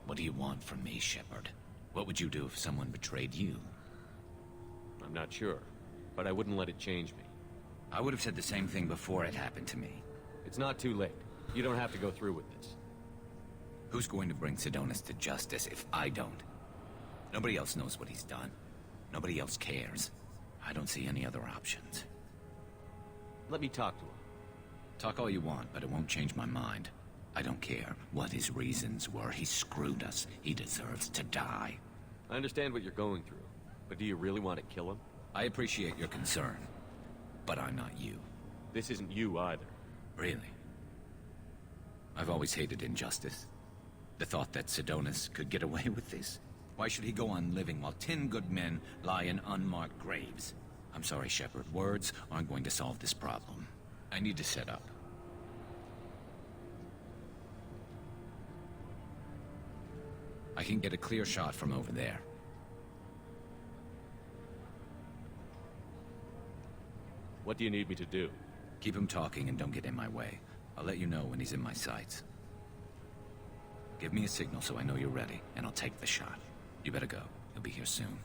What do you want from me, Shepard? What would you do if someone betrayed you? I'm not sure, but I wouldn't let it change me. I would have said the same thing before it happened to me. It's not too late. You don't have to go through with this. Who's going to bring Sidonis to justice if I don't? Nobody else knows what he's done. Nobody else cares. I don't see any other options. Let me talk to him. Talk all you want, but it won't change my mind. I don't care what his reasons were. He screwed us. He deserves to die. I understand what you're going through, but do you really want to kill him? I appreciate your concern, but I'm not you. This isn't you either. Really? I've always hated injustice. The thought that Sidonis could get away with this. Why should he go on living while 10 good men lie in unmarked graves? I'm sorry, Shepard. Words aren't going to solve this problem. I need to set up. I can get a clear shot from over there. What do you need me to do? Keep him talking and don't get in my way. I'll let you know when he's in my sights. Give me a signal so I know you're ready, and I'll take the shot. You better go. He'll be here soon.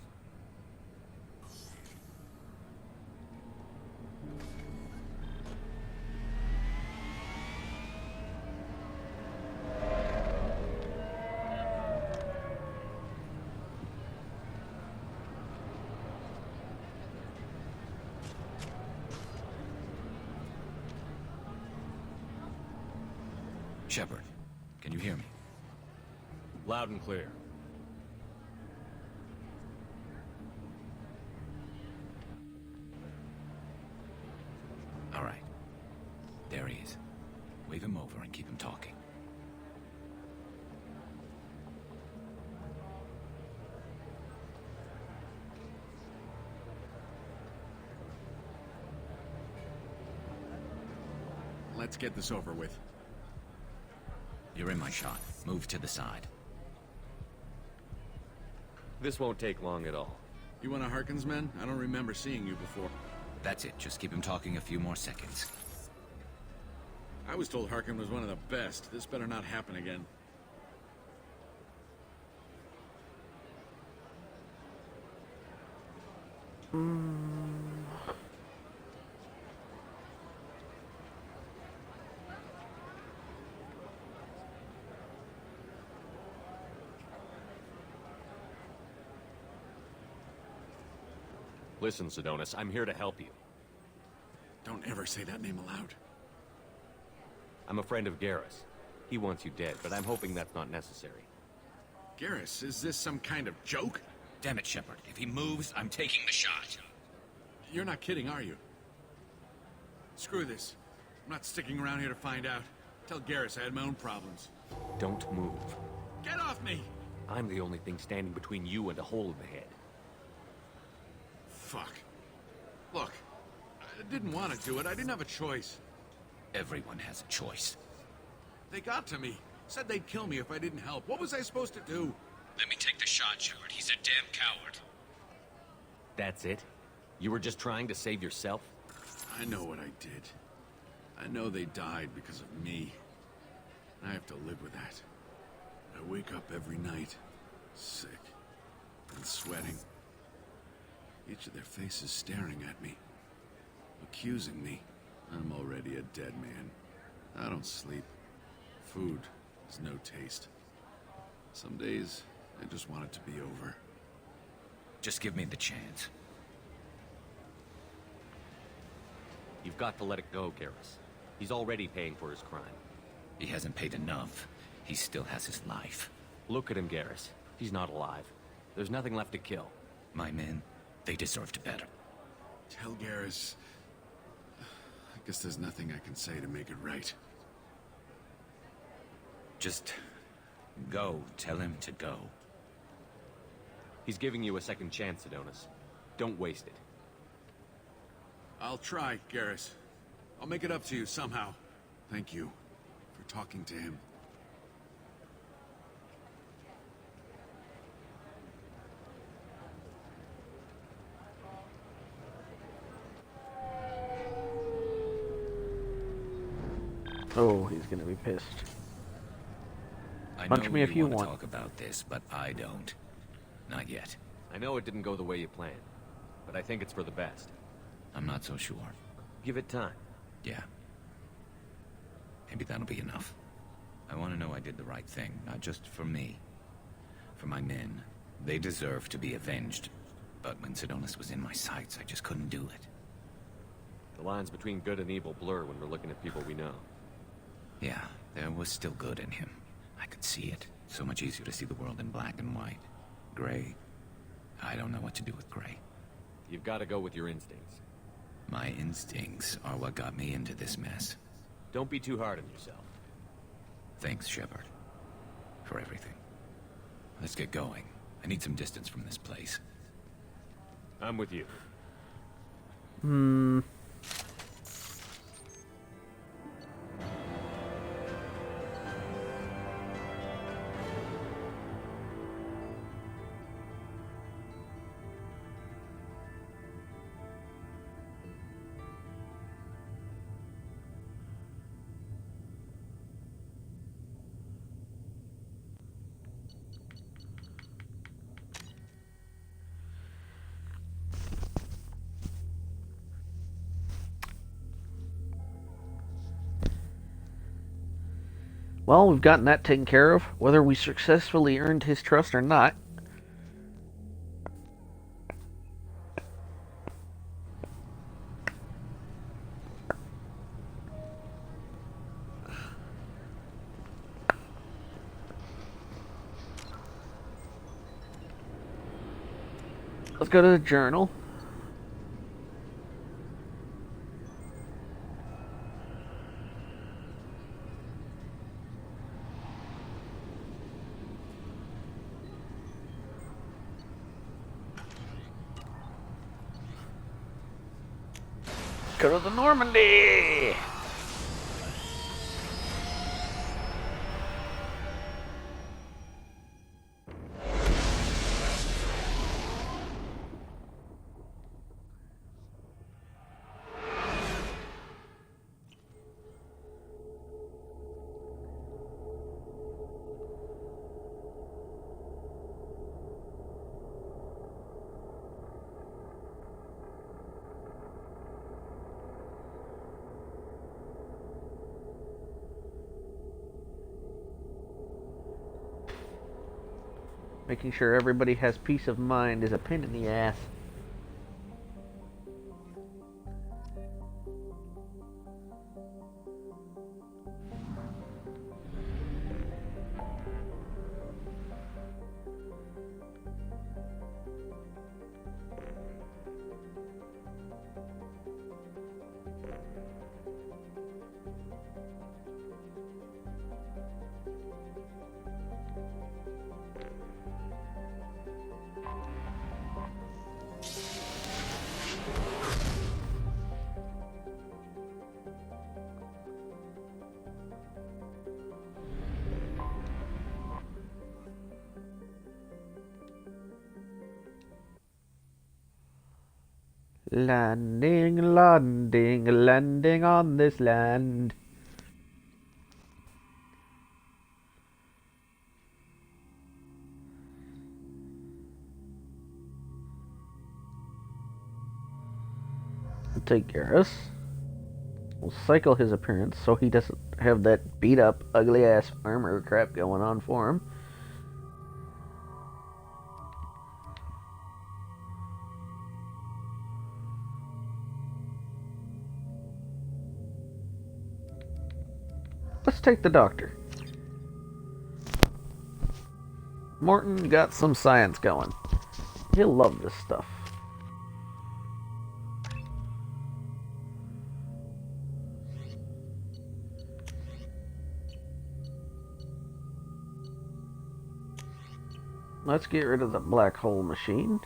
Shepard, can you hear me? Loud and clear. All right. There he is. Wave him over and keep him talking. Let's get this over with. You're in my shot. Move to the side. This won't take long at all. You one of Harkin's men? I don't remember seeing you before. That's it. Just keep him talking a few more seconds. I was told Harkin was one of the best. This better not happen again. Listen, Sidonis, I'm here to help you. Don't ever say that name aloud. I'm a friend of Garrus. He wants you dead, but I'm hoping that's not necessary. Garrus, is this some kind of joke? Damn it, Shepard. If he moves, I'm taking the shot. You're not kidding, are you? Screw this. I'm not sticking around here to find out. Tell Garrus I had my own problems. Don't move. Get off me! I'm the only thing standing between you and a hole in the head. Fuck. Look, I didn't want to do it. I didn't have a choice. Everyone has a choice. They got to me. Said they'd kill me if I didn't help. What was I supposed to do? Let me take the shot, Shepard. He's a damn coward. That's it? You were just trying to save yourself? I know what I did. I know they died because of me. I have to live with that. I wake up every night, sick and sweating. Each of their faces staring at me, accusing me. I'm already a dead man. I don't sleep. Food has no taste. Some days, I just want it to be over. Just give me the chance. You've got to let it go, Garrus. He's already paying for his crime. He hasn't paid enough. He still has his life. Look at him, Garrus. He's not alive. There's nothing left to kill. My men, they deserved better. Tell Garrus... I guess there's nothing I can say to make it right. Just... go. Tell him to go. He's giving you a second chance, Sidonis. Don't waste it. I'll try, Garrus. I'll make it up to you somehow. Thank you for talking to him. Oh, he's gonna be pissed. I Punch know me if you want to want. talk about this, but I don't. Not yet. I know it didn't go the way you planned, but I think it's for the best. I'm not so sure. Give it time. Yeah. Maybe that'll be enough. I want to know I did the right thing, not just for me. For my men. They deserve to be avenged. But when Sidonis was in my sights, I just couldn't do it. The lines between good and evil blur when we're looking at people we know. Yeah, there was still good in him. I could see it. So much easier to see the world in black and white. Gray. I don't know what to do with Gray. You've got to go with your instincts. My instincts are what got me into this mess. Don't be too hard on yourself. Thanks, Shepard. For everything. Let's get going. I need some distance from this place. I'm with you. Well, we've gotten that taken care of, whether we successfully earned his trust or not. Let's go to the journal. Go to the Normandy! Making sure everybody has peace of mind is a pain in the ass. Landing, landing, landing on this land. We'll take Garrus. We'll cycle his appearance so he doesn't have that beat up, ugly ass armor crap going on for him. Let's take the doctor. Morton got some science going. He'll love this stuff. Let's get rid of the black hole machine.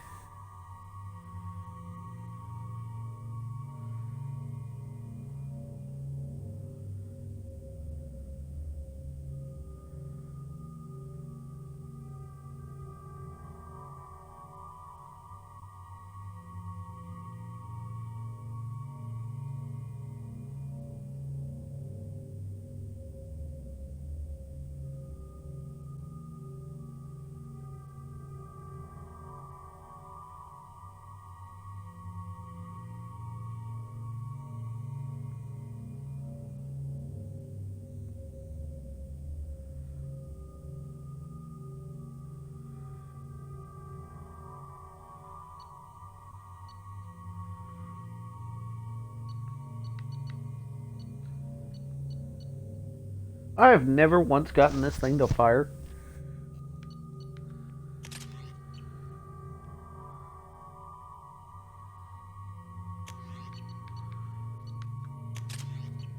I have never once gotten this thing to fire.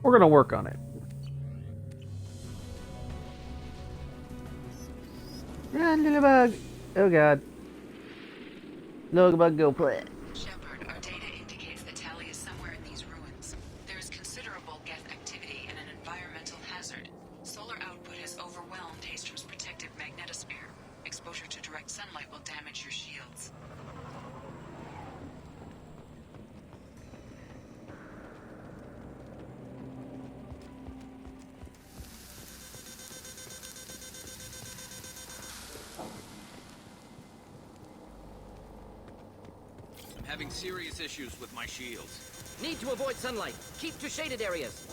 We're gonna work on it. Run, little bug. Oh god. Little bug, go play. Shepard, our data indicates that Tali is somewhere in these ruins. There is considerable Geth activity and an environmental hazard. Solar output has overwhelmed Hastrom's protective magnetosphere. Exposure to direct sunlight will damage your shields. I'm having serious issues with my shields. Need to avoid sunlight. Keep to shaded areas.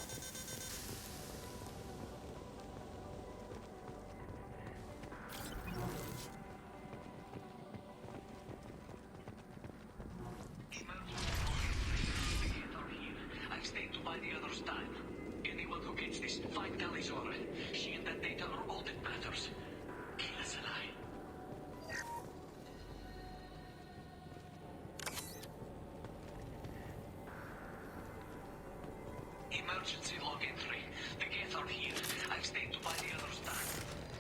I've stayed to buy the others time. Anyone who gets this, find Talizora. She and that data are all that matters. Kill us alive. Emergency log entry. The Geth are here. I've stayed to buy the others time.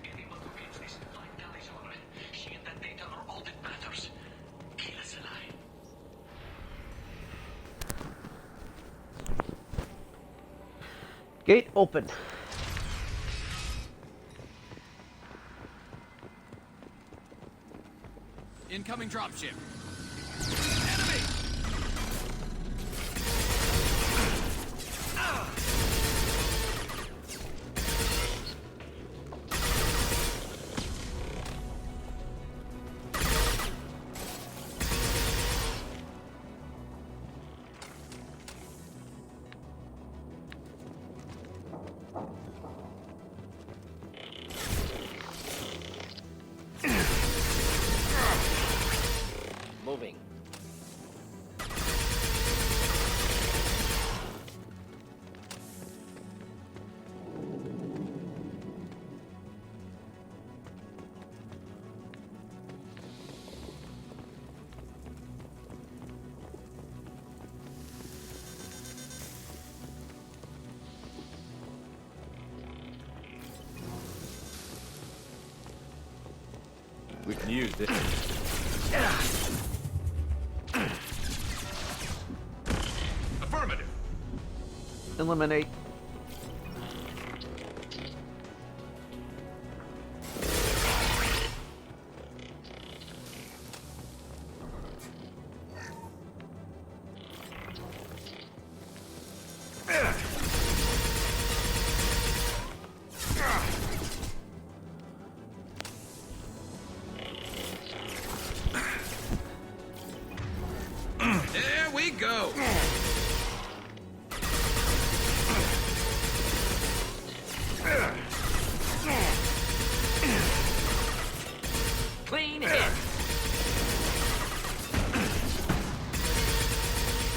Anyone who gets this, find Talizora. She and that data are all that matters. Kill us alive. Gate open. Incoming dropship. Moving. We can use this. Affirmative. Eliminate. There we go. Clean hit.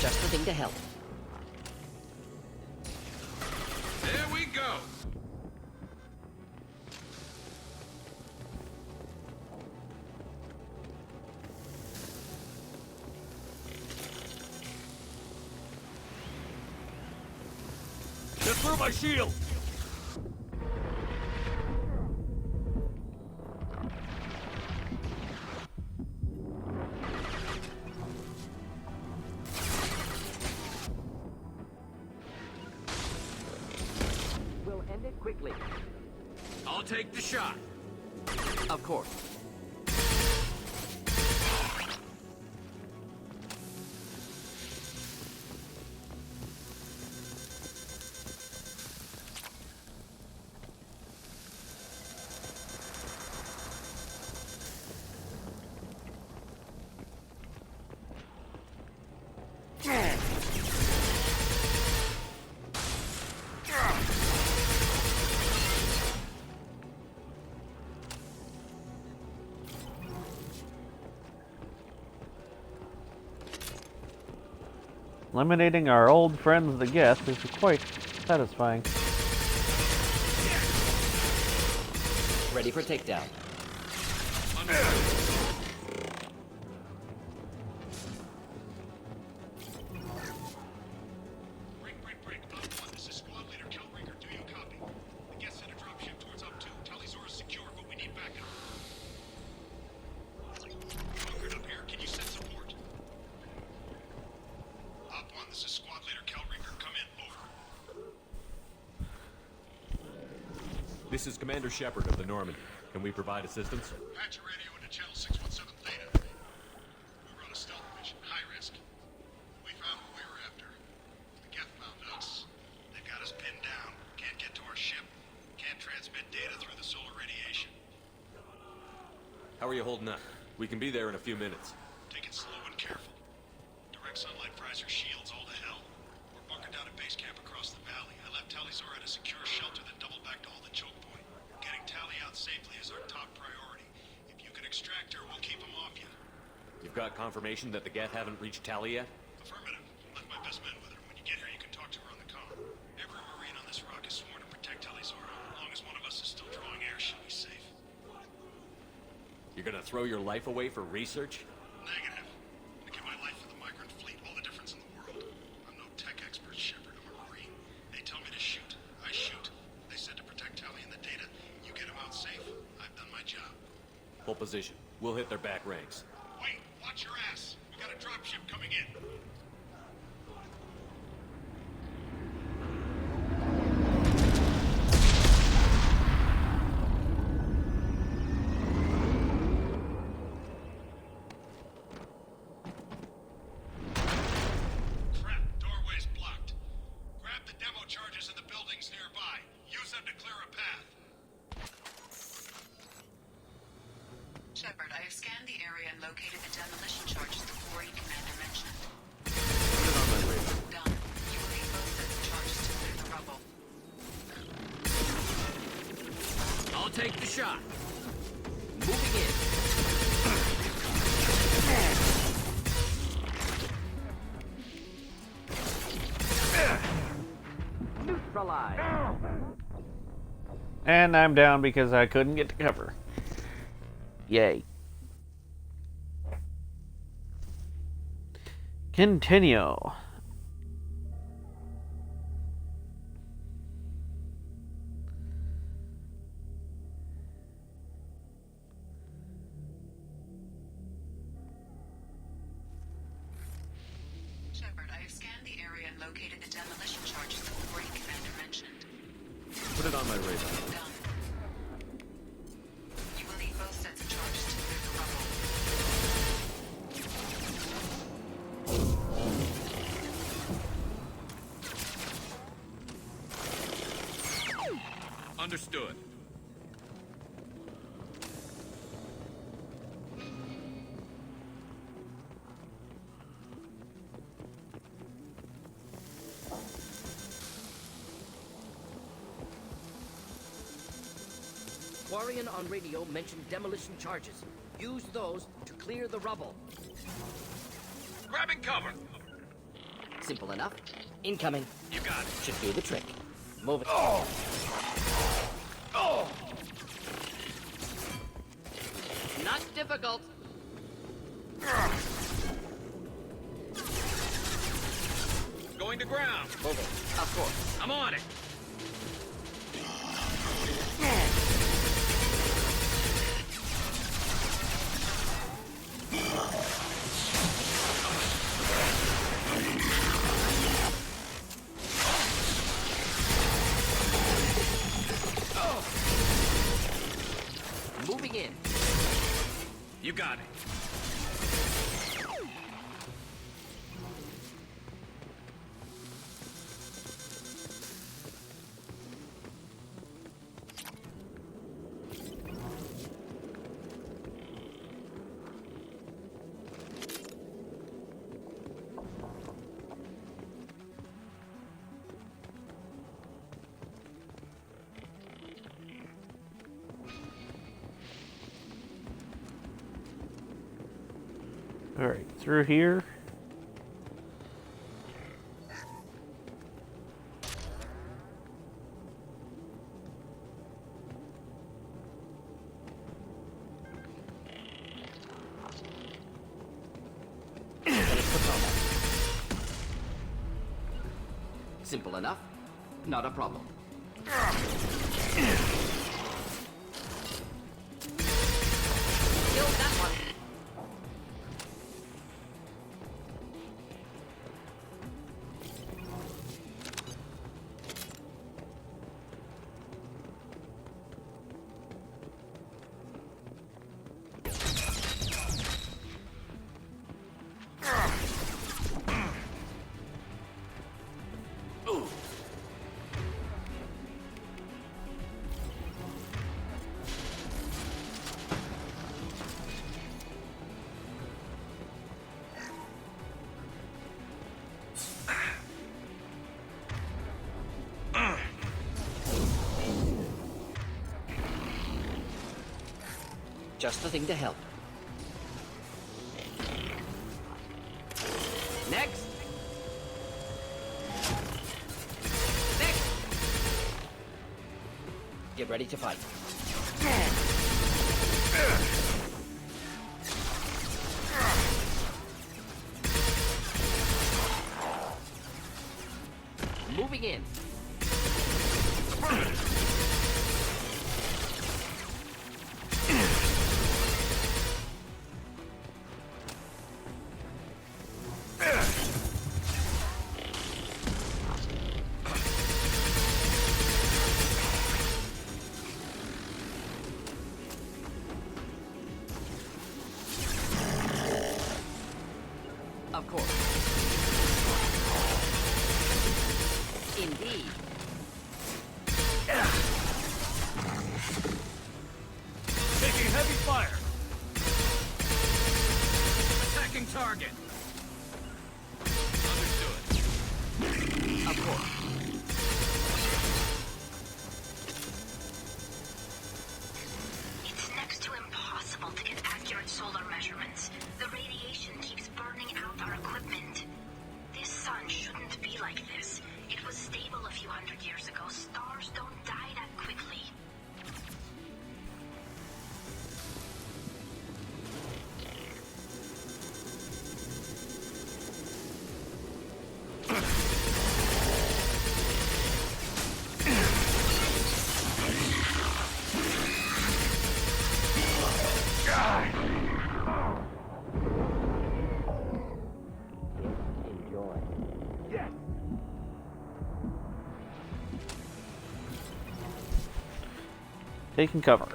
Just the thing to help. There we go. Just through my shield. We'll end it quickly. I'll take the shot. Of course. Eliminating our old friends, the Geth, is quite satisfying. Ready for takedown. Break. Up 1, this is squad leader Kelringer. Do you copy? The guest sent a dropship towards Up 2. Talisaurus secure, but we need backup. Bunkered up here. Can you send support? Up 1, this is squad leader Kelringer. Come in. Over. This is Commander Shepard of the Normandy. Can we provide assistance? Patch your radio into channel 617 Theta. We run a stealth mission, high risk. We found who we were after. The Geth found us. They've got us pinned down. Can't get to our ship. Can't transmit data through the solar radiation. How are you holding up? We can be there in a few minutes. Take it slow and careful. Direct sunlight fries our shields all to hell. We're bunkered down at base camp across the valley. I left Talisaur at a secure shelter, then doubled back to hold the choke point. Getting Tali out safely is our top priority. If you can extract her, we'll keep him off you. You've got confirmation that the Geth haven't reached Tali yet? Affirmative. Left my best men with her. When you get here, you can talk to her on the comm. Every Marine on this rock is sworn to protect Talisaur. As long as one of us is still drawing air, she'll be safe. You're gonna throw your life away for research? Negative. I give my life for the migrant fleet. All the difference in the world. I'm no tech expert, Shepard. I'm a Marine. They tell me to shoot. I shoot. They said to protect Tali and the data. You get them out safe. I've done my job. Hold position. We'll hit their back ranks. Wait, watch your ass. We got a dropship coming in. Crap, doorway's blocked. Grab the demo charges in the buildings nearby. Use them to clear a path. Shepard, I have scanned the area and located the demolition charges the Quarry Commander mentioned. Done. You will need both sets of charges to clear the rubble. I'll take the shot. Moving in. Neutralize. And I'm down because I couldn't get to cover. Yay. Continue. Shepard, I have scanned the area and located the demolition charges the Quarry Commander mentioned. Put it on my radar. Done. You will need both sets of charges to clear the rubble. Understood. Quarian on radio mentioned demolition charges. Use those to clear the rubble. Grabbing cover. Simple enough. Incoming. You got it. Should do the trick. Move it. Not difficult. Going to ground. Move it. Of course. I'm on it. Moving in. You got it. Alright, through here. Simple enough. Not a problem. Killed that one. Just the thing to help. Next. Next. Get ready to fight. Moving in. Of course. Indeed. Taking heavy fire. Attacking target. Understood. Of course. It's next to impossible to get accurate solar measurements. The radiation keeps burning out our equipment. This sun shouldn't be like this. It was stable a few hundred years ago. Stars don't die that quickly. Enjoy. Yes! Taking cover.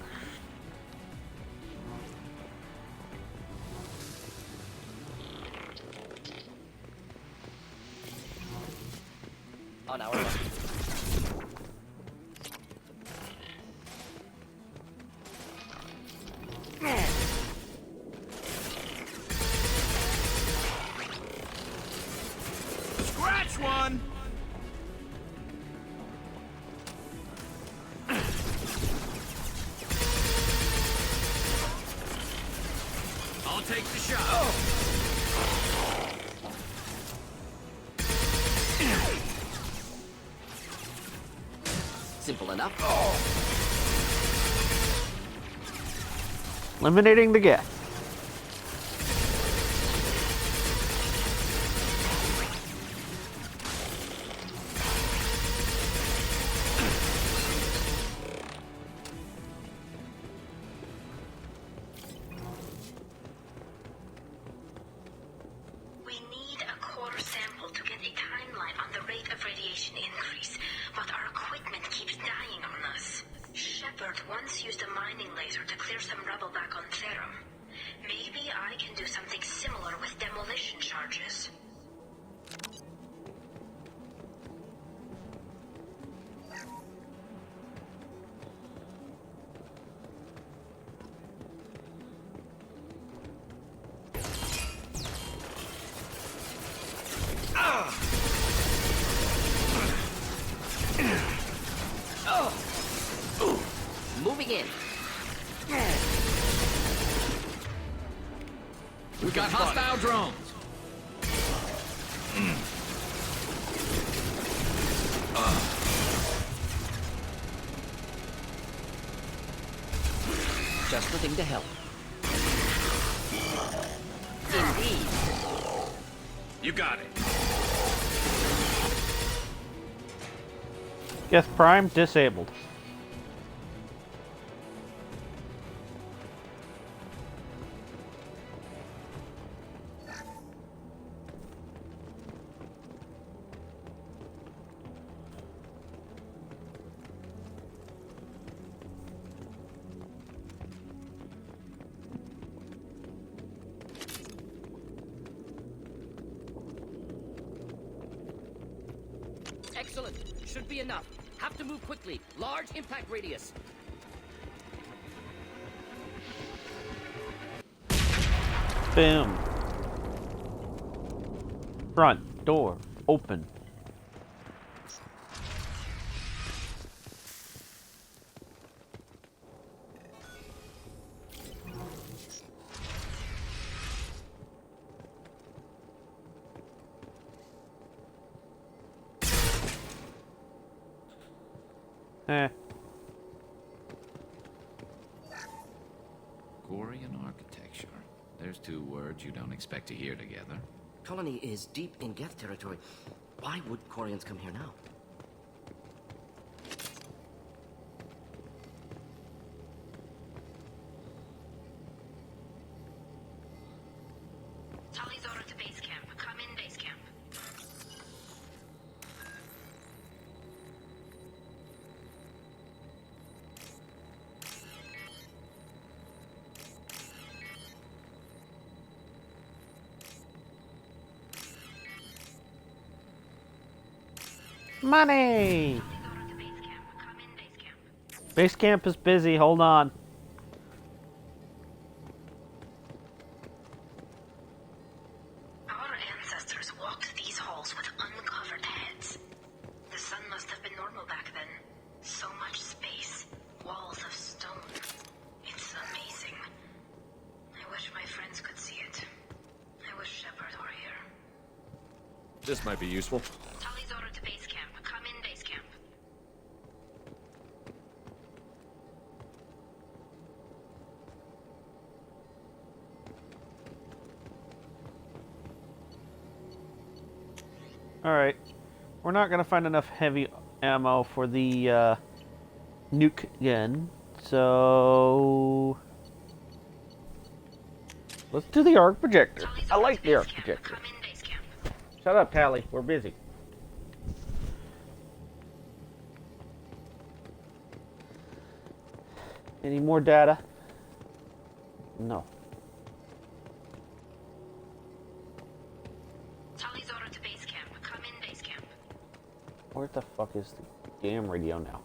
On our way. Scratch one! I'll take the shot. Simple enough. Eliminating the guest. We need a core sample to get a timeline on the rate of radiation increase, but our equipment keeps dying on us. Shepard once used a mining laser to clear some rubble back on Therum. Maybe I can do something similar with demolition charges. Moving in. We've got hostile drones. Just the thing to help. Indeed. You got it. Yes, Prime disabled. Excellent. Should be enough. Have to move quickly. Large impact radius. Boom. Front door open. Quarian architecture. There's two words you don't expect to hear together. Colony is deep in Geth territory. Why would Quarians come here now? Tali's order to base camp. Come in base camp. Money! Base camp is busy, hold on. Our ancestors walked these halls with uncovered heads. The sun must have been normal back then. So much space. Walls of stone. It's amazing. I wish my friends could see it. I wish Shepard were here. This might be useful. Tali's order to base camp. Come in base camp. Alright. We're not gonna find enough heavy ammo for the nuke gun, so let's do the arc projector. I like the arc projector. Shut up, Tali. We're busy. Any more data? No. Tali's order to base camp. Come in base camp. Where the fuck is the damn radio now?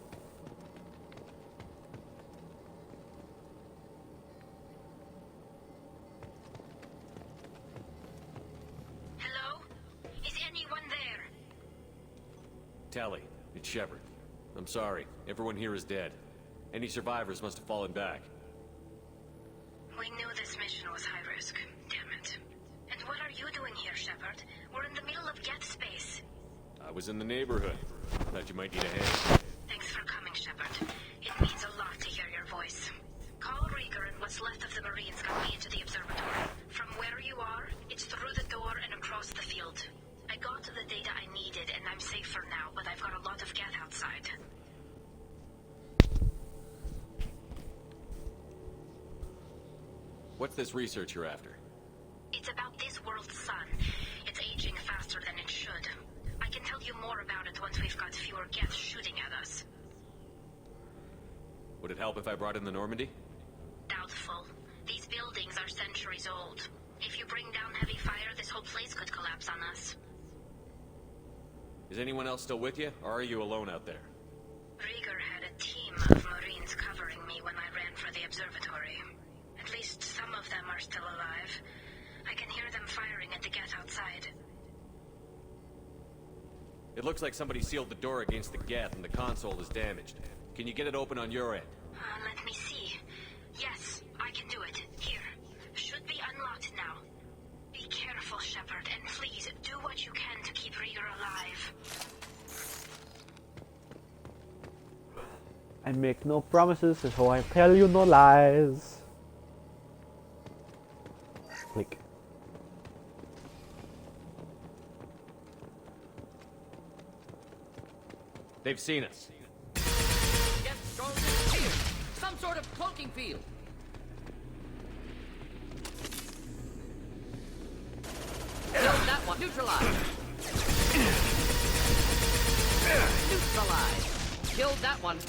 Hello? Is anyone there? Tali, it's Shepard. I'm sorry. Everyone here is dead. Any survivors must have fallen back. We knew this mission was high risk. Damn it. And what are you doing here, Shepard? We're in the middle of Geth space. I was in the neighborhood. Thought you might need a hand. Thanks for coming, Shepard. It means a lot to hear your voice. Call Rieger and what's left of the Marines got me into the observatory. From where you are, it's through the door and across the field. I got the data I needed and I'm safe for now, but I've got a lot of Geth outside. What's this research you're after? It's about this world's sun. It's aging faster than it should. I can tell you more about it once we've got fewer Geth shooting at us. Would it help if I brought in the Normandy? Doubtful. These buildings are centuries old. If you bring down heavy fire, this whole place could collapse on us. Is anyone else still with you, or are you alone out there? Rieger had a team of Marines covering me when I ran for the observatory. At least some of them are still alive. I can hear them firing at the Geth outside. It looks like somebody sealed the door against the Geth and the console is damaged. Can you get it open on your end? Let me see. Yes, I can do it. Here. Should be unlocked now. Be careful, Shepard, and please do what you can to keep Rieger alive. I make no promises, so I tell you no lies. Click. They've seen us. some sort of cloaking field. Killed that one. Neutralized. Neutralized. Killed that one.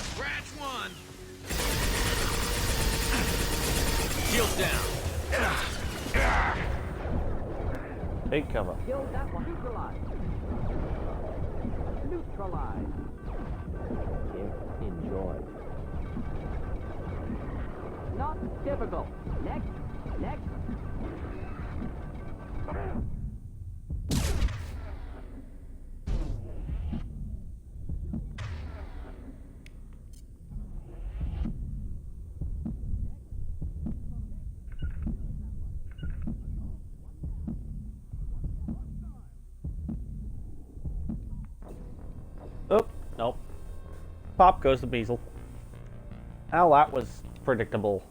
Scratch one. Shield down. Take cover. Killed that one. Neutralized. Neutralized. Enjoy. Not difficult. Next. Next. Oh, nope. Pop goes the Beazle. Now that was predictable.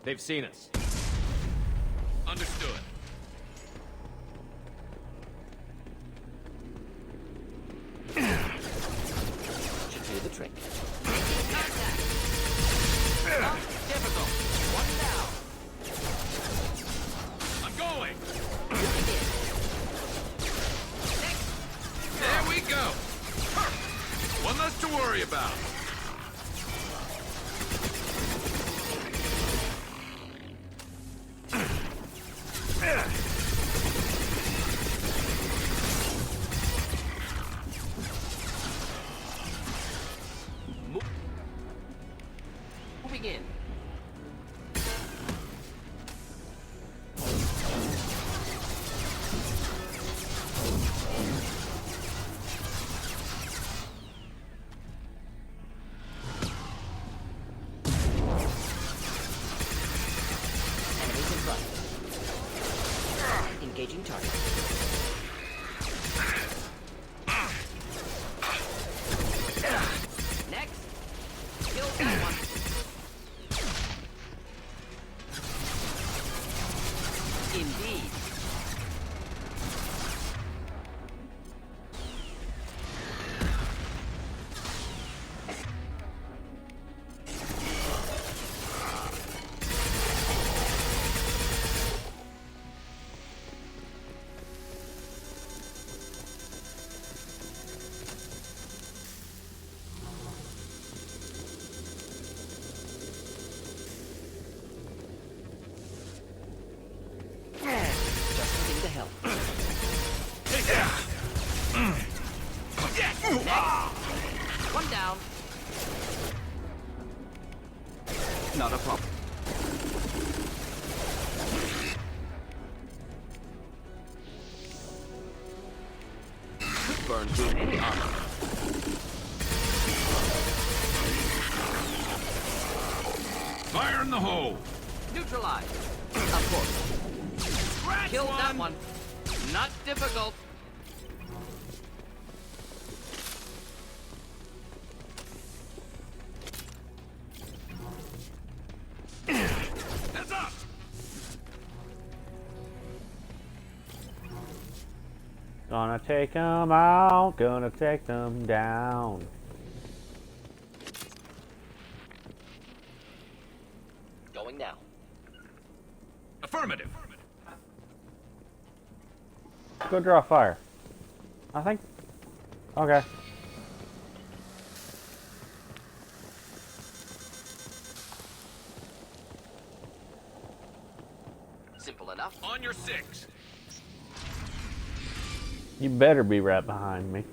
They've seen us. Understood. Should do the trick. Contact. Not difficult. One down. I'm going. Next. There we go. One less to worry about. Moving in. Enemies in front. Engaging target. Next. Kill that one. Indeed. Just looking to help. One down. Not a problem. Could burn through any armor. Fire in the hole. Neutralized. Of course. Killed that one. Not difficult. Heads up. Gonna take them out, gonna take them down. Going now. Affirmative. Go draw fire. I think. Okay. Simple enough. On your six. You better be right behind me.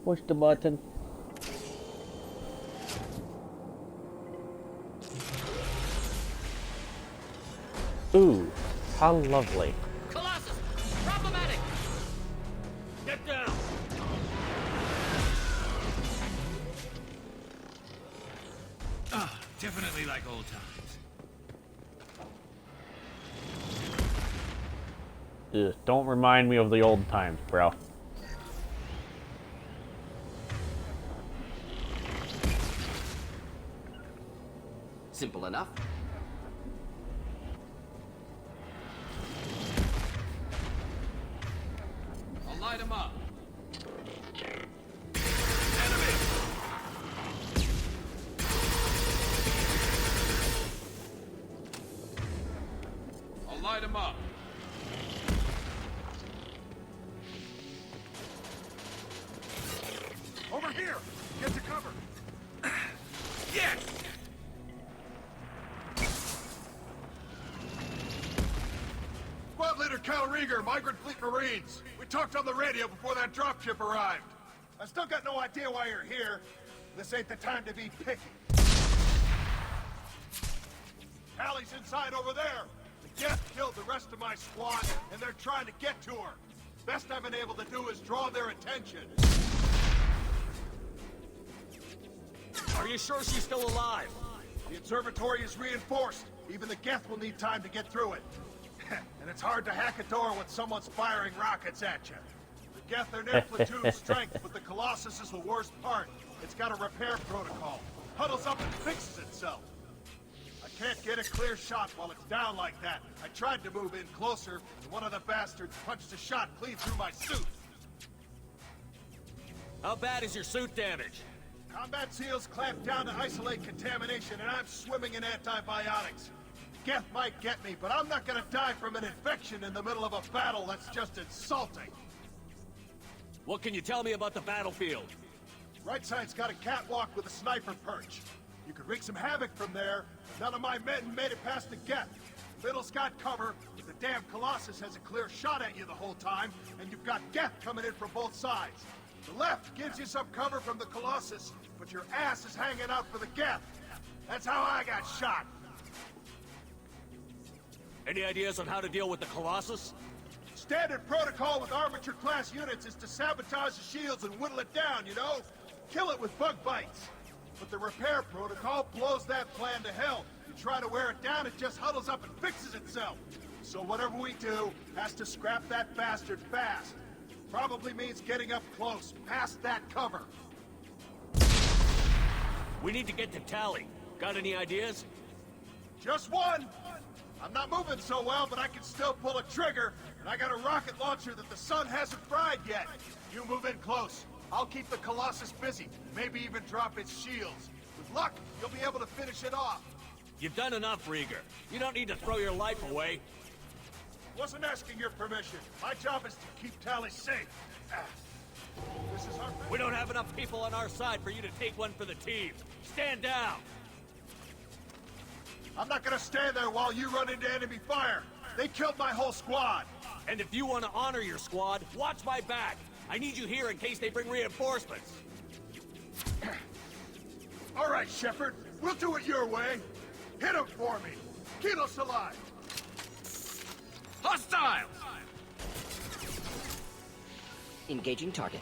Push the button. Ooh, how lovely. Colossus! Problematic! Get down! Ah, definitely like old times. Ugh, don't remind me of the old times, bro. Simple enough. I'll light him up. I'll light him up. Over here! Get to cover! Yes! Squad leader Cal Rieger, Migrant Fleet Marines. We talked on the radio before that dropship arrived. I still got no idea why you're here. This ain't the time to be picky. Hallie's inside over there. The Geth killed the rest of my squad, and they're trying to get to her. Best I've been able to do is draw their attention. Are you sure she's still alive? The observatory is reinforced. Even the Geth will need time to get through it. And it's hard to hack a door when someone's firing rockets at you. The Geth are near platoon strength, but the Colossus is the worst part. It's got a repair protocol. Huddles up and fixes itself. I can't get a clear shot while it's down like that. I tried to move in closer, and one of the bastards punched a shot clean through my suit. How bad is your suit damaged? Combat SEALs clamped down to isolate contamination, and I'm swimming in antibiotics. Geth might get me, but I'm not gonna die from an infection in the middle of a battle. That's just insulting. What can you tell me about the battlefield? Right side's got a catwalk with a sniper perch. You could wreak some havoc from there. None of my men made it past the Geth. Middle's got cover, but the damn Colossus has a clear shot at you the whole time, and you've got Geth coming in from both sides. The left gives you some cover from the Colossus, but your ass is hanging out for the Geth. That's how I got shot. Any ideas on how to deal with the Colossus? Standard protocol with armature-class units is to sabotage the shields and whittle it down, you know? Kill it with bug bites. But the repair protocol blows that plan to hell. You try to wear it down, it just huddles up and fixes itself. So whatever we do has to scrap that bastard fast. Probably means getting up close, past that cover. We need to get to Tali. Got any ideas? Just one! I'm not moving so well, but I can still pull a trigger, and I got a rocket launcher that the sun hasn't fried yet. You move in close. I'll keep the Colossus busy, maybe even drop its shields. With luck, you'll be able to finish it off. You've done enough, Rieger. You don't need to throw your life away. Wasn't asking your permission. My job is to keep Tali safe. This is our... We don't have enough people on our side for you to take one for the team. Stand down! I'm not gonna stand there while you run into enemy fire. They killed my whole squad. And if you want to honor your squad, watch my back. I need you here in case they bring reinforcements. All right, Shepard. We'll do it your way. Hit him for me. Kilos alive. Hostiles! Engaging target.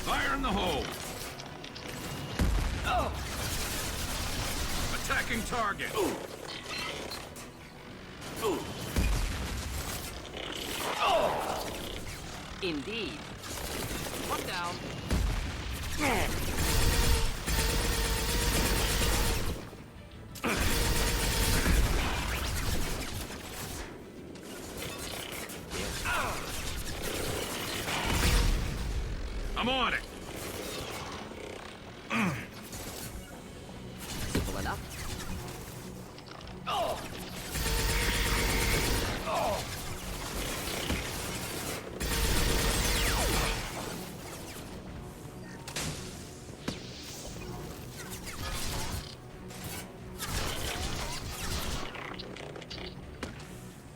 Fire in the hole! Oh. Attacking target! Ooh. Ooh. Oh. Indeed. One down. I'm on it! Simple enough. Oh. Oh.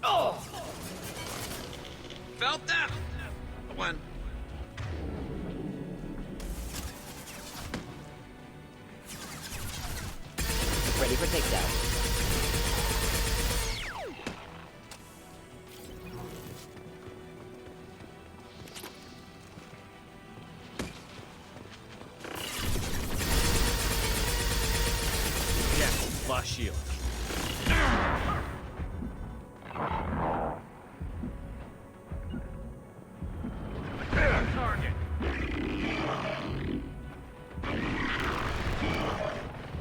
Oh. shield. Target.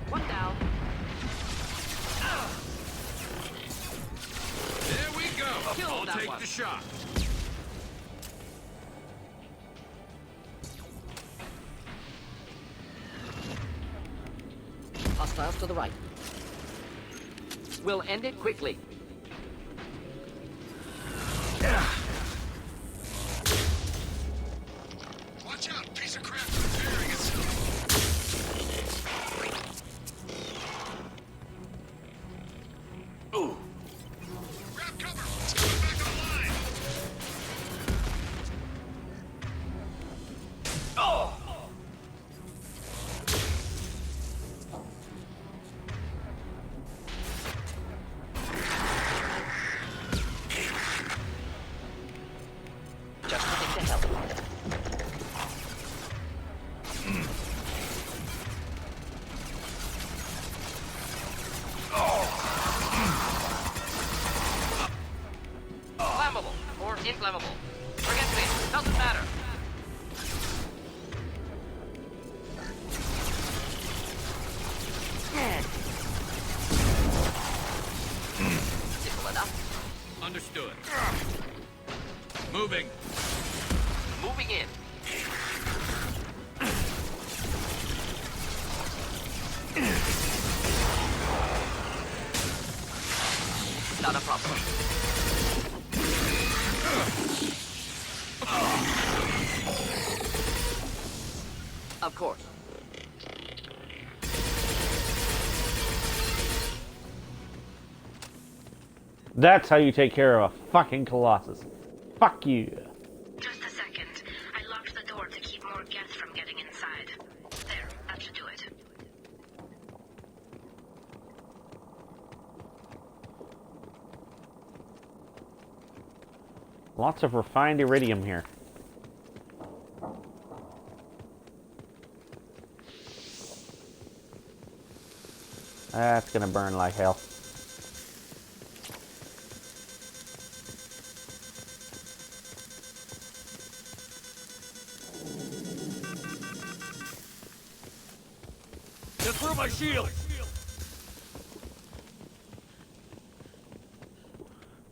One down. There we go. Kill I'll that take one. the shot. Hostiles to the right. We'll end it quickly. Watch out, piece of crap repairing itself. Ooh. Grab cover. It's coming back online. Oh! Just to take the help. Flammable or inflammable. Forget this. Doesn't matter. Simple enough. Understood. Moving. Moving in. Not a problem. Of course. That's how you take care of a fucking Colossus. Fuck you. Just a second. I locked the door to keep more Geth from getting inside. There, that should do it. Lots of refined iridium here. That's gonna burn like hell. Just through my shield.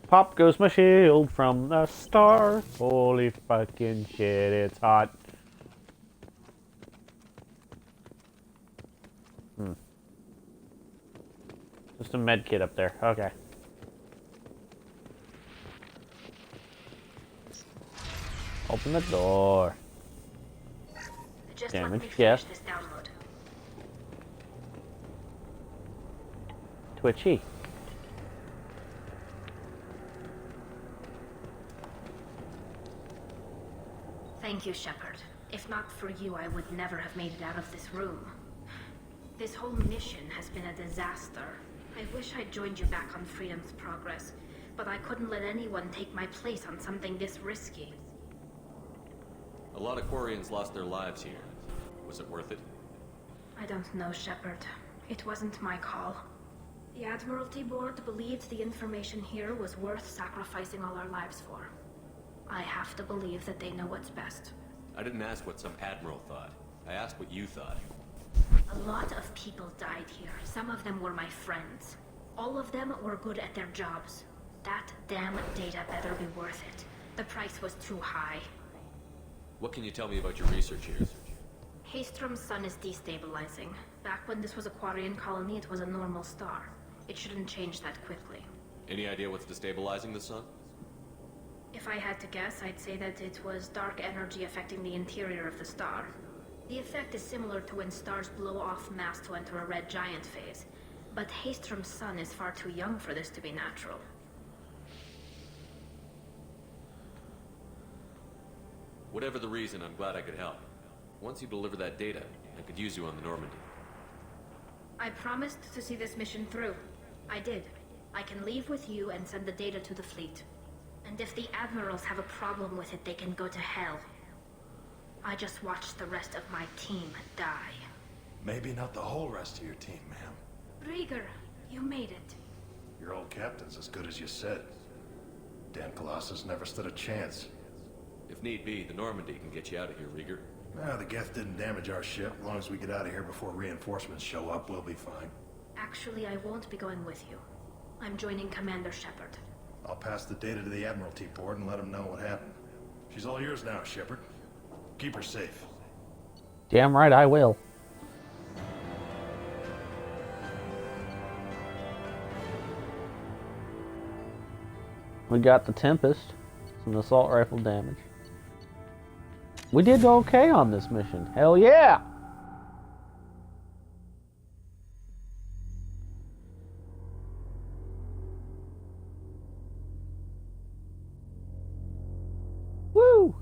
Pop goes my shield from the start. Holy fucking shit, it's hot. Just a med kit up there. Okay. Open the door. Just Damage, let me finish yes. this download. Twitchy. Thank you, Shepard. If not for you, I would never have made it out of this room. This whole mission has been a disaster. I wish I'd joined you back on Freedom's Progress, but I couldn't let anyone take my place on something this risky. A lot of Quarians lost their lives here. Was it worth it? I don't know, Shepard. It wasn't my call. The Admiralty Board believed the information here was worth sacrificing all our lives for. I have to believe that they know what's best. I didn't ask what some admiral thought. I asked what you thought. A lot of people died here. Some of them were my friends. All of them were good at their jobs. That damn data better be worth it. The price was too high. What can you tell me about your research here? Haystrom's sun is destabilizing. Back when this was a Quarian colony, it was a normal star. It shouldn't change that quickly. Any idea what's destabilizing the sun? If I had to guess, I'd say that it was dark energy affecting the interior of the star. The effect is similar to when stars blow off mass to enter a red giant phase. But Haystrom's sun is far too young for this to be natural. Whatever the reason, I'm glad I could help. Once you deliver that data, I could use you on the Normandy. I promised to see this mission through. I did. I can leave with you and send the data to the fleet. And if the admirals have a problem with it, they can go to hell. I just watched the rest of my team die. Maybe not the whole rest of your team, ma'am. Rieger, You made it. Your old captain's as good as you said. Dan Colossus never stood a chance. If need be, the Normandy can get you out of here, Rieger. The Geth didn't damage our ship. As long as we get out of here before reinforcements show up, we'll be fine. Actually, I won't be going with you. I'm joining Commander Shepard. I'll pass the data to the Admiralty Board and let them know what happened. She's all yours now, Shepard. Keep her safe. Damn right I will. We got the Tempest, some assault rifle damage. We did okay on this mission. Hell yeah! Woo!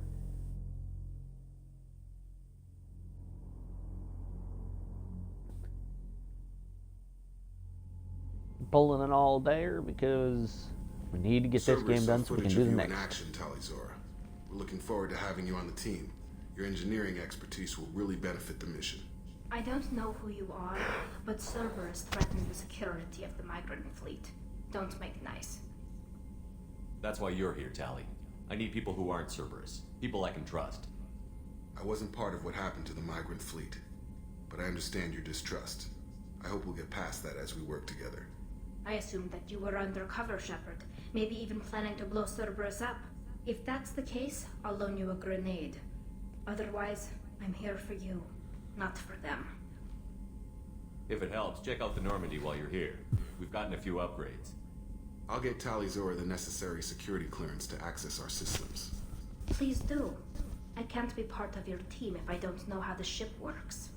Pulling an all-dayer because we need to get this game done so we can do the next. In action, Talizora. We're looking forward to having you on the team. Your engineering expertise will really benefit the mission. I don't know who you are, but Cerberus threatens the security of the migrant fleet. Don't make nice. That's why you're here, Tali. I need people who aren't Cerberus. People I can trust. I wasn't part of what happened to the migrant fleet, but I understand your distrust. I hope we'll get past that as we work together. I assumed that you were undercover, Shepard. Maybe even planning to blow Cerberus up. If that's the case, I'll loan you a grenade. Otherwise, I'm here for you, not for them. If it helps, check out the Normandy while you're here. We've gotten a few upgrades. I'll get Talizora the necessary security clearance to access our systems. Please do. I can't be part of your team if I don't know how the ship works.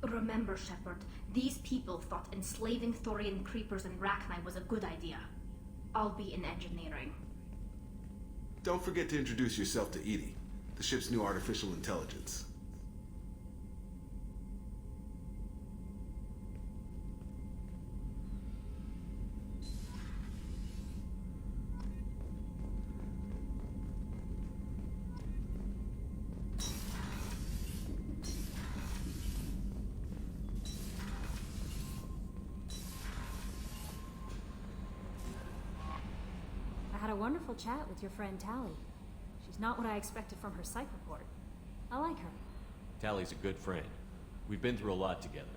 Remember, Shepard, these people thought enslaving Thorian creepers in Rachni was a good idea. I'll be in engineering. Don't forget to introduce yourself to EDI, the ship's new artificial intelligence. I had a wonderful chat with your friend Tali. She's not what I expected from her psych report. I like her. Tali's a good friend. We've been through a lot together.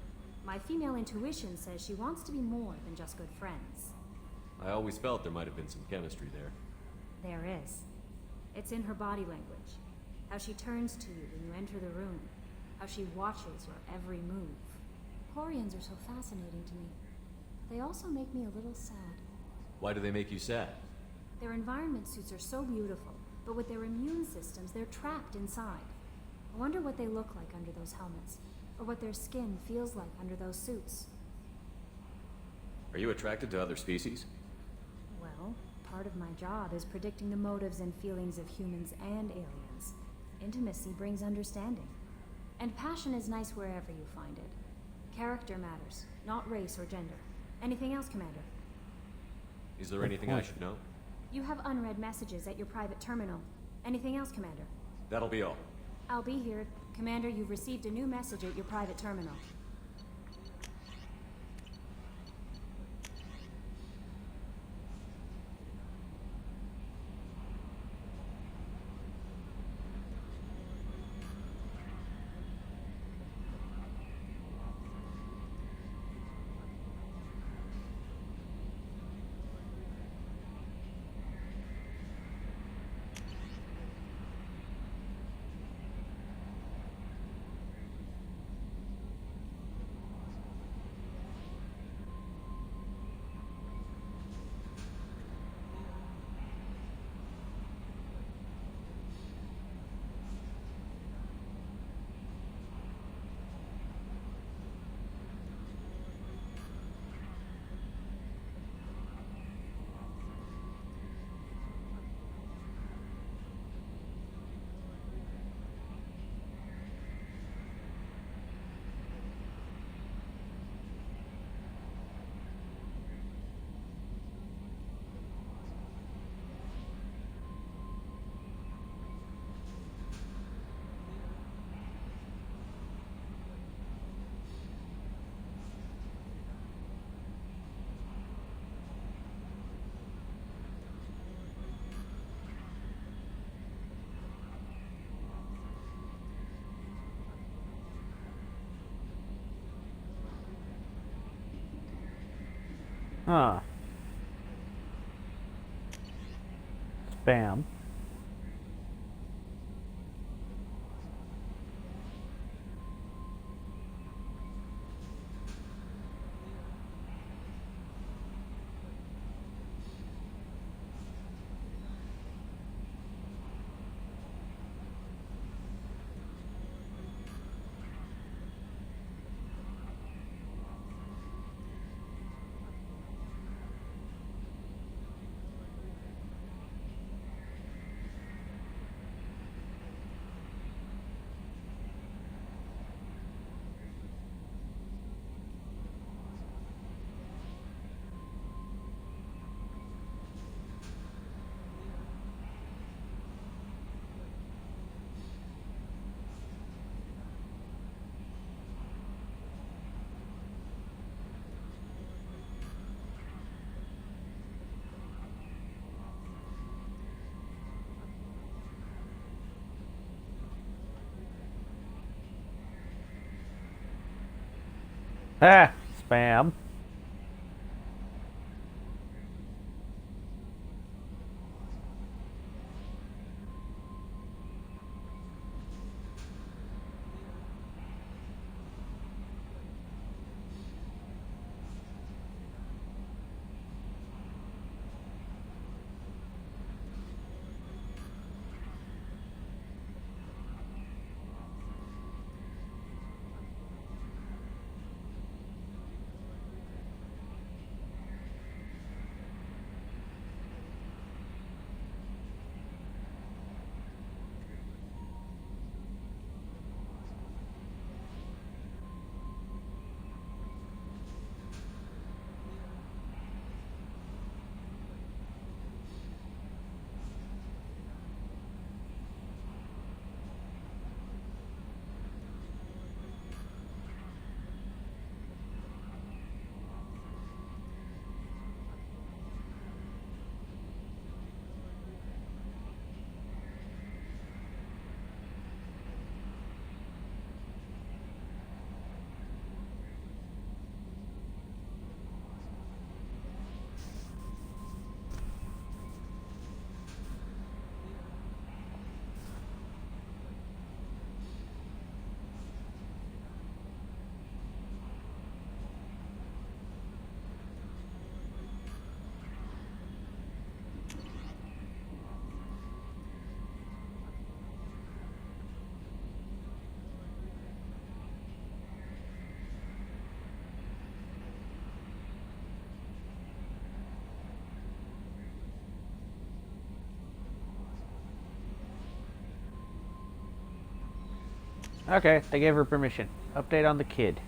My female intuition says she wants to be more than just good friends. I always felt there might have been some chemistry there. There is. It's in her body language. How she turns to you when you enter the room. How she watches your every move. Quarians are so fascinating to me. They also make me a little sad. Why do they make you sad? Their environment suits are so beautiful, but with their immune systems, they're trapped inside. I wonder what they look like under those helmets, or what their skin feels like under those suits. Are you attracted to other species? Well, part of my job is predicting the motives and feelings of humans and aliens. Intimacy brings understanding. And passion is nice wherever you find it. Character matters, not race or gender. Anything else, Commander? Is there anything I should know? You have unread messages at your private terminal. Anything else, Commander? That'll be all. I'll be here. Commander, you've received a new message at your private terminal. Huh. Spam. Ah, spam. Okay, they gave her permission. Update on the kid.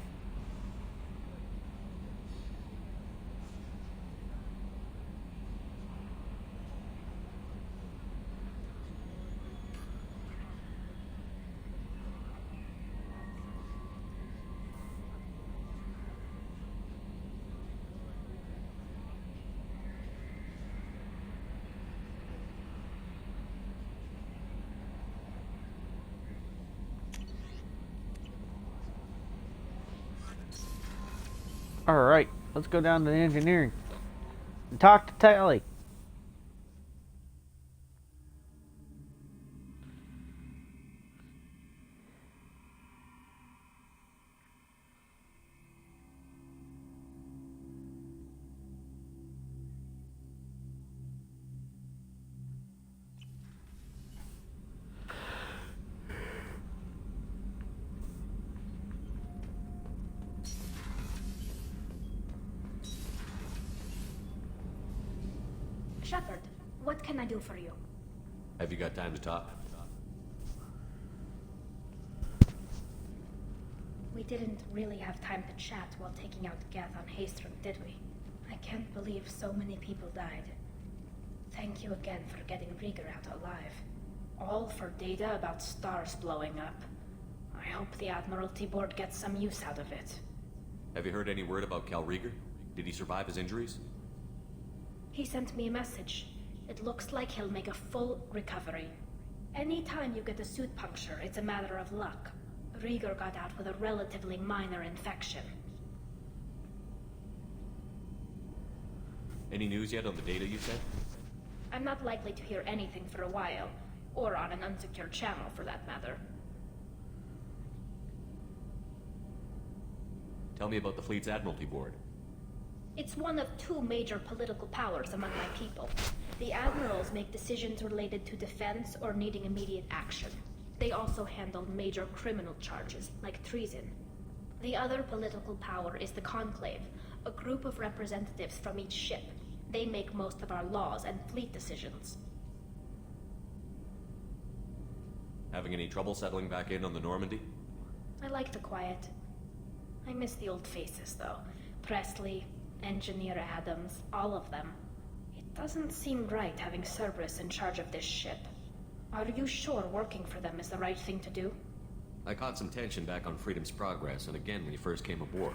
Alright, let's go down to the engineering and talk to Tally. Shepard, what can I do for you? Have you got time to talk? We didn't really have time to chat while taking out Gath on Haestrom, did we? I can't believe so many people died. Thank you again for getting Rieger out alive. All for data about stars blowing up. I hope the Admiralty Board gets some use out of it. Have you heard any word about Cal Rieger? Did he survive his injuries? He sent me a message. It looks like he'll make a full recovery. Anytime you get a suit puncture, it's a matter of luck. Rieger got out with a relatively minor infection. Any news yet on the data you sent? I'm not likely to hear anything for a while, or on an unsecured channel for that matter. Tell me about the fleet's Admiralty Board. It's one of two major political powers among my people. The admirals make decisions related to defense or needing immediate action. They also handle major criminal charges, like treason. The other political power is the Conclave, a group of representatives from each ship. They make most of our laws and fleet decisions. Having any trouble settling back in on the Normandy? I like the quiet. I miss the old faces, though. Presley, Engineer Adams, all of them. It doesn't seem right having Cerberus in charge of this ship. Are you sure working for them is the right thing to do? I caught some tension back on Freedom's Progress, and again when you first came aboard.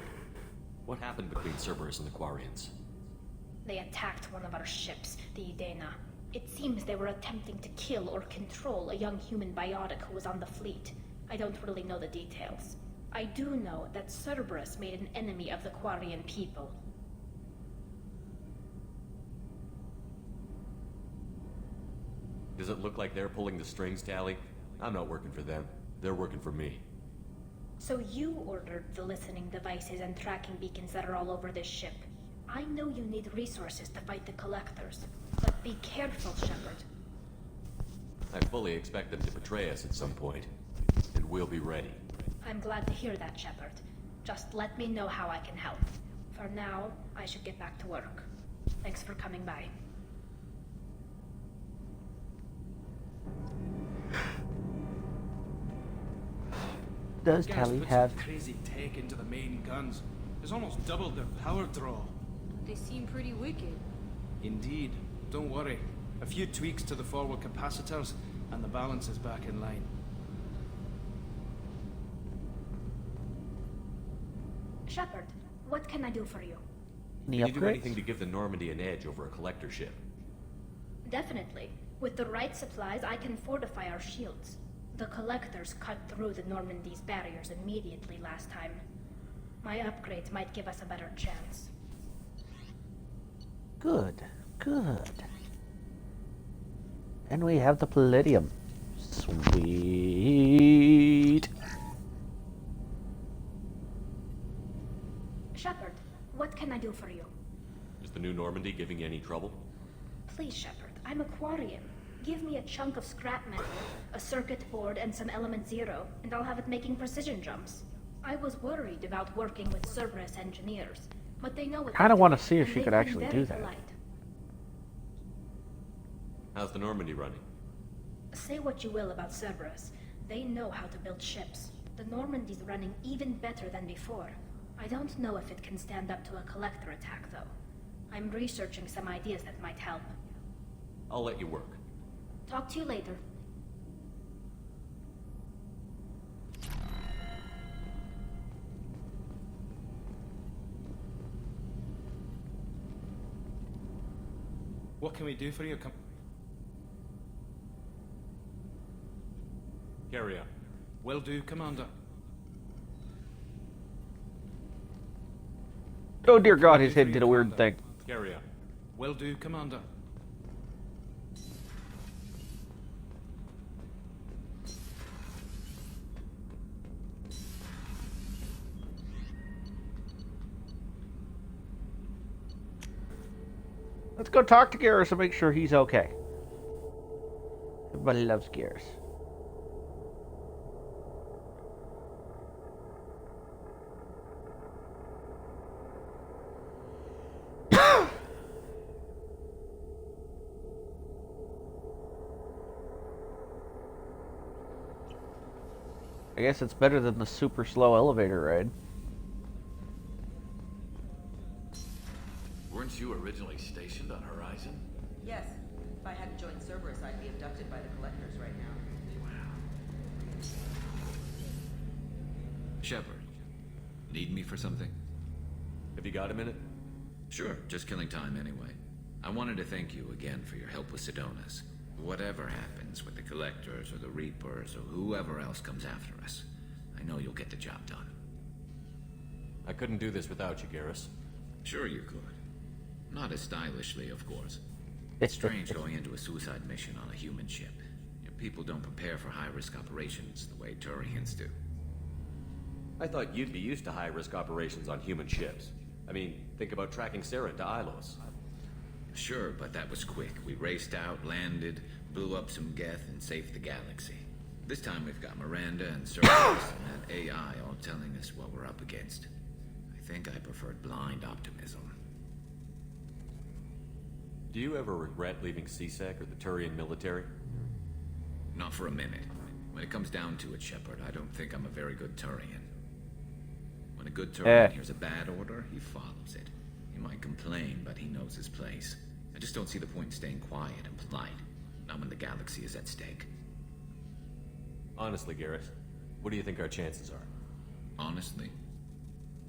What happened between Cerberus and the Quarians? They attacked one of our ships, the Idena. It seems they were attempting to kill or control a young human biotic who was on the fleet. I don't really know the details. I do know that Cerberus made an enemy of the Quarian people. Does it look like they're pulling the strings, Tali? I'm not working for them. They're working for me. So you ordered the listening devices and tracking beacons that are all over this ship. I know you need resources to fight the Collectors, but be careful, Shepard. I fully expect them to betray us at some point, and we'll be ready. I'm glad to hear that, Shepard. Just let me know how I can help. For now, I should get back to work. Thanks for coming by. Does Guys Tali put have... some crazy tech into the main guns? It's almost doubled their power draw. They seem pretty wicked. Indeed. Don't worry. A few tweaks to the forward capacitors, and the balance is back in line. Shepard, what can I do for you? Can you do anything to give the Normandy an edge over a collector ship? Definitely. With the right supplies, I can fortify our shields. The Collectors cut through the Normandy's barriers immediately last time. My upgrades might give us a better chance. Good, good. And we have the Palladium. Sweet. Shepard, what can I do for you? Is the new Normandy giving you any trouble? Please, Shepard, I'm a Quarian. Give me a chunk of scrap metal, a circuit board, and some element zero, and I'll have it making precision jumps. I was worried about working with Cerberus engineers, but they know what Kind of they're want to doing, see if and she they've could been actually very do that. polite. How's the Normandy running? Say what you will about Cerberus. They know how to build ships. The Normandy's running even better than before. I don't know if it can stand up to a Collector attack, though. I'm researching some ideas that might help. I'll let you work. Talk to you later. What can we do for you? Carry on. Will do, Commander. Oh dear God, his head did a weird thing. Carry on. Will do, Commander. Let's go talk to Garrus and make sure he's okay. Everybody loves Garrus. I guess it's better than the super slow elevator ride. Weren't you originally stationed on Horizon? Yes. If I hadn't joined Cerberus, I'd be abducted by the Collectors right now. Shepard, need me for something? Have you got a minute? Sure, just killing time anyway. I wanted to thank you again for your help with Sidonis. Whatever happens with the Collectors or the Reapers or whoever else comes after us, I know you'll get the job done. I couldn't do this without you, Garrus. Sure you could. Not as stylishly, of course. It's strange going into a suicide mission on a human ship. Your people don't prepare for high-risk operations the way Turians do. I thought you'd be used to high-risk operations on human ships. I mean, think about tracking Saren to Ilos. Sure, but that was quick. We raced out, landed, blew up some Geth, and saved the galaxy. This time we've got Miranda and Cerberus and that AI all telling us what we're up against. I think I preferred blind optimism. Do you ever regret leaving CSEC or the Turian military? Not for a minute. When it comes down to it, Shepard, I don't think I'm a very good Turian. When a good Turian hears a bad order, he follows it. He might complain, but he knows his place. I just don't see the point in staying quiet and polite. Not when the galaxy is at stake. Honestly, Garrett, what do you think our chances are? Honestly?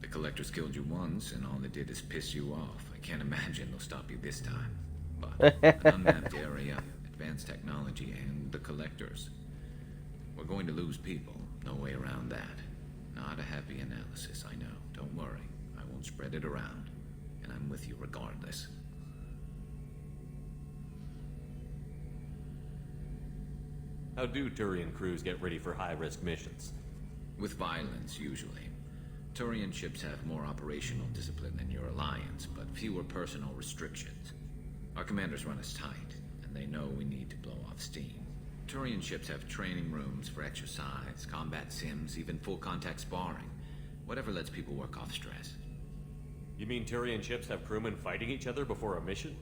The Collectors killed you once, and all they did is piss you off. I can't imagine they'll stop you this time. But an unmapped area, advanced technology, and the Collectors. We're going to lose people. No way around that. Not a happy analysis, I know. Don't worry. I won't spread it around. And I'm with you regardless. How do Turian crews get ready for high-risk missions? With violence, usually. Turian ships have more operational discipline than your alliance, but fewer personal restrictions. Our commanders run us tight, and they know we need to blow off steam. Turian ships have training rooms for exercise, combat sims, even full-contact sparring. Whatever lets people work off stress. You mean Turian ships have crewmen fighting each other before a mission?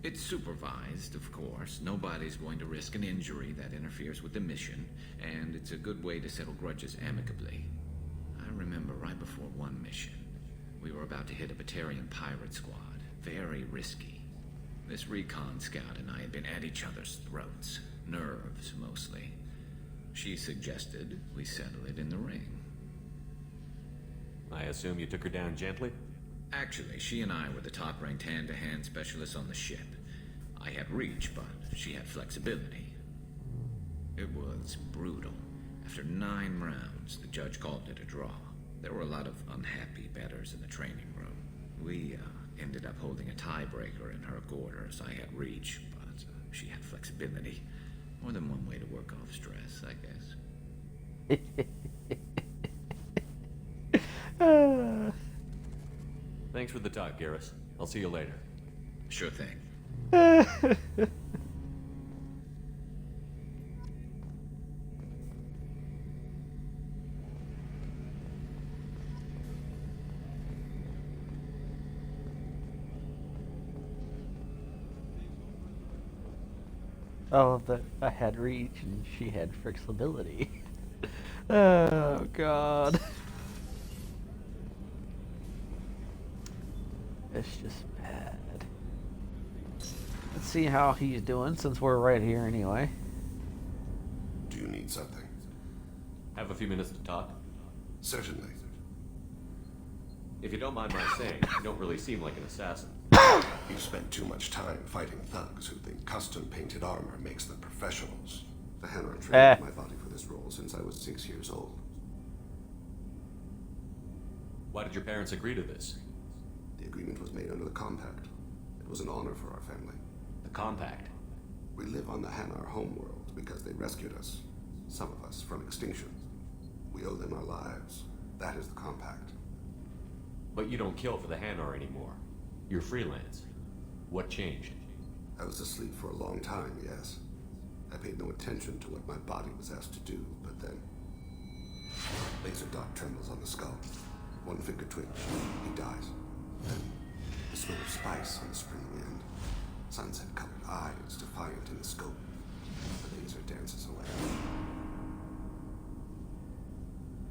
It's supervised, of course. Nobody's going to risk an injury that interferes with the mission, and it's a good way to settle grudges amicably. I remember right before one mission, we were about to hit a Batarian pirate squad. Very risky. This recon scout and I had been at each other's throats. Nerves, mostly. She suggested we settle it in the ring. I assume you took her down gently? Actually, she and I were the top-ranked hand-to-hand specialists on the ship. I had reach, but she had flexibility. It was brutal. After 9 rounds, the judge called it a draw. There were a lot of unhappy bettors in the training room. We ended up holding a tiebreaker in her quarters. I had reach, but she had flexibility. More than one way to work off stress, I guess. Thanks for the talk, Garrus. I'll see you later. Sure thing. Oh, I had reach and she had flexibility. Oh, God. It's just bad. Let's see how he's doing since we're right here anyway. Do you need something? Have a few minutes to talk? Certainly. If you don't mind my saying, you don't really seem like an assassin. You've spent too much time fighting thugs who think custom-painted armor makes them professionals. The Hanar trained my body for this role since I was 6 years old. Why did your parents agree to this? The agreement was made under the Compact. It was an honor for our family. The Compact? We live on the Hanar homeworld because they rescued us. Some of us from extinction. We owe them our lives. That is the Compact. But you don't kill for the Hanar anymore. You're freelance. What changed? I was asleep for a long time, yes. I paid no attention to what my body was asked to do, but then... Laser dot trembles on the skull. One finger twitch. He dies. Then, the smell of spice on the spring wind. Sunset-colored eyes defiant in the scope. The laser dances away.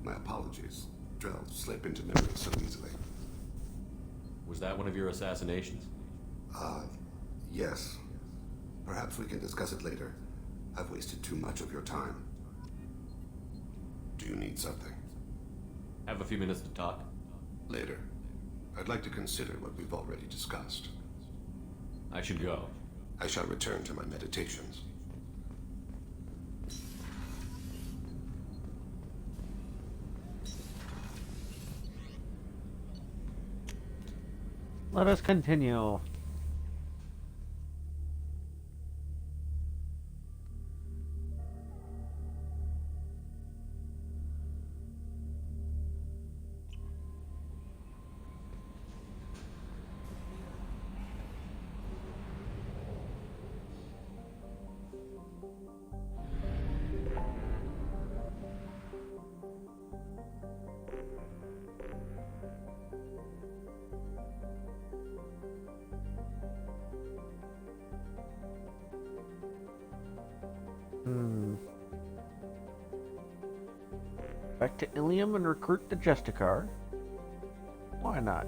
My apologies. Drell slip into memory so easily. Was that one of your assassinations? Yes. Perhaps we can discuss it later. I've wasted too much of your time. Do you need something? Have a few minutes to talk? Later. I'd like to consider what we've already discussed. I should go. I shall return to my meditations. Let us continue. Back to Ilium and recruit the Justicar. Why not?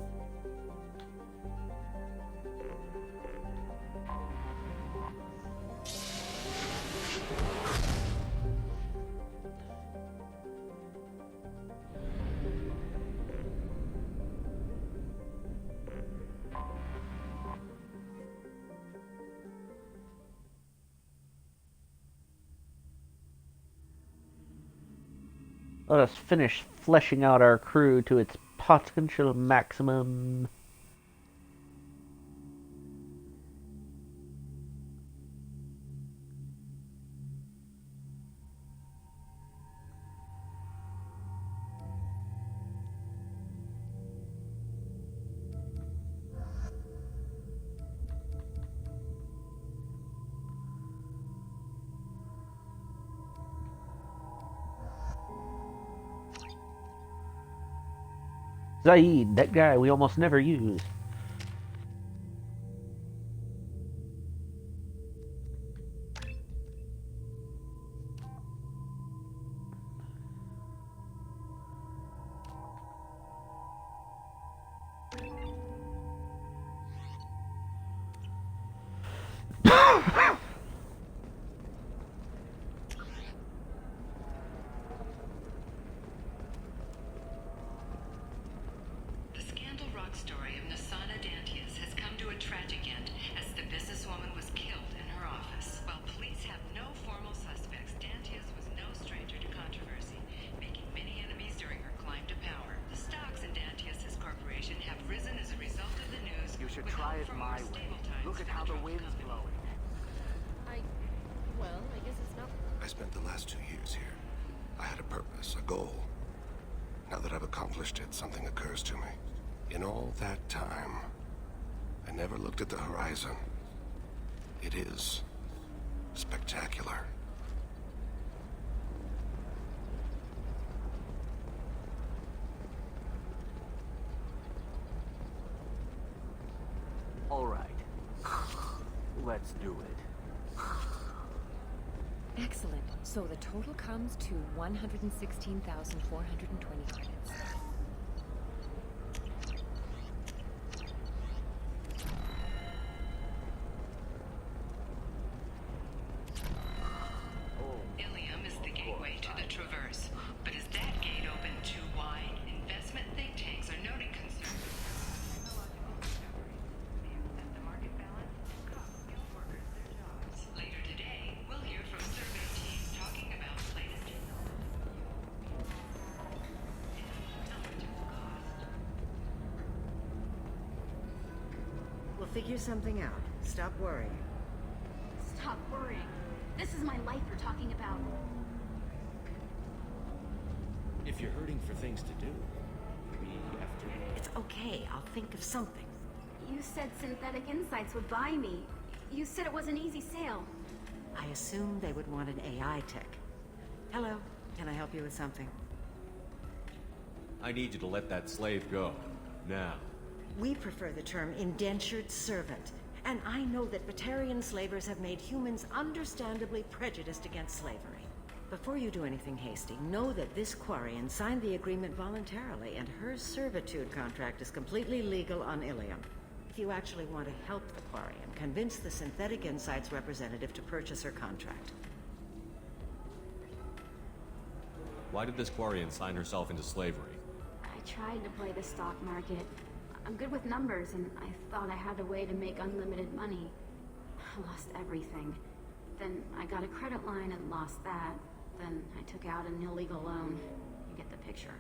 Let us finish fleshing out our crew to its potential maximum. Zaid, that guy we almost never use. I spent the last 2 years here. I had a purpose, a goal. Now that I've accomplished it, something occurs to me. In all that time, I never looked at the horizon. It is spectacular. All right. Let's do it. Excellent. So the total comes to 116,420 credits. Ilium is the gateway to the Traverse. But is that gate open too wide? Investment think tanks are noting concerns. Later today, we'll hear from survey teams talking about latest We'll figure something out. Stop worrying. Stop worrying. This is my life you're talking about. If you're hurting for things to do, we have to... It's okay. I'll think of something. You said Synthetic Insights would buy me. You said it was an easy sale. I assumed they would want an AI tech. Hello. Can I help you with something? I need you to let that slave go. Now. We prefer the term indentured servant. And I know that Batarian slavers have made humans understandably prejudiced against slavery. Before you do anything hasty, know that this Quarian signed the agreement voluntarily, and her servitude contract is completely legal on Ilium. If you actually want to help the Quarian, convince the Synthetic Insights representative to purchase her contract. Why did this Quarian sign herself into slavery? I tried to play the stock market. I'm good with numbers, and I thought I had a way to make unlimited money. I lost everything. Then I got a credit line and lost that. Then I took out an illegal loan. You get the picture.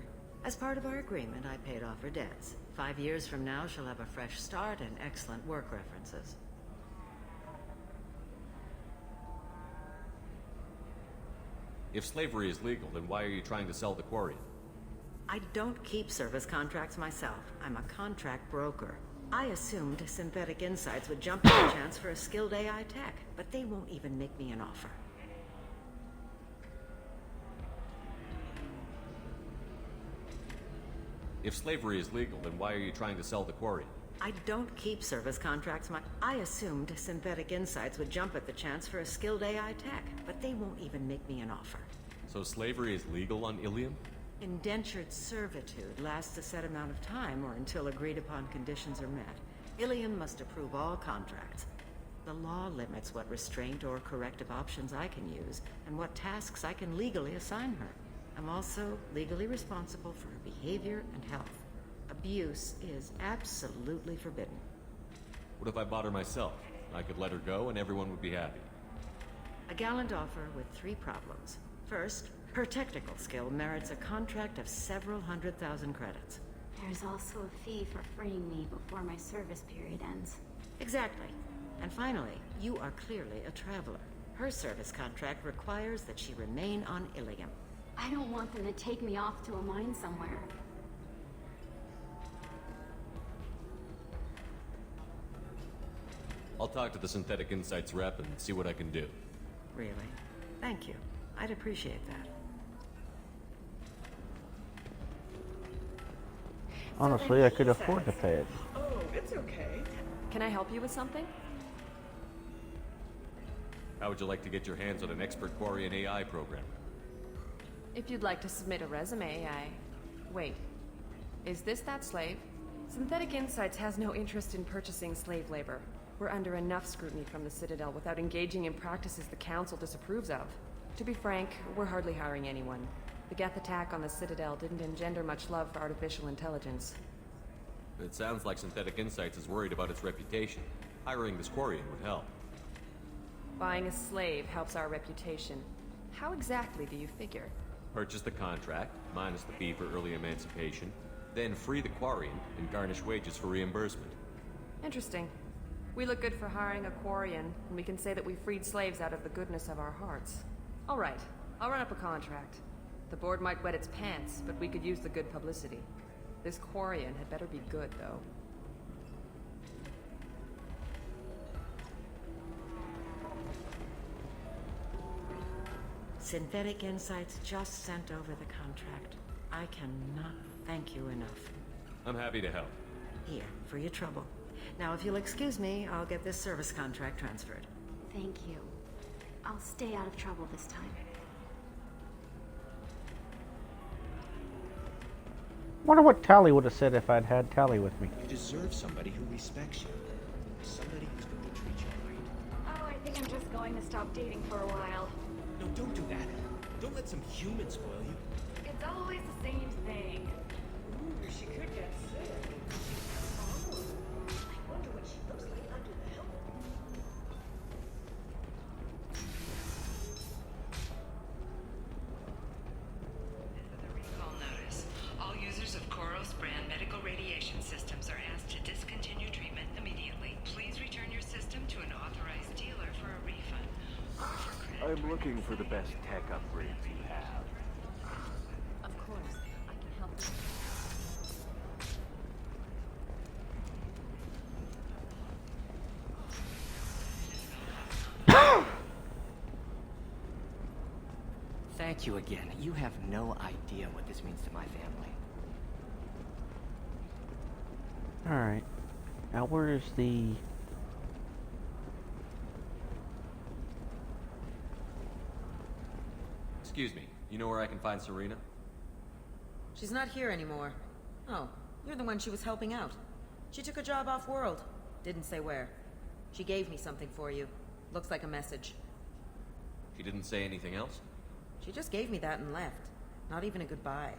As part of our agreement, I paid off her debts. 5 years from now, she'll have a fresh start and excellent work references. If slavery is legal, then why are you trying to sell the Quarian? I don't keep service contracts myself. I'm a contract broker. I assumed Synthetic Insights would jump at the chance for a skilled AI tech, but they won't even make me an offer. If slavery is legal, then why are you trying to sell the Quarian? I don't keep service contracts. I assumed Synthetic Insights would jump at the chance for a skilled AI tech, but they won't even make me an offer. So slavery is legal on Ilium? Indentured servitude lasts a set amount of time or until agreed-upon conditions are met. Ilium must approve all contracts. The law limits what restraint or corrective options I can use, and what tasks I can legally assign her. I'm also legally responsible for her behavior and health. Abuse is absolutely forbidden. What if I bought her myself? I could let her go and everyone would be happy. A gallant offer with 3 problems. First, her technical skill merits a contract of several 100,000 credits. There's also a fee for freeing me before my service period ends. Exactly. And finally, you are clearly a traveler. Her service contract requires that she remain on Ilium. I don't want them to take me off to a mine somewhere. I'll talk to the Synthetic Insights rep and see what I can do. Really? Thank you. I'd appreciate that. Honestly, I could afford to pay it. Oh, it's okay. Can I help you with something? How would you like to get your hands on an expert Quarian AI programmer? If you'd like to submit a resume, Wait. Is this that slave? Synthetic Insights has no interest in purchasing slave labor. We're under enough scrutiny from the Citadel without engaging in practices the Council disapproves of. To be frank, we're hardly hiring anyone. The Geth attack on the Citadel didn't engender much love for artificial intelligence. It sounds like Synthetic Insights is worried about its reputation. Hiring this Quarian would help. Buying a slave helps our reputation. How exactly do you figure? Purchase the contract, minus the fee for early emancipation, then free the Quarian and garnish wages for reimbursement. Interesting. We look good for hiring a Quarian, and we can say that we freed slaves out of the goodness of our hearts. All right, I'll run up a contract. The board might wet its pants, but we could use the good publicity. This Quarian had better be good, though. Synthetic Insights just sent over the contract. I cannot thank you enough. I'm happy to help. Here, for your trouble. Now, if you'll excuse me, I'll get this service contract transferred. Thank you. I'll stay out of trouble this time. Wonder what Tally would have said if I'd had Tally with me. You deserve somebody who respects you. Somebody who's going to treat you right. Oh, I think I'm just going to stop dating for a while. No, don't do that. Don't let some human spoil you. It's always the same thing. Ooh, she could get sick. Oh, I wonder what she looks like under the helmet. Recall notice. All users of Koros brand medical radiation systems are asked to discontinue treatment immediately. Please return your system to an authorized dealer for a refund. I'm looking for the best tech upgrades you have. Of course, I can help you. Thank you again. You have no idea what this means to my family. Alright. Now where is the... Excuse me, you know where I can find Serena? She's not here anymore. Oh, you're the one she was helping out. She took a job off-world. Didn't say where. She gave me something for you. Looks like a message. She didn't say anything else? She just gave me that and left. Not even a goodbye.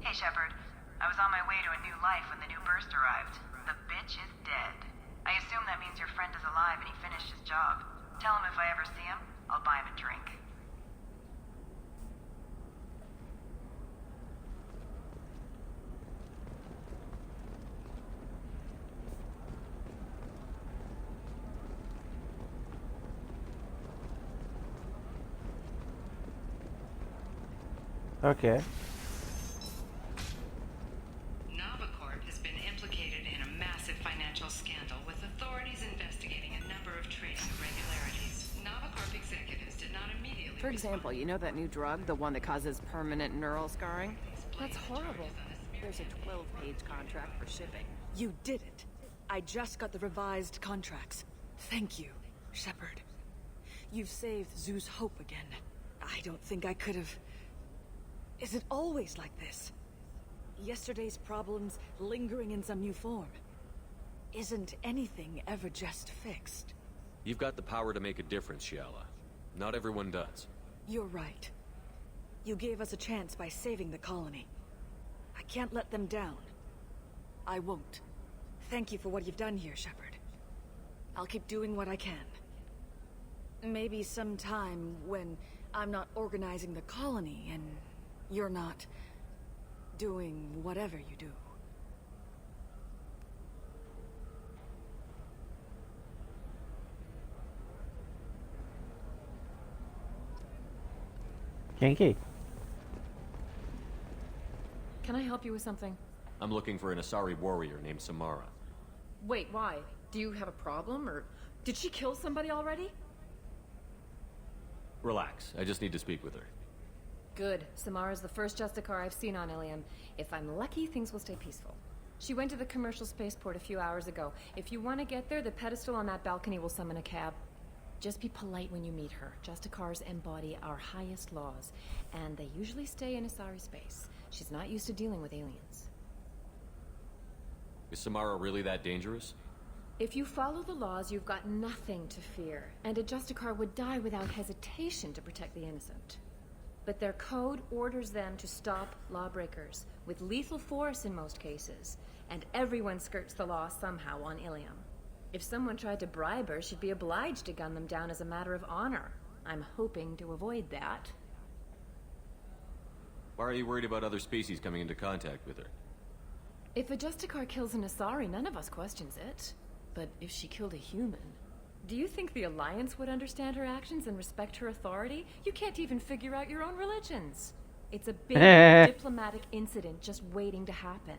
Hey, Shepard. I was on my way to a new life when the new burst arrived. The bitch is dead. I assume that means your friend is alive and he finished his job. Tell him if I ever see him, I'll buy him a drink. Okay. Navacorp has been implicated in a massive financial scandal with authorities investigating a number of trading irregularities. Navacorp executives did not immediately... For example, you know that new drug, the one that causes permanent neural scarring? That's horrible. There's a 12-page contract for shipping. You did it. I just got the revised contracts. Thank you, Shepard. You've saved Zoo's hope again. I don't think I could have... Is it always like this? Yesterday's problems lingering in some new form. Isn't anything ever just fixed? You've got the power to make a difference, Shiala. Not everyone does. You're right. You gave us a chance by saving the colony. I can't let them down. I won't. Thank you for what you've done here, Shepard. I'll keep doing what I can. Maybe sometime when I'm not organizing the colony and you're not doing whatever you do. Kinky. Can I help you with something? I'm looking for an Asari warrior named Samara. Wait, why? Do you have a problem, or did she kill somebody already? Relax, I just need to speak with her. Good. Samara's the first Justicar I've seen on Ilium. If I'm lucky, things will stay peaceful. She went to the commercial spaceport a few hours ago. If you want to get there, the pedestal on that balcony will summon a cab. Just be polite when you meet her. Justicars embody our highest laws, and they usually stay in Asari space. She's not used to dealing with aliens. Is Samara really that dangerous? If you follow the laws, you've got nothing to fear, and a Justicar would die without hesitation to protect the innocent. But their code orders them to stop lawbreakers, with lethal force in most cases, and everyone skirts the law somehow on Ilium. If someone tried to bribe her, she'd be obliged to gun them down as a matter of honor. I'm hoping to avoid that. Why are you worried about other species coming into contact with her? If a Justicar kills an Asari, none of us questions it. But if she killed a human... Do you think the Alliance would understand her actions and respect her authority? You can't even figure out your own religions. It's a big diplomatic incident just waiting to happen.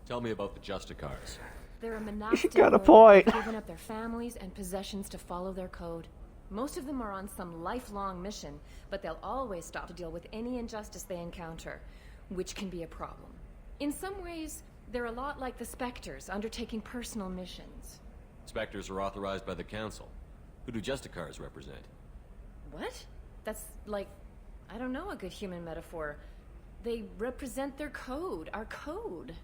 Tell me about the Justicars. They're a monastic got a order point. who've given up their families and possessions to follow their code. Most of them are on some lifelong mission, but they'll always stop to deal with any injustice they encounter, which can be a problem. In some ways, they're a lot like the Spectres, undertaking personal missions. Spectres are authorized by the Council. Who do Justicars represent? What? That's like, I don't know, a good human metaphor. They represent their code, our code.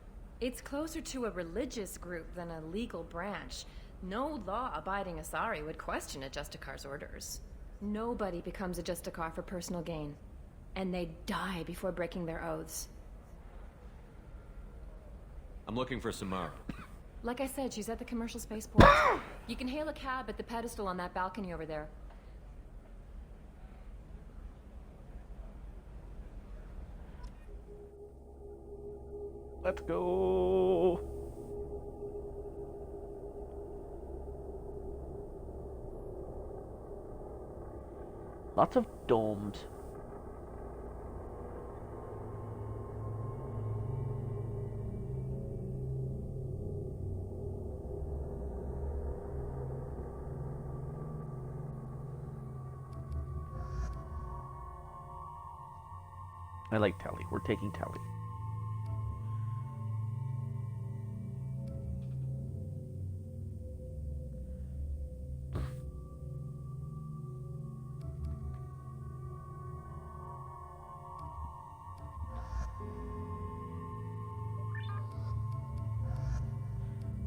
It's closer to a religious group than a legal branch. No law-abiding Asari would question a Justicar's orders. Nobody becomes a Justicar for personal gain. And they die before breaking their oaths. I'm looking for Samara. Like I said, she's at the commercial spaceport. You can hail a cab at the pedestal on that balcony over there. Let's go. Lots of domes. I like Tally. We're taking Tally.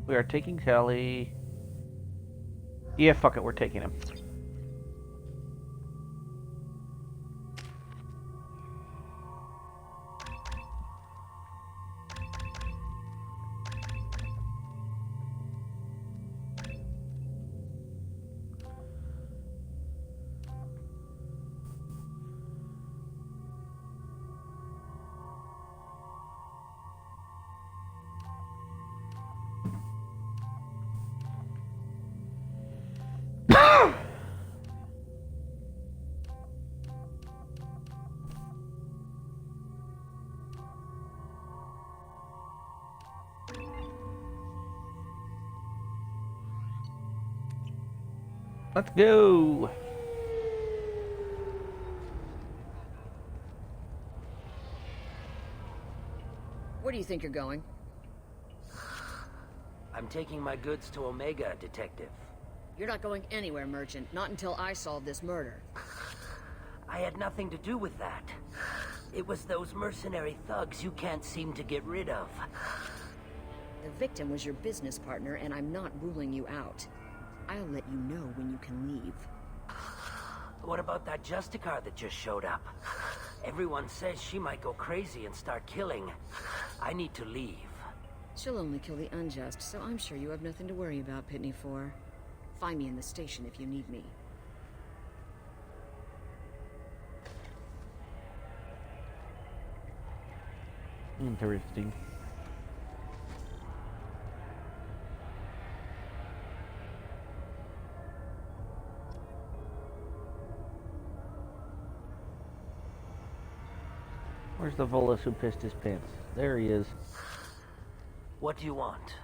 We are taking Tally. Yeah, fuck it, we're taking him. Let's go! Where do you think you're going? I'm taking my goods to Omega, Detective. You're not going anywhere, Merchant. Not until I solve this murder. I had nothing to do with that. It was those mercenary thugs you can't seem to get rid of. The victim was your business partner, and I'm not ruling you out. I'll let you know when you can leave. What about that Justicar that just showed up? Everyone says she might go crazy and start killing. I need to leave. She'll only kill the unjust, so I'm sure you have nothing to worry about, Pitney 4. Find me in the station if you need me. Interesting. Where's the Volus who pissed his pants? There he is. What do you want?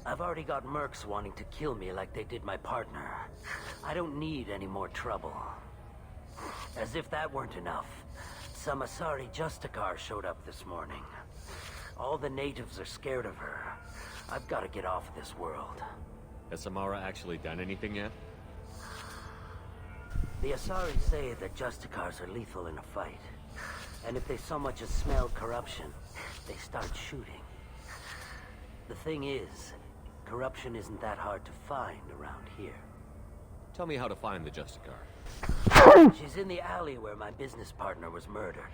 I've already got mercs wanting to kill me like they did my partner. I don't need any more trouble. As if that weren't enough, some Asari Justicar showed up this morning. All the natives are scared of her. I've got to get off this world. Has Samara actually done anything yet? The Asari say that Justicars are lethal in a fight. And if they so much as smell corruption, they start shooting. The thing is, corruption isn't that hard to find around here. Tell me how to find the Justicar. She's in the alley where my business partner was murdered.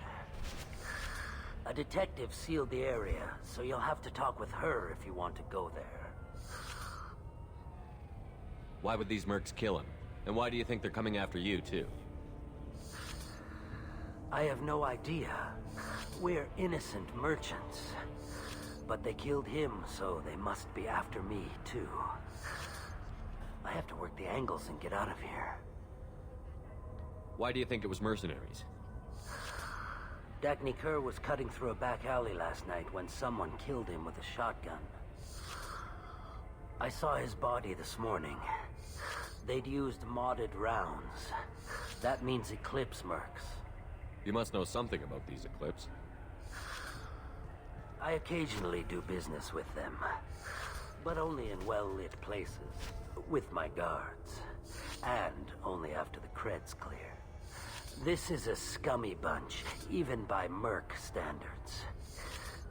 A detective sealed the area, so you'll have to talk with her if you want to go there. Why would these mercs kill him? And why do you think they're coming after you, too? I have no idea. We're innocent merchants. But they killed him, so they must be after me, too. I have to work the angles and get out of here. Why do you think it was mercenaries? Dagny Kerr was cutting through a back alley last night when someone killed him with a shotgun. I saw his body this morning. They'd used modded rounds. That means Eclipse mercs. You must know something about these Eclipse. I occasionally do business with them, but only in well-lit places, with my guards, and only after the cred's clear. This is a scummy bunch, even by merc standards.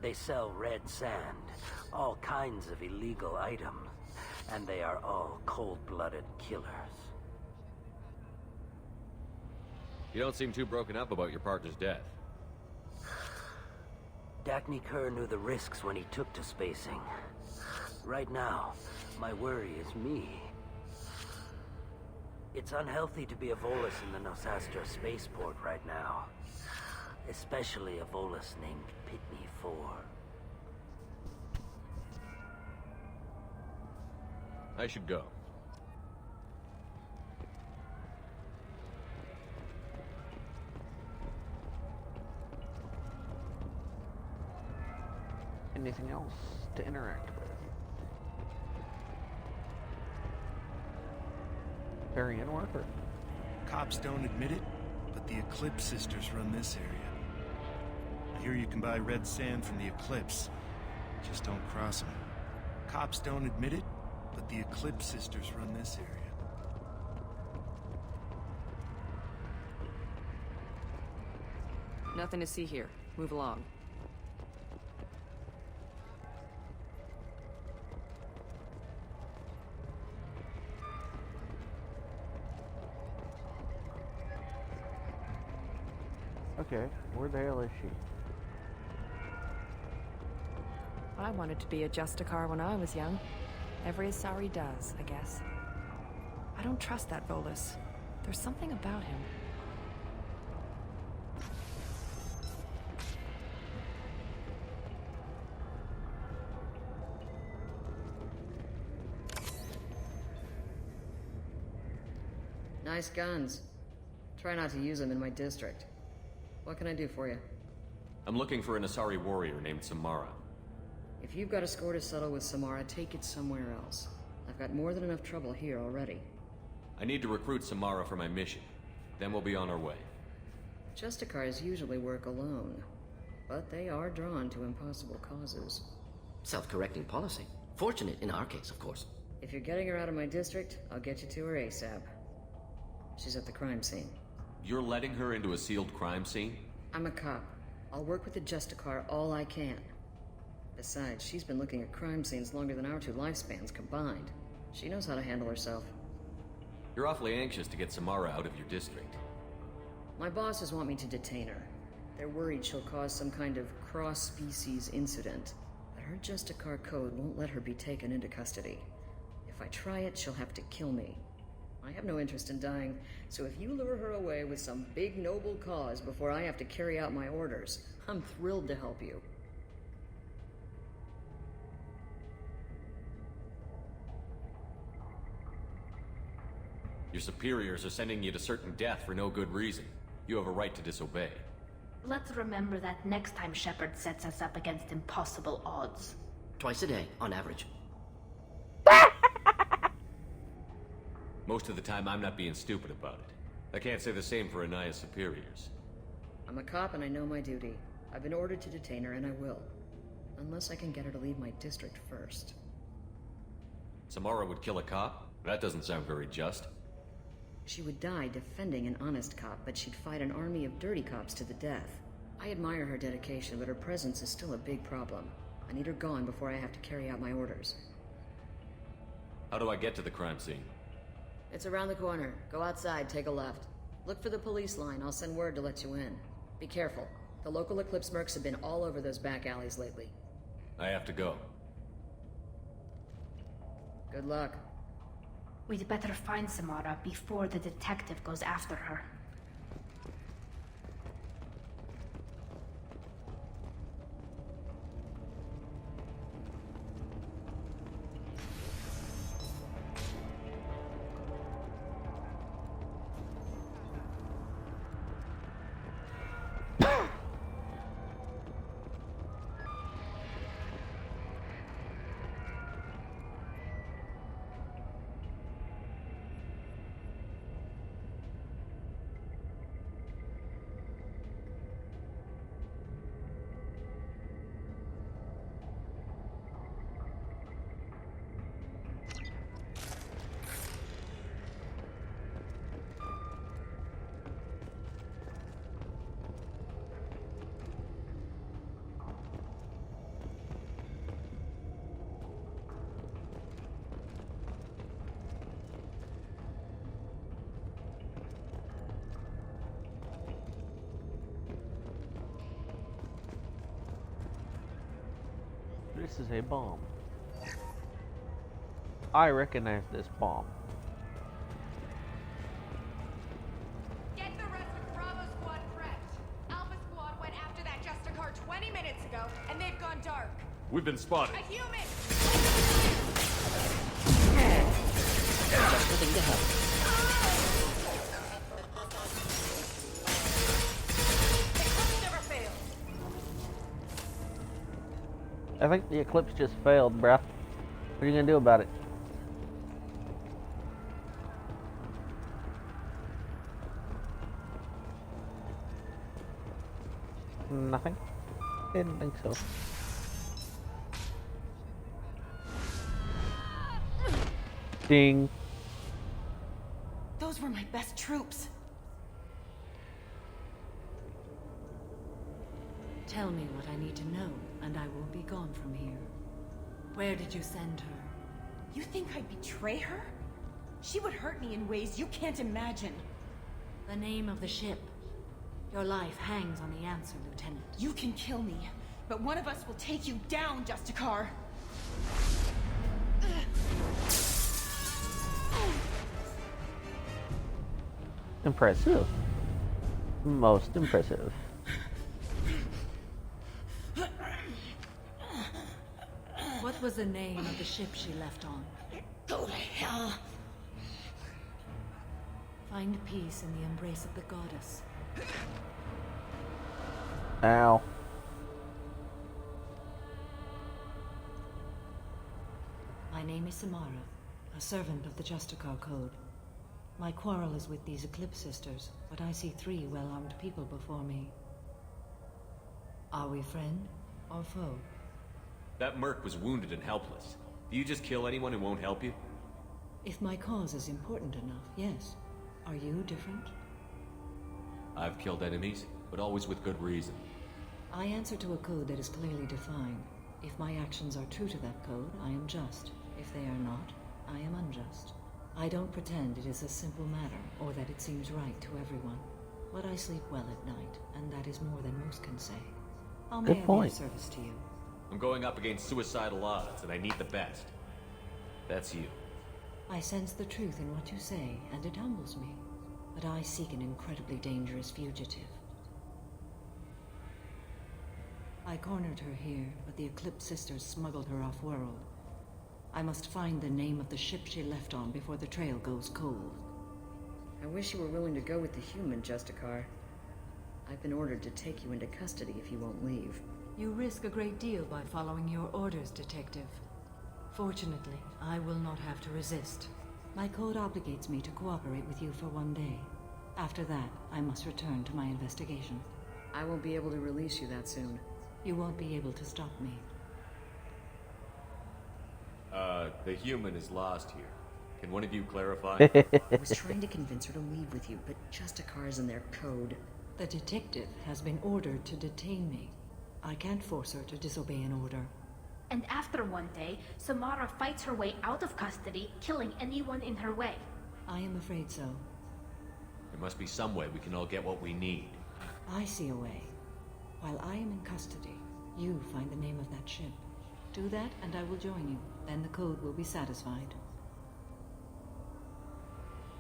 They sell red sand, all kinds of illegal items, and they are all cold-blooded killers. You don't seem too broken up about your partner's death. Dagny Kerr knew the risks when he took to spacing. Right now, my worry is me. It's unhealthy to be a Volus in the Nosastra spaceport right now. Especially a Volus named Pitney 4. I should go. Anything else to interact with? Varian worker. Cops don't admit it, but the Eclipse Sisters run this area. I hear you can buy red sand from the Eclipse. Just don't cross them. Cops don't admit it, but the Eclipse Sisters run this area. Nothing to see here. Move along. Okay, where the hell is she? I wanted to be a Justicar when I was young. Every Asari does, I guess. I don't trust that Volus. There's something about him. Nice guns. Try not to use them in my district. What can I do for you? I'm looking for an Asari warrior named Samara. If you've got a score to settle with Samara, take it somewhere else. I've got more than enough trouble here already. I need to recruit Samara for my mission. Then we'll be on our way. Justicars usually work alone, but they are drawn to impossible causes. Self-correcting policy. Fortunate in our case, of course. If you're getting her out of my district, I'll get you to her ASAP. She's at the crime scene. You're letting her into a sealed crime scene? I'm a cop. I'll work with the Justicar all I can. Besides, she's been looking at crime scenes longer than our 2 lifespans combined. She knows how to handle herself. You're awfully anxious to get Samara out of your district. My bosses want me to detain her. They're worried she'll cause some kind of cross-species incident. But her Justicar code won't let her be taken into custody. If I try it, she'll have to kill me. I have no interest in dying, so if you lure her away with some big noble cause before I have to carry out my orders, I'm thrilled to help you. Your superiors are sending you to certain death for no good reason. You have a right to disobey. Let's remember that next time Shepard sets us up against impossible odds. Twice a day, on average. Most of the time, I'm not being stupid about it. I can't say the same for Anaya's superiors. I'm a cop and I know my duty. I've been ordered to detain her and I will. Unless I can get her to leave my district first. Samara would kill a cop? That doesn't sound very just. She would die defending an honest cop, but she'd fight an army of dirty cops to the death. I admire her dedication, but her presence is still a big problem. I need her gone before I have to carry out my orders. How do I get to the crime scene? It's around the corner. Go outside, take a left. Look for the police line. I'll send word to let you in. Be careful. The local Eclipse mercs have been all over those back alleys lately. I have to go. Good luck. We'd better find Samara before the detective goes after her. This is a bomb. I recognize this bomb. Get the rest of Bravo Squad prepped. Alpha Squad went after that Justicar 20 minutes ago, and they've gone dark. We've been spotted. A human! Just nothing to help. I think the Eclipse just failed, bruh. What are you gonna do about it? Nothing? Didn't think so. Ding. Those were my best troops. Tell me what I need to know, and I will be gone from here. Where did you send her? You think I'd betray her? She would hurt me in ways you can't imagine. The name of the ship. Your life hangs on the answer, Lieutenant. You can kill me, but one of us will take you down, Justicar. Impressive. Most impressive. What was the name of the ship she left on? Go to hell. Find peace in the embrace of the goddess. Ow. My name is Samara, a servant of the Justicar Code. My quarrel is with these Eclipse Sisters, but I see 3 well-armed people before me. Are we friend or foe? That merc was wounded and helpless. Do you just kill anyone who won't help you? If my cause is important enough, yes. Are you different? I've killed enemies, but always with good reason. I answer to a code that is clearly defined. If my actions are true to that code, I am just. If they are not, I am unjust. I don't pretend it is a simple matter, or that it seems right to everyone. But I sleep well at night, and that is more than most can say. How may I be of service to you? I'm going up against suicidal odds, and I need the best. That's you. I sense the truth in what you say, and it humbles me. But I seek an incredibly dangerous fugitive. I cornered her here, but the Eclipse Sisters smuggled her off-world. I must find the name of the ship she left on before the trail goes cold. I wish you were willing to go with the human, Justicar. I've been ordered to take you into custody if you won't leave. You risk a great deal by following your orders, Detective. Fortunately, I will not have to resist. My code obligates me to cooperate with you for 1 day. After that, I must return to my investigation. I won't be able to release you that soon. You won't be able to stop me. The human is lost here. Can one of you clarify? I was trying to convince her to leave with you, but Justicar's in their code. The detective has been ordered to detain me. I can't force her to disobey an order. And after 1 day, Samara fights her way out of custody, killing anyone in her way. I am afraid so. There must be some way we can all get what we need. I see a way. While I am in custody, you find the name of that ship. Do that, and I will join you. Then the code will be satisfied.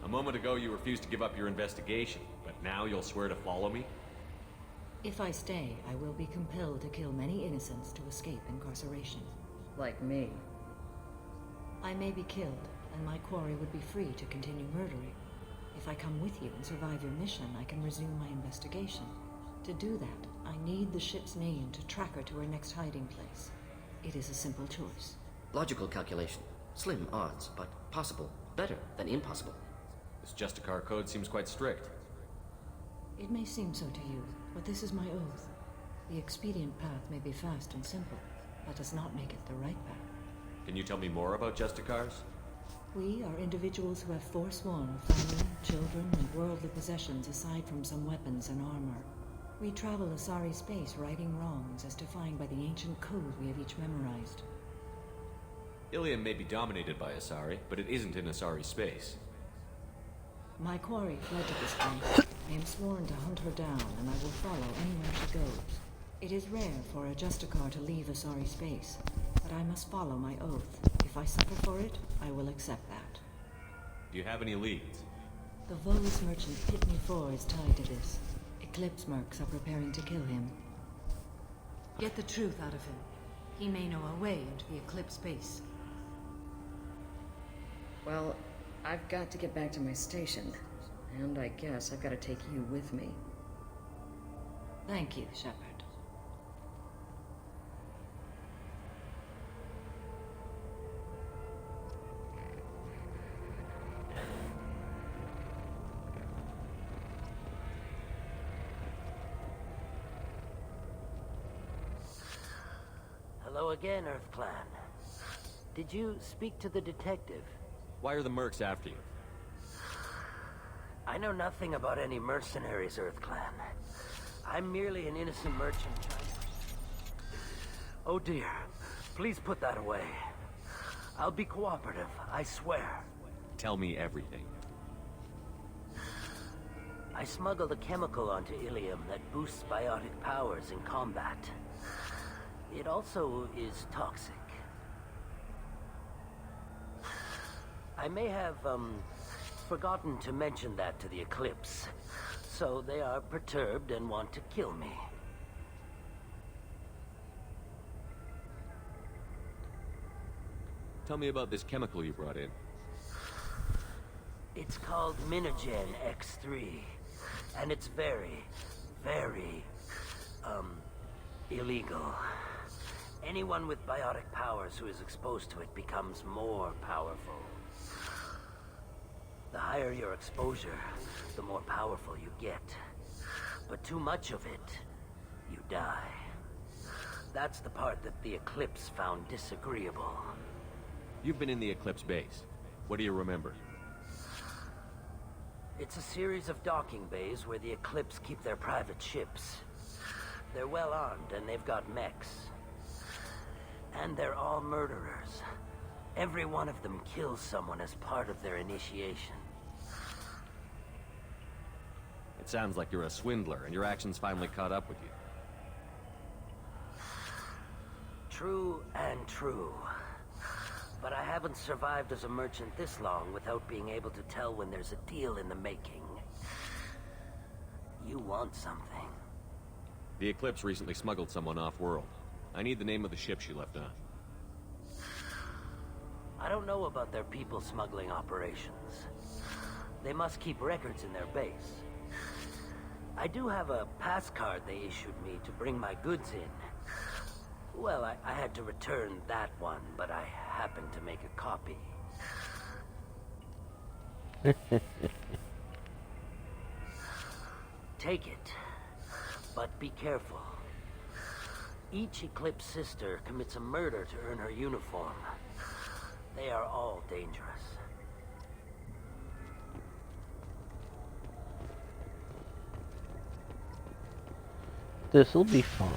A moment ago you refused to give up your investigation, but now you'll swear to follow me? If I stay, I will be compelled to kill many innocents to escape incarceration. Like me. I may be killed, and my quarry would be free to continue murdering. If I come with you and survive your mission, I can resume my investigation. To do that, I need the ship's name to track her to her next hiding place. It is a simple choice. Logical calculation. Slim odds, but possible. Better than impossible. This Justicar code seems quite strict. It may seem so to you, but this is my oath. The expedient path may be fast and simple. That does not make it the right path. Can you tell me more about Justicars? We are individuals who have forsworn family, children, and worldly possessions aside from some weapons and armor. We travel Asari space righting wrongs as defined by the ancient code we have each memorized. Ilium may be dominated by Asari, but it isn't in Asari space. My quarry fled to this place. I am sworn to hunt her down, and I will follow anywhere she goes. It is rare for a Justicar to leave Asari space, but I must follow my oath. If I suffer for it, I will accept that. Do you have any leads? The Volis merchant Pitney 4 is tied to this. Eclipse mercs are preparing to kill him. Get the truth out of him. He may know a way into the Eclipse base. Well, I've got to get back to my station. And I guess I've got to take you with me. Thank you, Shepard. Hello again, Earth Clan. Did you speak to the detective? Why are the mercs after you? I know nothing about any mercenaries, Earth Clan. I'm merely an innocent merchant trying... Oh dear. Please put that away. I'll be cooperative, I swear. Tell me everything. I smuggled a chemical onto Ilium that boosts biotic powers in combat. It also is toxic. I may have, forgotten to mention that to the Eclipse. So they are perturbed and want to kill me. Tell me about this chemical you brought in. It's called Minogen X3. And it's very, very, illegal. Anyone with biotic powers who is exposed to it becomes more powerful. The higher your exposure, the more powerful you get. But too much of it, you die. That's the part that the Eclipse found disagreeable. You've been in the Eclipse base. What do you remember? It's a series of docking bays where the Eclipse keep their private ships. They're well armed and they've got mechs. And they're all murderers. Every one of them kills someone as part of their initiation. It sounds like you're a swindler and your actions finally caught up with you. True and true. But I haven't survived as a merchant this long without being able to tell when there's a deal in the making. You want something. The Eclipse recently smuggled someone off-world. I need the name of the ship she left on. I don't know about their people smuggling operations. They must keep records in their base. I do have a pass card they issued me to bring my goods in. Well, I had to return that one, but I happened to make a copy. Take it, but be careful. Each Eclipse sister commits a murder to earn her uniform. They are all dangerous. This'll be fun.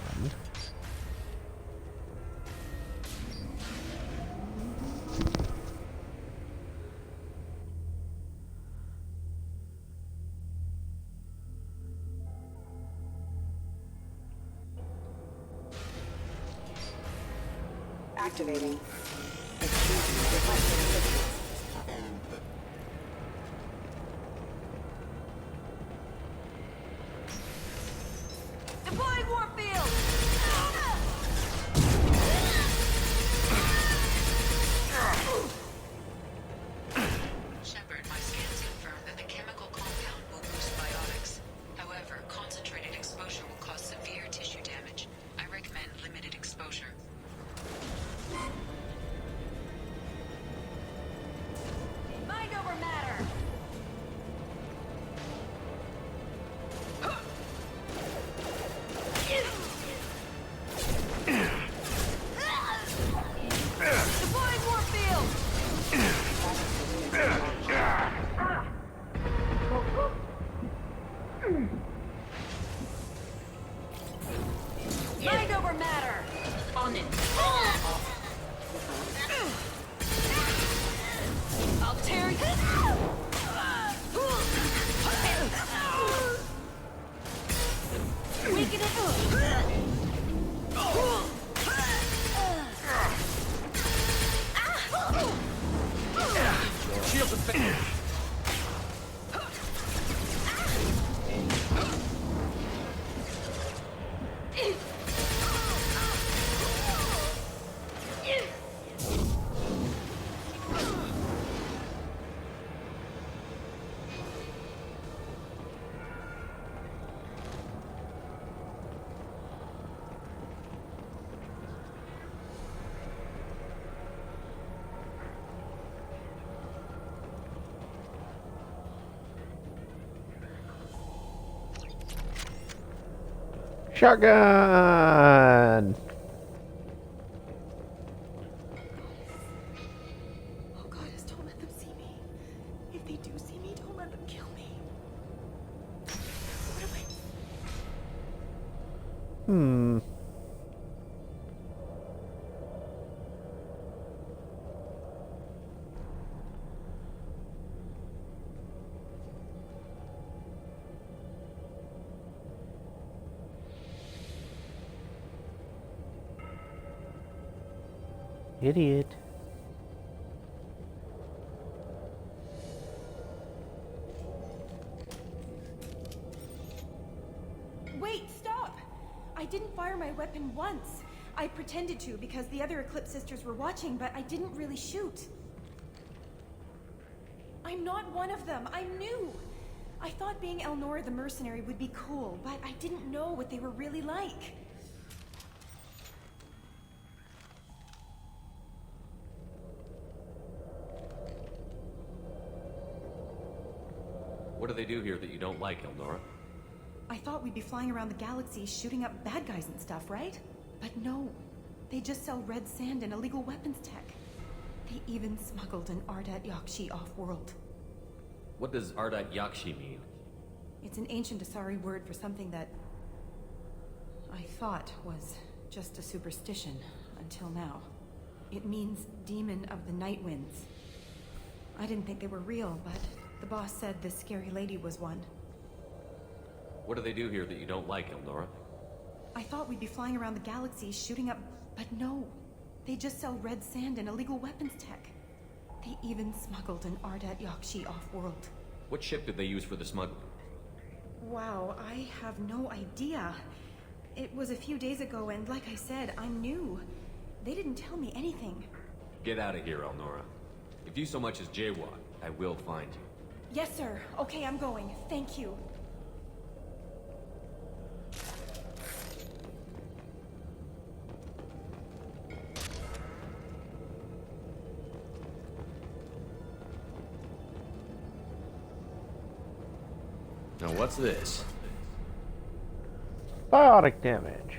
Activating. Deploying Warfield! Shepard, my scans confirm that the chemical compound will boost biotics. However, concentrated exposure will cause severe tissue damage. I recommend limited exposure. Mind over matter! Deploying Warfield! Mind over matter! On it! I'll tear you! Weaken it! Shields infected! Shotgun! Oh, Goddess, don't let them see me. If they do see me, don't let them kill me. What am I... Idiot. Wait, stop! I didn't fire my weapon once. I pretended to because the other Eclipse sisters were watching, but I didn't really shoot. I'm not one of them. I'm new. I thought being Elnora the mercenary would be cool, but I didn't know what they were really like. What do they do here that you don't like, Elnora? I thought we'd be flying around the galaxy shooting up bad guys and stuff, right? But no. They just sell red sand and illegal weapons tech. They even smuggled an Ardat Yakshi off-world. What does Ardat Yakshi mean? It's an ancient Asari word for something that I thought was just a superstition until now. It means demon of the night winds. I didn't think they were real, but the boss said this scary lady was one. What do they do here that you don't like, Elnora? I thought we'd be flying around the galaxy shooting up, but no. They just sell red sand and illegal weapons tech. They even smuggled an Ardat Yakshi off-world. What ship did they use for the smuggling? Wow, I have no idea. It was a few days ago, and like I said, I'm new. They didn't tell me anything. Get out of here, Elnora. If you so much as jaywalk, I will find you. Yes, sir. Okay, I'm going. Thank you. Now what's this? Biotic damage.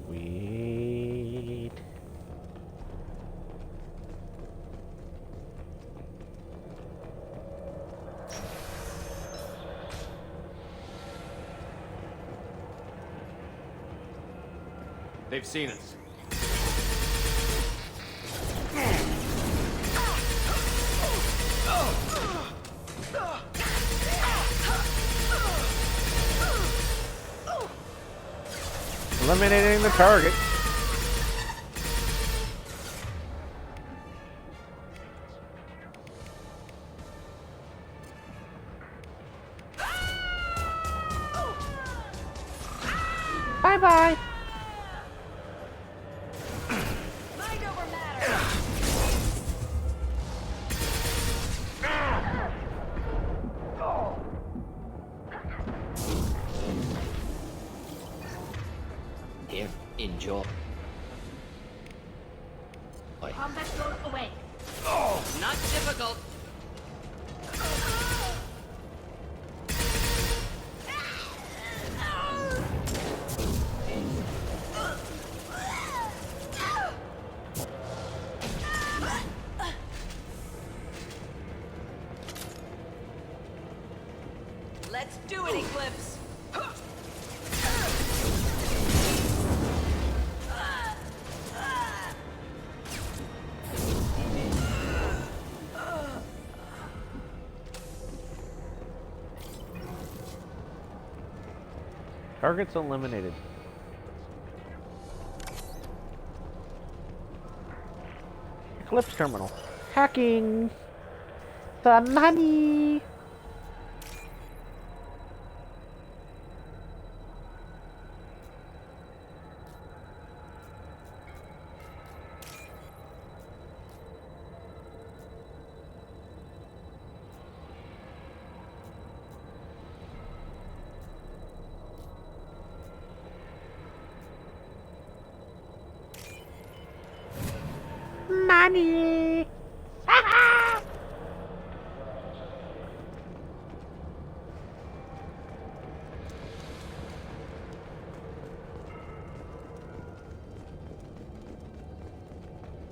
Sweet. They've seen us. Eliminating the target. Bye-bye. Mind over matter. Here, enjoy. Combat zone away. Oh, not difficult. Let's do it, Eclipse. Targets eliminated. Eclipse terminal. Hacking. The money. Money.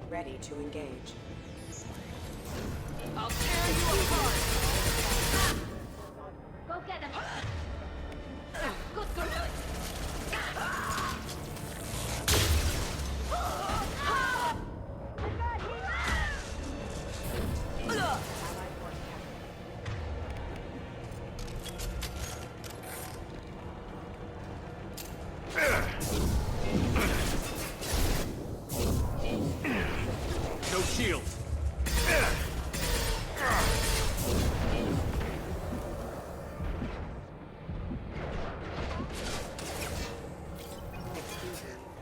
Ready to engage. I'll tear you apart. Go get him. Good girl. No shield.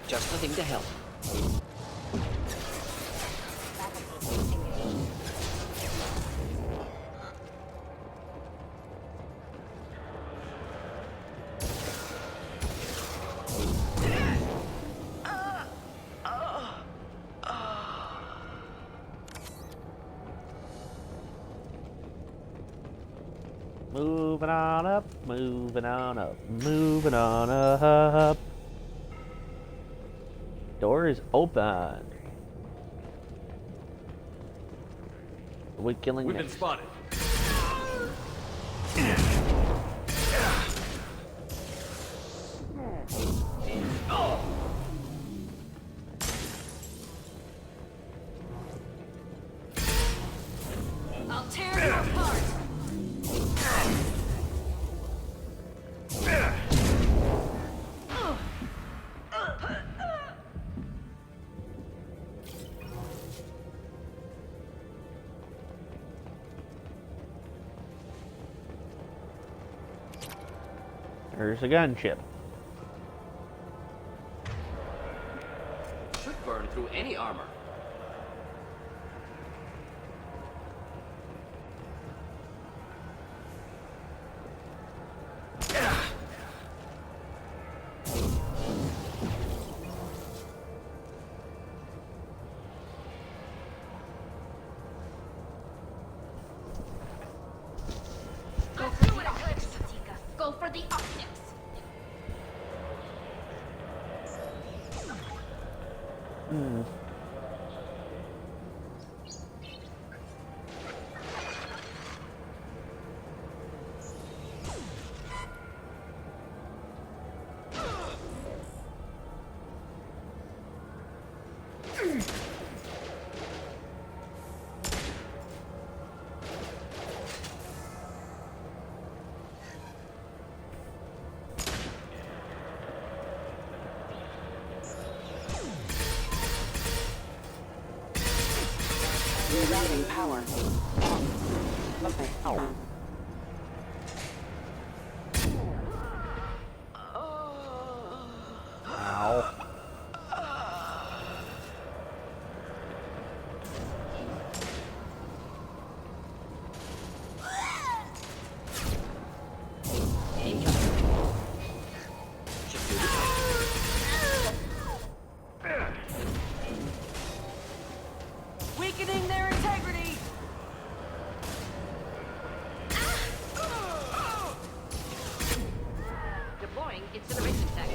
Just the thing to help. Moving on up, moving on up, moving on up. Door is open. Are we killing We've next? been spotted. I'll tear you apart. There's a gunship. Should burn through any armor. Go for the optics, Satika. Go for the optics. Rerouting power. Okay. Ow. Weakening their integrity! Deploying incineration tech.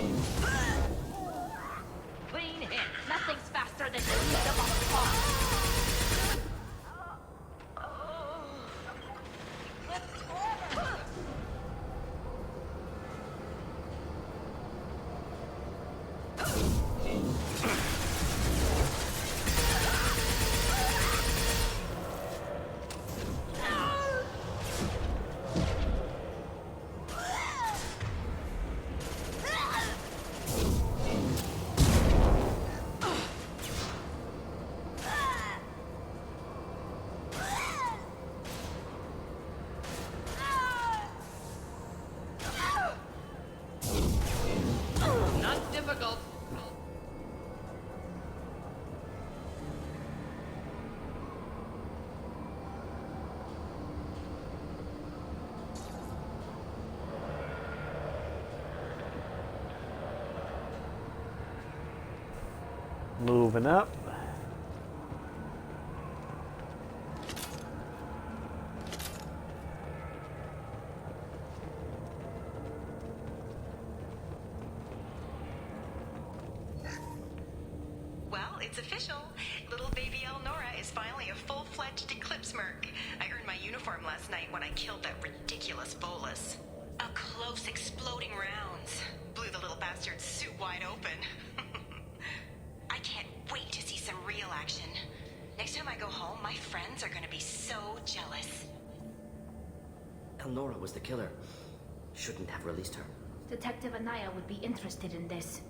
Clean hit. Nothing's faster than the speed of a spot. Not difficult. Moving up. Well, it's official. Little baby Elnora is finally a full-fledged Eclipse merc. I earned my uniform last night when I killed that ridiculous Bolus. Up close, exploding rounds. Blew the little bastard's suit wide open. I can't wait to see some real action. Next time I go home, my friends are gonna be so jealous. Elnora was the killer. Shouldn't have released her. Detective Anaya would be interested in this.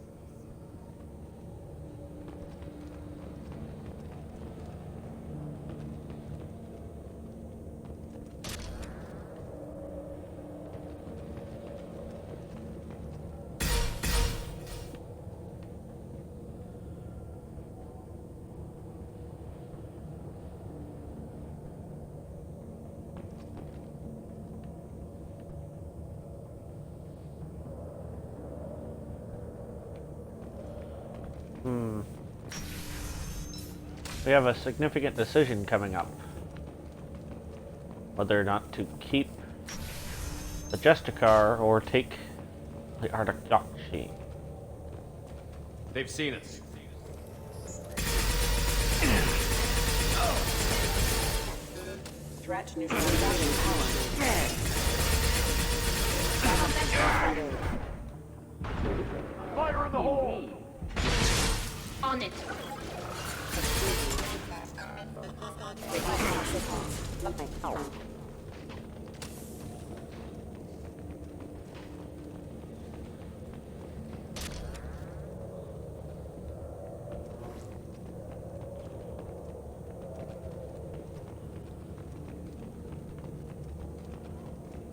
We have a significant decision coming up. Whether or not to keep the Justicar or take the Artaxerxes. They've seen us. Threat neutralization Fire in the hole! On it.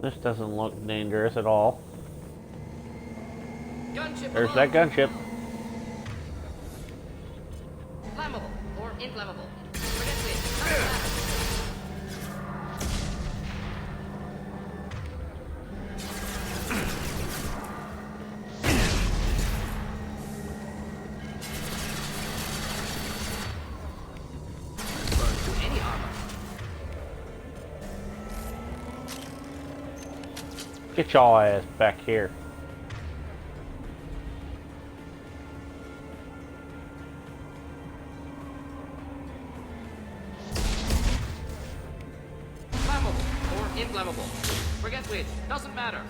This doesn't look dangerous at all. Gunship There's below. that gunship. Flammable or inflammable. Forget which. Doesn't matter. Burn through any armor. Get your ass back here. Flammable or inflammable. Forget which. Doesn't matter.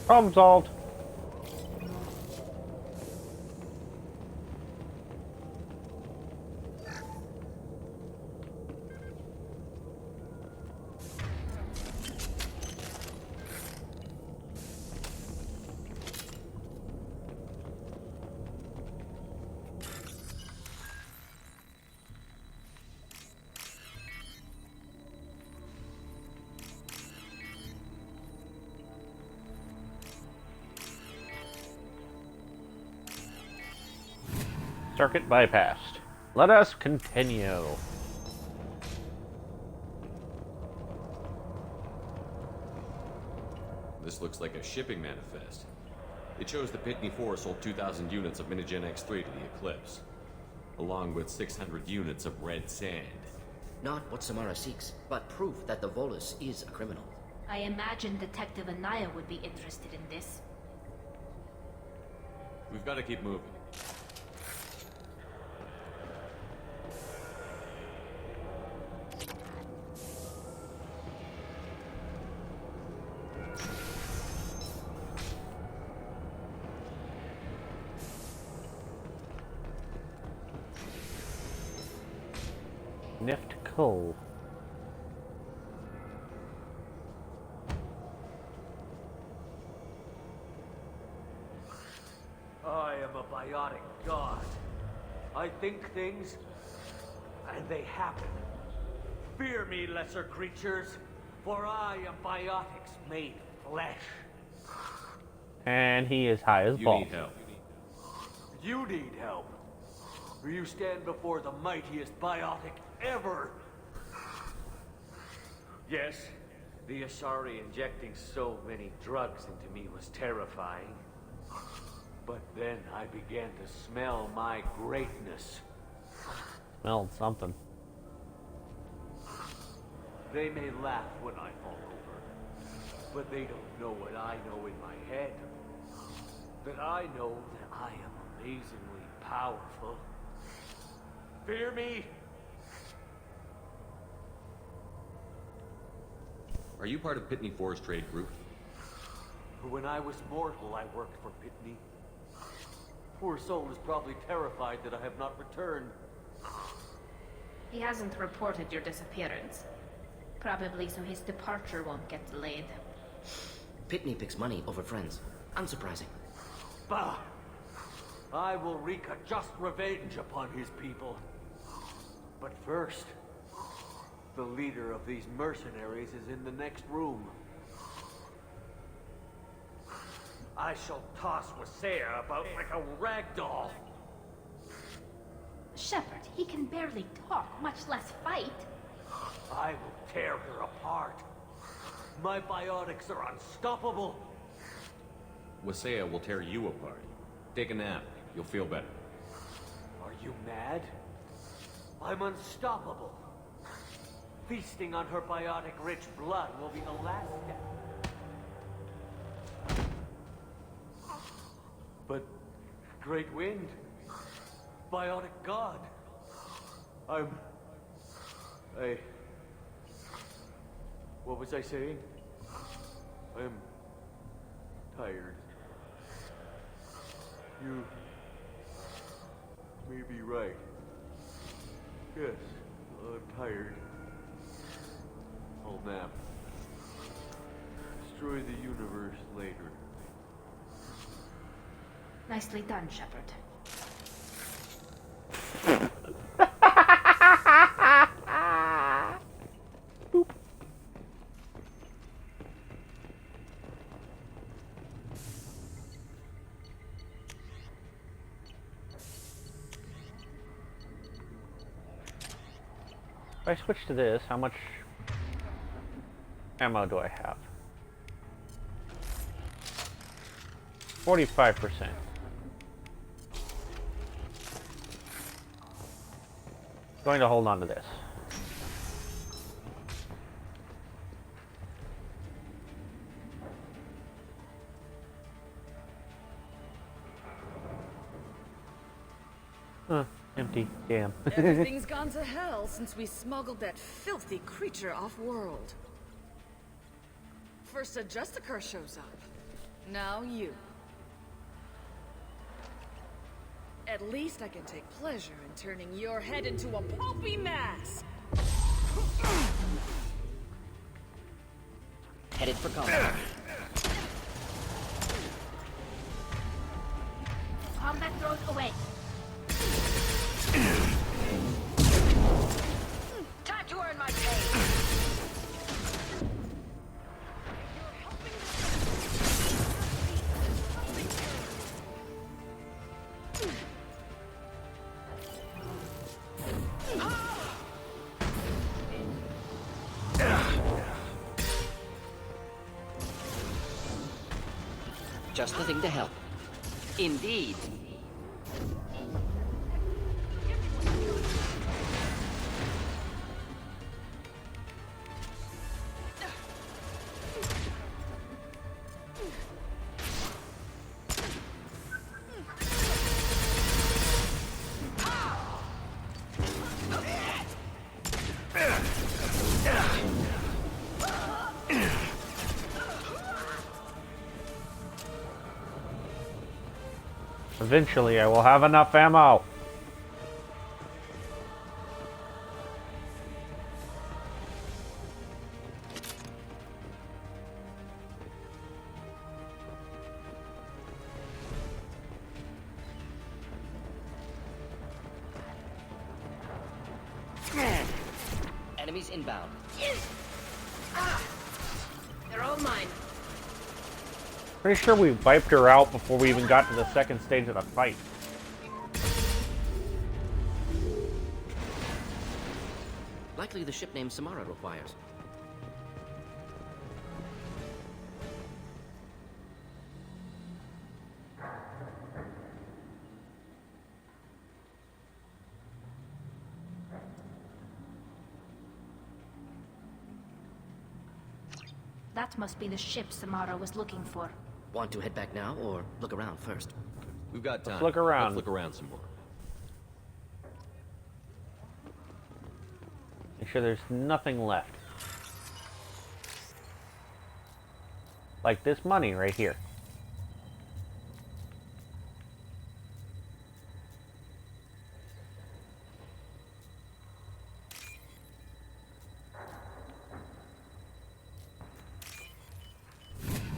Problem solved. Circuit bypassed. Let us continue. This looks like a shipping manifest. It shows the Pitney 4 sold 2,000 units of Minigen X3 to the Eclipse, along with 600 units of red sand. Not what Samara seeks, but proof that the Volus is a criminal. I imagine Detective Anaya would be interested in this. We've got to keep moving. Nift Cove. I am a biotic god. I think things, and they happen. Fear me, lesser creatures, for I am biotics made flesh. And he is high as You balls. need help. You need help. For you stand before the mightiest biotic ever. Yes, the Asari injecting so many drugs into me was terrifying. But then I began to smell my greatness. Smelled something. They may laugh when I fall over, but they don't know what I know in my head. That I know that I am amazingly powerful. Fear me? Are you part of Pitney 4's trade group? When I was mortal, I worked for Pitney. Poor soul is probably terrified that I have not returned. He hasn't reported your disappearance. Probably so his departure won't get delayed. Pitney picks money over friends. Unsurprising. Bah! I will wreak a just revenge upon his people. But first, the leader of these mercenaries is in the next room. I shall toss Wasea about like a rag doll. Shepard, he can barely talk, much less fight. I will tear her apart. My biotics are unstoppable. Wasea will tear you apart. Take a nap. You'll feel better. Are you mad? I'm unstoppable. Feasting on her biotic-rich blood will be the last step. But Great Wind, biotic god, what was I saying? I'm tired. You may be right. Yes, I'm tired. I'll nap. Destroy the universe later. Nicely done, Shepard. If I switch to this, how much ammo do I have? 45%. Going to hold on to this. Empty. Damn. Everything's gone to hell since we smuggled that filthy creature off-world. First a Justicar shows up. Now you. At least I can take pleasure in turning your head into a pulpy mass. Headed for combat. Combat throws away. Time to earn my pay. Just the thing to help. Indeed. Eventually, I will have enough ammo. Enemies inbound. They're all mine. Pretty sure we wiped her out before we even got to the second stage of the fight. Likely the ship name Samara requires. That must be the ship Samara was looking for. Want to head back now, or look around first? We've got time. Let's look around. Let's look around some more. Make sure there's nothing left. Like this money right here.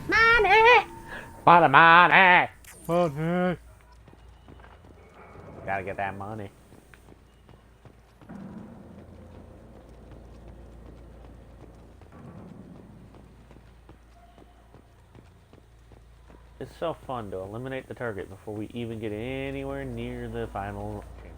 Money! For the money! Money! Gotta get that money. It's so fun to eliminate the target before we even get anywhere near the final chamber.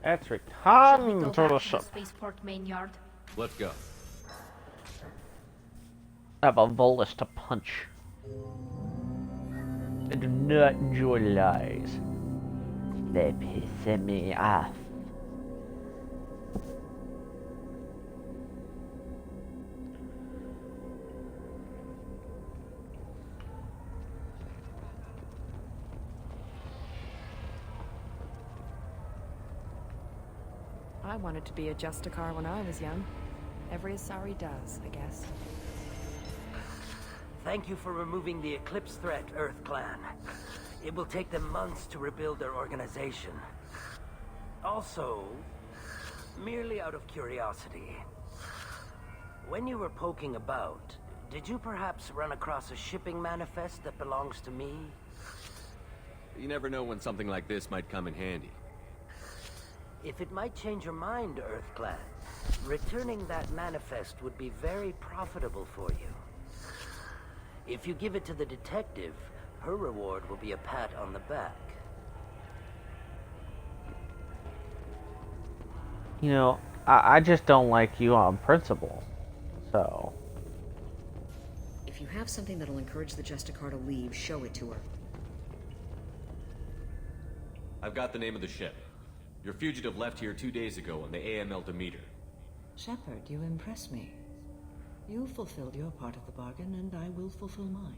Let's Should we return go to back the to ship. the spaceport main yard? Let's go. I have a Volus to punch. I do not enjoy lies. They piss me off. I wanted to be a Justicar when I was young. Every Asari does, I guess. Thank you for removing the Eclipse threat, Earth Clan. It will take them months to rebuild their organization. Also, merely out of curiosity, when you were poking about, did you perhaps run across a shipping manifest that belongs to me? You never know when something like this might come in handy. If it might change your mind, Earth Clan, returning that manifest would be very profitable for you. If you give it to the detective, her reward will be a pat on the back. You know, I just don't like you on principle. So. If you have something that'll encourage the Justicar to leave, show it to her. I've got the name of the ship. Your fugitive left here 2 days ago on the AML Demeter. Shepard, you impress me. You fulfilled your part of the bargain, and I will fulfill mine.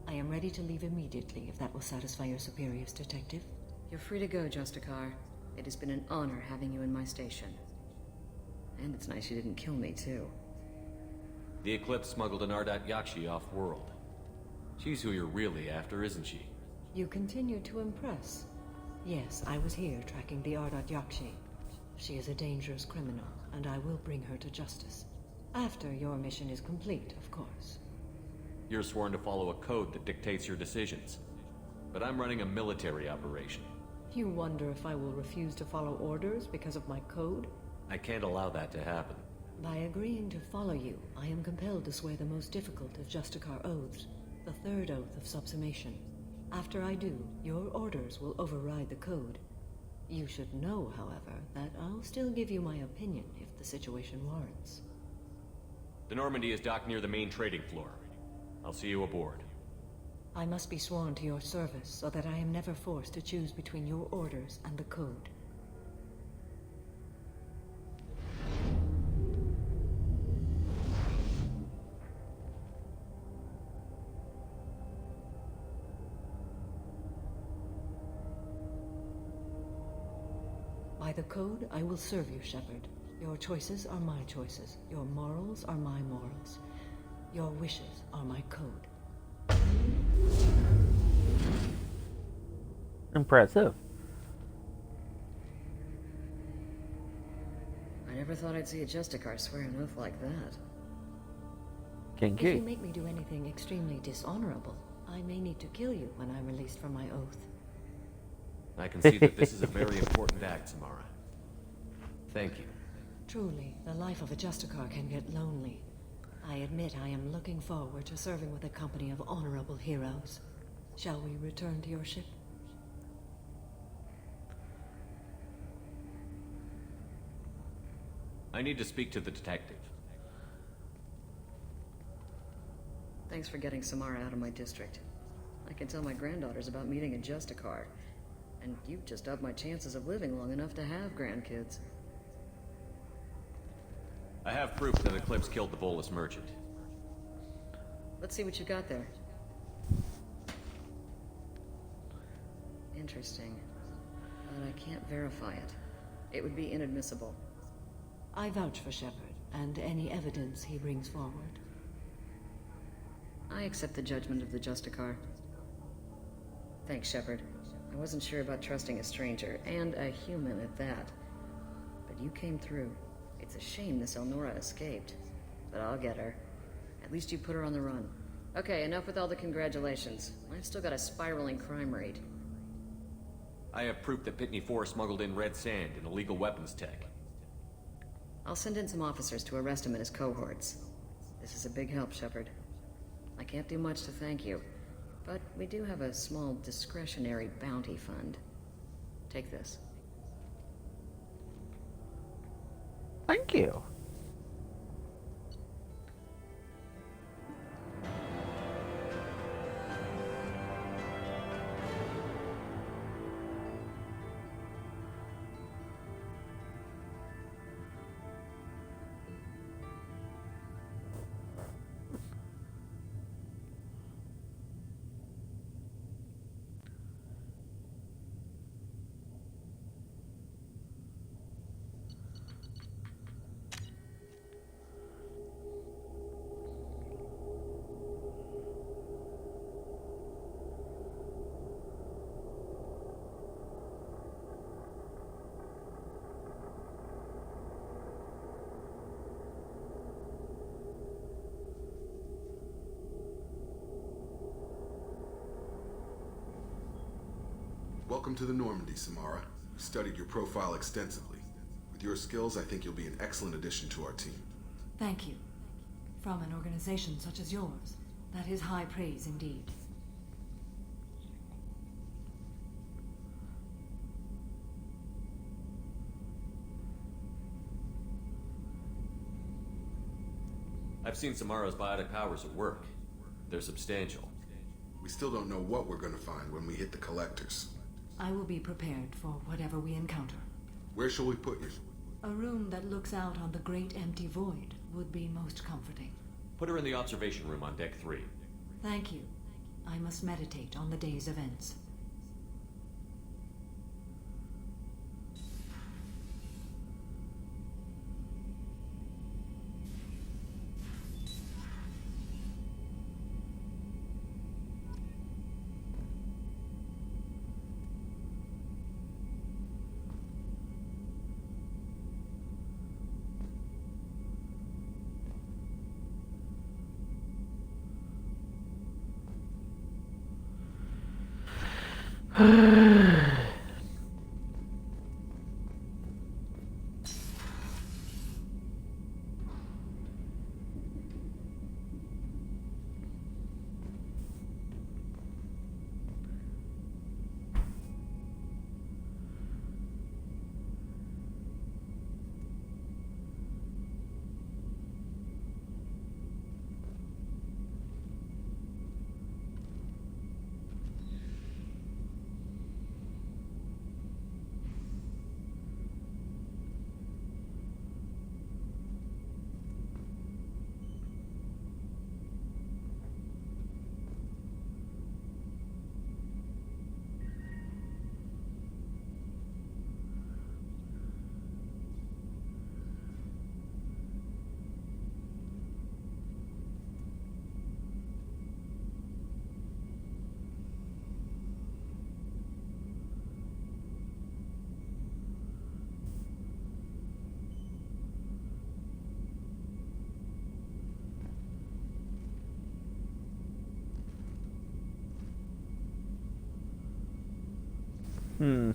I am ready to leave immediately, if that will satisfy your superiors, Detective. You're free to go, Justicar. It has been an honor having you in my station. And it's nice you didn't kill me, too. The Eclipse smuggled an Ardat Yakshi off-world. She's who you're really after, isn't she? You continue to impress. Yes, I was here tracking the Ardat Yakshi. She is a dangerous criminal, and I will bring her to justice. After your mission is complete, of course. You're sworn to follow a code that dictates your decisions. But I'm running a military operation. You wonder if I will refuse to follow orders because of my code? I can't allow that to happen. By agreeing to follow you, I am compelled to swear the most difficult of Justicar oaths, the third oath of subsumation. After I do, your orders will override the code. You should know, however, that I'll still give you my opinion if the situation warrants. The Normandy is docked near the main trading floor. I'll see you aboard. I must be sworn to your service so that I am never forced to choose between your orders and the code. By the code, I will serve you, Shepard. Your choices are my choices. Your morals are my morals. Your wishes are my code. Impressive. I never thought I'd see a Justicar swear an oath like that. Kinky. If you make me do anything extremely dishonorable, I may need to kill you when I'm released from my oath. I can see that this is a very important act, Samara. Thank you. Truly, the life of a Justicar can get lonely. I admit I am looking forward to serving with a company of honorable heroes. Shall we return to your ship? I need to speak to the detective. Thanks for getting Samara out of my district. I can tell my granddaughters about meeting a Justicar. And you've just upped my chances of living long enough to have grandkids. I have proof that Eclipse killed the Volus merchant. Let's see what you got there. Interesting. But I can't verify it. It would be inadmissible. I vouch for Shepard, and any evidence he brings forward. I accept the judgment of the Justicar. Thanks, Shepard. I wasn't sure about trusting a stranger, and a human at that. But you came through. It's a shame this Elnora escaped. But I'll get her. At least you put her on the run. Okay, enough with all the congratulations. I've still got a spiraling crime rate. I have proof that Pitney 4 smuggled in red sand and illegal weapons tech. I'll send in some officers to arrest him and his cohorts. This is a big help, Shepard. I can't do much to thank you, But we do have a small discretionary bounty fund. Take this. Thank you. Welcome to the Normandy, Samara. We studied your profile extensively. With your skills, I think you'll be an excellent addition to our team. Thank you. From an organization such as yours, that is high praise indeed. I've seen Samara's biotic powers at work. They're substantial. We still don't know what we're gonna find when we hit the collectors. I will be prepared for whatever we encounter. Where shall we put you? A room that looks out on the great empty void would be most comforting. Put her in the observation room on deck 3. Thank you. I must meditate on the day's events. Hmm.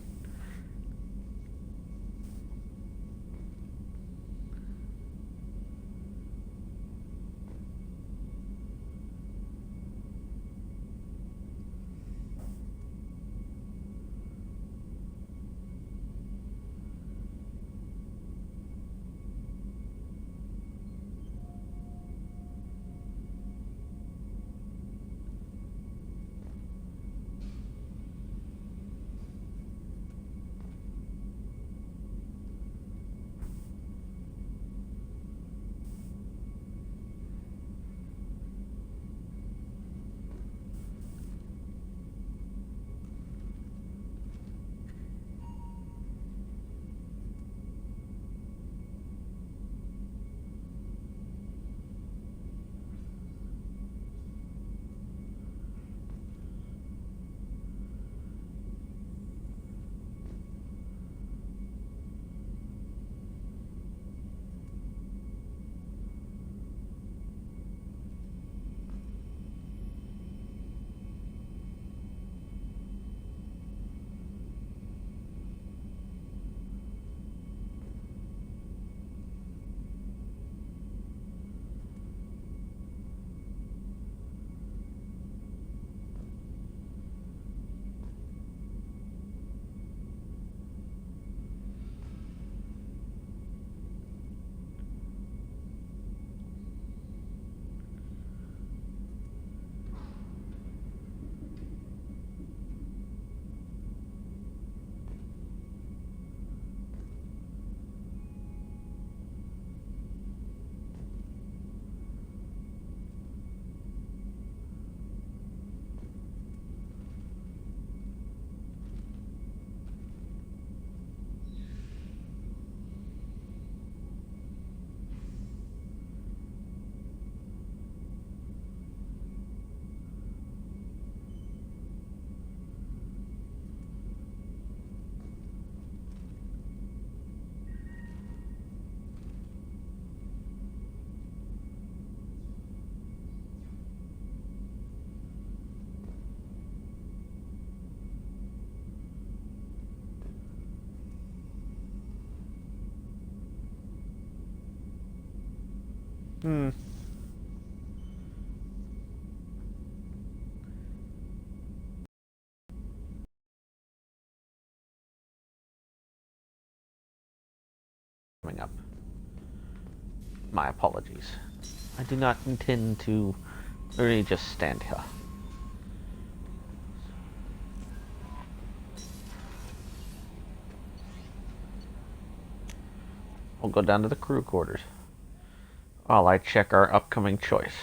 Coming up. My apologies. I do not intend to really just stand here. We'll go down to the crew quarters while I check our upcoming choice.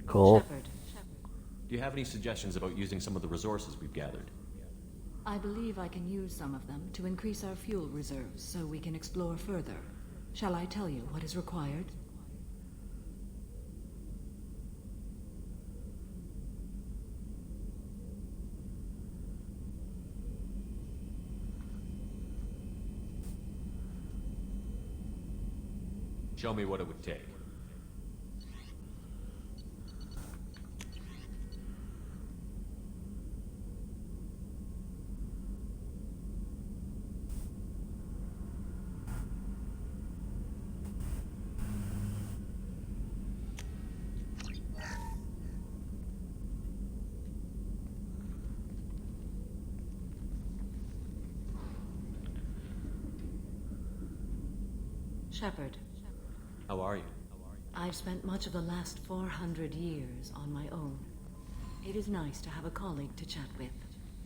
Cool. Shepard. Do you have any suggestions about using some of the resources we've gathered? I believe I can use some of them to increase our fuel reserves so we can explore further. Shall I tell you what is required? Show me what it would take. Shepard. How are you? I've spent much of the last 400 years on my own. It is nice to have a colleague to chat with.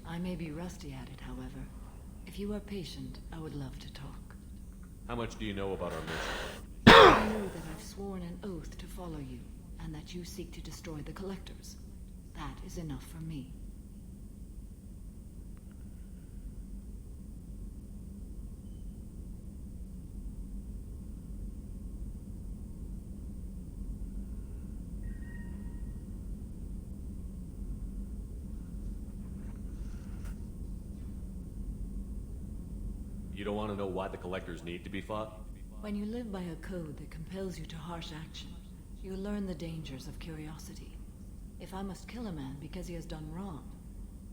I may be rusty at it, however. If you are patient, I would love to talk. How much do you know about our mission? I know that I've sworn an oath to follow you, and that you seek to destroy the Collectors. That is enough for me. You don't want to know why the Collectors need to be fought? When you live by a code that compels you to harsh action, you learn the dangers of curiosity. If I must kill a man because he has done wrong,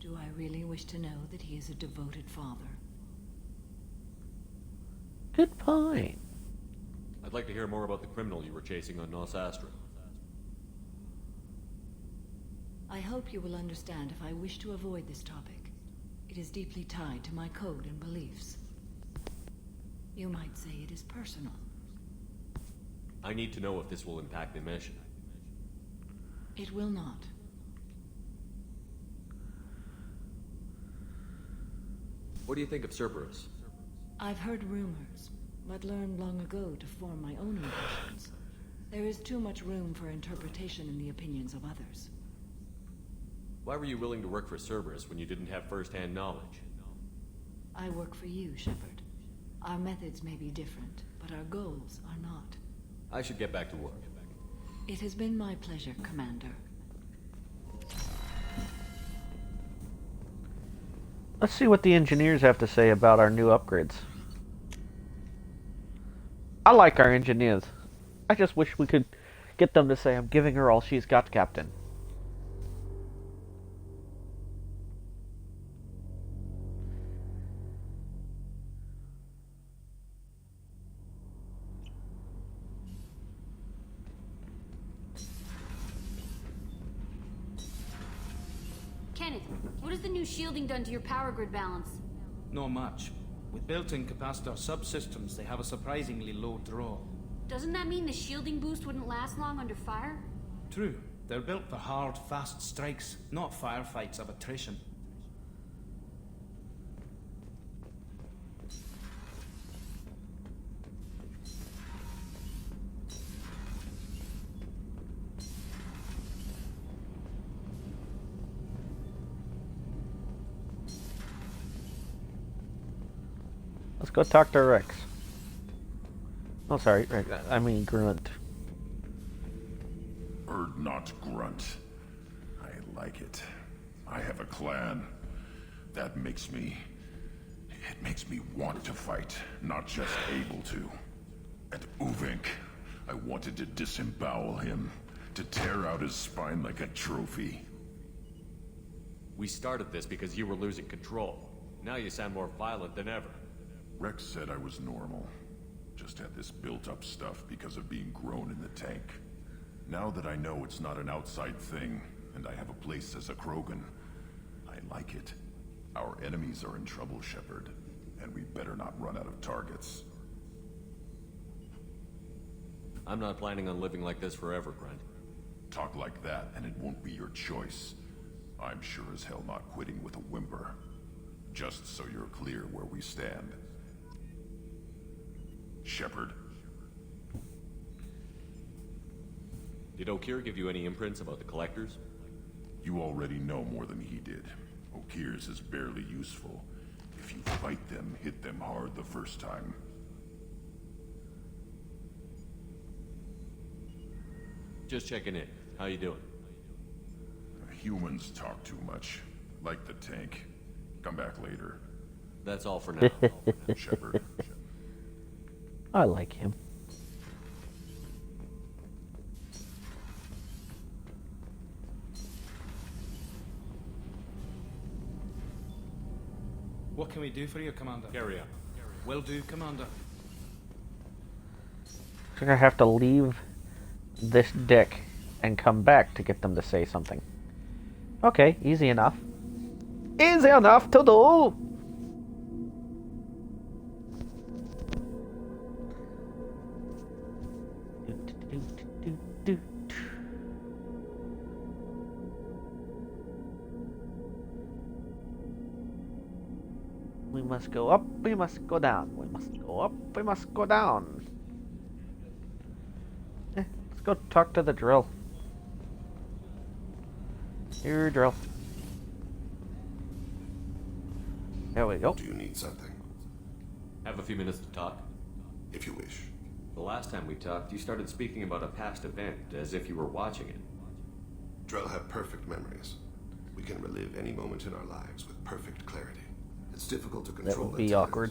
do I really wish to know that he is a devoted father? Good point. I'd like to hear more about the criminal you were chasing on Nos Astra. I hope you will understand if I wish to avoid this topic. It is deeply tied to my code and beliefs. You might say it is personal. I need to know if this will impact the mission. It will not. What do you think of Cerberus? I've heard rumors, but learned long ago to form my own impressions. There is too much room for interpretation in the opinions of others. Why were you willing to work for Cerberus when you didn't have first-hand knowledge? I work for you, Shepard. Our methods may be different, but our goals are not. I should get back to work. It has been my pleasure, Commander. Let's see what the engineers have to say about our new upgrades. I like our engineers. I just wish we could get them to say, "I'm giving her all she's got, Captain." Kenneth, what has the new shielding done to your power grid balance? Not much. With built-in capacitor subsystems, they have a surprisingly low draw. Doesn't that mean the shielding boost wouldn't last long under fire? True. They're built for hard, fast strikes, not firefights of attrition. Let's go talk to Rex. Oh, sorry, Rex. I mean Grunt. Or not Grunt. I like it. I have a clan. That makes me... It makes me want to fight, not just able to. At Uvink, I wanted to disembowel him, to tear out his spine like a trophy. We started this because you were losing control. Now you sound more violent than ever. Rex said I was normal. Just had this built-up stuff because of being grown in the tank. Now that I know it's not an outside thing, and I have a place as a Krogan, I like it. Our enemies are in trouble, Shepard, and we better not run out of targets. I'm not planning on living like this forever, Grunt. Talk like that, and it won't be your choice. I'm sure as hell not quitting with a whimper. Just so you're clear where we stand. Shepard. Did Okeer give you any imprints about the Collectors? You already know more than he did. Okeer's is barely useful. If you fight them, hit them hard the first time. Just checking in. How you doing? Humans talk too much. Like the tank. Come back later. That's all for now. Shepard. I like him. What can we do for you, Commander? Carry on. Will do, Commander. I think I have to leave this deck and come back to get them to say something. Okay, easy enough. Easy enough to do! We must go up, we must go down. We must go up, we must go down. Let's go talk to the drill. Here, drill. There we go. Do you need something? Have a few minutes to talk? If you wish. The last time we talked, you started speaking about a past event, as if you were watching it. Drell have perfect memories. We can relive any moment in our lives with perfect clarity. It's difficult to control. That would be at times. awkward.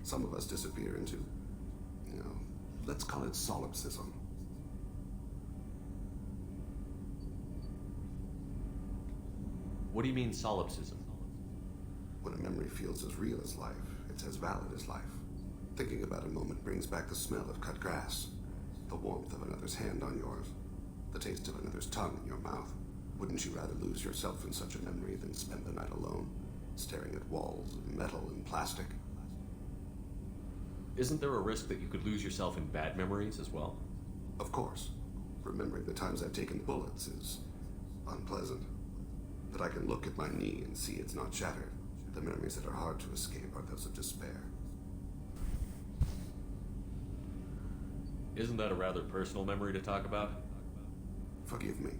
Some of us disappear into, let's call it solipsism. What do you mean, solipsism? When a memory feels as real as life, it's as valid as life. Thinking about a moment brings back the smell of cut grass, the warmth of another's hand on yours, the taste of another's tongue in your mouth. Wouldn't you rather lose yourself in such a memory than spend the night alone, staring at walls of metal and plastic? Isn't there a risk that you could lose yourself in bad memories as well? Of course. Remembering the times I've taken bullets is unpleasant. But I can look at my knee and see it's not shattered. The memories that are hard to escape are those of despair. Isn't that a rather personal memory to talk about? Forgive me.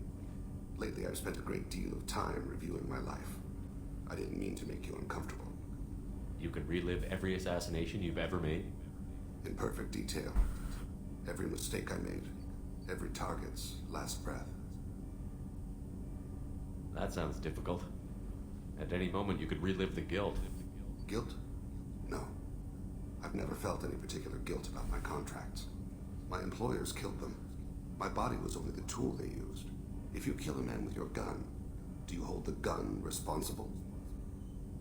Lately I've spent a great deal of time reviewing my life. I didn't mean to make you uncomfortable. You can relive every assassination you've ever made? In perfect detail. Every mistake I made. Every target's last breath. That sounds difficult. At any moment you could relive the guilt. Guilt? No. I've never felt any particular guilt about my contracts. My employers killed them. My body was only the tool they used. If you kill a man with your gun, do you hold the gun responsible?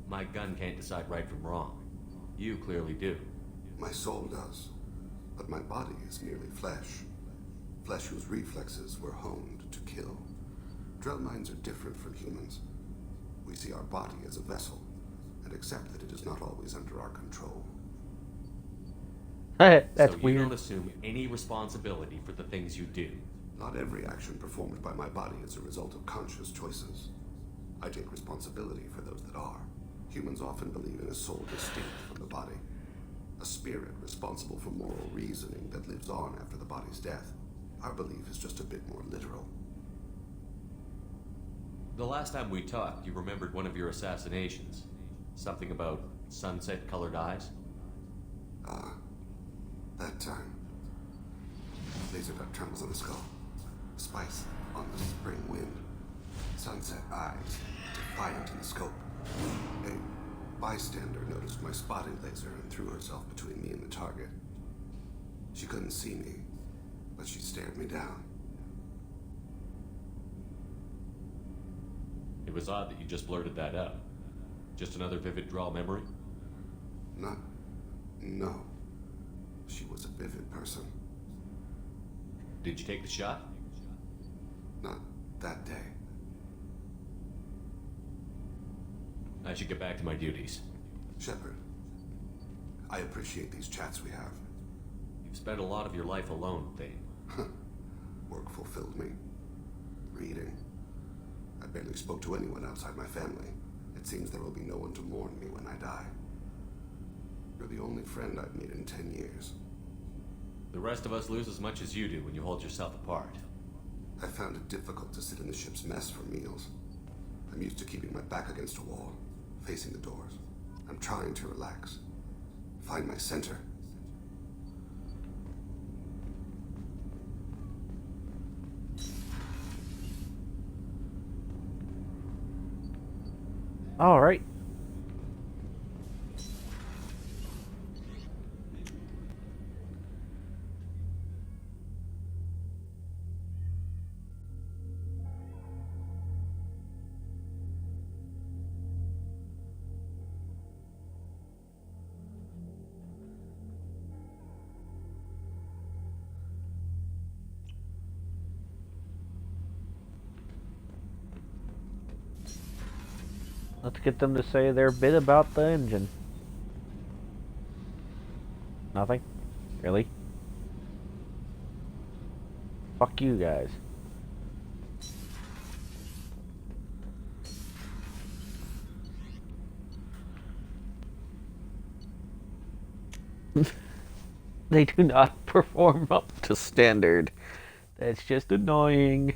My gun can't decide right from wrong. You clearly do. My soul does. But my body is merely flesh. Flesh whose reflexes were honed to kill. Drell minds are different from humans. We see our body as a vessel, and accept that it is not always under our control. That's so you weird. don't assume any responsibility for the things you do. Not every action performed by my body is a result of conscious choices. I take responsibility for those that are. Humans often believe in a soul distinct from the body. A spirit responsible for moral reasoning that lives on after the body's death. Our belief is just a bit more literal. The last time we talked, you remembered one of your assassinations. Something about sunset-colored eyes? That time. Laser dot trembles on the skull. Spice on the spring wind. Sunset eyes, defiant in the scope. A bystander noticed my spotting laser and threw herself between me and the target. She couldn't see me, but she stared me down. It was odd that you just blurted that out. Just another vivid draw memory? No. She was a vivid person. Did you take the shot? Not that day. I should get back to my duties. Shepard, I appreciate these chats we have. You've spent a lot of your life alone, Thane. Work fulfilled me. Reading. I barely spoke to anyone outside my family. It seems there will be no one to mourn me when I die. You're the only friend I've made in 10 years. The rest of us lose as much as you do when you hold yourself apart. I found it difficult to sit in the ship's mess for meals. I'm used to keeping my back against a wall, facing the doors. I'm trying to relax. Find my center. All right. Let's get them to say their bit about the engine. Nothing? Really? Fuck you guys. They do not perform up to standard. That's just annoying.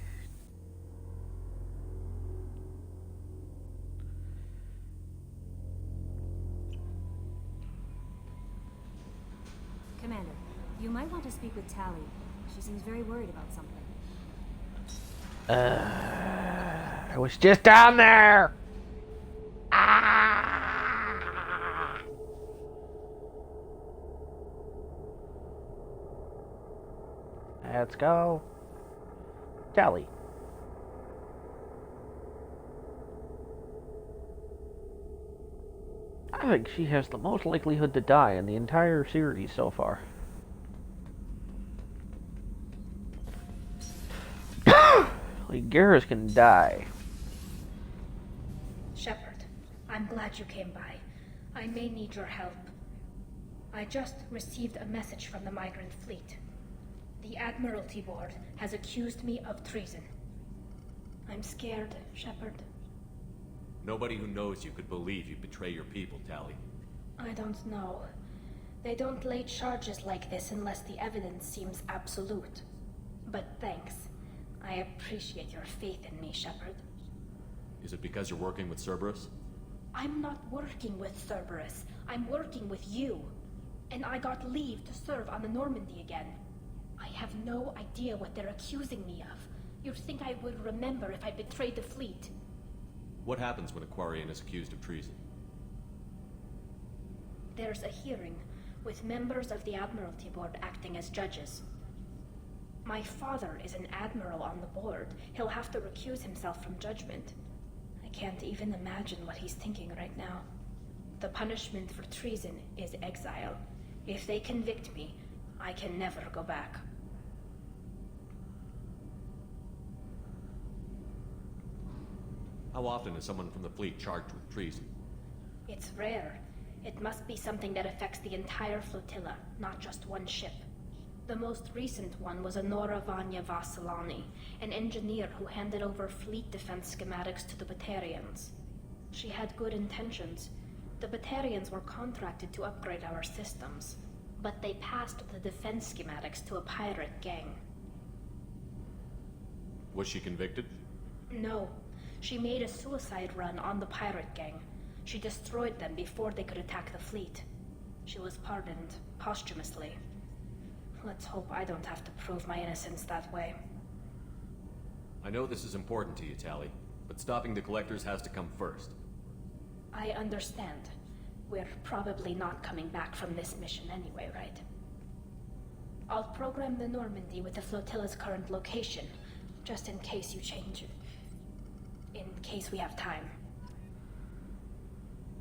Commander, you might want to speak with Tali. She seems very worried about something. I was just down there! Let's go. Tali. I think she has the most likelihood to die in the entire series so far. Like, Garrus can die. Shepard, I'm glad you came by. I may need your help. I just received a message from the migrant fleet. The Admiralty Board has accused me of treason. I'm scared, Shepard. Nobody who knows you could believe you betray your people, Tali. I don't know. They don't lay charges like this unless the evidence seems absolute. But thanks. I appreciate your faith in me, Shepard. Is it because you're working with Cerberus? I'm not working with Cerberus. I'm working with you. And I got leave to serve on the Normandy again. I have no idea what they're accusing me of. You'd think I would remember if I betrayed the fleet. What happens when a Quarian is accused of treason? There's a hearing, with members of the Admiralty Board acting as judges. My father is an admiral on the board. He'll have to recuse himself from judgment. I can't even imagine what he's thinking right now. The punishment for treason is exile. If they convict me, I can never go back. How often is someone from the fleet charged with treason? It's rare. It must be something that affects the entire flotilla, not just one ship. The most recent one was Honora Vanya Vasilani, an engineer who handed over fleet defense schematics to the Batarians. She had good intentions. The Batarians were contracted to upgrade our systems, but they passed the defense schematics to a pirate gang. Was she convicted? No. She made a suicide run on the pirate gang. She destroyed them before they could attack the fleet. She was pardoned. posthumously. Let's hope I don't have to prove my innocence that way. I know this is important to you, Tali, but stopping the Collectors has to come first. I understand. We're probably not coming back from this mission anyway, right? I'll program the Normandy with the flotilla's current location, just in case you change it. In case we have time.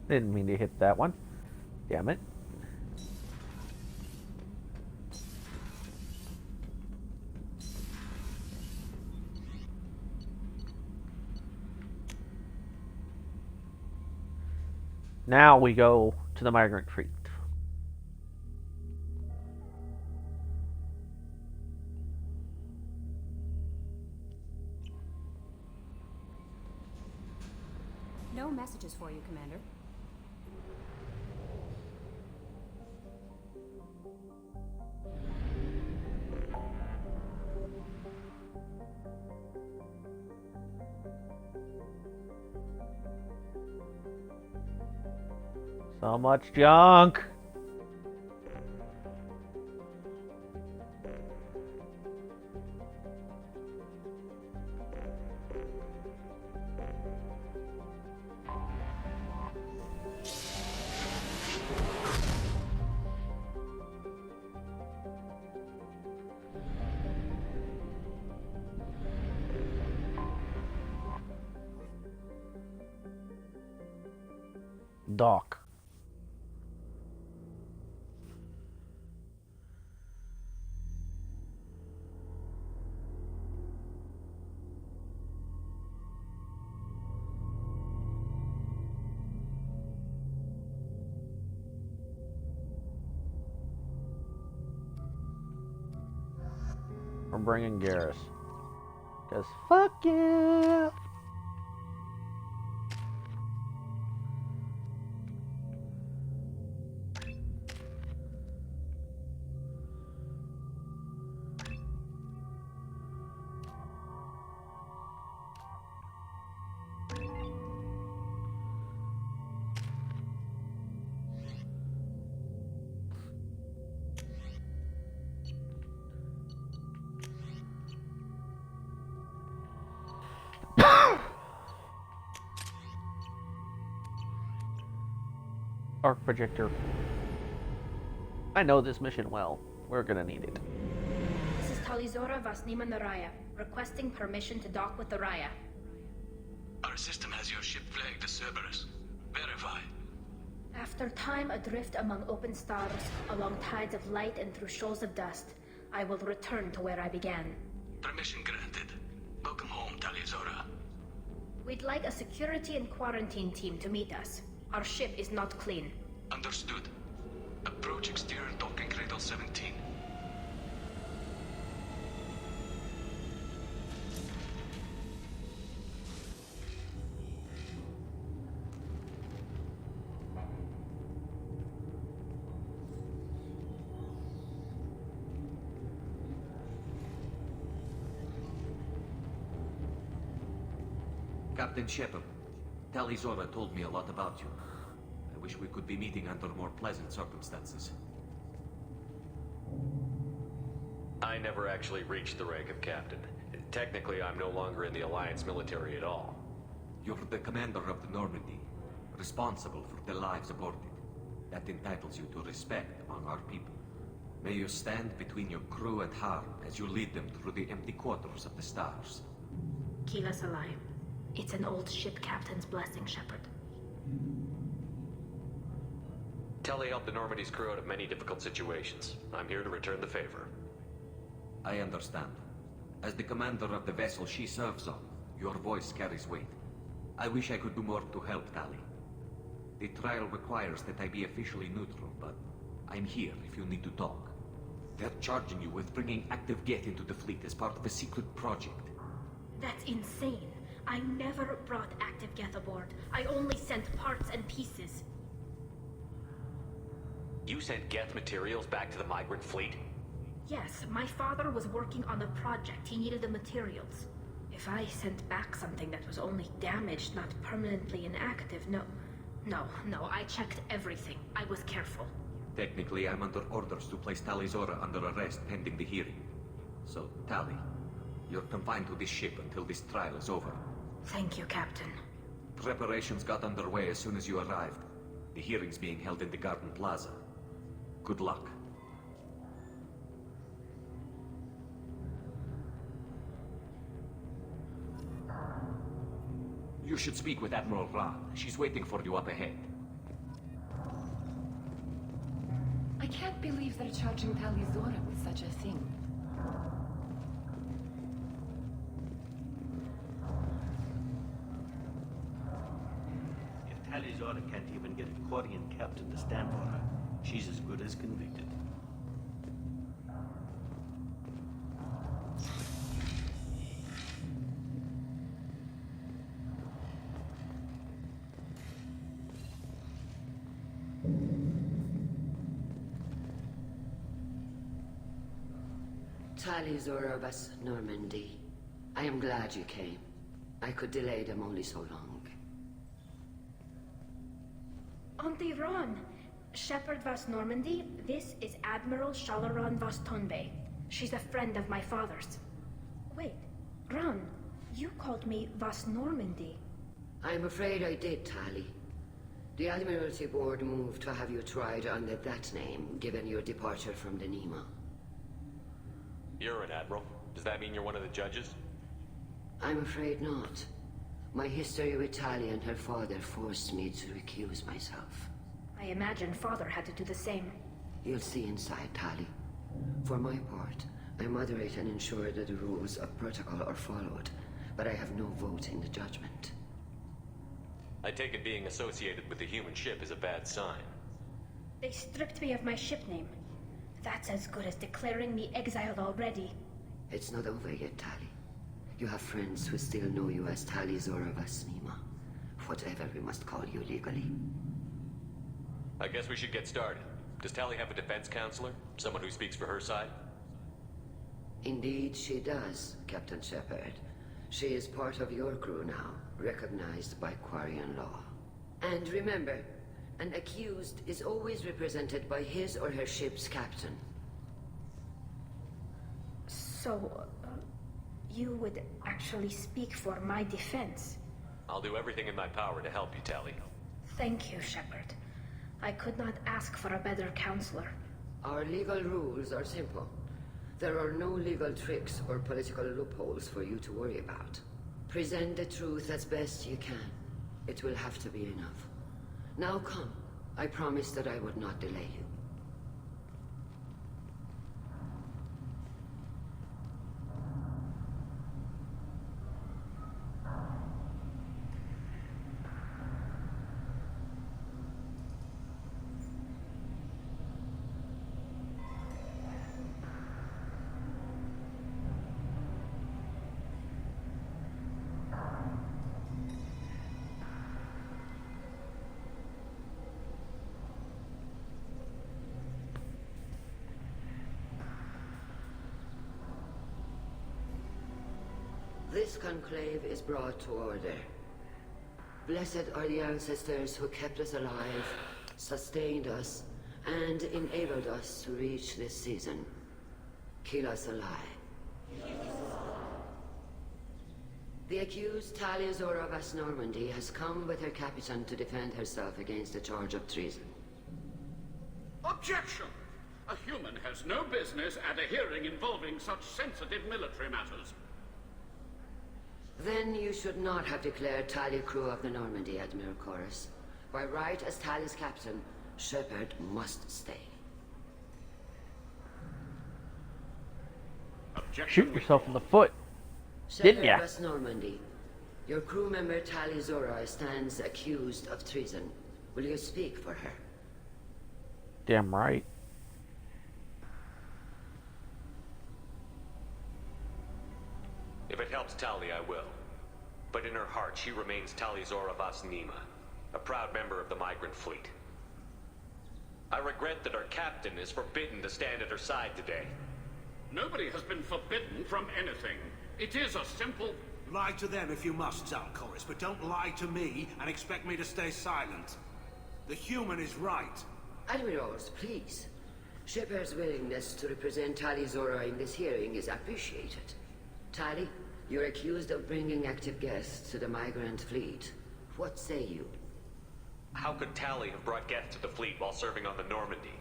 Didn't mean to hit that one. Damn it. Now we go to the migrant fleet. No messages for you, Commander. So much junk. Dock. We're bringing Garrus. Because fuck yeah! Arc projector. I know this mission well. We're gonna need it. This is Talizora Vasnima Naraya, requesting permission to dock with the Raya. Our system has your ship flagged as Cerberus. Verify. After time adrift among open stars, along tides of light and through shoals of dust, I will return to where I began. Permission granted. Welcome home, Talizora. We'd like a security and quarantine team to meet us. Our ship is not clean. Understood. Approach exterior docking cradle 17. Captain Shepard, Talizora told me a lot about you. I wish we could be meeting under more pleasant circumstances. I never actually reached the rank of captain. Technically, I'm no longer in the Alliance military at all. You're the commander of the Normandy, responsible for the lives aboard it. That entitles you to respect among our people. May you stand between your crew and harm as you lead them through the empty quarters of the stars. Keep us alive. It's an old ship captain's blessing, Shepard. Tali helped the Normandy's crew out of many difficult situations. I'm here to return the favor. I understand. As the commander of the vessel she serves on, your voice carries weight. I wish I could do more to help Tali. The trial requires that I be officially neutral, but I'm here if you need to talk. They're charging you with bringing active Geth into the fleet as part of a secret project. That's insane. I never brought active Geth aboard. I only sent parts and pieces. You sent Geth materials back to the migrant fleet? Yes, my father was working on a project. He needed the materials. If I sent back something that was only damaged, not permanently inactive, no, I checked everything. I was careful. Technically, I'm under orders to place Tali Zora under arrest pending the hearing. So, Tali, you're confined to this ship until this trial is over. Thank you, Captain. Preparations got underway as soon as you arrived. The hearing's being held in the Garden Plaza. Good luck. You should speak with Admiral Ra. She's waiting for you up ahead. I can't believe they're charging Tali Zora with such a thing. If Tali Zora can't even get a Quarian captain to stand for her, she's as good as convicted. Tali Zora Vas Normandy. I am glad you came. I could delay them only so long. Auntie Ron, Shepard Vas Normandy, this is Admiral Shalaran Vas Tonbe. She's a friend of my father's. Wait, Ron, you called me Vas Normandy. I'm afraid I did, Tali. The Admiralty Board moved to have you tried under that name, given your departure from the Nima. You're an admiral. Does that mean you're one of the judges? I'm afraid not. My history with Tali and her father forced me to recuse myself. I imagine father had to do the same. You'll see inside, Tali. For my part, I moderate and ensure that the rules of protocol are followed, but I have no vote in the judgment. I take it being associated with the human ship is a bad sign. They stripped me of my ship name. That's as good as declaring me exiled already. It's not over yet, Tali. You have friends who still know you as Tali Zora Vas Nima. Whatever we must call you legally. I guess we should get started. Does Tali have a defense counselor? Someone who speaks for her side? Indeed, she does, Captain Shepard. She is part of your crew now, recognized by Quarian law. And remember, an accused is always represented by his or her ship's captain. So, you would actually speak for my defense? I'll do everything in my power to help you, Tali. Thank you, Shepard. I could not ask for a better counselor. Our legal rules are simple. There are no legal tricks or political loopholes for you to worry about. Present the truth as best you can. It will have to be enough. Now come. I promised that I would not delay you. This conclave is brought to order. Blessed are the ancestors who kept us alive, sustained us, and enabled us to reach this season. Keep us alive. The accused Tali Zora Vas Normandy has come with her captain to defend herself against a charge of treason. Objection! A human has no business at a hearing involving such sensitive military matters. Then you should not have declared Tali crew of the Normandy, Admiral Chorus. By right as Tali's captain, Shepard must stay. Objection. Shoot yourself in the foot, didn't ya? Shepard Normandy, your crew member Tali Zora stands accused of treason. Will you speak for her? Damn right. If it helps Tali, I will. But in her heart, she remains Tali Zora Vas Nima, a proud member of the migrant fleet. I regret that our captain is forbidden to stand at her side today. Nobody has been forbidden from anything. It is a simple... Lie to them if you must, Zalcoris, but don't lie to me and expect me to stay silent. The human is right. Admirals, please. Shepard's willingness to represent Tali Zora in this hearing is appreciated. Tali, you're accused of bringing active guests to the migrant fleet. What say you? How could Tali have brought Geth to the fleet while serving on the Normandy?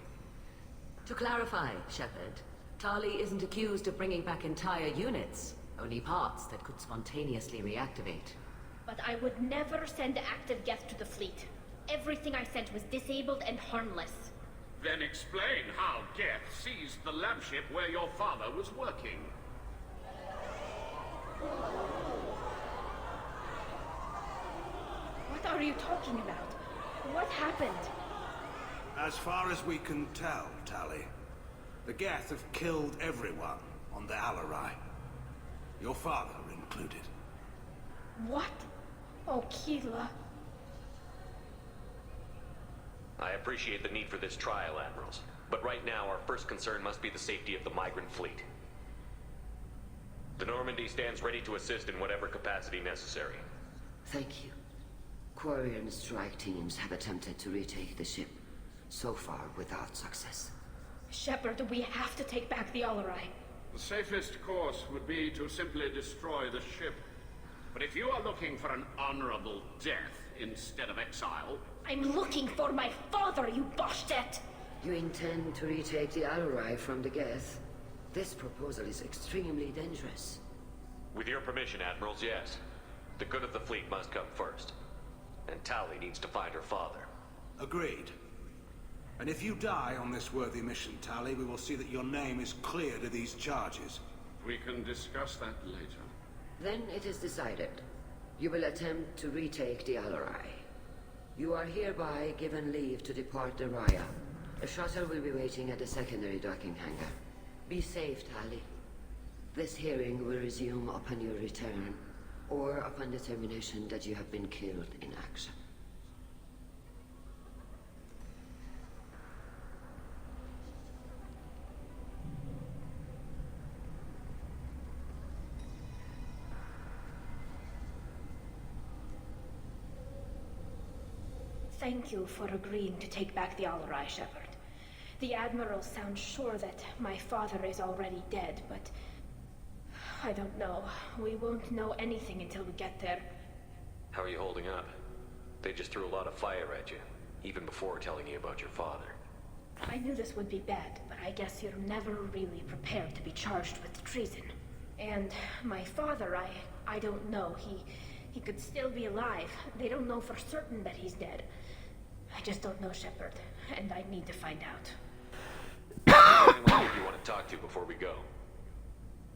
To clarify, Shepard, Tali isn't accused of bringing back entire units, only parts that could spontaneously reactivate. But I would never send active Geth to the fleet. Everything I sent was disabled and harmless. Then explain how Geth seized the lab ship where your father was working. What are you talking about? What happened? As far as we can tell, Tali, the Geth have killed everyone on the Alarai. Your father included. What? Oh, Keela. I appreciate the need for this trial, Admirals. But right now, our first concern must be the safety of the migrant fleet. The Normandy stands ready to assist in whatever capacity necessary. Thank you. Quarry and strike teams have attempted to retake the ship, so far without success. Shepard, we have to take back the Alarai. The safest course would be to simply destroy the ship. But if you are looking for an honorable death instead of exile... I'm looking for my father, you Boshtet! You intend to retake the Alarai from the Geth? This proposal is extremely dangerous. With your permission, Admirals, yes. The good of the fleet must come first. And Tali needs to find her father. Agreed. And if you die on this worthy mission, Tali, we will see that your name is cleared of these charges. We can discuss that later. Then it is decided. You will attempt to retake the Alarai. You are hereby given leave to depart the Raya. A shuttle will be waiting at the secondary docking hangar. Be safe, Tali. This hearing will resume upon your return, or upon determination that you have been killed in action. Thank you for agreeing to take back the Alarai, Shepard. The Admiral sounds sure that my father is already dead, but... I don't know. We won't know anything until we get there. How are you holding up? They just threw a lot of fire at you, even before telling you about your father. I knew this would be bad, but I guess you're never really prepared to be charged with treason. And my father, I don't know. He could still be alive. They don't know for certain that he's dead. I just don't know, Shepard, and I need to find out. Anyone you want to talk to before we go?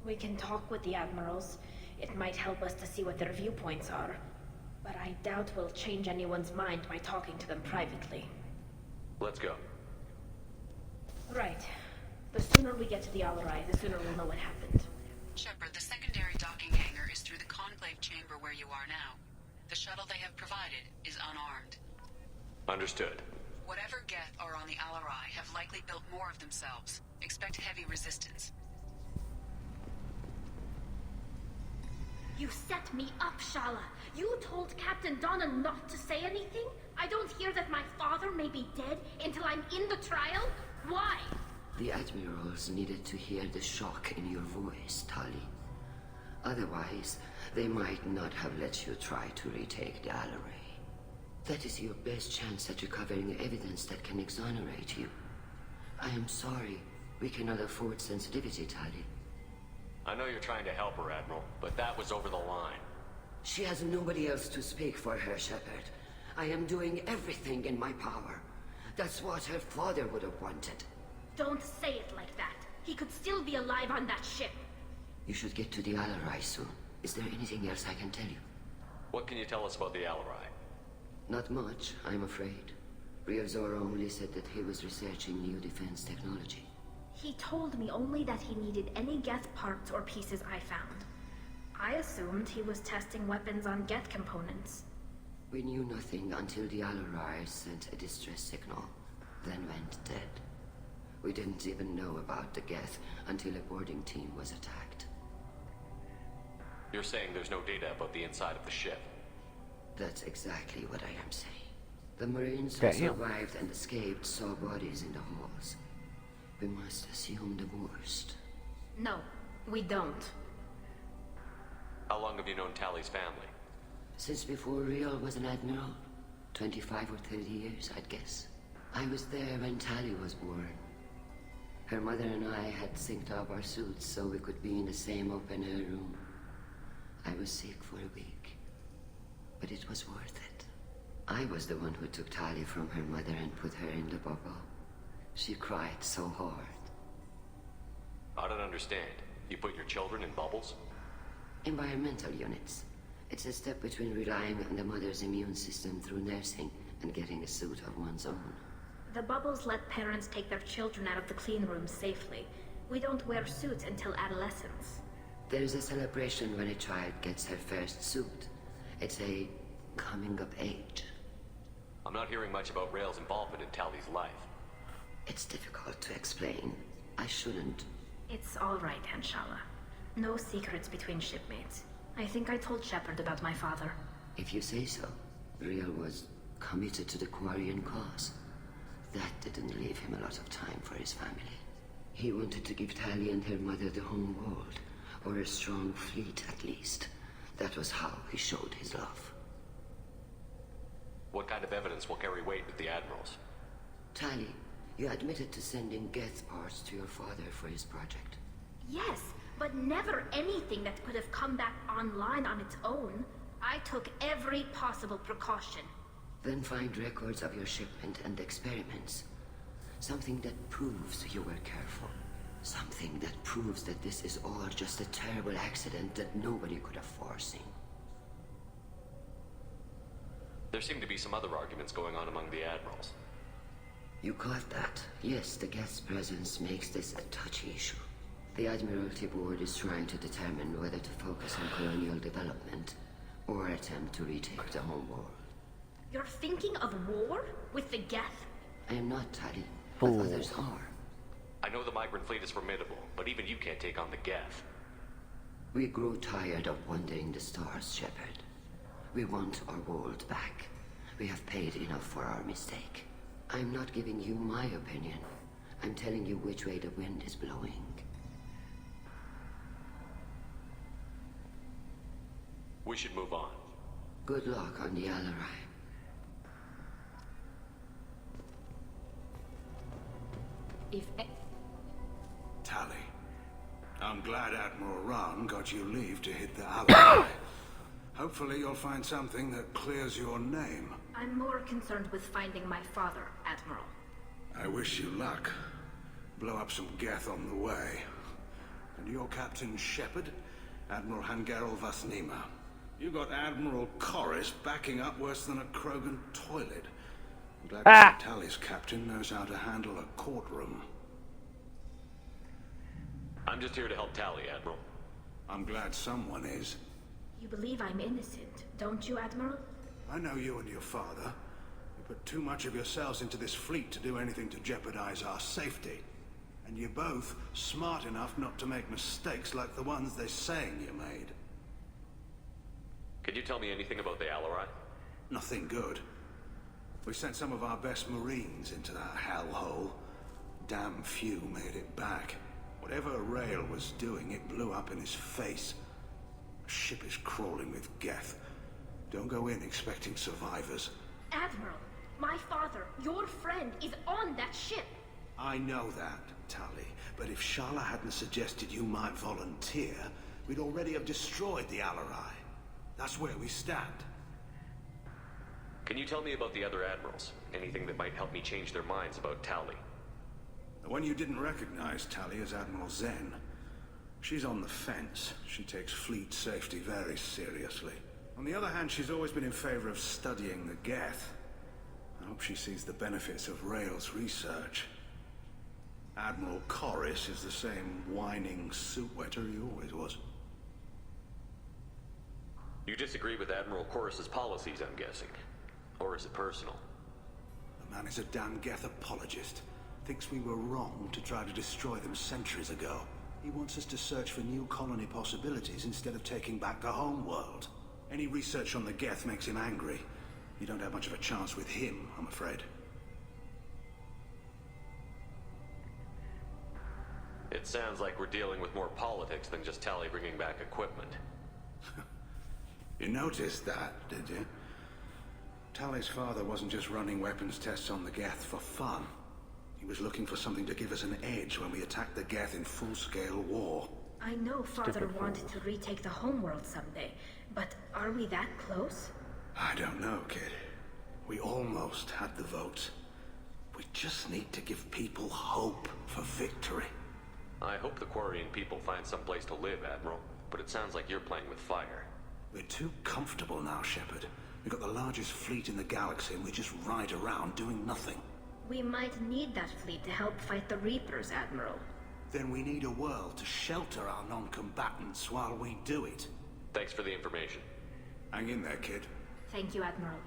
We can talk with the Admirals. It might help us to see what their viewpoints are. But I doubt we'll change anyone's mind by talking to them privately. Let's go. Right. The sooner we get to the Alarai, the sooner we'll know what happened. Shepard, the secondary docking hangar is through the conclave chamber where you are now. The shuttle they have provided is unarmed. Understood. Whatever Geth are on the Alarai have likely built more of themselves. Expect heavy resistance. You set me up, Shala. You told Captain Donna not to say anything? I don't hear that my father may be dead until I'm in the trial? Why? The Admirals needed to hear the shock in your voice, Tali. Otherwise, they might not have let you try to retake the Alarai. That is your best chance at recovering evidence that can exonerate you. I am sorry. We cannot afford sensitivity, Tali. I know you're trying to help her, Admiral, but that was over the line. She has nobody else to speak for her, Shepard. I am doing everything in my power. That's what her father would have wanted. Don't say it like that. He could still be alive on that ship. You should get to the Alarai soon. Is there anything else I can tell you? What can you tell us about the Alarai? Not much, I'm afraid. Rio Zora only said that he was researching new defense technology. He told me only that he needed any Geth parts or pieces I found. I assumed he was testing weapons on Geth components. We knew nothing until the Alarai sent a distress signal, then went dead. We didn't even know about the Geth until a boarding team was attacked. You're saying there's no data about the inside of the ship? That's exactly what I am saying. The Marines who Okay, yeah. survived and escaped saw bodies in the halls. We must assume the worst. No, we don't. How long have you known Tally's family? Since before Riel was an admiral. 25 or 30 years, I'd guess. I was there when Tally was born. Her mother and I had synced up our suits so we could be in the same open-air room. I was sick for a week, but it was worth it. I was the one who took Tally from her mother and put her in the bubble. She cried so hard. I don't understand. You put your children in bubbles? Environmental units. It's a step between relying on the mother's immune system through nursing and getting a suit of one's own. The bubbles let parents take their children out of the clean rooms safely. We don't wear suits until adolescence. There's a celebration when a child gets her first suit. It's a coming of age. I'm not hearing much about Rael's involvement in Tally's life. It's difficult to explain. I shouldn't. It's all right, Anshala. No secrets between shipmates. I think I told Shepard about my father. If you say so. Riel was committed to the Quarian cause. That didn't leave him a lot of time for his family. He wanted to give Tally and her mother the home world, or a strong fleet at least. That was how he showed his love. What kind of evidence will carry weight with the admirals? Tally, you admitted to sending Geth parts to your father for his project. Yes, but never anything that could have come back online on its own. I took every possible precaution. Then find records of your shipment and experiments. Something that proves you were careful. Something that proves that this is all just a terrible accident that nobody could have foreseen. There seem to be some other arguments going on among the admirals. You caught that? Yes, the Geth's presence makes this a touchy issue. The Admiralty Board is trying to determine whether to focus on colonial development or attempt to retake the home world. You're thinking of war? With the Geth? I am not, Tally, but others are. I know the migrant fleet is formidable, but even you can't take on the Geth. We grow tired of wandering the stars, Shepard. We want our world back. We have paid enough for our mistake. I'm not giving you my opinion. I'm telling you which way the wind is blowing. We should move on. Good luck on the Alarai. Tally, I'm glad Admiral Rahn got you leave to hit the Alarai. Hopefully you'll find something that clears your name. I'm more concerned with finding my father, Admiral. I wish you luck. Blow up some Geth on the way. And you're Captain Shepard, Admiral Hangarel Vasnima. You got Admiral Corris backing up worse than a Krogan toilet. I'm glad that Tally's captain knows how to handle a courtroom. I'm just here to help Tally, Admiral. I'm glad someone is. You believe I'm innocent, don't you, Admiral? I know you and your father. You put too much of yourselves into this fleet to do anything to jeopardize our safety. And you're both smart enough not to make mistakes like the ones they're saying you made. Can you tell me anything about the Alarai? Nothing good. We sent some of our best Marines into that hellhole. Damn few made it back. Whatever Rael was doing, it blew up in his face. The ship is crawling with Geth. Don't go in expecting survivors. Admiral, my father, your friend, is on that ship. I know that, Tally. But if Shala hadn't suggested you might volunteer, we'd already have destroyed the Alarai. That's where we stand. Can you tell me about the other admirals? Anything that might help me change their minds about Tally? The one you didn't recognize, Tally, is Admiral Zen. She's on the fence. She takes fleet safety very seriously. On the other hand, she's always been in favor of studying the Geth. I hope she sees the benefits of Rael's research. Admiral Corris is the same whining suit-wetter he always was. You disagree with Admiral Corris's policies, I'm guessing. Or is it personal? The man is a damn Geth apologist. Thinks we were wrong to try to destroy them centuries ago. He wants us to search for new colony possibilities instead of taking back the home world. Any research on the Geth makes him angry. You don't have much of a chance with him, I'm afraid. It sounds like we're dealing with more politics than just Tali bringing back equipment. You noticed that, did you? Tali's father wasn't just running weapons tests on the Geth for fun. He was looking for something to give us an edge when we attacked the Geth in full-scale war. I know Father wanted to retake the homeworld someday, but are we that close? I don't know, kid. We almost had the votes. We just need to give people hope for victory. I hope the Quarian people find some place to live, Admiral, but it sounds like you're playing with fire. We're too comfortable now, Shepard. We've got the largest fleet in the galaxy and we just ride around doing nothing. We might need that fleet to help fight the Reapers, Admiral. Then we need a world to shelter our non-combatants while we do it. Thanks for the information. Hang in there, kid. Thank you, Admiral.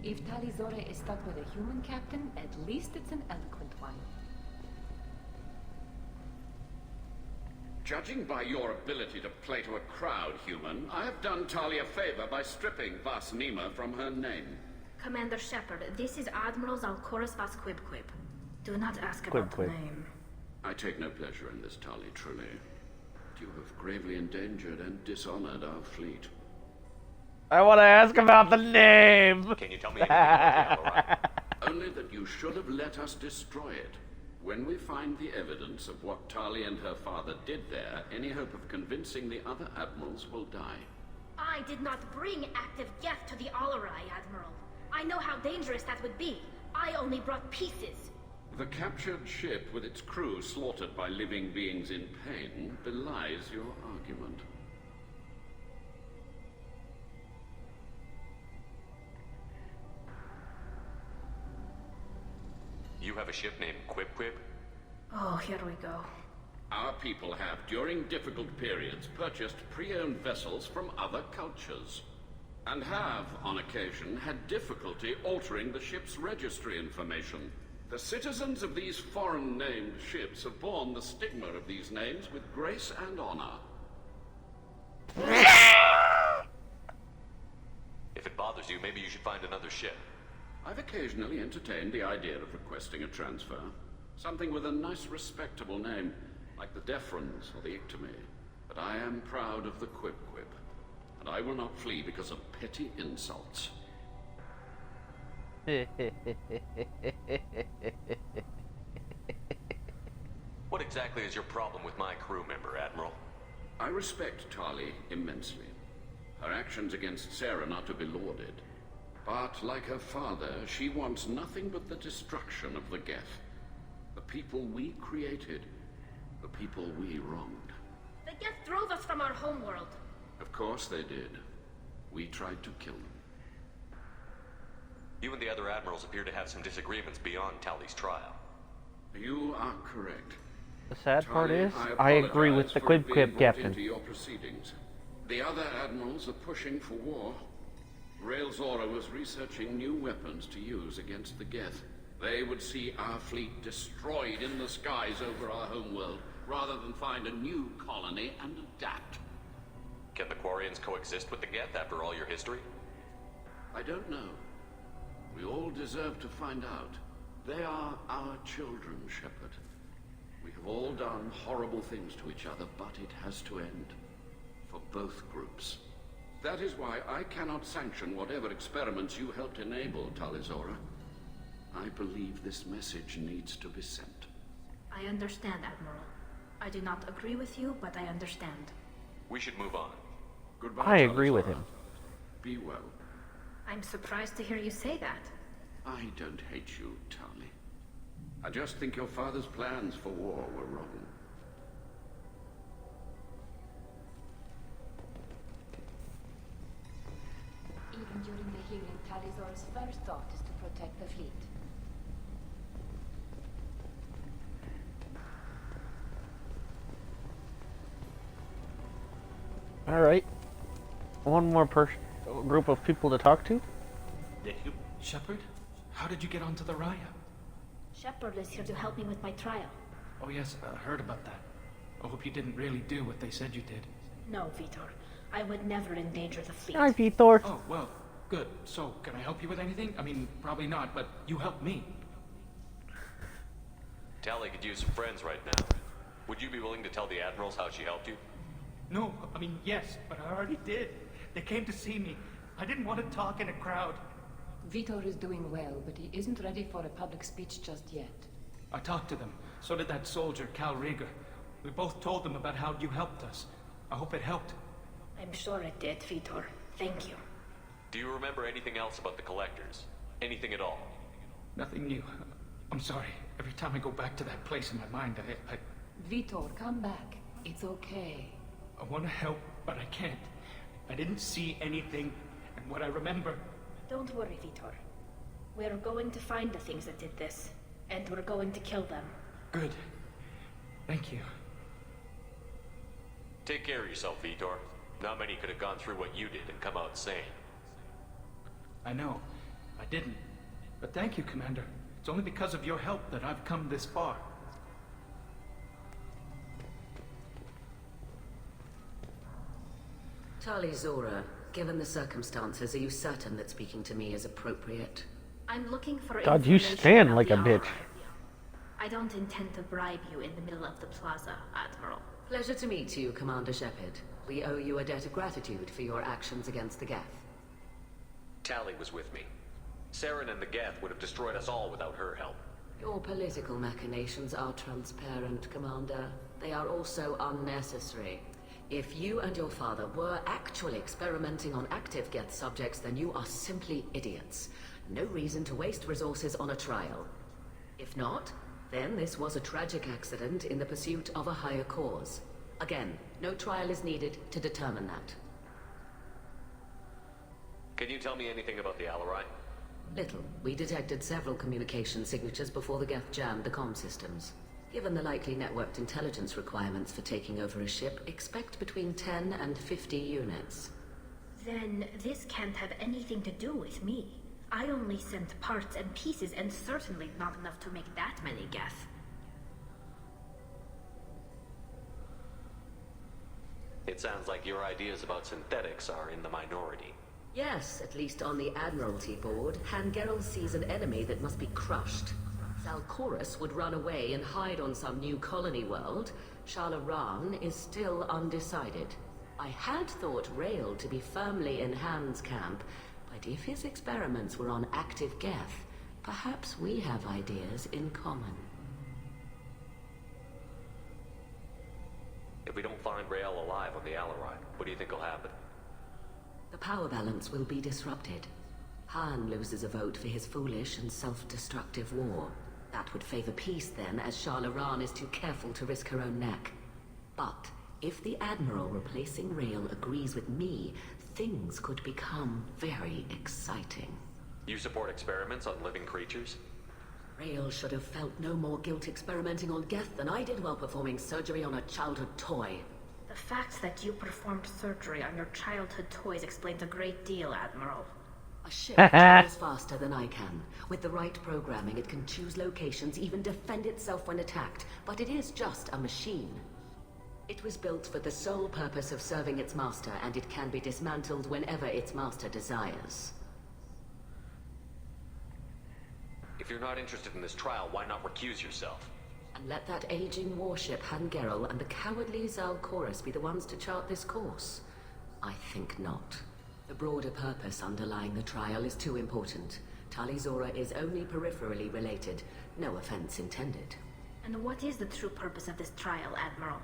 If Tali Zora is stuck with a human captain, at least it's an eloquent one. Judging by your ability to play to a crowd, human, I have done Tali a favor by stripping Vas Nima from her name. Commander Shepard, this is Admiral Zalkoris Vas Quib. Do not ask about the name. I take no pleasure in this, Tali, truly. You have gravely endangered and dishonored our fleet. I want to ask about the name! Can you tell me anything about the Alright? Only that you should have let us destroy it. When we find the evidence of what Tali and her father did there, any hope of convincing the other admirals will die. I did not bring active Geth to the Alarai, Admiral. I know how dangerous that would be. I only brought pieces. The captured ship with its crew slaughtered by living beings in pain belies your argument. You have a ship named Quib? Oh, here we go. Our people have, during difficult periods, purchased pre-owned vessels from other cultures. And have, on occasion, had difficulty altering the ship's registry information. The citizens of these foreign-named ships have borne the stigma of these names with grace and honor. If it bothers you, maybe you should find another ship. I've occasionally entertained the idea of requesting a transfer. Something with a nice, respectable name, like the Defrons or the Ictomy. But I am proud of the Quib, and I will not flee because of petty insults. What exactly is your problem with my crew member, Admiral? I respect Tali immensely. Her actions against Sarah are to be lauded. But, like her father, she wants nothing but the destruction of the Geth. The people we created. The people we wronged. The Geth drove us from our homeworld. Of course they did. We tried to kill them. You and the other admirals appear to have some disagreements beyond Tali's trial. You are correct. The sad part Tali, is, I agree with the Quib captain. Into your proceedings. The other admirals are pushing for war. Rael Zora was researching new weapons to use against the Geth. They would see our fleet destroyed in the skies over our homeworld, rather than find a new colony and adapt. Can the Quarians coexist with the Geth after all your history? I don't know. We all deserve to find out. They are our children, Shepard. We have all done horrible things to each other, but it has to end. For both groups. That is why I cannot sanction whatever experiments you helped enable, Tali Zora. I believe this message needs to be sent. I understand, Admiral. I do not agree with you, but I understand. We should move on. Goodbye, I agree with him. Be well. I'm surprised to hear you say that. I don't hate you, Tali. I just think your father's plans for war were wrong. Even during the healing, Tali Zora's first thought is to protect the fleet. Alright. One more group of people to talk to? Shepard? How did you get onto the Raya? Shepard is here to help me with my trial. Oh yes, I heard about that. I hope you didn't really do what they said you did. No, Vitor. I would never endanger the fleet. Hi, Vitor. Oh, well, good. So, can I help you with anything? I mean, probably not, but you helped me. Tali could use some friends right now. Would you be willing to tell the admirals how she helped you? No, I mean, yes, but I already did. They came to see me. I didn't want to talk in a crowd. Vitor is doing well, but he isn't ready for a public speech just yet. I talked to them. So did that soldier, Cal Rieger. We both told them about how you helped us. I hope it helped. I'm sure it did, Vitor. Thank you. Do you remember anything else about the Collectors? Anything at all? Nothing new. I'm sorry. Every time I go back to that place in my mind, I Vitor, come back. It's okay. I want to help, but I can't. I didn't see anything, and what I remember... Don't worry, Vitor. We're going to find the things that did this, and we're going to kill them. Good. Thank you. Take care of yourself, Vitor. Not many could have gone through what you did and come out sane. I know. I didn't. But thank you, Commander. It's only because of your help that I've come this far. Tali Zora, given the circumstances, are you certain that speaking to me is appropriate? I'm looking for God, you information stand about like the a bitch. Alright. I don't intend to bribe you in the middle of the plaza, Admiral. Pleasure to meet you, Commander Shepard. We owe you a debt of gratitude for your actions against the Geth. Tali was with me. Saren and the Geth would have destroyed us all without her help. Your political machinations are transparent, Commander. They are also unnecessary. If you and your father were actually experimenting on active Geth subjects, then you are simply idiots. No reason to waste resources on a trial. If not, then this was a tragic accident in the pursuit of a higher cause. Again, no trial is needed to determine that. Can you tell me anything about the Alarai? Little. We detected several communication signatures before the Geth jammed the comm systems. Given the likely networked intelligence requirements for taking over a ship, expect between 10 and 50 units. Then this can't have anything to do with me. I only sent parts and pieces, and certainly not enough to make that many Geth. It sounds like your ideas about synthetics are in the minority. Yes, at least on the Admiralty board, Hangerel sees an enemy that must be crushed. Zalcorus would run away and hide on some new colony world. Shalaran is still undecided. I had thought Rael to be firmly in Han's camp, but if his experiments were on active Geth, perhaps we have ideas in common. If we don't find Rael alive on the Alarai, what do you think will happen? The power balance will be disrupted. Han loses a vote for his foolish and self-destructive war. That would favor peace then, as Shalaran is too careful to risk her own neck. But if the Admiral replacing Rael agrees with me, things could become very exciting. You support experiments on living creatures? Rael should have felt no more guilt experimenting on Geth than I did while performing surgery on a childhood toy. The fact that you performed surgery on your childhood toys explains a great deal, Admiral. A ship travels faster than I can. With the right programming, it can choose locations, even defend itself when attacked. But it is just a machine. It was built for the sole purpose of serving its master, and it can be dismantled whenever its master desires. If you're not interested in this trial, why not recuse yourself? And let that aging warship Hangerel and the cowardly Zalcorus be the ones to chart this course? I think not. The broader purpose underlying the trial is too important. Tali Zora is only peripherally related. No offense intended. And what is the true purpose of this trial, Admiral?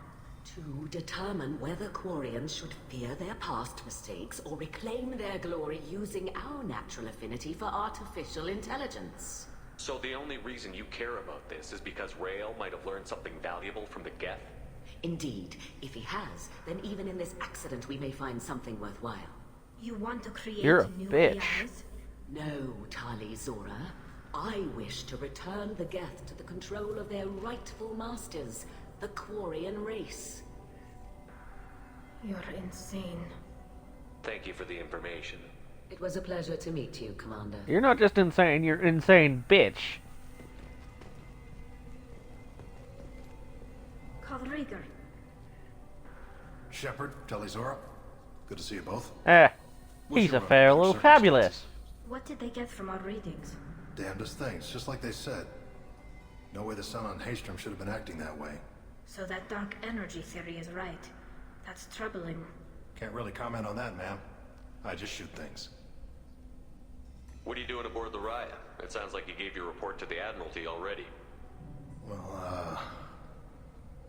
To determine whether Quarians should fear their past mistakes or reclaim their glory using our natural affinity for artificial intelligence. So the only reason you care about this is because Rael might have learned something valuable from the Geth? Indeed. If he has, then even in this accident we may find something worthwhile. You want to create You're a new bitch. AIs? No, Tali Zora. I wish to return the Geth to the control of their rightful masters, the Quarian race. You're insane. Thank you for the information. It was a pleasure to meet you, Commander. You're not just insane, you're insane, bitch. Cal Rieger. Shepard, Tali Zora. Good to see you both. He's a fair little fabulous. What did they get from our readings? Damnedest things, just like they said. No way the sun on Haystrom should have been acting that way. So that dark energy theory is right. That's troubling. Can't really comment on that, ma'am. I just shoot things. What are you doing aboard the Raya? It sounds like you gave your report to the Admiralty already. Well, I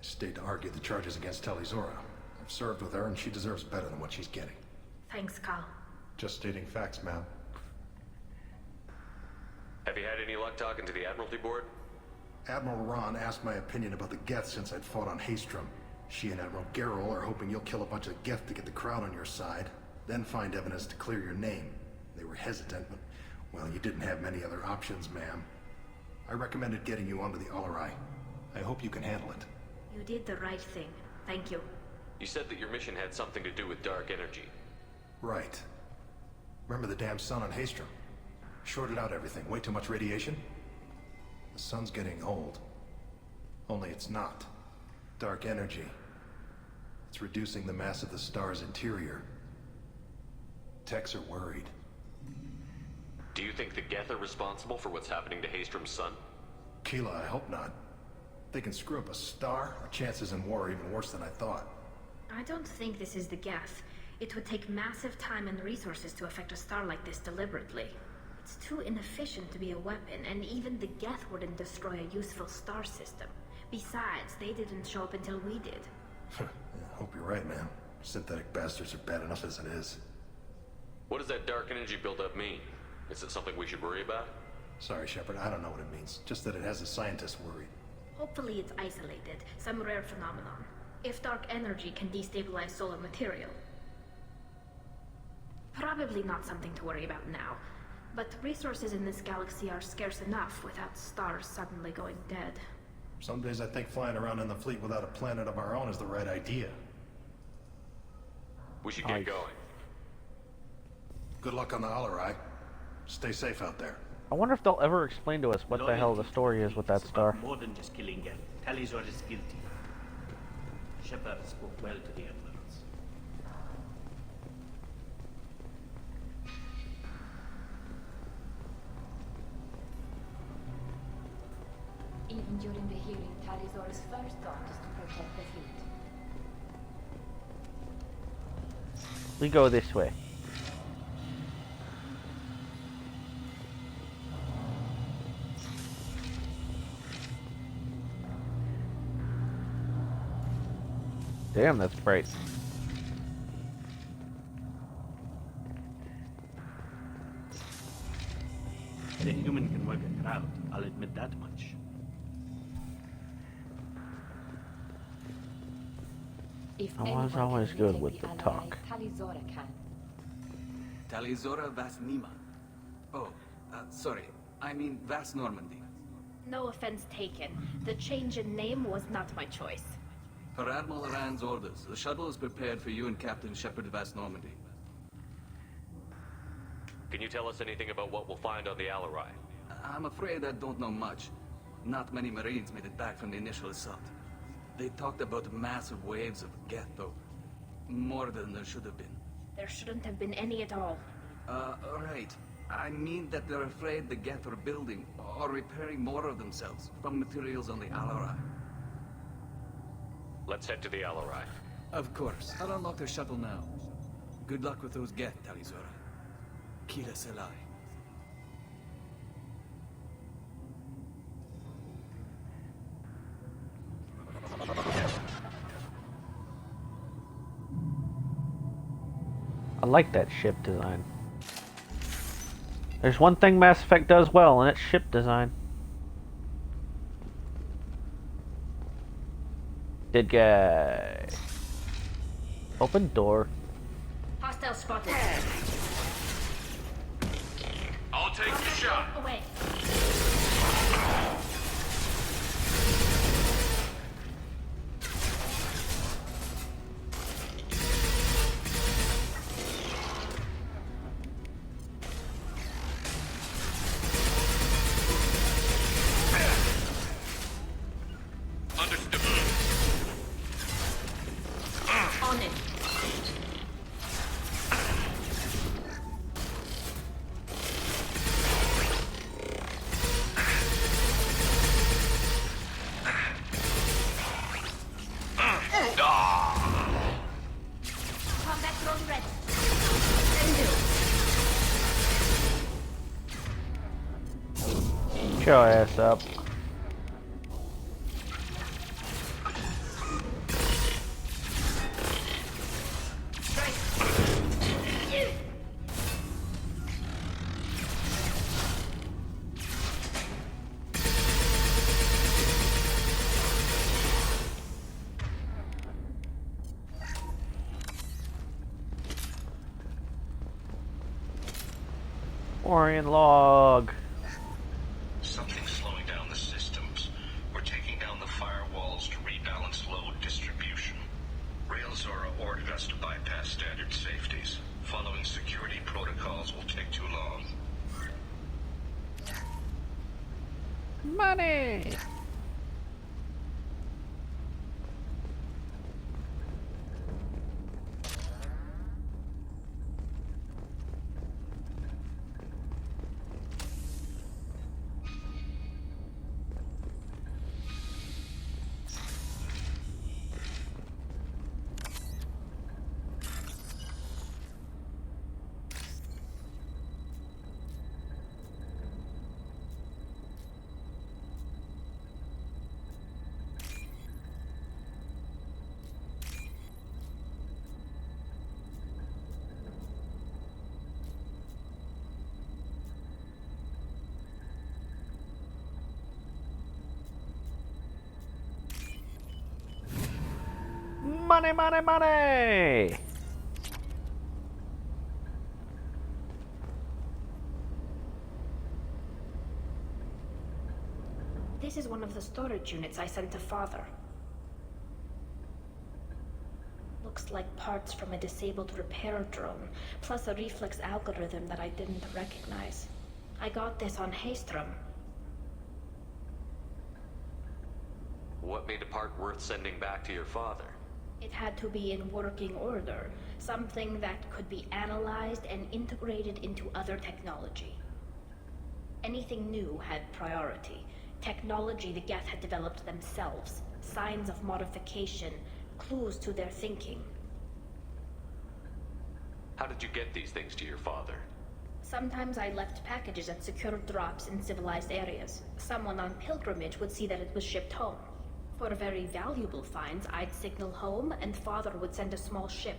stayed to argue the charges against Tali'Zorah. I've served with her, and she deserves better than what she's getting. Thanks, Cal. Just stating facts, ma'am. Have you had any luck talking to the Admiralty board? Admiral Ron asked my opinion about the Geth since I'd fought on Haystrom. She and Admiral Gerrel are hoping you'll kill a bunch of Geth to get the crowd on your side, then find evidence to clear your name. They were hesitant, but, well, you didn't have many other options, ma'am. I recommended getting you onto the Alarai. I hope you can handle it. You did the right thing. Thank you. You said that your mission had something to do with dark energy. Right. Remember the damn sun on Haystrom? Shorted out everything. Way too much radiation? The sun's getting old. Only it's not. Dark energy. It's reducing the mass of the star's interior. Techs are worried. Do you think the Geth are responsible for what's happening to Haystrom's sun? Keela, I hope not. They can screw up a star. Our chances in war are even worse than I thought. I don't think this is the Geth. It would take massive time and resources to affect a star like this deliberately. It's too inefficient to be a weapon, and even the Geth wouldn't destroy a useful star system. Besides, they didn't show up until we did. Yeah, I hope you're right, man. Synthetic bastards are bad enough as it is. What does that dark energy buildup mean? Is it something we should worry about? Sorry, Shepard, I don't know what it means. Just that it has the scientists worried. Hopefully it's isolated, some rare phenomenon. If dark energy can destabilize solar material. Probably not something to worry about now. But resources in this galaxy are scarce enough without stars suddenly going dead. Some days I think flying around in the fleet without a planet of our own is the right idea. We should get going. Good luck on the Alarai. Stay safe out there. I wonder if they'll ever explain to us what the hell the story is with that star. More than just killing Geth. Tali'Zorah is guilty. Shepard spoke well to the Admirals. Even during the hearing, Tali'Zorah's first thought is to protect the fleet. We go this way. Damn, that's bright. The human can work a crowd, I'll admit that much. If I was anyone always can good retake with the Alarai, talk. Tali'Zorah can. Tali'Zorah Vas Nima. Oh, sorry. I mean Vas Normandy. No offense taken. The change in name was not my choice. Per Admiral Rand's orders, the shuttle is prepared for you and Captain Shepard Vas Normandy. Can you tell us anything about what we'll find on the Alarai? I'm afraid I don't know much. Not many Marines made it back from the initial assault. They talked about massive waves of Geth, though. More than there should have been. There shouldn't have been any at all. Right. I mean that they're afraid the Geth are building or repairing more of themselves from materials on the Alarai. Let's head to the Alarai. Of course. I'll unlock their shuttle now. Good luck with those Geth, Tali'Zorah. Kila Selai. I like that ship design. There's one thing Mass Effect does well, and it's ship design. Dead guy. Open door. Hostile spotted. I'll take the shot. Away. Understood. On it. your ass up. Orion log. Something's slowing down the systems. We're taking down the firewalls to rebalance load distribution. Rail Zora ordered us to bypass standard safeties. Following security protocols will take too long. Money! Money, money, money! This is one of the storage units I sent to Father. Looks like parts from a disabled repair drone, plus a reflex algorithm that I didn't recognize. I got this on Haystrom. What made a part worth sending back to your father? It had to be in working order, something that could be analyzed and integrated into other technology. Anything new had priority. Technology the Geth had developed themselves, signs of modification, clues to their thinking. How did you get these things to your father? Sometimes I left packages at secure drops in civilized areas. Someone on pilgrimage would see that it was shipped home. For very valuable finds, I'd signal home, and Father would send a small ship.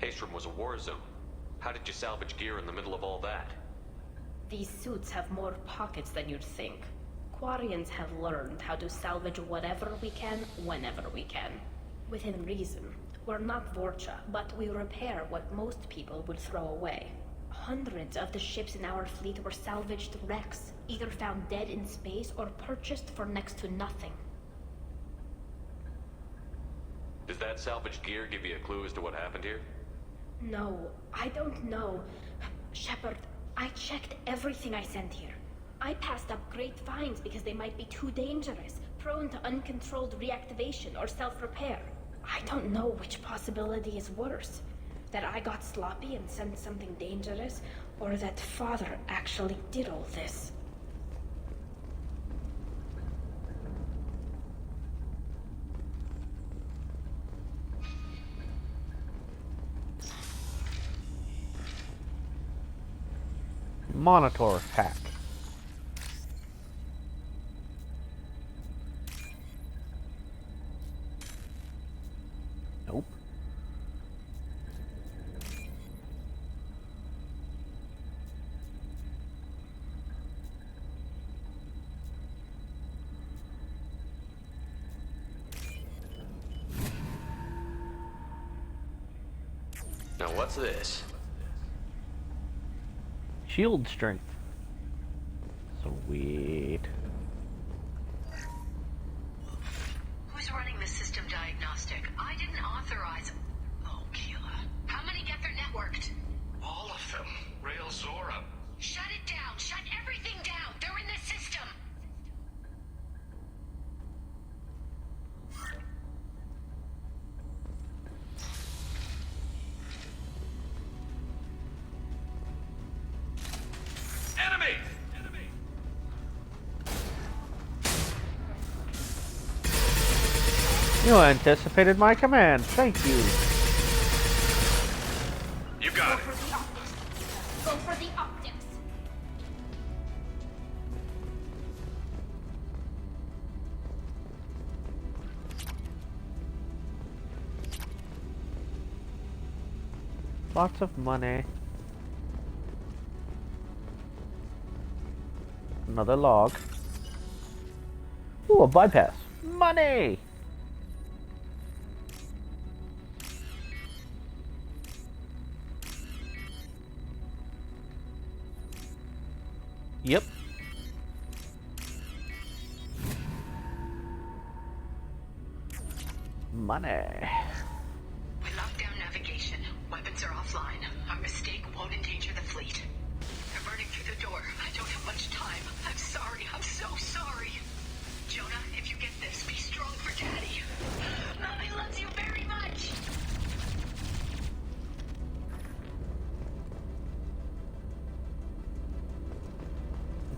Haystrom was a war zone. How did you salvage gear in the middle of all that? These suits have more pockets than you'd think. Quarians have learned how to salvage whatever we can, whenever we can. Within reason. We're not Vorcha, but we repair what most people would throw away. Hundreds of the ships in our fleet were salvaged wrecks, either found dead in space or purchased for next to nothing. Does that salvaged gear give you a clue as to what happened here? No, I don't know. Shepard, I checked everything I sent here. I passed up great finds because they might be too dangerous, prone to uncontrolled reactivation or self-repair. I don't know which possibility is worse. That I got sloppy and sent something dangerous, or that Father actually did all this. Monitor hack. Nope. Now what's this? Shield strength. Sweet. Who's running the system diagnostic? I didn't authorize. Oh, Keela. How many Geth are networked? All of them. Rail Zora. Shut it down. Shut everything down. They're in the system. Enemy! You anticipated my command. Thank you. You got it. Go for the optics. Lots of money. Another log. Ooh, a bypass. Money! Yep. Money. We locked down navigation. Weapons are offline. Our mistake won't endanger the fleet. They're burning through the door. I don't have much time. I'm sorry. I'm so sorry. Jonah, if you get this, be strong for Daddy. Mommy loves you very much.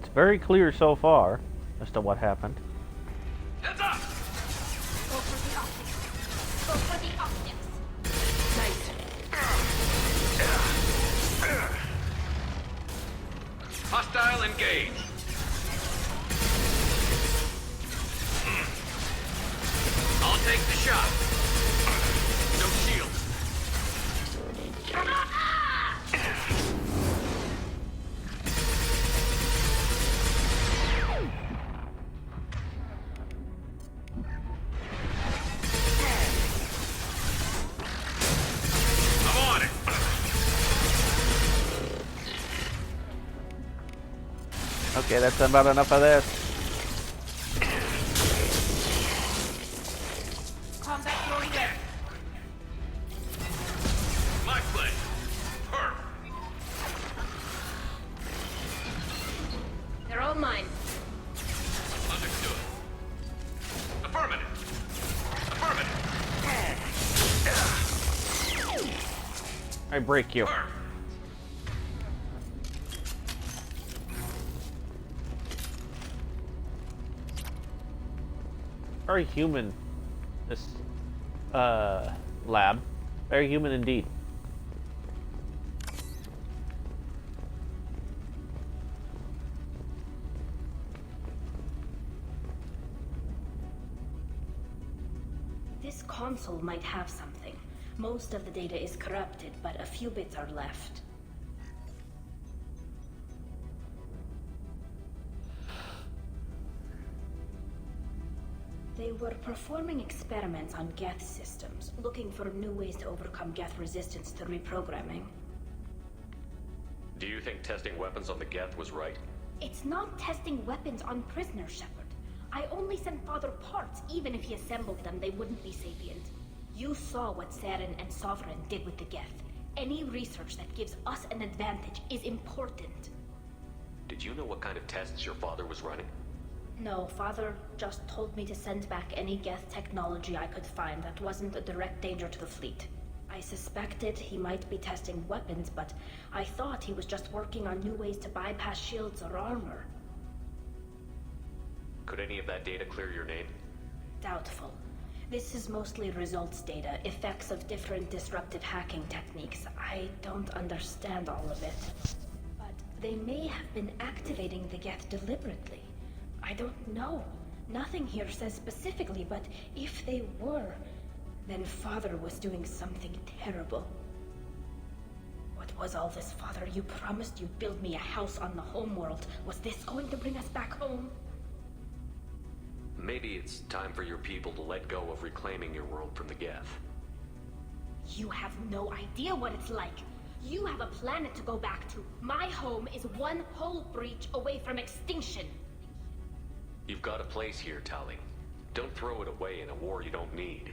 It's very clear so far as to what happened. Heads up! Go for the optics. Go for the optics. Nice. Hostile engage. I'll take the shot. No shield. I'm on it. Okay, that's about enough of this. Combat throwing there. My play. Perf. They're all mine. Understood. Affirmative. Affirmative. I break you. Very human, this lab. Very human indeed. This console might have something. Most of the data is corrupted, but a few bits are left. They were performing experiments on Geth systems, looking for new ways to overcome Geth resistance to reprogramming. Do you think testing weapons on the Geth was right? It's not testing weapons on prisoners, Shepard. I only sent Father parts. Even if he assembled them, they wouldn't be sapient. You saw what Saren and Sovereign did with the Geth. Any research that gives us an advantage is important. Did you know what kind of tests your father was running? No, Father just told me to send back any Geth technology I could find that wasn't a direct danger to the fleet. I suspected he might be testing weapons, but I thought he was just working on new ways to bypass shields or armor. Could any of that data clear your name? Doubtful. This is mostly results data, effects of different disruptive hacking techniques. I don't understand all of it. But they may have been activating the Geth deliberately. I don't know. Nothing here says specifically, but if they were, then Father was doing something terrible. What was all this, Father? You promised you'd build me a house on the homeworld. Was this going to bring us back home? Maybe it's time for your people to let go of reclaiming your world from the Geth. You have no idea what it's like. You have a planet to go back to. My home is one hull breach away from extinction. You've got a place here, Tali. Don't throw it away in a war you don't need.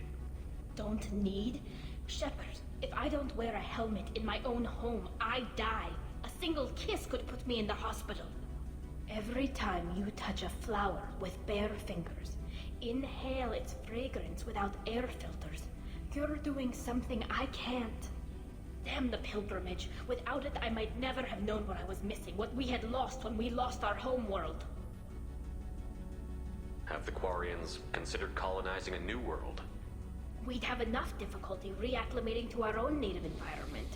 Don't need? Shepard, if I don't wear a helmet in my own home, I die. A single kiss could put me in the hospital. Every time you touch a flower with bare fingers, inhale its fragrance without air filters, you're doing something I can't. Damn the pilgrimage. Without it, I might never have known what I was missing, what we had lost when we lost our homeworld. Have the Quarians considered colonizing a new world? We'd have enough difficulty reacclimating to our own native environment.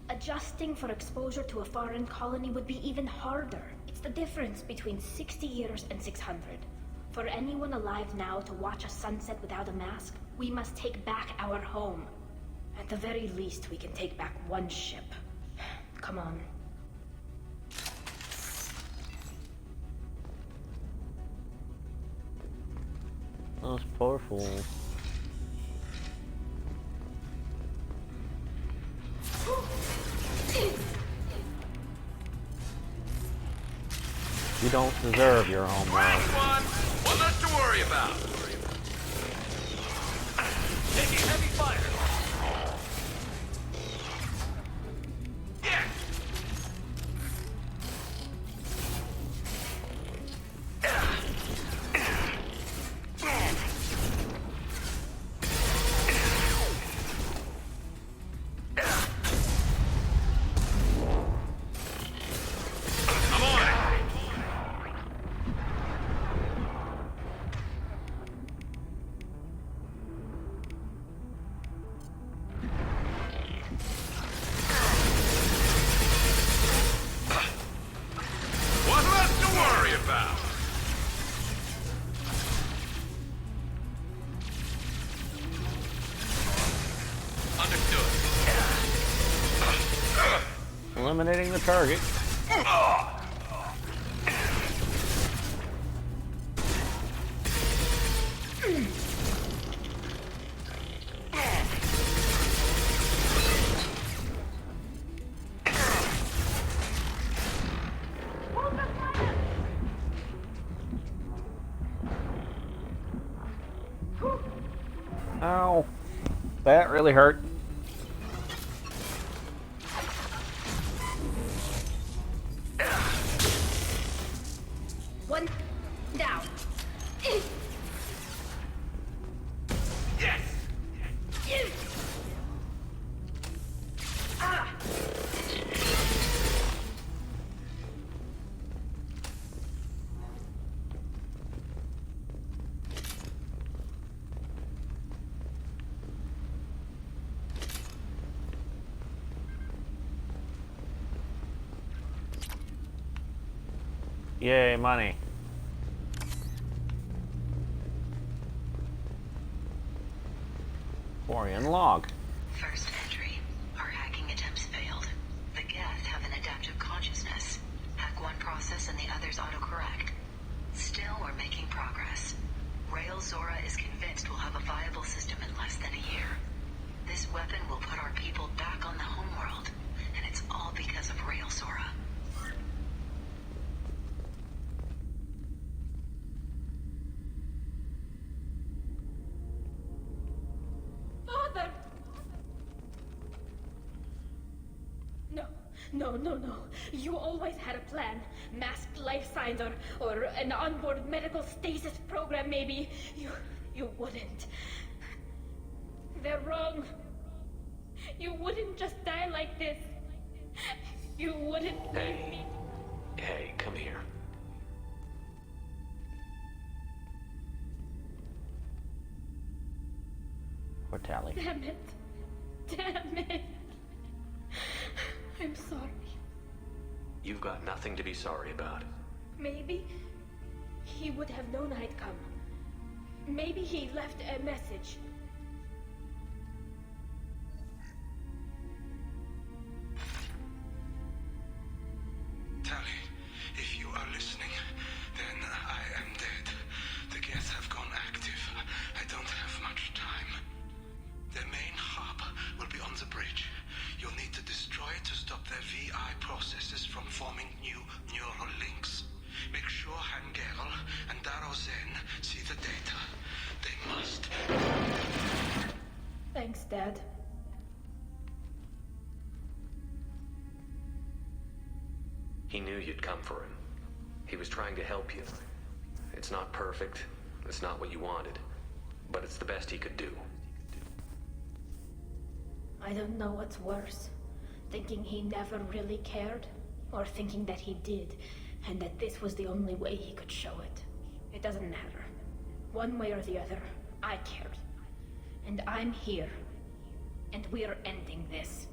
Adjusting for exposure to a foreign colony would be even harder. It's the difference between 60 years and 600. For anyone alive now to watch a sunset without a mask, we must take back our home. At the very least, we can take back one ship. Come on. Those poor fools. You don't deserve your home Round one! One less to worry about! Taking heavy fire! Eliminating the target. Ow. That really hurt. One down. Yes! Ah! Yay, money. Quarian log. First entry. Our hacking attempts failed. The Geth have an adaptive consciousness. Hack one process and the others autocorrect. Still, we're making progress. Rail Zora is convinced we'll have a viable system in less than a year. This weapon will put our people back on the homeworld, and it's all because of Rail Zora. Father! No. You always had a plan. Masked life signs or an onboard medical stasis program, maybe. You wouldn't. They're wrong. You wouldn't just die like this. You wouldn't leave me. Hey, come here. Poor Tali. Damn it. I'm sorry. You've got nothing to be sorry about. Maybe he would have known I'd come. Maybe he left a message. Tali, if you are listening, then I am dead. The Geth have gone active. I don't have much time. Their main hub will be on the bridge. You'll need to destroy it to stop their VI processes from forming new neural links. Make sure Hangerel and Daro Zen see the data. They must. Thanks, Dad. He knew you'd come for him. He was trying to help you. It's not perfect. It's not what you wanted. But it's the best he could do. I don't know what's worse. Thinking he never really cared, or thinking that he did, and that this was the only way he could show it. It doesn't matter. One way or the other, I cared. And I'm here. And we're ending this.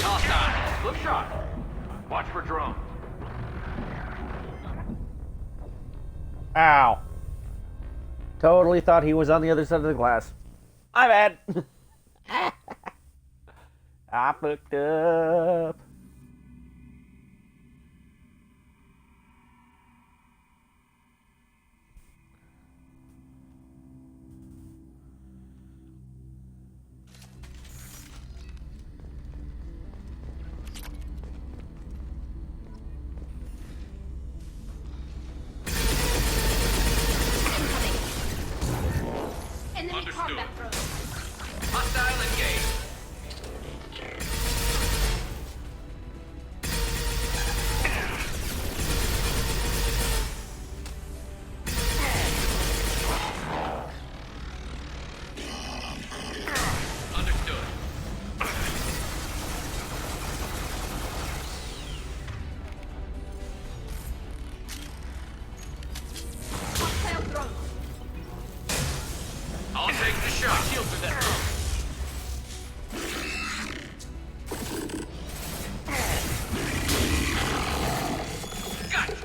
Hostile. Flip shot. Watch for drone. Ow. Totally thought he was on the other side of the glass. My bad. I fucked up. Enemy combat drone. Hostile engaged. Understood. Hostile drone. I'll take the shot. Shield for that drone. Gotcha.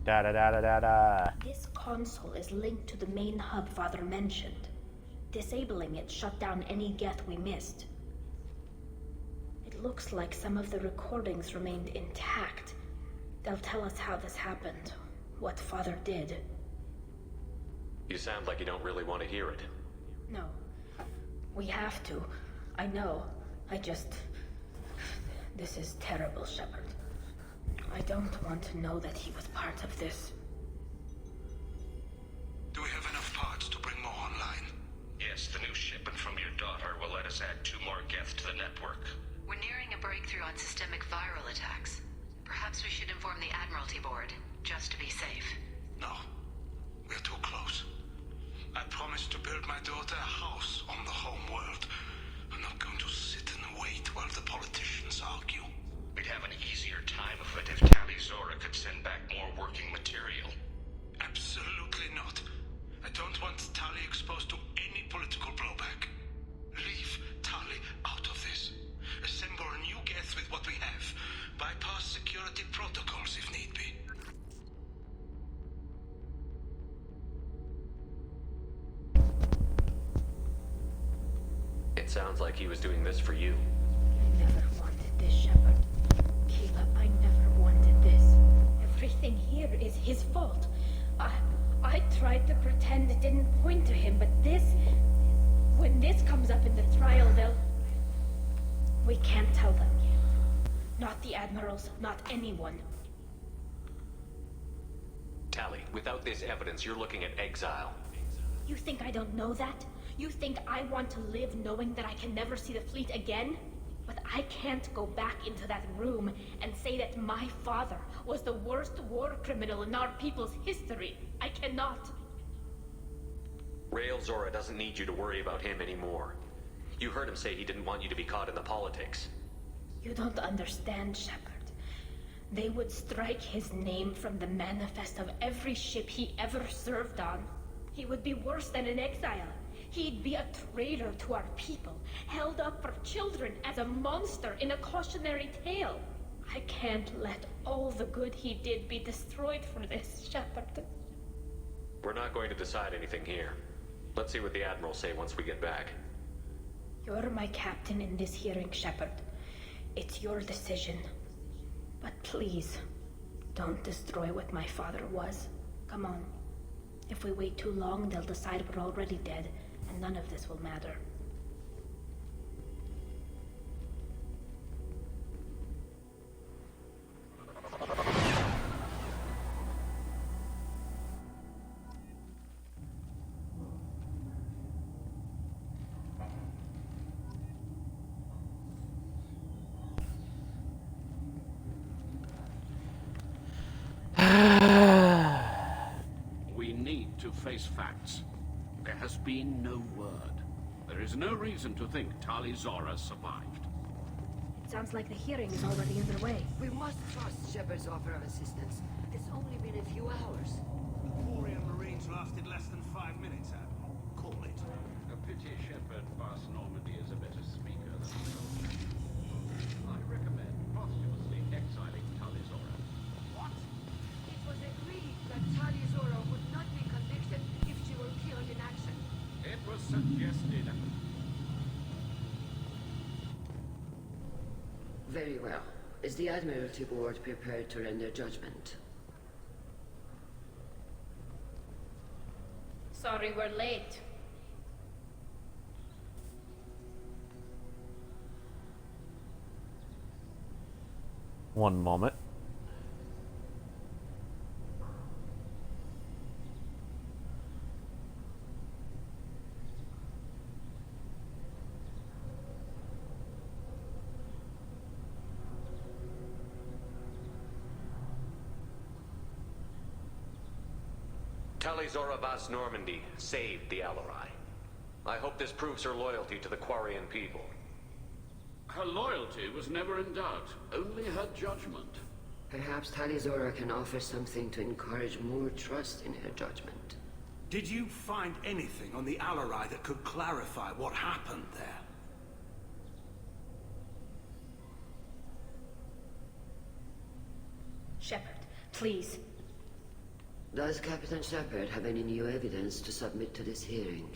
Da da da da da da. This console is linked to the main hub Father mentioned. Disabling it shut down any Geth we missed. It looks like some of the recordings remained intact. They'll tell us how this happened, what Father did. You sound like you don't really want to hear it. No. We have to. I know. This is terrible, Shepard. I don't want to know that he was part of this. Do we have enough parts to bring more online? Yes, the new shipment from your daughter will let us add 2 more Geth to the network. We're nearing a breakthrough on systemic viral attacks. Perhaps we should inform the Admiralty Board, just to be safe. No. We're too close. I promised to build my daughter a house on the home world. I'm not going to sit and wait while the politicians argue. We'd have an easier time of it if Tali Zora could send back more working material. Absolutely not. I don't want Tali exposed to any political blowback. Leave Tali out of this. Assemble a new Geth with what we have. Bypass security protocols if need be. It sounds like he was doing this for you. I never wanted this, Shepard. Caleb, I never wanted this. Everything here is his fault. I tried to pretend it didn't point to him, but this... When this comes up in the trial, they'll... We can't tell them. Not the admirals, not anyone. Tali, without this evidence, you're looking at exile. You think I don't know that? You think I want to live knowing that I can never see the fleet again? But I can't go back into that room and say that my father was the worst war criminal in our people's history. I cannot. Rael Zora doesn't need you to worry about him anymore. You heard him say he didn't want you to be caught in the politics. You don't understand, Shepard. They would strike his name from the manifest of every ship he ever served on. He would be worse than an exile. He'd be a traitor to our people, held up for children as a monster in a cautionary tale. I can't let all the good he did be destroyed for this, Shepard. We're not going to decide anything here. Let's see what the Admirals say once we get back. You're my captain in this hearing, Shepard. It's your decision. But please, don't destroy what my father was. Come on. If we wait too long, they'll decide we're already dead, and none of this will matter. We need to face facts. There has been no word. There is no reason to think Tali Zora survived. Sounds like the hearing is already underway. We must trust Shepard's offer of assistance. It's only been a few hours. The Quarian Marines lasted less than 5 minutes, Admiral. Call it. A pity Shepard Bass Normandy is a better speaker than a soldier. I recommend posthumously exiling Talizora. What? It was agreed that Talizora would not be convicted if she were killed in action. It was suggested. Very well. Is the Admiralty Board prepared to render judgment? Sorry we're late. One moment. Talizora Vas Normandy saved the Alarai. I hope this proves her loyalty to the Quarian people. Her loyalty was never in doubt, only her judgment. Perhaps Talizora can offer something to encourage more trust in her judgment. Did you find anything on the Alarai that could clarify what happened there? Shepard, please. Does Captain Shepard have any new evidence to submit to this hearing?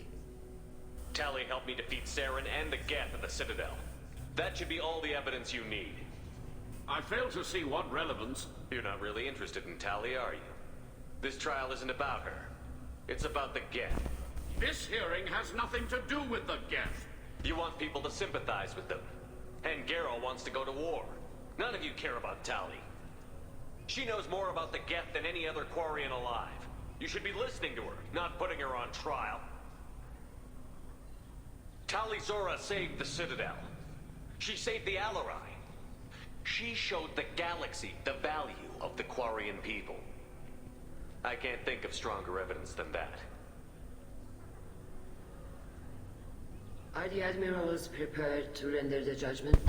Tali helped me defeat Saren and the Geth at the Citadel. That should be all the evidence you need. I fail to see what relevance... You're not really interested in Tali, are you? This trial isn't about her. It's about the Geth. This hearing has nothing to do with the Geth. You want people to sympathize with them. And Geralt wants to go to war. None of you care about Tali. She knows more about the Geth than any other Quarian alive. You should be listening to her, not putting her on trial. Talizora saved the Citadel. She saved the Alarai. She showed the galaxy the value of the Quarian people. I can't think of stronger evidence than that. Are the admirals prepared to render the judgment?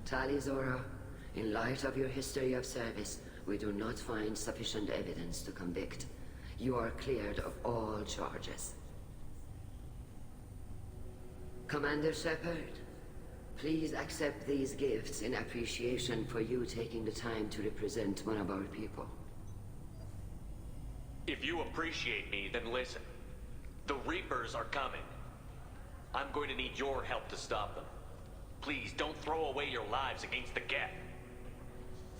Talizora, in light of your history of service, we do not find sufficient evidence to convict. You are cleared of all charges. Commander Shepard, please accept these gifts in appreciation for you taking the time to represent one of our people. If you appreciate me, then listen. The Reapers are coming. I'm going to need your help to stop them. Please, don't throw away your lives against the Geth.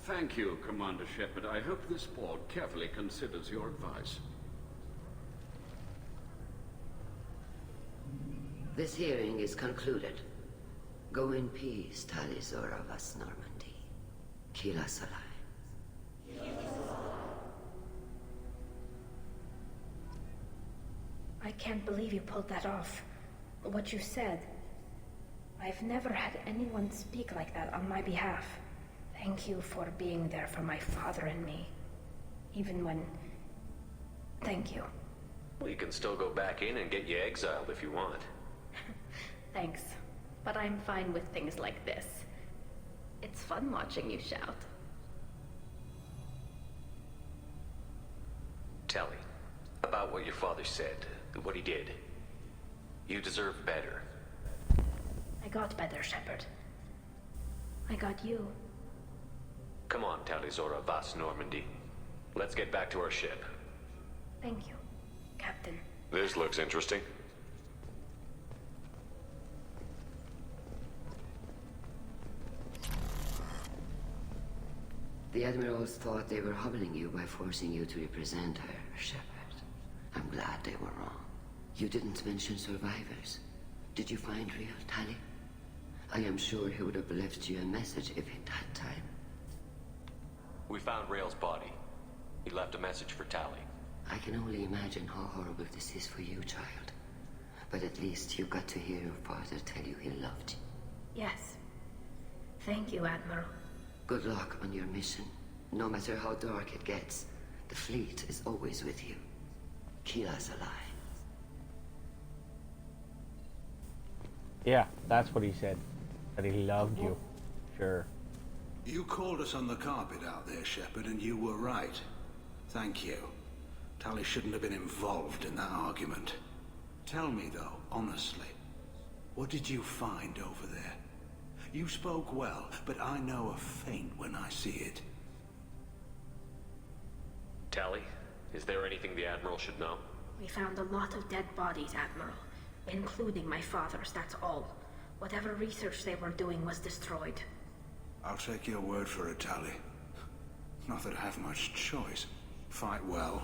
Thank you, Commander Shepard. I hope this board carefully considers your advice. This hearing is concluded. Go in peace, Talizora Vas Normandy. Kila Solai. I can't believe you pulled that off. What you said. I've never had anyone speak like that on my behalf. Thank you for being there for my father and me. Even when... Thank you. Well, you can still go back in and get you exiled if you want. Thanks. But I'm fine with things like this. It's fun watching you shout. Tali, about what your father said, what he did. You deserve better. I got better, Shepard. I got you. Come on, Talizora Vas Normandy. Let's get back to our ship. Thank you, Captain. This looks interesting. The admirals thought they were humbling you by forcing you to represent her, Shepard. I'm glad they were wrong. You didn't mention survivors. Did you find real Tali? I am sure he would have left you a message if he'd had time. We found Rael's body. He left a message for Tali. I can only imagine how horrible this is for you, child. But at least you got to hear your father tell you he loved you. Yes. Thank you, Admiral. Good luck on your mission. No matter how dark it gets, the fleet is always with you. Keep us alive. Yeah, that's what he said. That he loved you. Sure. You called us on the carpet out there, Shepard, and you were right. Thank you. Tali shouldn't have been involved in that argument. Tell me, though, honestly, what did you find over there? You spoke well, but I know a feint when I see it. Tali, is there anything the Admiral should know? We found a lot of dead bodies, Admiral. Including my father's, that's all. Whatever research they were doing was destroyed. I'll take your word for it, Tali. Not that I have much choice. Fight well,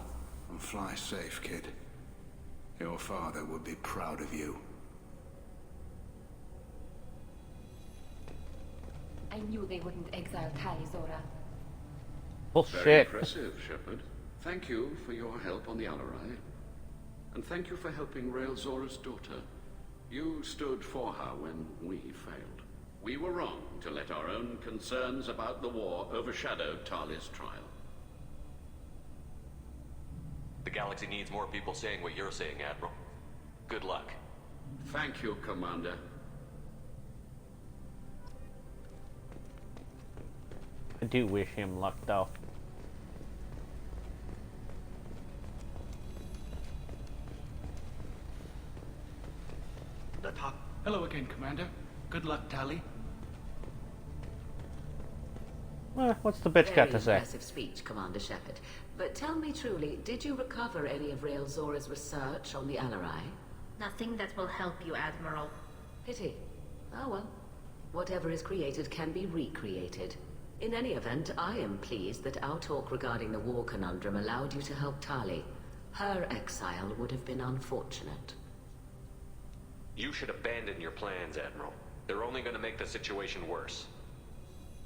and fly safe, kid. Your father would be proud of you. I knew they wouldn't exile Tali, Zora. Bullshit. Very impressive, Shepard. Thank you for your help on the Alarai. And thank you for helping Rael Zora's daughter. You stood for her when we failed. We were wrong to let our own concerns about the war overshadow Tali's trial. The galaxy needs more people saying what you're saying, Admiral. Good luck. Thank you, Commander. I do wish him luck, though. The top. Hello again, Commander. Good luck, Tali. What's the bitch got to say? Very impressive speech, Commander Shepard. But tell me truly, did you recover any of Rael Zora's research on the Alarai? Nothing that will help you, Admiral. Pity. Oh well. Whatever is created can be recreated. In any event, I am pleased that our talk regarding the war conundrum allowed you to help Tali. Her exile would have been unfortunate. You should abandon your plans, Admiral. They're only going to make the situation worse.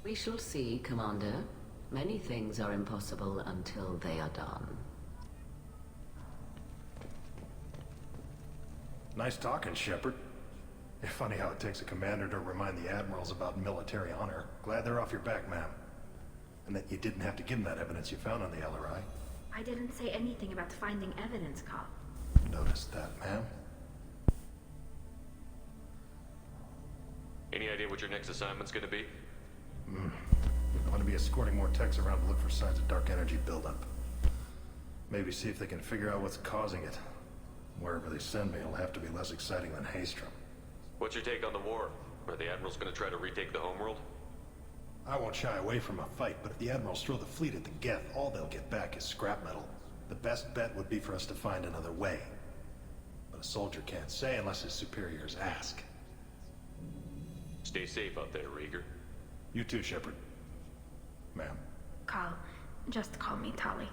We shall see, Commander. Many things are impossible until they are done. Nice talking, Shepard. It's funny how it takes a commander to remind the admirals about military honor. Glad they're off your back, ma'am. And that you didn't have to give them that evidence you found on the LRI. I didn't say anything about finding evidence, Cal. Noticed that, ma'am. Any idea what your next assignment's going to be? I want to be escorting more techs around to look for signs of dark energy buildup. Maybe see if they can figure out what's causing it. Wherever they send me, it'll have to be less exciting than Haystrom. What's your take on the war? Are the Admirals going to try to retake the homeworld? I won't shy away from a fight, but if the Admirals throw the fleet at the Geth, all they'll get back is scrap metal. The best bet would be for us to find another way. But a soldier can't say unless his superiors ask. Stay safe out there, Rieger. You too, Shepard. Ma'am. Cal, just call me Tali.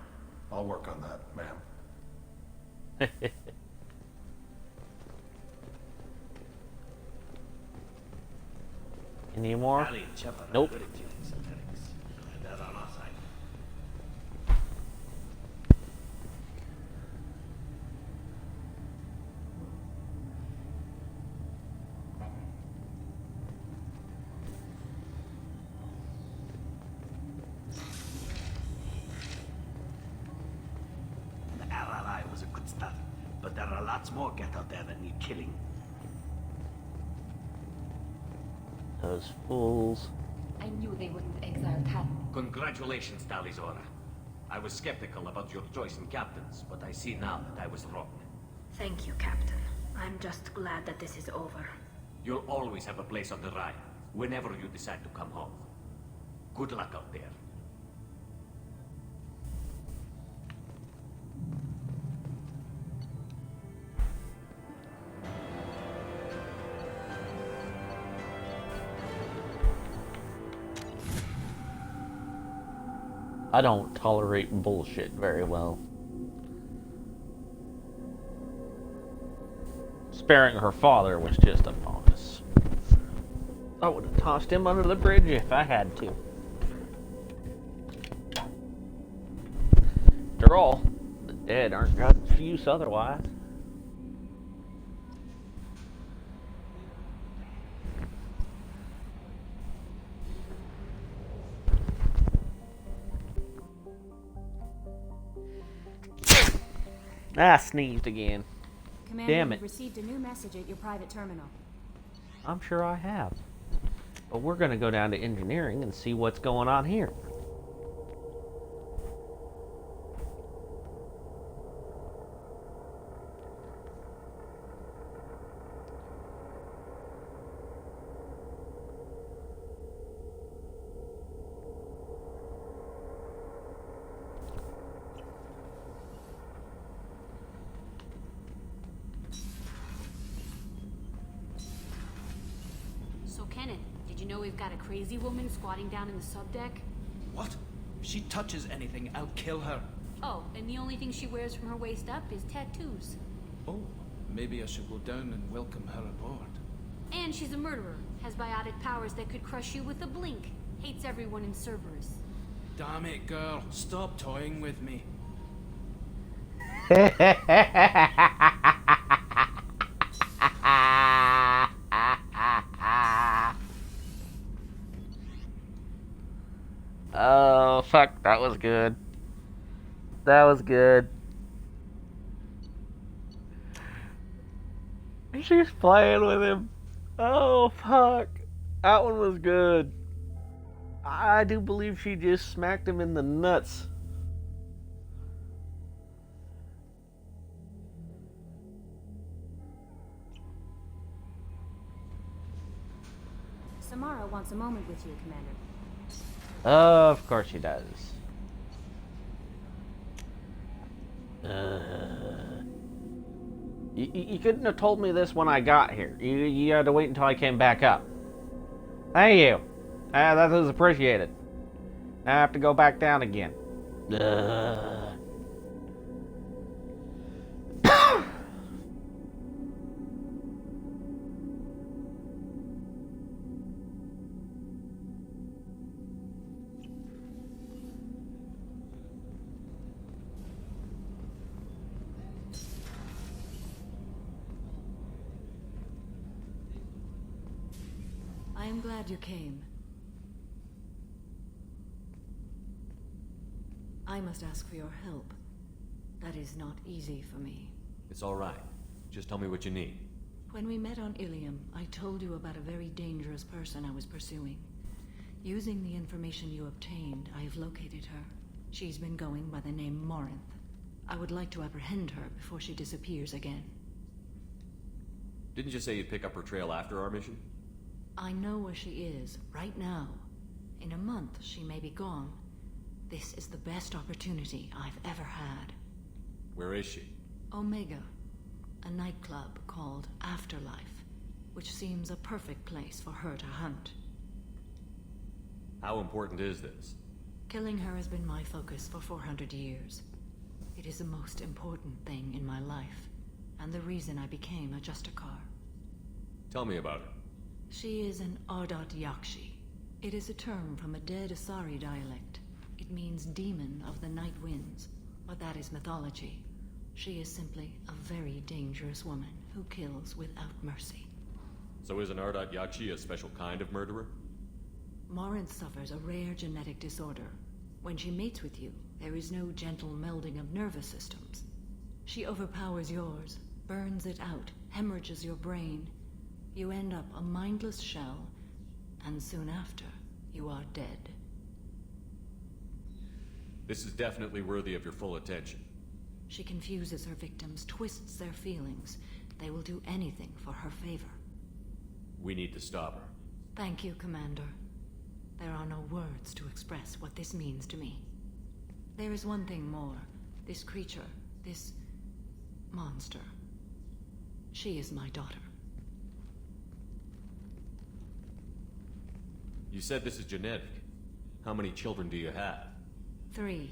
I'll work on that, ma'am. Any more? Tali and Shepard are Nope. good at killing synthetics. They're on our side. The RRI was a good start, but there are lots more Geth out there that need killing. Those fools. I knew they wouldn't exile Tali. Congratulations, Tali Zora. I was skeptical about your choice in captains, but I see now that I was wrong. Thank you, Captain. I'm just glad that this is over. You'll always have a place on the Rhine, whenever you decide to come home. Good luck out there. I don't tolerate bullshit very well. Sparing her father was just a bonus. I would have tossed him under the bridge if I had to. After all, the dead aren't God's use otherwise. I sneezed again. Commander, Damn you've it. received a new message at your private terminal. I'm sure I have. But we're going to go down to engineering and see what's going on here. So, Kenneth, did you know we've got a crazy woman squatting down in the subdeck? What? If she touches anything, I'll kill her. Oh, and the only thing she wears from her waist up is tattoos. Oh, maybe I should go down and welcome her aboard. And she's a murderer, has biotic powers that could crush you with a blink, hates everyone in Cerberus. Damn it, girl. Stop toying with me. Oh, fuck. That was good. That was good. She's playing with him. Oh, fuck. That one was good. I do believe she just smacked him in the nuts. Samara wants a moment with you, Commander. Of course she does. You couldn't have told me this when I got here. You had to wait until I came back up. Thank you. That was appreciated. Now I have to go back down again. I am glad you came. I must ask for your help. That is not easy for me. It's all right. Just tell me what you need. When we met on Ilium, I told you about a very dangerous person I was pursuing. Using the information you obtained, I have located her. She's been going by the name Morinth. I would like to apprehend her before she disappears again. Didn't you say you'd pick up her trail after our mission? I know where she is, right now. In a month, she may be gone. This is the best opportunity I've ever had. Where is she? Omega, a nightclub called Afterlife, which seems a perfect place for her to hunt. How important is this? Killing her has been my focus for 400 years. It is the most important thing in my life, and the reason I became a Justicar. Tell me about her. She is an Ardat Yakshi. It is a term from a dead Asari dialect. It means demon of the night winds, but that is mythology. She is simply a very dangerous woman who kills without mercy. So is an Ardat Yakshi a special kind of murderer? Morinth suffers a rare genetic disorder. When she mates with you, there is no gentle melding of nervous systems. She overpowers yours, burns it out, hemorrhages your brain. You end up a mindless shell, and soon after, you are dead. This is definitely worthy of your full attention. She confuses her victims, twists their feelings. They will do anything for her favor. We need to stop her. Thank you, Commander. There are no words to express what this means to me. There is one thing more. This creature, this monster. She is my daughter. You said this is genetic. How many children do you have? 3.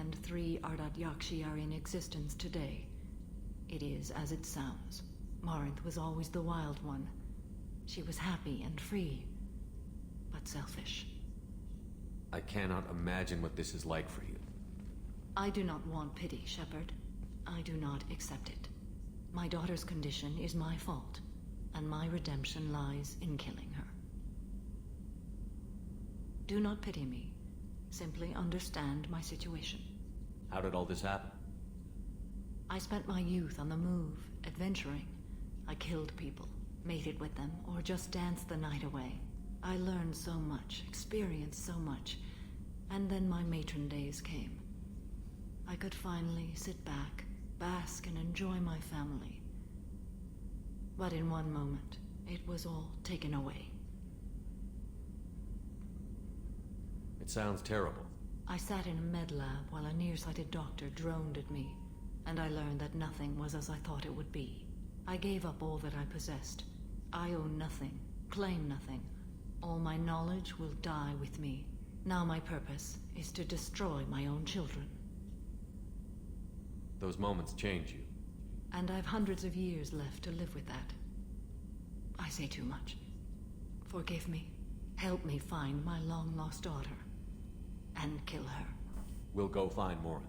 And 3 Ardat Yakshi are in existence today. It is as it sounds. Morinth was always the wild one. She was happy and free, but selfish. I cannot imagine what this is like for you. I do not want pity, Shepard. I do not accept it. My daughter's condition is my fault, and my redemption lies in killing her. Do not pity me. Simply understand my situation. How did all this happen? I spent my youth on the move, adventuring. I killed people, mated with them, or just danced the night away. I learned so much, experienced so much, and then my matron days came. I could finally sit back, bask, and enjoy my family. But in one moment, it was all taken away. It sounds terrible. I sat in a med lab while a nearsighted doctor droned at me, and I learned that nothing was as I thought it would be. I gave up all that I possessed. I own nothing, claim nothing. All my knowledge will die with me. Now my purpose is to destroy my own children. Those moments change you. And I've hundreds of years left to live with that. I say too much. Forgive me. Help me find my long-lost daughter. And kill her. We'll go find Morinth.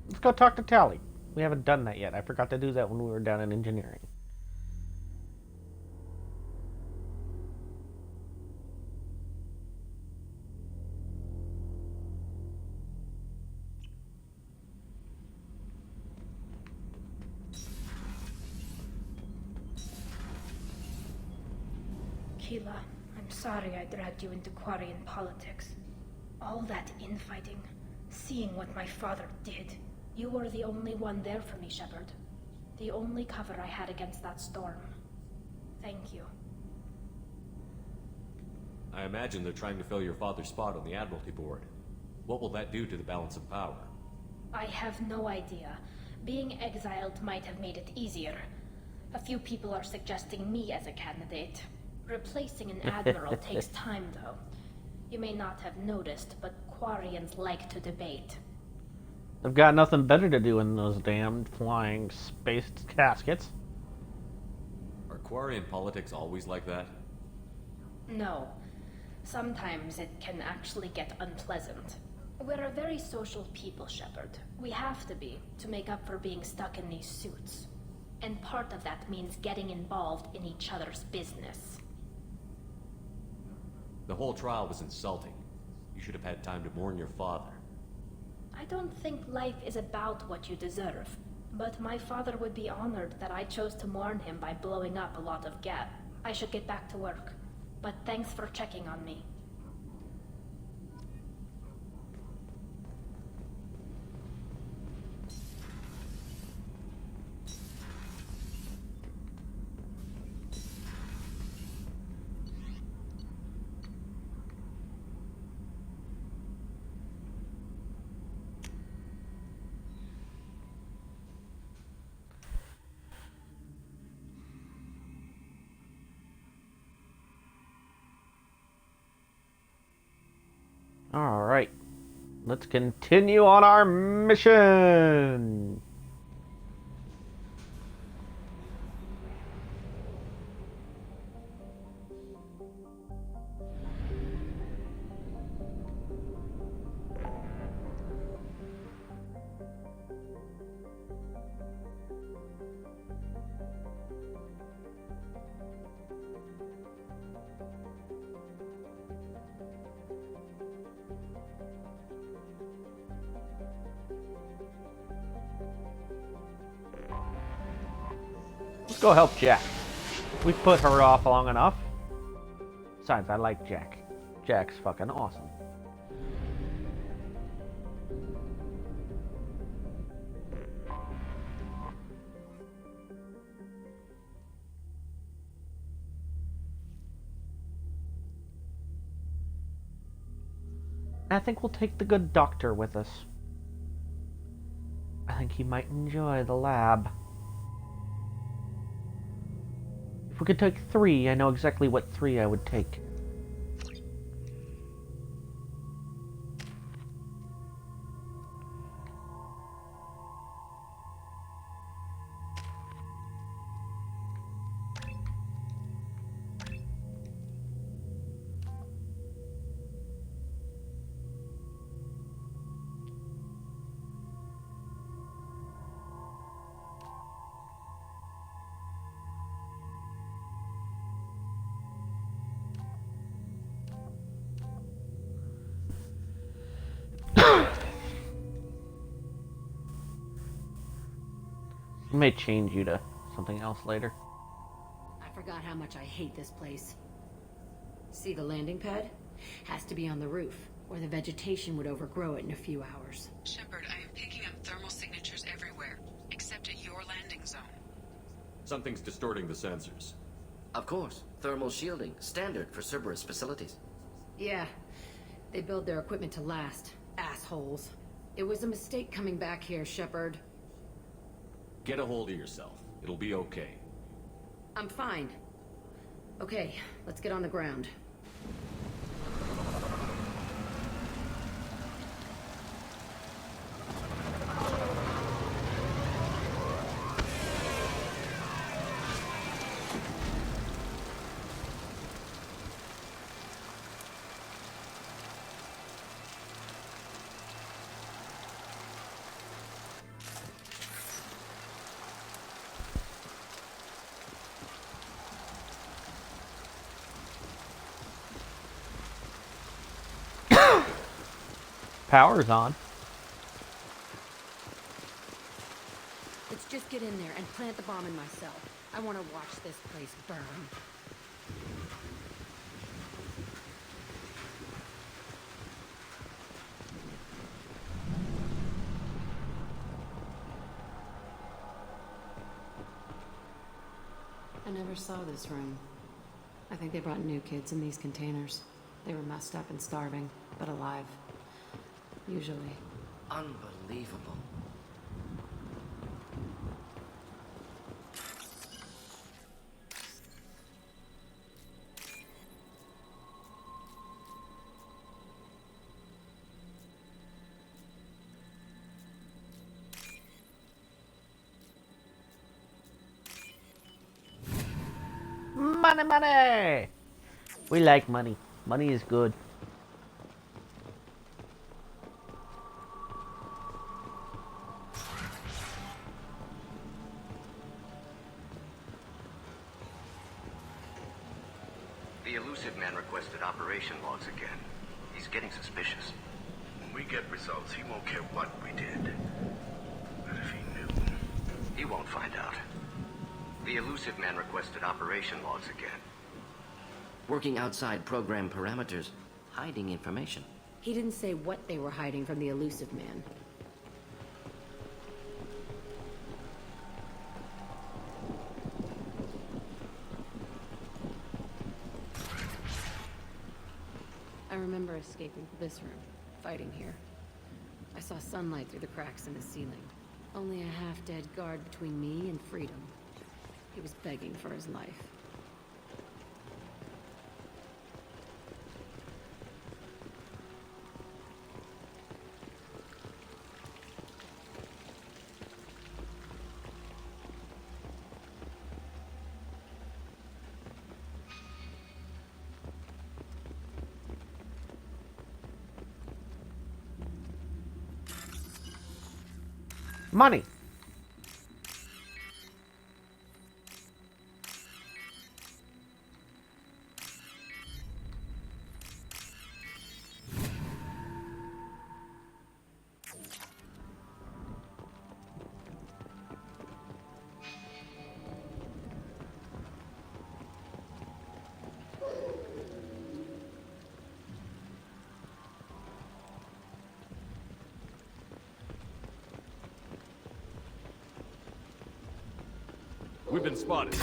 Let's go talk to Tali. We haven't done that yet. I forgot to do that when we were down in engineering. Keela, I'm sorry I dragged you into Quarian politics. All that infighting, seeing what my father did. You were the only one there for me, Shepard. The only cover I had against that storm. Thank you. I imagine they're trying to fill your father's spot on the Admiralty Board. What will that do to the balance of power? I have no idea. Being exiled might have made it easier. A few people are suggesting me as a candidate. Replacing an admiral takes time, though. You may not have noticed, but Quarians like to debate. They've got nothing better to do in those damned flying space caskets. Are Quarian politics always like that? No. Sometimes it can actually get unpleasant. We're a very social people, Shepard. We have to be, to make up for being stuck in these suits. And part of that means getting involved in each other's business. The whole trial was insulting. You should have had time to mourn your father. I don't think life is about what you deserve. But my father would be honored that I chose to mourn him by blowing up a lot of Geth. I should get back to work. But thanks for checking on me. Alright. Let's continue on our mission. Let's go help Jack. We put her off long enough. Besides, I like Jack. Jack's fucking awesome. I think we'll take the good doctor with us. I think he might enjoy the lab. If we could take 3, I know exactly what 3 I would take. may change you to something else later. I forgot how much I hate this place. See the landing pad? Has to be on the roof, or the vegetation would overgrow it in a few hours. Shepard, I am picking up thermal signatures everywhere, except at your landing zone. Something's distorting the sensors. Of course. Thermal shielding. Standard for Cerberus facilities. Yeah. They build their equipment to last. Assholes. It was a mistake coming back here, Shepard. Get a hold of yourself. It'll be okay. I'm fine. Okay, let's get on the ground. Power's on. Let's just get in there and plant the bomb in myself. I want to watch this place burn. I never saw this room. I think they brought new kids in these containers. They were messed up and starving, but alive. Usually. Unbelievable. Money, money! We like money. Money is good. The Elusive Man requested operation logs again. He's getting suspicious. When we get results, he won't care what we did. But if he knew... He won't find out. The Elusive Man requested operation logs again. Working outside program parameters, hiding information. He didn't say what they were hiding from the Elusive Man. I remember escaping to this room, fighting here. I saw sunlight through the cracks in the ceiling. Only a half-dead guard between me and freedom. He was begging for his life. Money. We've been spotted.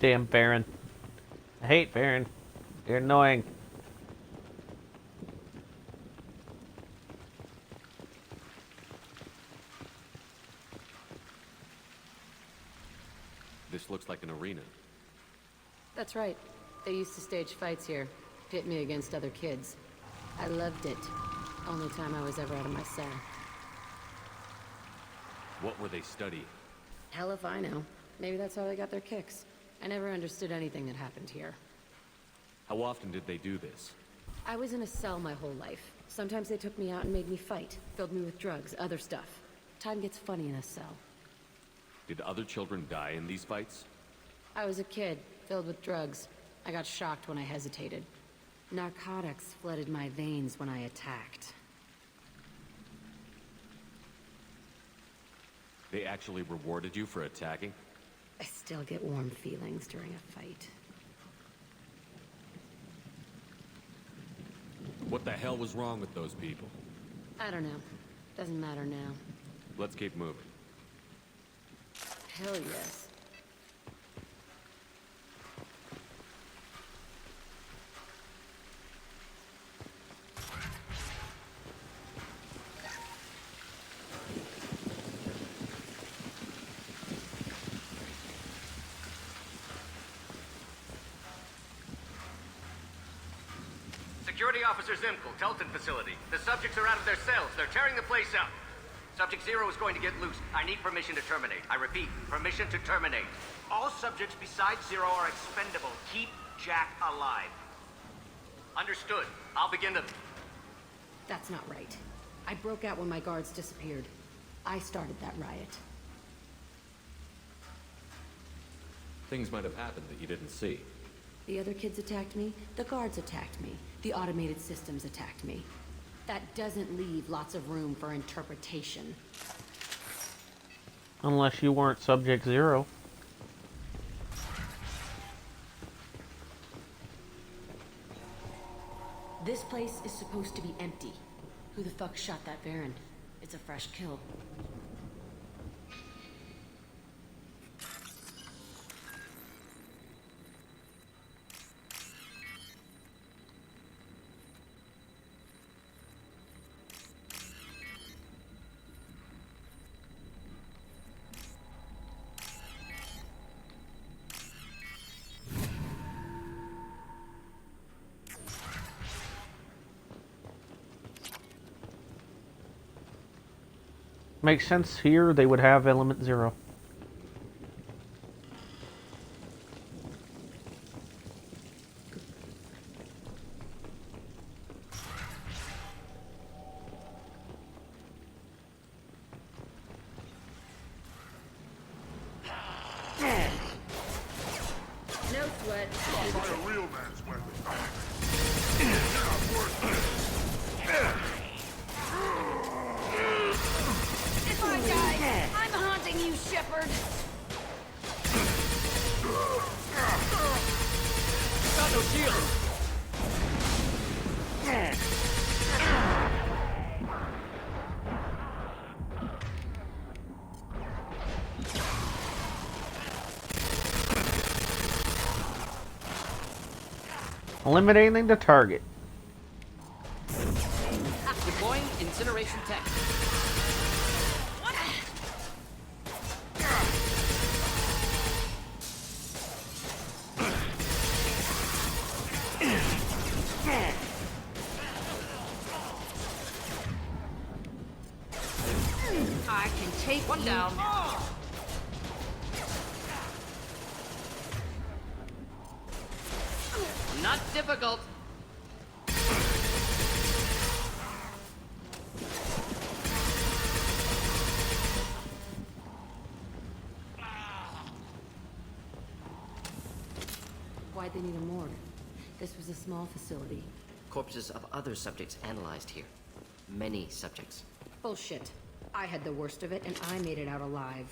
Damn Baron. I hate Baron. You're annoying. This looks like an arena. That's right. They used to stage fights here. Pit me against other kids. I loved it. Only time I was ever out of my cell. What were they studying? Hell if I know. Maybe that's how they got their kicks. I never understood anything that happened here. How often did they do this? I was in a cell my whole life. Sometimes they took me out and made me fight. Filled me with drugs, other stuff. Time gets funny in a cell. Did other children die in these fights? I was a kid, filled with drugs. I got shocked when I hesitated. Narcotics flooded my veins when I attacked. They actually rewarded you for attacking? I still get warm feelings during a fight. What the hell was wrong with those people? I don't know. Doesn't matter now. Let's keep moving. Hell yes. Security Officer Zimkel, Telton facility. The subjects are out of their cells. They're tearing the place up. Subject Zero is going to get loose. I need permission to terminate. I repeat, permission to terminate. All subjects besides Zero are expendable. Keep Jack alive. Understood. I'll begin to... That's not right. I broke out when my guards disappeared. I started that riot. Things might have happened that you didn't see. The other kids attacked me. The guards attacked me. The automated systems attacked me. That doesn't leave lots of room for interpretation. Unless you weren't Subject Zero. This place is supposed to be empty. Who the fuck shot that Baron? It's a fresh kill. Makes sense here, they would have Element Zero. No sweat. A real man's weapon. Come on, guys! I'm haunting you, Shepard! Got no shield! Eliminating the target. Deploying incineration tech. I can take one down. Not difficult. Why'd they need a morgue? This was a small facility. Corpses of other subjects analyzed here. Many subjects. Bullshit. I had the worst of it, and I made it out alive.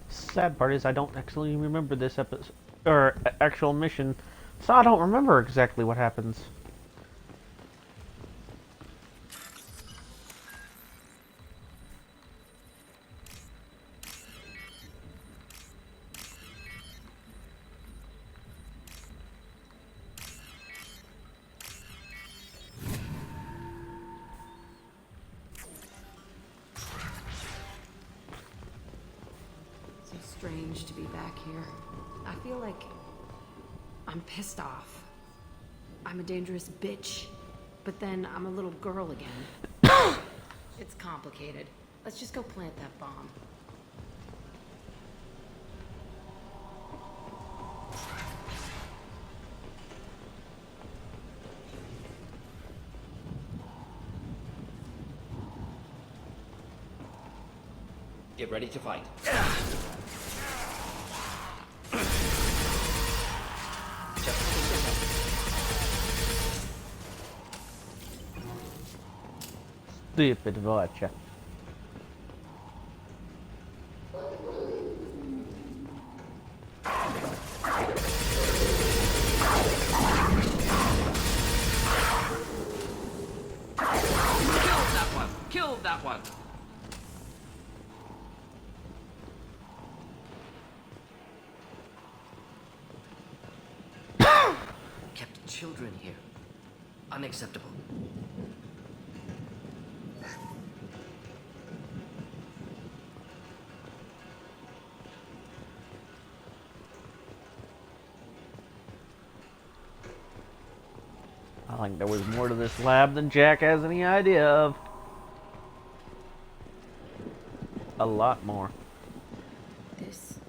Sad part is I don't actually remember this episode or actual mission, so I don't remember exactly what happens. strange to be back here. I feel like I'm pissed off. I'm a dangerous bitch, but then I'm a little girl again. It's complicated. Let's just go plant that bomb. Get ready to fight. Stupid Vulture. Kill that one! Kept children here. Unacceptable. I think there was more to this lab than Jack has any idea of. A lot more. It's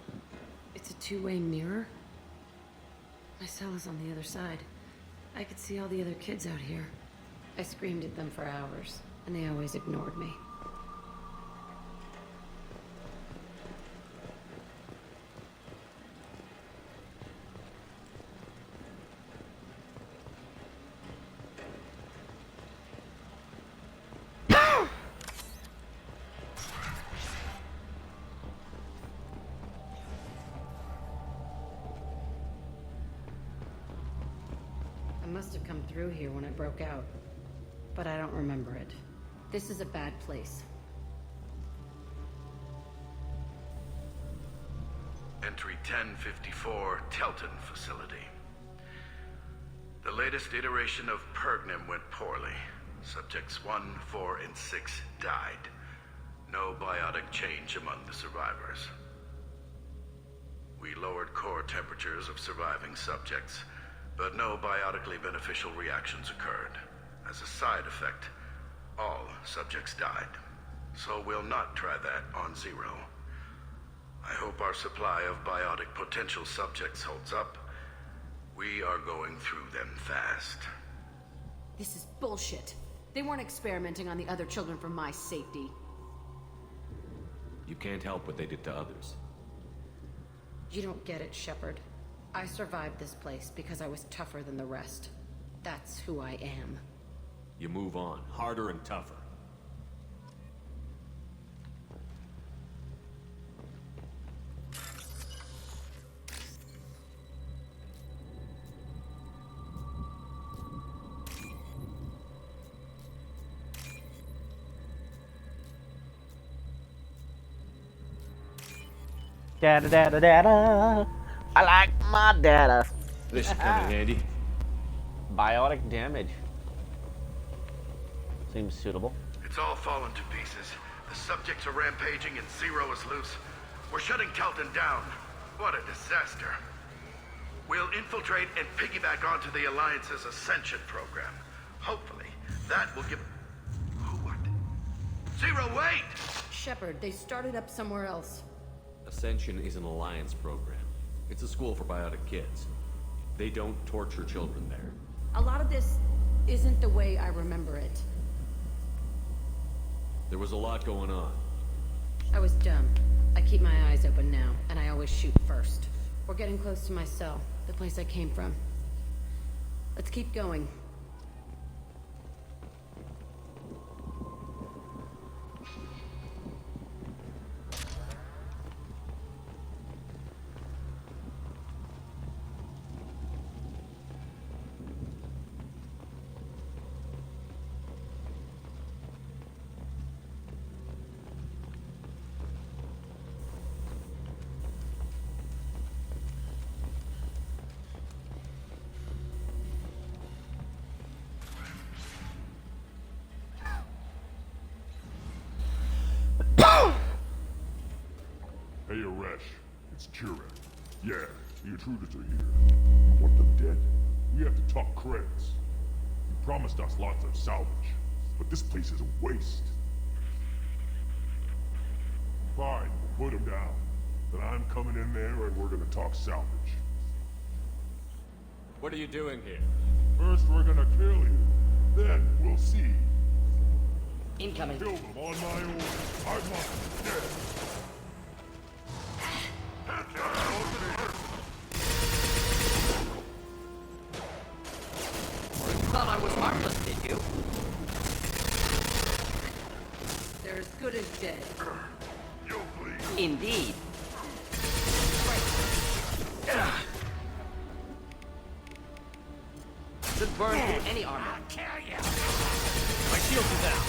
a two-way mirror? My cell is on the other side. I could see all the other kids out here. I screamed at them for hours, and they always ignored me. I must have come through here when I broke out, but I don't remember it. This is a bad place. Entry 1054, Telton Facility. The latest iteration of Pergnum went poorly. Subjects 1, 4, and 6 died. No biotic change among the survivors. We lowered core temperatures of surviving subjects, but no biotically beneficial reactions occurred. As a side effect, all subjects died. So we'll not try that on Zero. I hope our supply of biotic potential subjects holds up. We are going through them fast. This is bullshit. They weren't experimenting on the other children for my safety. You can't help what they did to others. You don't get it, Shepard. I survived this place because I was tougher than the rest. That's who I am. You move on, harder and tougher. Data, data, data. I like my data. This should come in handy. Biotic damage. Seems suitable. It's all fallen to pieces. The subjects are rampaging and Zero is loose. We're shutting Telton down. What a disaster. We'll infiltrate and piggyback onto the Alliance's Ascension program. Hopefully, that will give... What? Zero, wait! Shepard, they started up somewhere else. Ascension is an Alliance program. It's a school for biotic kids. They don't torture children there. A lot of this isn't the way I remember it. There was a lot going on. I was dumb. I keep my eyes open now, and I always shoot first. We're getting close to my cell, the place I came from. Let's keep going. It's Chirrut. Yeah, the intruders are here. You want them dead? We have to talk credits. You promised us lots of salvage, but this place is a waste. Fine, we'll put them down. Then I'm coming in there and we're gonna talk salvage. What are you doing here? First we're gonna kill you. Then we'll see. Incoming. Kill them on my own. I want them dead. Thought I was harmless, did you? They're as good as dead. Indeed. Should burn through any armor. My shields are down.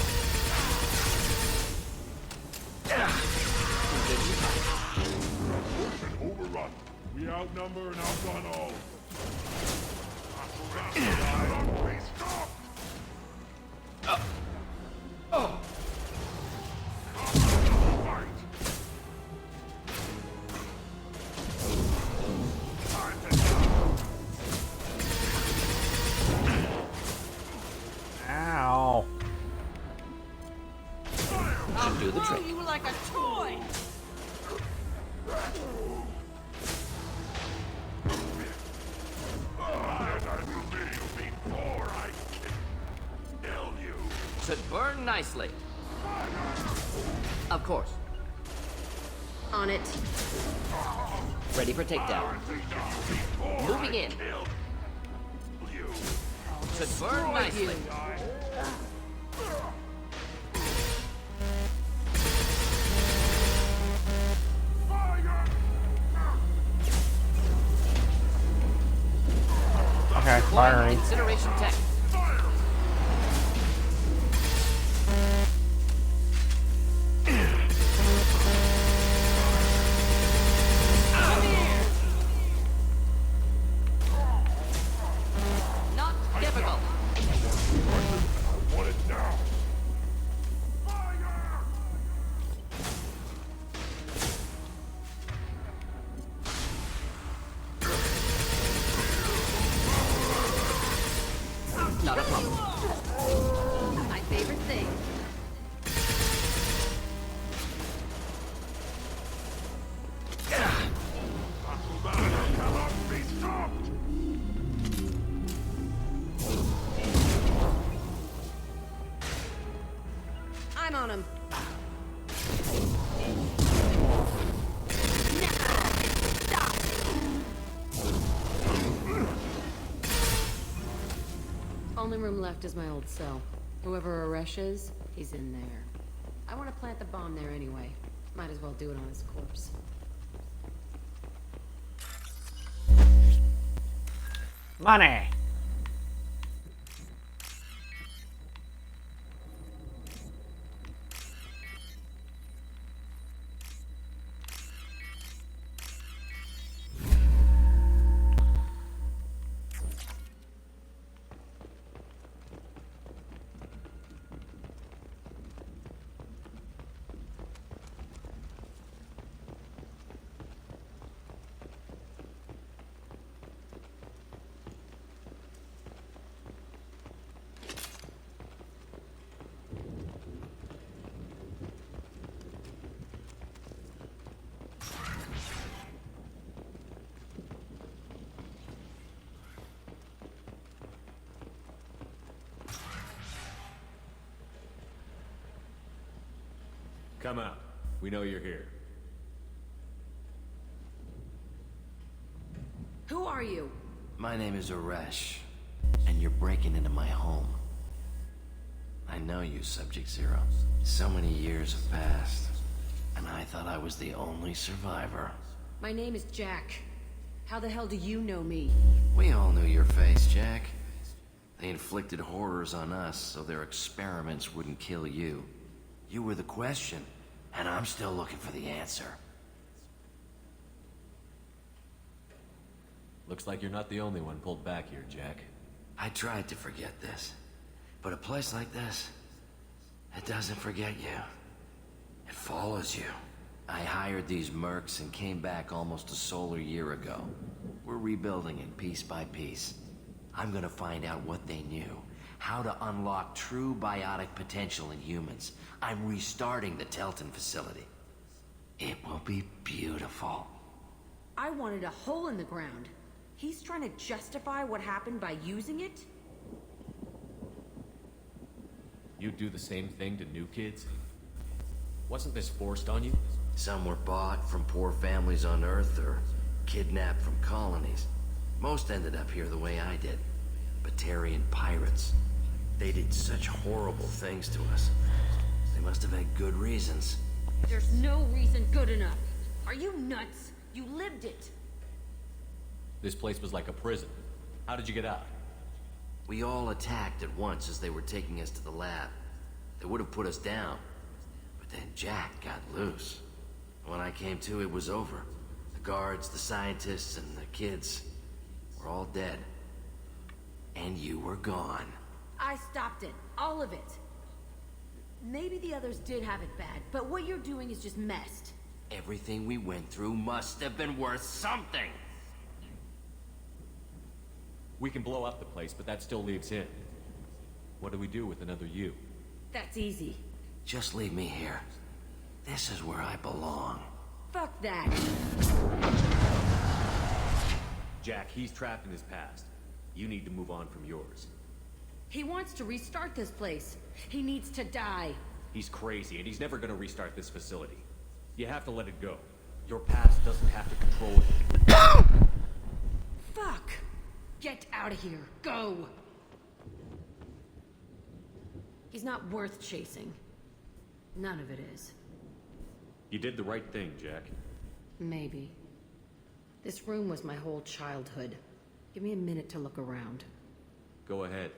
Push and overrun. We outnumber and outrun all. Ow. Should do the trick. You like a toy. Should burn nicely. Of course. On it. Ready for takedown. Moving in. Should burn nicely. Okay, firing. Incineration tech. Not difficult. I want it now. Not a problem. My favorite thing. Cannot be stopped. I'm on him. Only room left is my old cell. Whoever Aresh is, he's in there. I want to plant the bomb there anyway. Might as well do it on his corpse. Money. Come out. We know you're here. Who are you? My name is Aresh, and you're breaking into my home. I know you, Subject Zero. So many years have passed, and I thought I was the only survivor. My name is Jack. How the hell do you know me? We all knew your face, Jack. They inflicted horrors on us so their experiments wouldn't kill you. You were the question, and I'm still looking for the answer. Looks like you're not the only one pulled back here, Jack. I tried to forget this, but a place like this, it doesn't forget you. It follows you. I hired these mercs and came back almost a solar year ago. We're rebuilding it piece by piece. I'm gonna find out what they knew. How to unlock true biotic potential in humans. I'm restarting the Telton facility. It will be beautiful. I wanted a hole in the ground. He's trying to justify what happened by using it? You'd do the same thing to new kids? Wasn't this forced on you? Some were bought from poor families on Earth or kidnapped from colonies. Most ended up here the way I did. Batarian pirates. They did such horrible things to us. They must have had good reasons. There's no reason good enough. Are you nuts? You lived it. This place was like a prison. How did you get out? We all attacked at once as they were taking us to the lab. They would have put us down. But then Jack got loose. When I came to, it was over. The guards, the scientists, and the kids were all dead. And you were gone. I stopped it. All of it. Maybe the others did have it bad, but what you're doing is just messed. Everything we went through must have been worth something. We can blow up the place, but that still leaves him. What do we do with another you? That's easy. Just leave me here. This is where I belong. Fuck that. Jack, he's trapped in his past. You need to move on from yours. He wants to restart this place. He needs to die. He's crazy, and he's never gonna restart this facility. You have to let it go. Your past doesn't have to control you. Fuck! Get out of here. Go! He's not worth chasing. None of it is. You did the right thing, Jack. Maybe. This room was my whole childhood. Give me a minute to look around. Go ahead.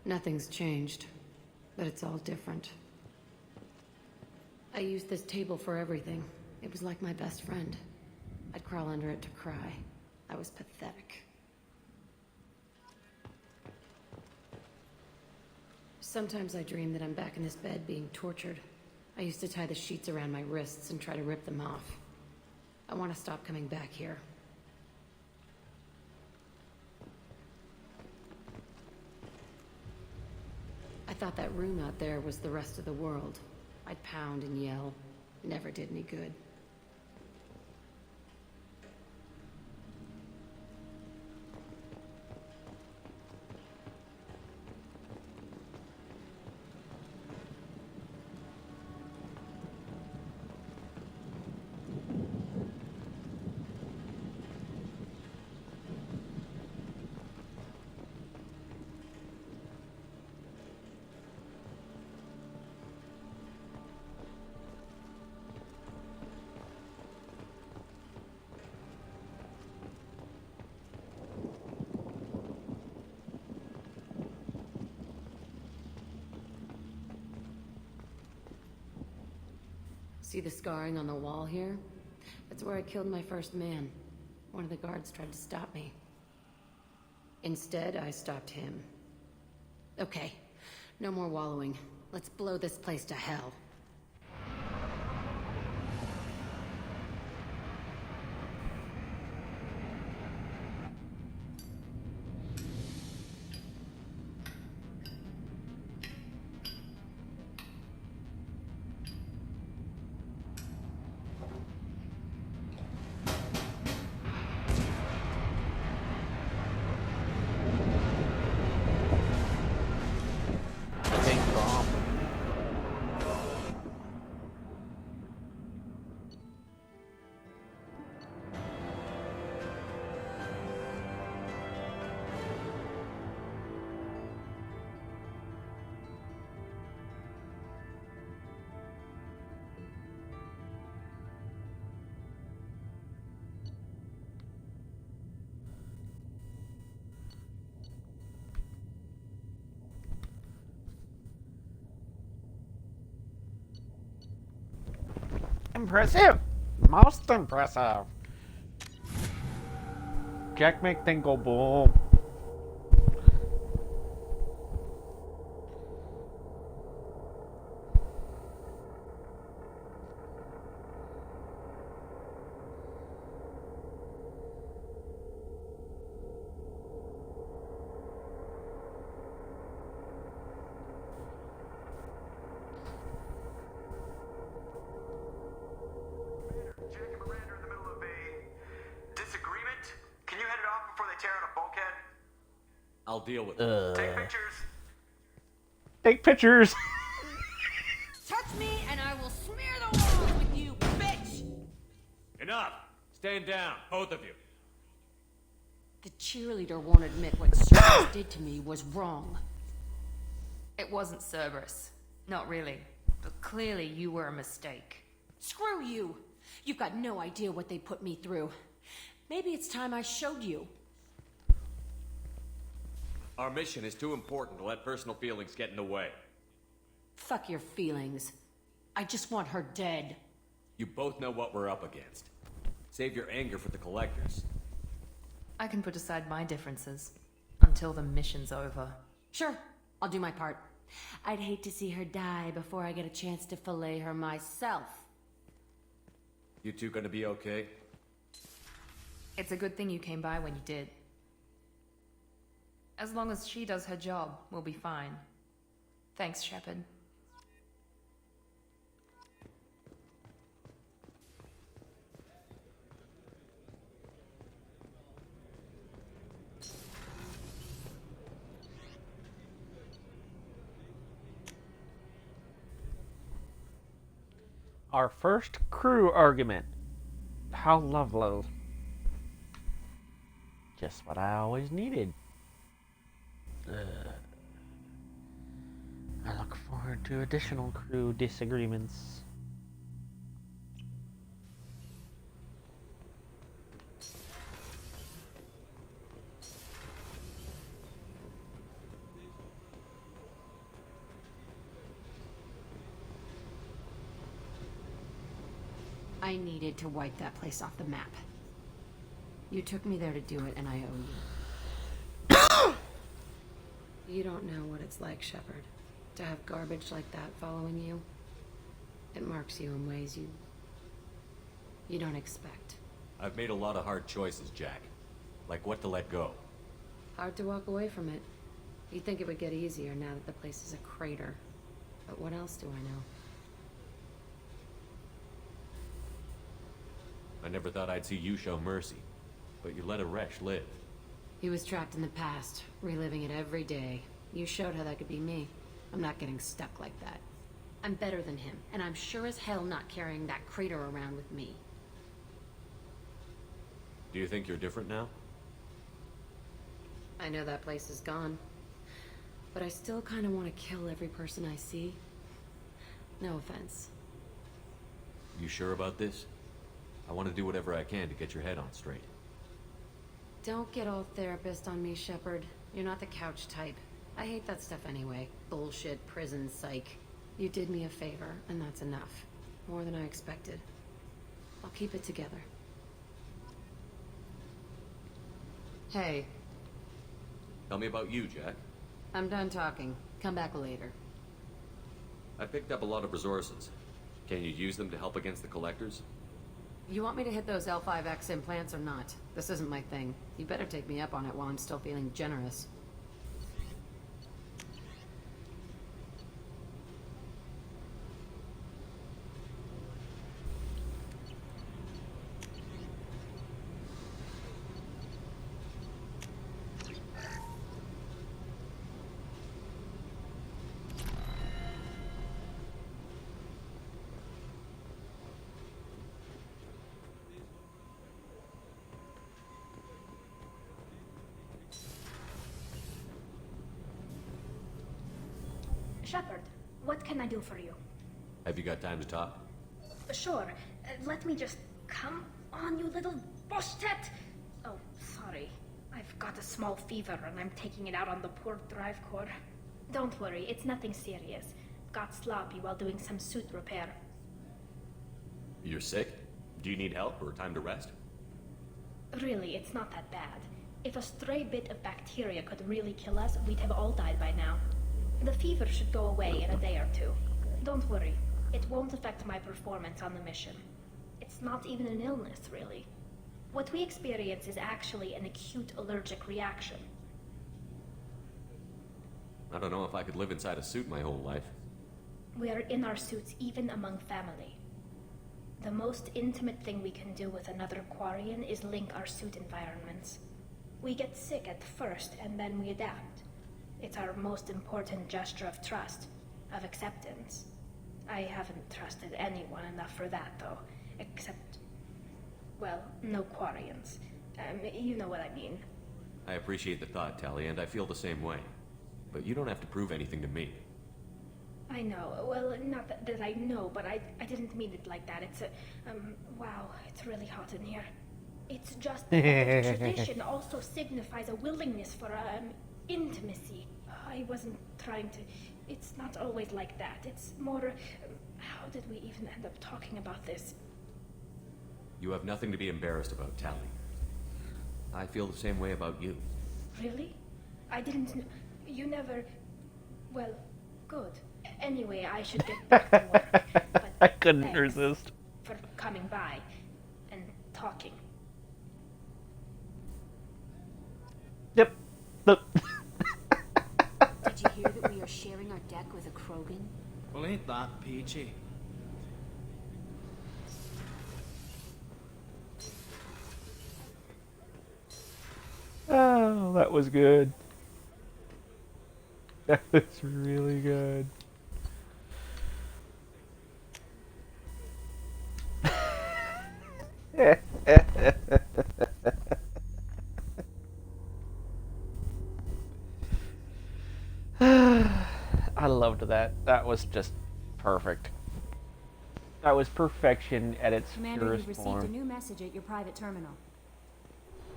Nothing's changed, but it's all different. I used this table for everything. It was like my best friend. I'd crawl under it to cry. I was pathetic. Sometimes I dream that I'm back in this bed being tortured. I used to tie the sheets around my wrists and try to rip them off. I want to stop coming back here. I thought that room out there was the rest of the world. I'd pound and yell. Never did any good. See the scarring on the wall here? That's where I killed my first man. One of the guards tried to stop me. Instead, I stopped him. Okay, no more wallowing. Let's blow this place to hell. Impressive! Most impressive! Jack McTinkle Boom. I'll deal with it. Take pictures. Take pictures. Touch me and I will smear the walls with you, bitch! Enough! Stand down, both of you. The cheerleader won't admit what Cerberus did to me was wrong. It wasn't Cerberus. Not really. But clearly you were a mistake. Screw you! You've got no idea what they put me through. Maybe it's time I showed you. Our mission is too important to let personal feelings get in the way. Fuck your feelings. I just want her dead. You both know what we're up against. Save your anger for the collectors. I can put aside my differences until the mission's over. Sure, I'll do my part. I'd hate to see her die before I get a chance to fillet her myself. You two gonna be okay? It's a good thing you came by when you did. As long as she does her job, we'll be fine. Thanks, Shepard. Our first crew argument. How lovely. Just what I always needed. I look forward to additional crew disagreements. I needed to wipe that place off the map. You took me there to do it, and I owe you. You don't know what it's like, Shepard, to have garbage like that following you. It marks you in ways you don't expect. I've made a lot of hard choices, Jack. Like what to let go. Hard to walk away from it. You'd think it would get easier now that the place is a crater. But what else do I know? I never thought I'd see you show mercy, but you let Aresh live. He was trapped in the past, reliving it every day. You showed how that could be me. I'm not getting stuck like that. I'm better than him, and I'm sure as hell not carrying that crater around with me. Do you think you're different now? I know that place is gone, but I still kind of want to kill every person I see. No offense. You sure about this? I want to do whatever I can to get your head on straight. Don't get all therapist on me, Shepard. You're not the couch type. I hate that stuff anyway. Bullshit, prison, psych. You did me a favor, and that's enough. More than I expected. I'll keep it together. Hey. Tell me about you, Jack. I'm done talking. Come back later. I picked up a lot of resources. Can you use them to help against the collectors? You want me to hit those L5X implants or not? This isn't my thing. You better take me up on it while I'm still feeling generous. Shepard, what can I do for you? Have you got time to talk? Sure. Let me just... Come on, you little boshtet! Oh, sorry. I've got a small fever and I'm taking it out on the poor drive core. Don't worry, it's nothing serious. Got sloppy while doing some suit repair. You're sick? Do you need help or time to rest? Really, it's not that bad. If a stray bit of bacteria could really kill us, we'd have all died by now. The fever should go away in a day or two. Don't worry, it won't affect my performance on the mission. It's not even an illness, really. What we experience is actually an acute allergic reaction. I don't know if I could live inside a suit my whole life. We are in our suits even among family. The most intimate thing we can do with another Quarian is link our suit environments. We get sick at first, and then we adapt. It's our most important gesture of trust, of acceptance. I haven't trusted anyone enough for that, though. Except, well, no Quarians. You know what I mean. I appreciate the thought, Tali, and I feel the same way. But you don't have to prove anything to me. I know. Well, not that I know, but I didn't mean it like that. It's a... wow, it's really hot in here. It's just that the tradition also signifies a willingness for, intimacy. I wasn't trying to... It's not always like that. It's more... how did we even end up talking about this? You have nothing to be embarrassed about, Tali. I feel the same way about you. Really? I didn't know... You never... Well, good. Anyway, I should get back to work. But I couldn't thanks resist. for coming by and talking. Yep. Did you hear that we are sharing our deck with a Krogan? Well, ain't that peachy? Oh, that was good. That was really good. I loved that. That was just perfect. That was perfection at its Commander, purest you've received form. a new message at your private terminal.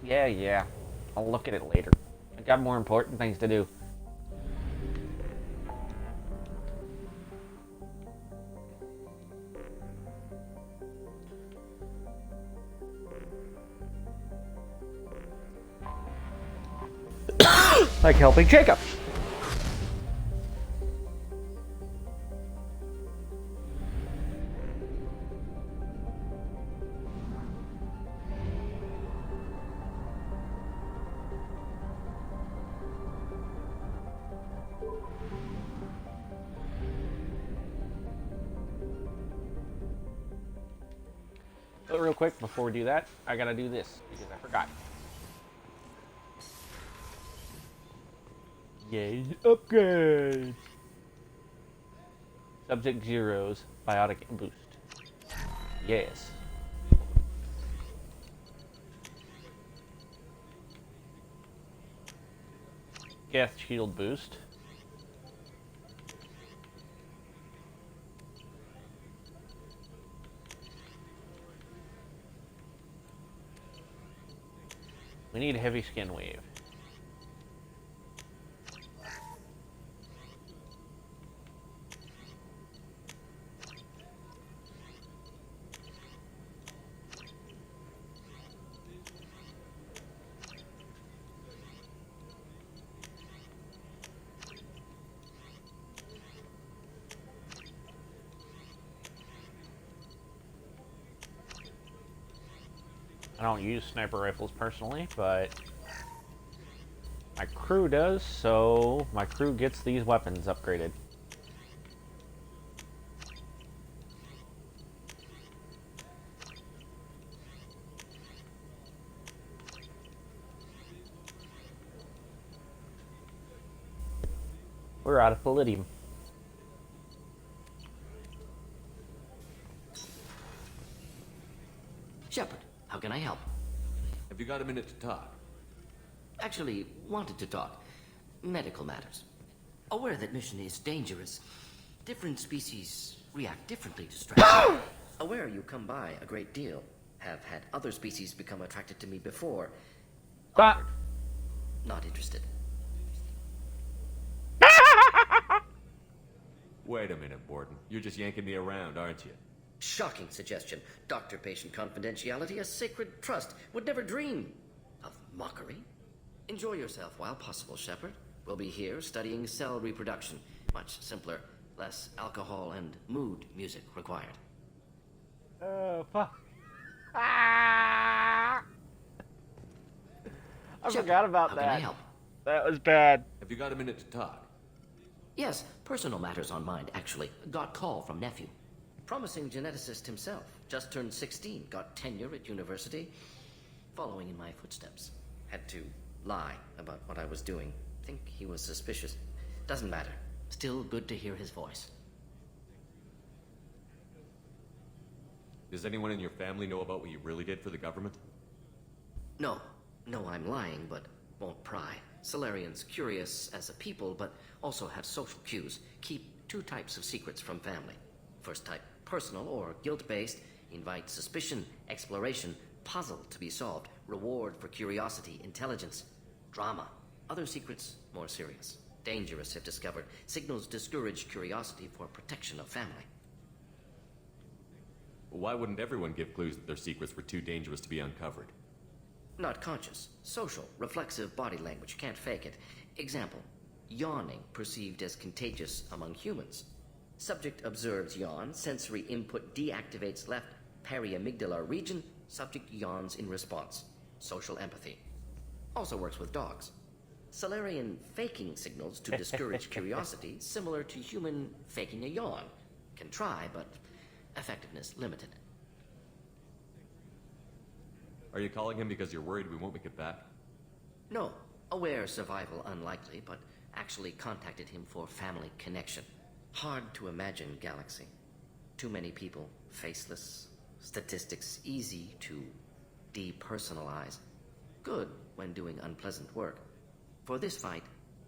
Yeah. I'll look at it later. I got more important things to do. Like helping Jacob. But real quick, before we do that, I gotta do this because I forgot. Yay, upgrade! Subject Zero's biotic boost. Yes. Geth shield boost. We need heavy skin wave. I don't use sniper rifles personally, but my crew does, so my crew gets these weapons upgraded. We're out of palladium. Shepard, how can I help? Have you got a minute to talk? Actually, wanted to talk. Medical matters. Aware that mission is dangerous. Different species react differently to stress. Aware you come by a great deal. Have had other species become attracted to me before. Awkward. Not interested. Wait a minute, Borden. You're just yanking me around, aren't you? Shocking suggestion. Doctor-patient confidentiality, a sacred trust. Would never dream of mockery. Enjoy yourself while possible, Shepard. We'll be here studying cell reproduction. Much simpler, less alcohol and mood music required. Oh, fuck. I forgot about how that. Can I help? That was bad. Have you got a minute to talk? Yes, personal matters on mind, actually. Got call from nephew. Promising geneticist himself. Just turned 16, got tenure at university. Following in my footsteps. Had to lie about what I was doing. Think he was suspicious. Doesn't matter. Still good to hear his voice. Does anyone in your family know about what you really did for the government? No. No, I'm lying, but won't pry. Solarians curious as a people, but also have social cues. Keep two types of secrets from family. First type, personal or guilt-based, invite suspicion, exploration, puzzle to be solved, reward for curiosity, intelligence, drama. Other secrets, more serious. Dangerous if discovered. Signals discourage curiosity for protection of family. Why wouldn't everyone give clues that their secrets were too dangerous to be uncovered? Not conscious. Social, reflexive body language. Can't fake it. Example. Yawning perceived as contagious among humans. Subject observes yawn. Sensory input deactivates left periamygdalar region. Subject yawns in response. Social empathy. Also works with dogs. Solarian faking signals to discourage curiosity, similar to human faking a yawn. Can try, but effectiveness limited. Are you calling him because you're worried we won't make it back? No. Aware survival unlikely, but actually contacted him for family connection. Hard to imagine galaxy. Too many people, faceless. Statistics easy to depersonalize. Good when doing unpleasant work. For this fight,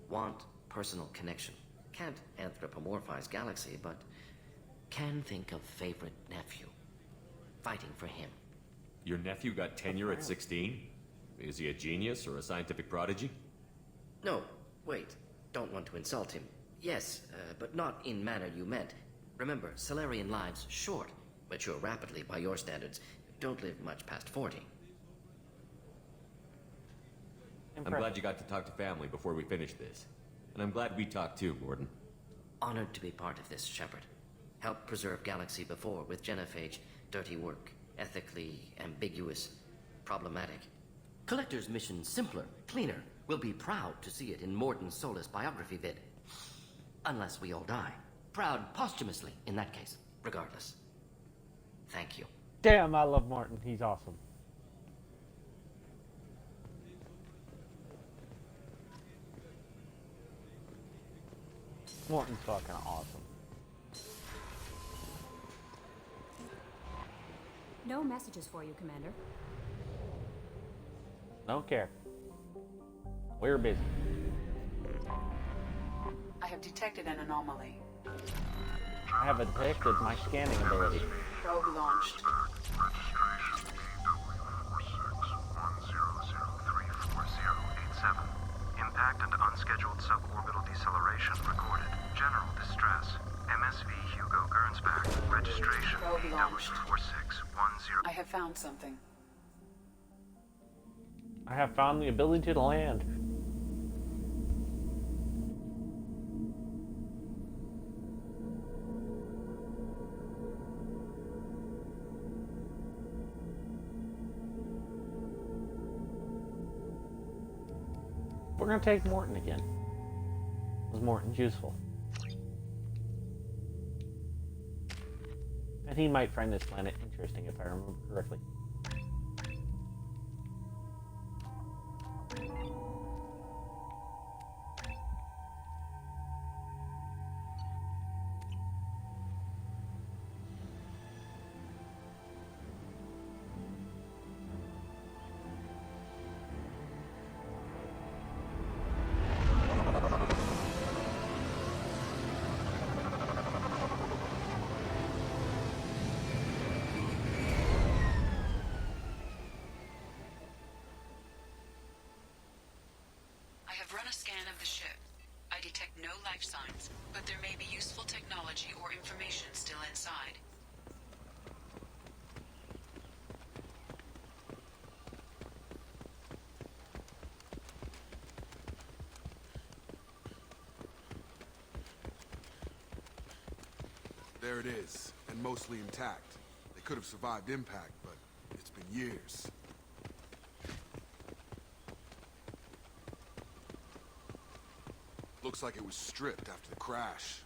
want personal connection. Can't anthropomorphize galaxy, but can think of favorite nephew. Fighting for him. Your nephew got tenure at 16? Is he a genius or a scientific prodigy? No, wait. Don't want to insult him. Yes, but not in manner you meant. Remember, Solarian lives short. Mature rapidly by your standards. Don't live much past 40. I'm glad you got to talk to family before we finish this. And I'm glad we talked too, Gordon. Honored to be part of this, Shepard. Helped preserve Galaxy before with Genophage. Dirty work. Ethically ambiguous. Problematic. Collector's mission simpler, cleaner. We'll be proud to see it in Mordin Solus biography vid. Unless we all die. Proud posthumously, in that case. Regardless. Thank you. Damn, I love Martin. He's awesome. Martin's fucking awesome. No messages for you, Commander. Don't care. We're busy. I have detected an anomaly. I have detected my scanning ability. Probe launched. Impact and unscheduled suborbital deceleration recorded. General distress. MSV Hugo Gernsback. Registration W4610. I have found something. I have found the ability to land. We're gonna take Morton again. Because Morton's useful. And he might find this planet interesting if I remember correctly. I detect no life signs, but there may be useful technology or information still inside. There it is, and mostly intact. They could have survived impact, but it's been years. Looks like it was stripped after the crash.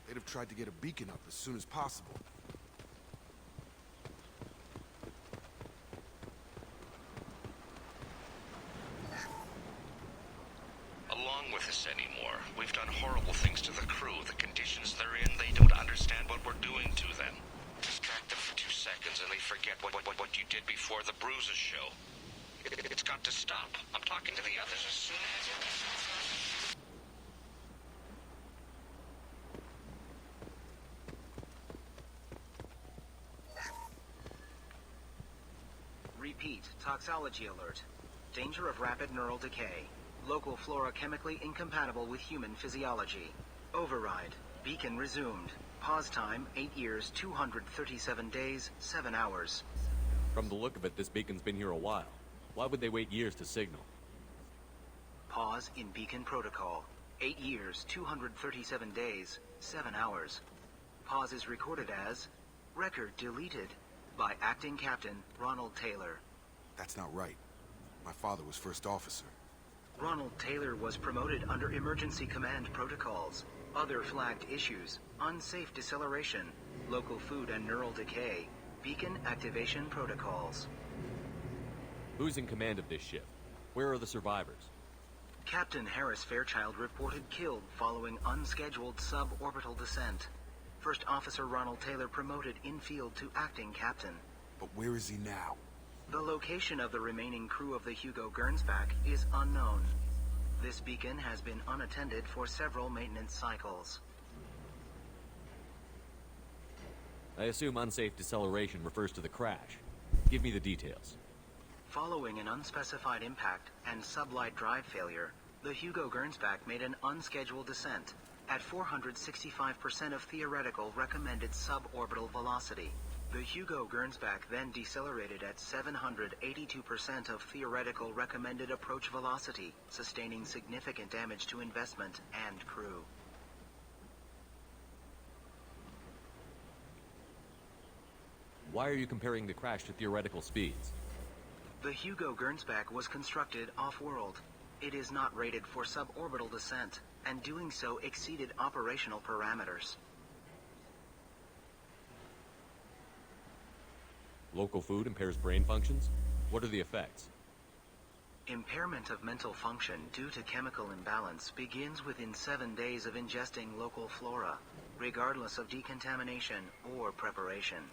They'd have tried to get a beacon up as soon as possible. toxology alert. Danger of rapid neural decay. Local flora chemically incompatible with human physiology. Override. Beacon resumed. Pause time 8 years, 237 days, 7 hours. From the look of it, this beacon's been here a while. Why would they wait years to signal? Pause in beacon protocol. 8 years, 237 days, 7 hours. Pause is recorded as record deleted by Acting Captain Ronald Taylor. That's not right. My father was first officer. Ronald Taylor was promoted under emergency command protocols. Other flagged issues: unsafe deceleration, local food and neural decay, beacon activation protocols. Who's in command of this ship? Where are the survivors? Captain Harris Fairchild reported killed following unscheduled suborbital descent. First Officer Ronald Taylor promoted in-field to acting captain. But where is he now? The location of the remaining crew of the Hugo Gernsback is unknown. This beacon has been unattended for several maintenance cycles. I assume unsafe deceleration refers to the crash. Give me the details. Following an unspecified impact and sublight drive failure, the Hugo Gernsback made an unscheduled descent at 465% of theoretical recommended suborbital velocity. The Hugo Gernsback then decelerated at 782% of theoretical recommended approach velocity, sustaining significant damage to investment and crew. Why are you comparing the crash to theoretical speeds? The Hugo Gernsback was constructed off-world. It is not rated for suborbital descent, and doing so exceeded operational parameters. Local food impairs brain functions? What are the effects? Impairment of mental function due to chemical imbalance begins within 7 days of ingesting local flora, regardless of decontamination or preparation.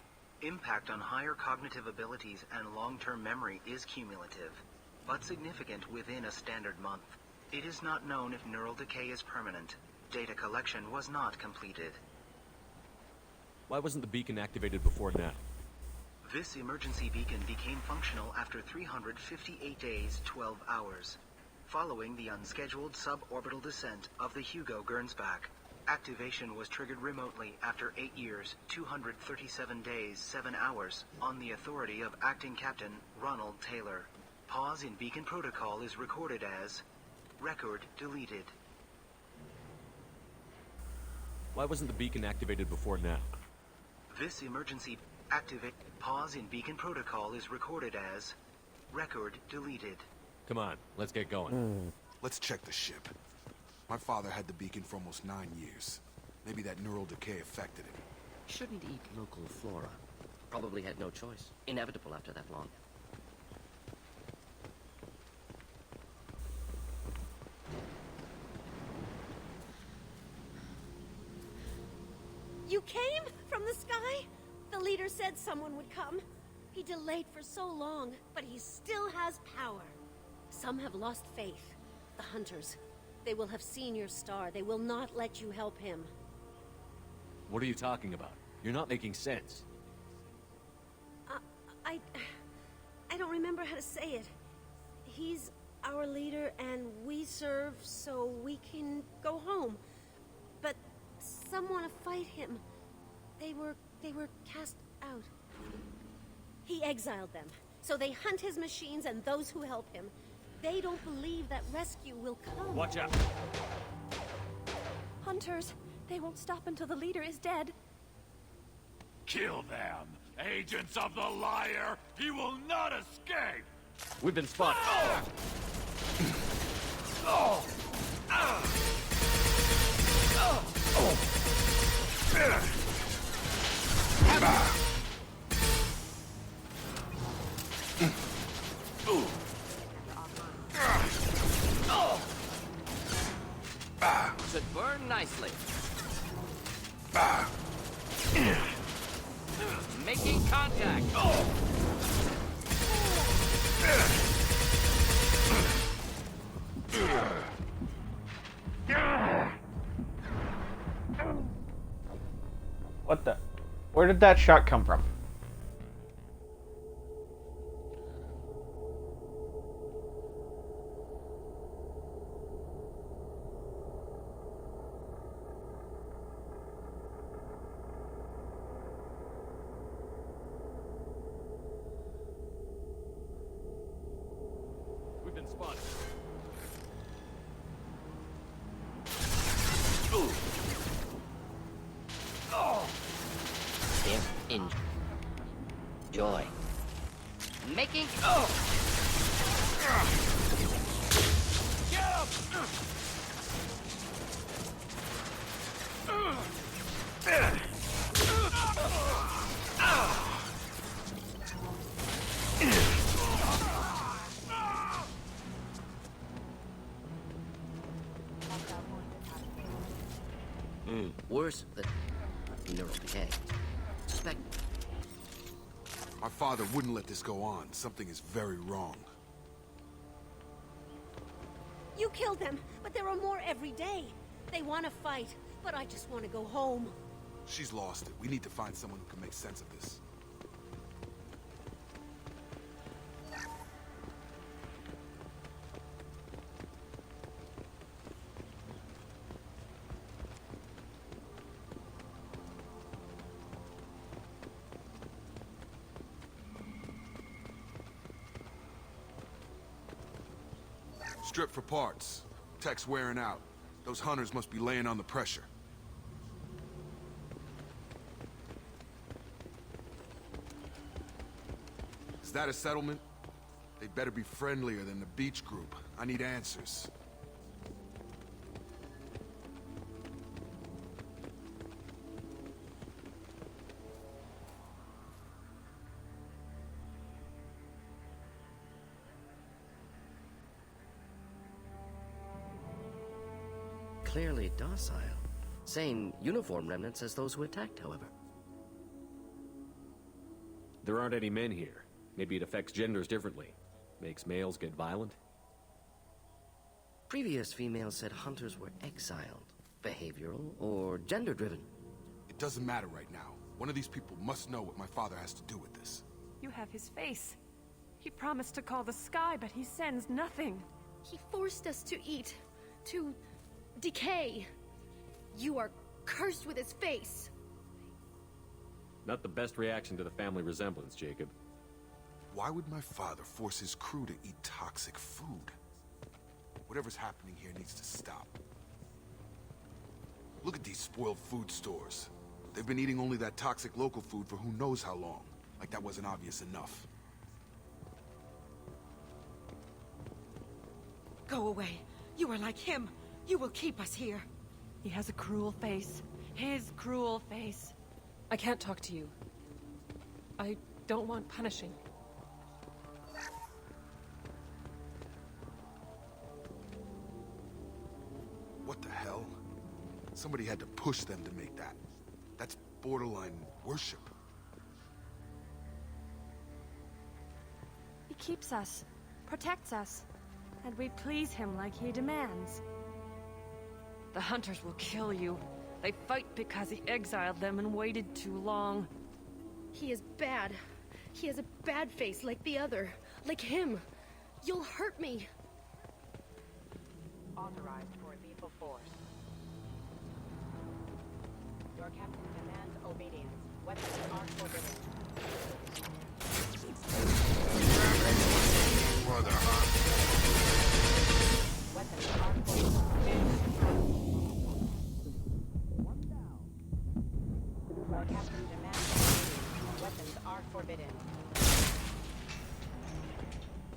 Impact on higher cognitive abilities and long-term memory is cumulative, but significant within a standard month. It is not known if neural decay is permanent. Data collection was not completed. Why wasn't the beacon activated before now? This emergency beacon became functional after 358 days, 12 hours, following the unscheduled suborbital descent of the Hugo Gernsback. Activation was triggered remotely after 8 years, 237 days, 7 hours, on the authority of Acting Captain Ronald Taylor. Pause in beacon protocol is recorded as record deleted. Why wasn't the beacon activated before now? This emergency activate pause in beacon protocol is recorded as record deleted. Come on, let's get going. Let's check the ship. My father had the beacon for almost 9 years. Maybe that neural decay affected him. Shouldn't eat local flora. Probably had no choice. Inevitable after that long. You came from the sky? The leader said someone would come. He delayed for so long, but he still has power. Some have lost faith. The hunters. They will have seen your star. They will not let you help him. What are you talking about? You're not making sense. I don't remember how to say it. He's our leader and we serve so we can go home. But some want to fight him. They were cast out. He exiled them. So they hunt his machines and those who help him. They don't believe that rescue will come. Watch out! Hunters, they won't stop until the leader is dead. Kill them! Agents of the liar! He will not escape! We've been spotted. Should burn nicely. Making contact. What the? Where did that shot come from? Enjoy. Making... Worse than neural decay. Suspect. My father wouldn't let this go on. Something is very wrong. You killed them, but there are more every day. They want to fight, but I just want to go home. She's lost it. We need to find someone who can make sense of this. Strip for parts. Tech's wearing out. Those hunters must be laying on the pressure. Is that a settlement? They'd better be friendlier than the beach group. I need answers. Clearly docile. Same uniform remnants as those who attacked, however. There aren't any men here. Maybe it affects genders differently. Makes males get violent? Previous females said hunters were exiled. Behavioral or gender-driven. It doesn't matter right now. One of these people must know what my father has to do with this. You have his face. He promised to call the sky, but he sends nothing. He forced us to eat, to decay. You are cursed with his face. Not the best reaction to the family resemblance, Jacob. Why would my father force his crew to eat toxic food? Whatever's happening here needs to stop. Look at these spoiled food stores. They've been eating only that toxic local food for who knows how long. Like that wasn't obvious enough. Go away. You are like him. You will keep us here. He has a cruel face. His cruel face. I can't talk to you. I don't want punishing. What the hell? Somebody had to push them to make that. That's borderline worship. He keeps us, protects us, and we please him like he demands. The hunters will kill you. They fight because he exiled them and waited too long. He is bad. He has a bad face like the other. Like him. You'll hurt me. Authorized for lethal force. Your captain demands obedience. Weapons are forbidden. Weapons are forbidden. Your captain demands obedience. Weapons are forbidden.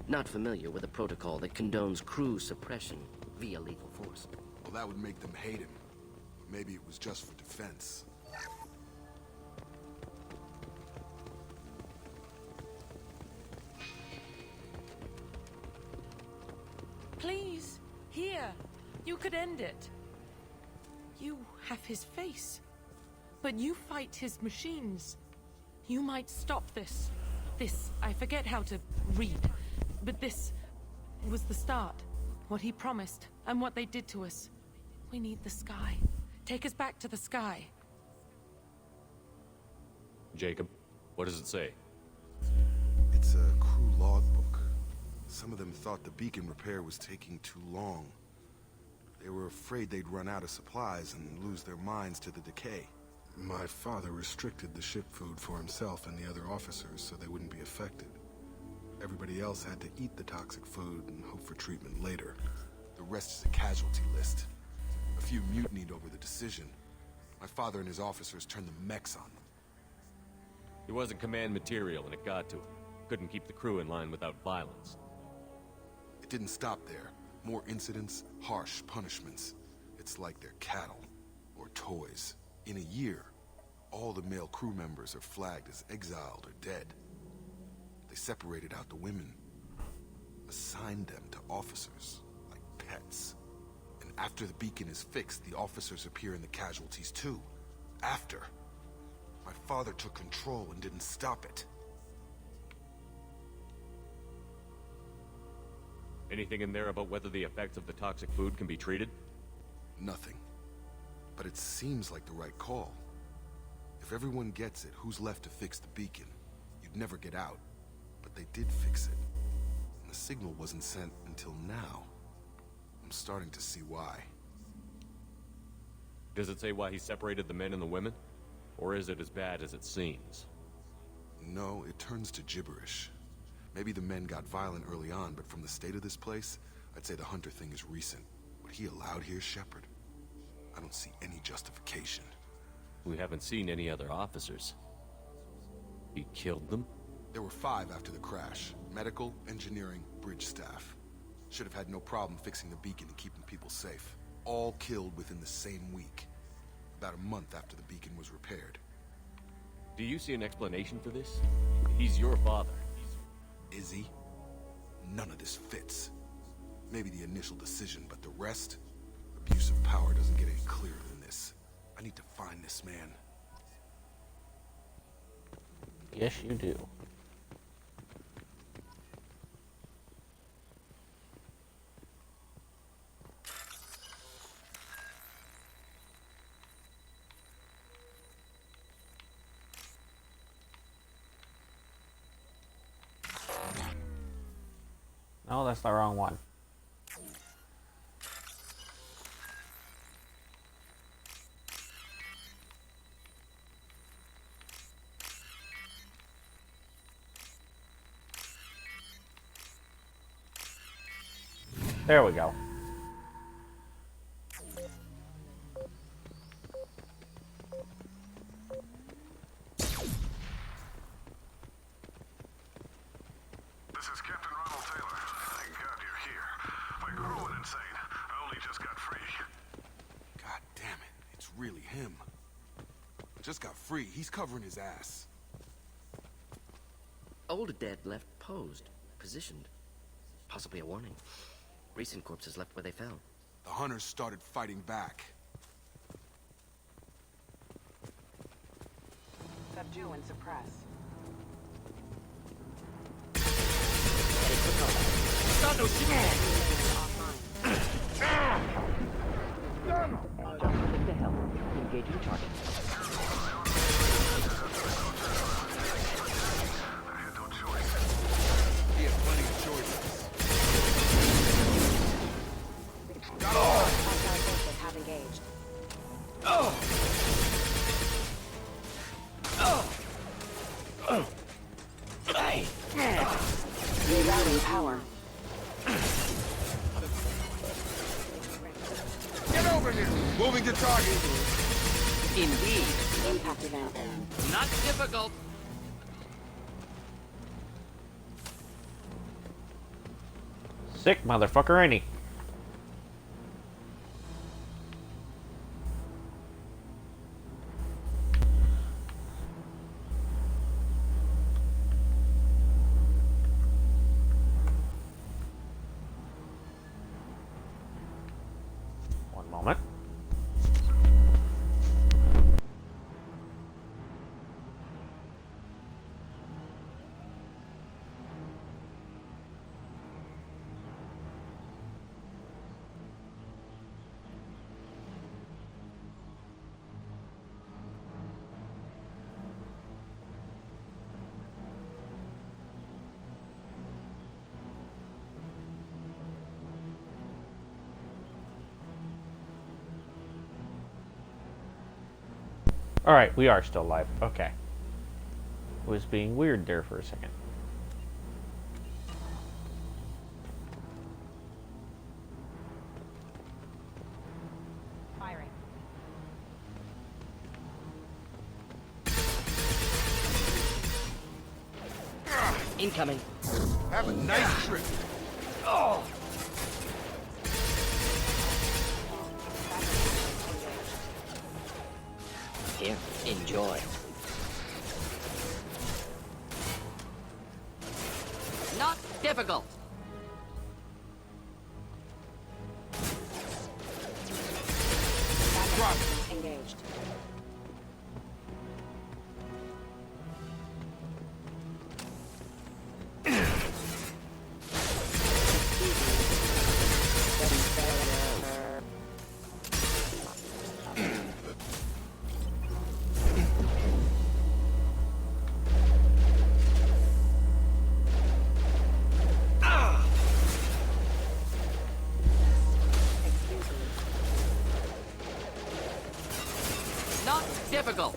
Not familiar with a protocol that condones crew suppression via lethal force. Well, that would make them hate him. Maybe it was just for defense. Please, here. You could end it. You have his face. But you fight his machines. You might stop this. This, I forget how to read. But this was the start. What he promised, and what they did to us. We need the sky. Take us back to the sky. Jacob, what does it say? It's a crew logbook. Some of them thought the beacon repair was taking too long. They were afraid they'd run out of supplies and lose their minds to the decay. My father restricted the ship food for himself and the other officers so they wouldn't be affected. Everybody else had to eat the toxic food and hope for treatment later. The rest is a casualty list. A few mutinied over the decision. My father and his officers turned the mechs on them. He wasn't command material and it got to him. Couldn't keep the crew in line without violence. It didn't stop there. More incidents, harsh punishments. It's like they're cattle or toys. In a year, all the male crew members are flagged as exiled or dead. They separated out the women, assigned them to officers like pets. And after the beacon is fixed, the officers appear in the casualties too. After. My father took control and didn't stop it. Anything in there about whether the effects of the toxic food can be treated? Nothing. But it seems like the right call. If everyone gets it, who's left to fix the beacon? You'd never get out. But they did fix it. And the signal wasn't sent until now. I'm starting to see why. Does it say why he separated the men and the women? Or is it as bad as it seems? No, it turns to gibberish. Maybe the men got violent early on, but from the state of this place, I'd say the Hunter thing is recent. What he allowed here, Shepard, I don't see any justification. We haven't seen any other officers. He killed them? There were 5 after the crash. Medical, engineering, bridge staff. Should have had no problem fixing the beacon and keeping people safe. All killed within the same week. About a month after the beacon was repaired. Do you see an explanation for this? He's your father. Is he? None of this fits. Maybe the initial decision, but the rest? Abuse of power doesn't get any clearer than this. I need to find this man. Yes, you do. No, that's the wrong one. There we go. This is Captain Ronald Taylor. Thank God you're here. My crew went insane. I only just got free. God damn it, it's really him. Just got free. He's covering his ass. Older dead left posed, positioned. Possibly a warning. Recent corpses left where they fell. The hunters started fighting back. Subdue and suppress. Adjustment to help. Engaging target. He had plenty of choices. Have engaged. Rerouting power. Get over here! Moving to target. Indeed. Impact event. Not difficult. Sick motherfucker, ain't he? One moment. Alright, we are still live. Okay. Was being weird there for a second. Firing. Incoming. Have a nice trip. Oh! Here, enjoy. Not difficult. Engaged. Not difficult.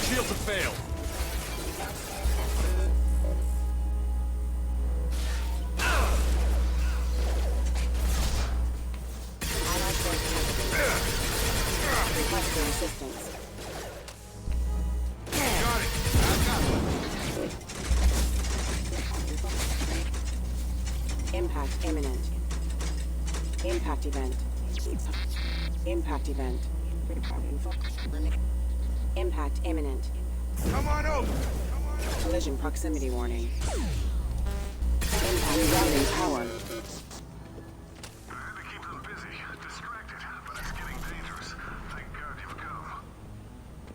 Shields have failed. Requesting assistance. Got it. Impact imminent. Impact event. Impact event. Impact imminent. Come on over. Collision proximity warning. Impact routing power.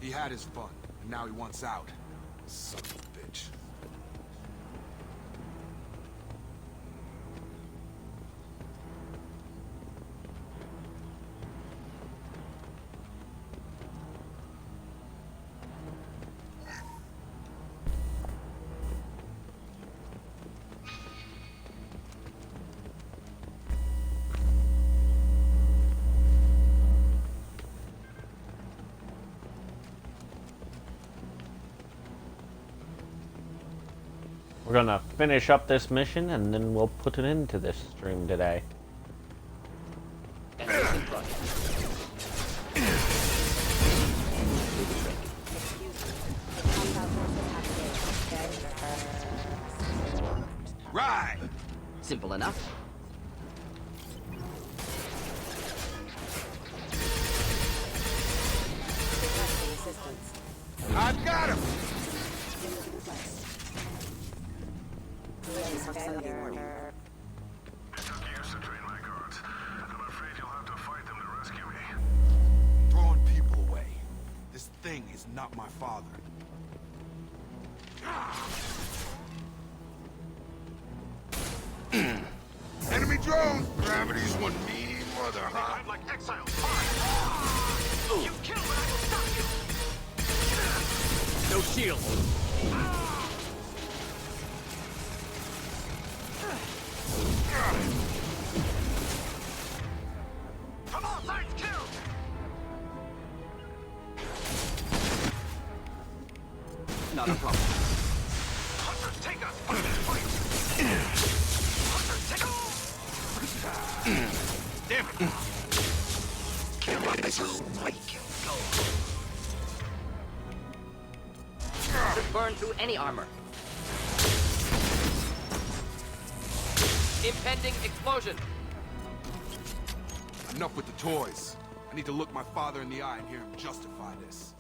He had his fun, and now he wants out. Son of a bitch. We're gonna finish up this mission and then we'll put an end to this stream today. Right. Simple enough. Requesting assistance. I've got him. Collision proximity warning. Throwing people away. This thing is not my father. Enemy drone! Gravity's one mean mother, huh? Like exiles. Fine. You kill and I will stop you. No shield. Come on, sides kill. Not a problem. Hunter, take us. Hunter, fight. Hunter, take us. Damn it. Kill us. Could burn through any armor. Impending explosion. Enough with the toys. I need to look my father in the eye and hear him justify this.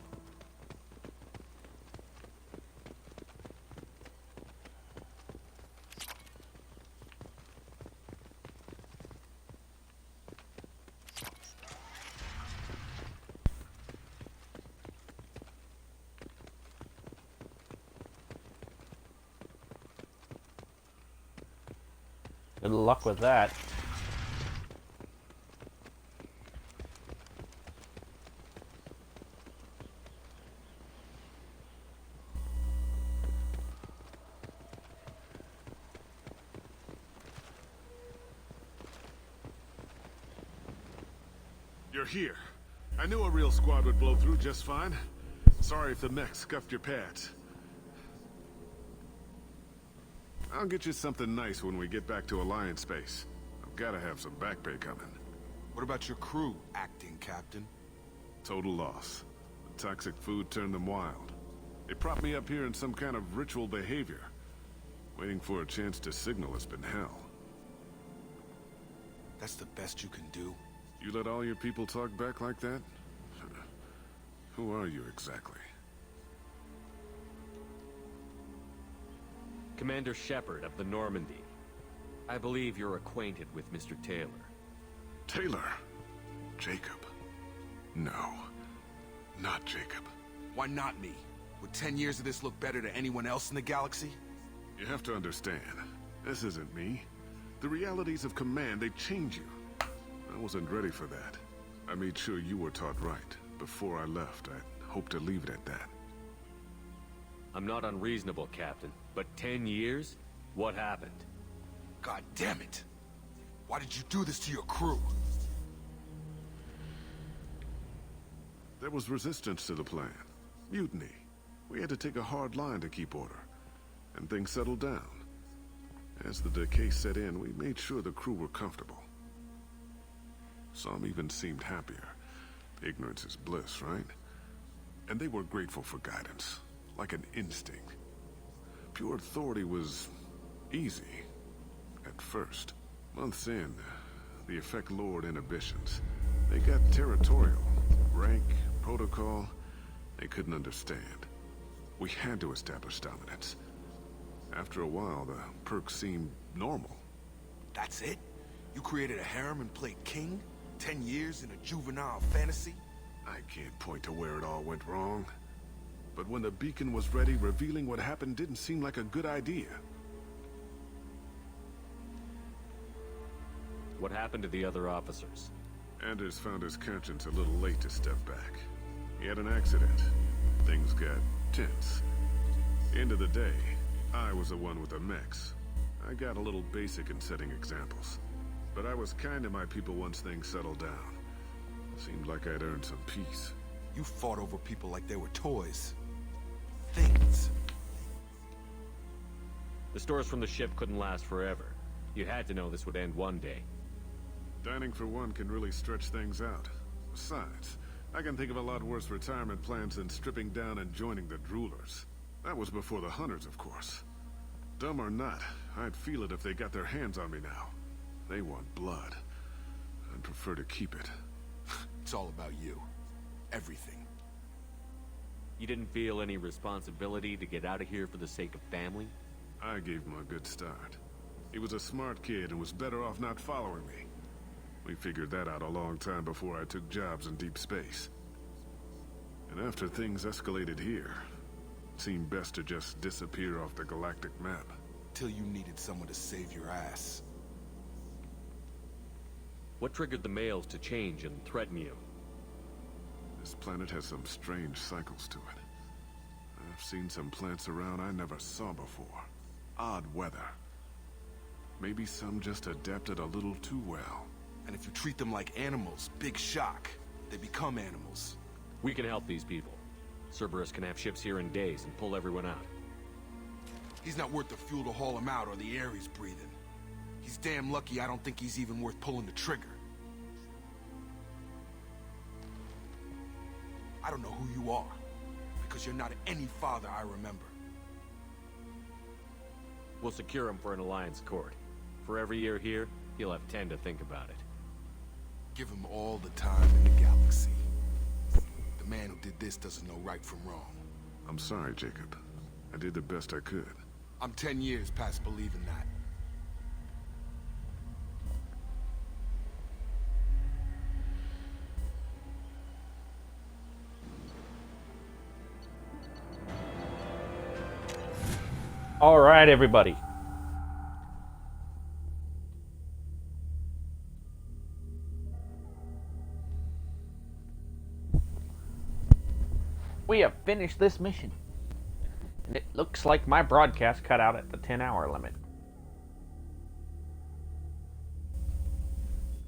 Good luck with that. You're here. I knew a real squad would blow through just fine. Sorry if the mech scuffed your pads. I'll get you something nice when we get back to Alliance space. I've gotta have some back pay coming. What about your crew, acting captain? Total loss. toxic food turned them wild. They propped me up here in some kind of ritual behavior. Waiting for a chance to signal has been hell. That's the best you can do? You let all your people talk back like that? Who are you exactly? Commander Shepard of the Normandy. I believe you're acquainted with Mr. Taylor. Taylor? Jacob? No. Not Jacob. Why not me? Would 10 years of this look better to anyone else in the galaxy? You have to understand, this isn't me. The realities of command, they change you. I wasn't ready for that. I made sure you were taught right. Before I left, I hoped to leave it at that. I'm not unreasonable, Captain, but 10 years? What happened? God damn it! Why did you do this to your crew? There was resistance to the plan. Mutiny. We had to take a hard line to keep order. And things settled down. As the decay set in, we made sure the crew were comfortable. Some even seemed happier. Ignorance is bliss, right? And they were grateful for guidance, like an instinct. Pure authority was easy, at first. Months in, the effect lowered inhibitions. They got territorial. Rank, protocol, they couldn't understand. We had to establish dominance. After a while, the perks seemed normal. That's it? You created a harem and played king? 10 years in a juvenile fantasy? I can't point to where it all went wrong. But when the beacon was ready, revealing what happened didn't seem like a good idea. What happened to the other officers? Anders found his conscience a little late to step back. He had an accident. Things got tense. End of the day, I was the one with the mechs. I got a little basic in setting examples. But I was kind to my people once things settled down. Seemed like I'd earned some peace. You fought over people like they were toys. Things. The stores from the ship couldn't last forever. You had to know this would end one day. Dining for one can really stretch things out. Besides, I can think of a lot worse retirement plans than stripping down and joining the Droolers. That was before the Hunters, of course. Dumb or not, I'd feel it if they got their hands on me now. They want blood. I'd prefer to keep it. It's all about you. Everything. You didn't feel any responsibility to get out of here for the sake of family? I gave him a good start. He was a smart kid and was better off not following me. We figured that out a long time before I took jobs in deep space. And after things escalated here, it seemed best to just disappear off the galactic map. Till you needed someone to save your ass. What triggered the males to change and threaten you? This planet has some strange cycles to it. I've seen some plants around I never saw before. Odd weather. Maybe some just adapted a little too well. And if you treat them like animals, big shock. They become animals. We can help these people. Cerberus can have ships here in days and pull everyone out. He's not worth the fuel to haul him out or the air he's breathing. He's damn lucky I don't think he's even worth pulling the trigger. I don't know who you are, because you're not any father I remember. We'll secure him for an Alliance court. For every year here, he'll have 10 to think about it. Give him all the time in the galaxy. The man who did this doesn't know right from wrong. I'm sorry, Jacob. I did the best I could. I'm 10 years past believing that. All right, everybody. We have finished this mission. And it looks like my broadcast cut out at the 10-hour limit.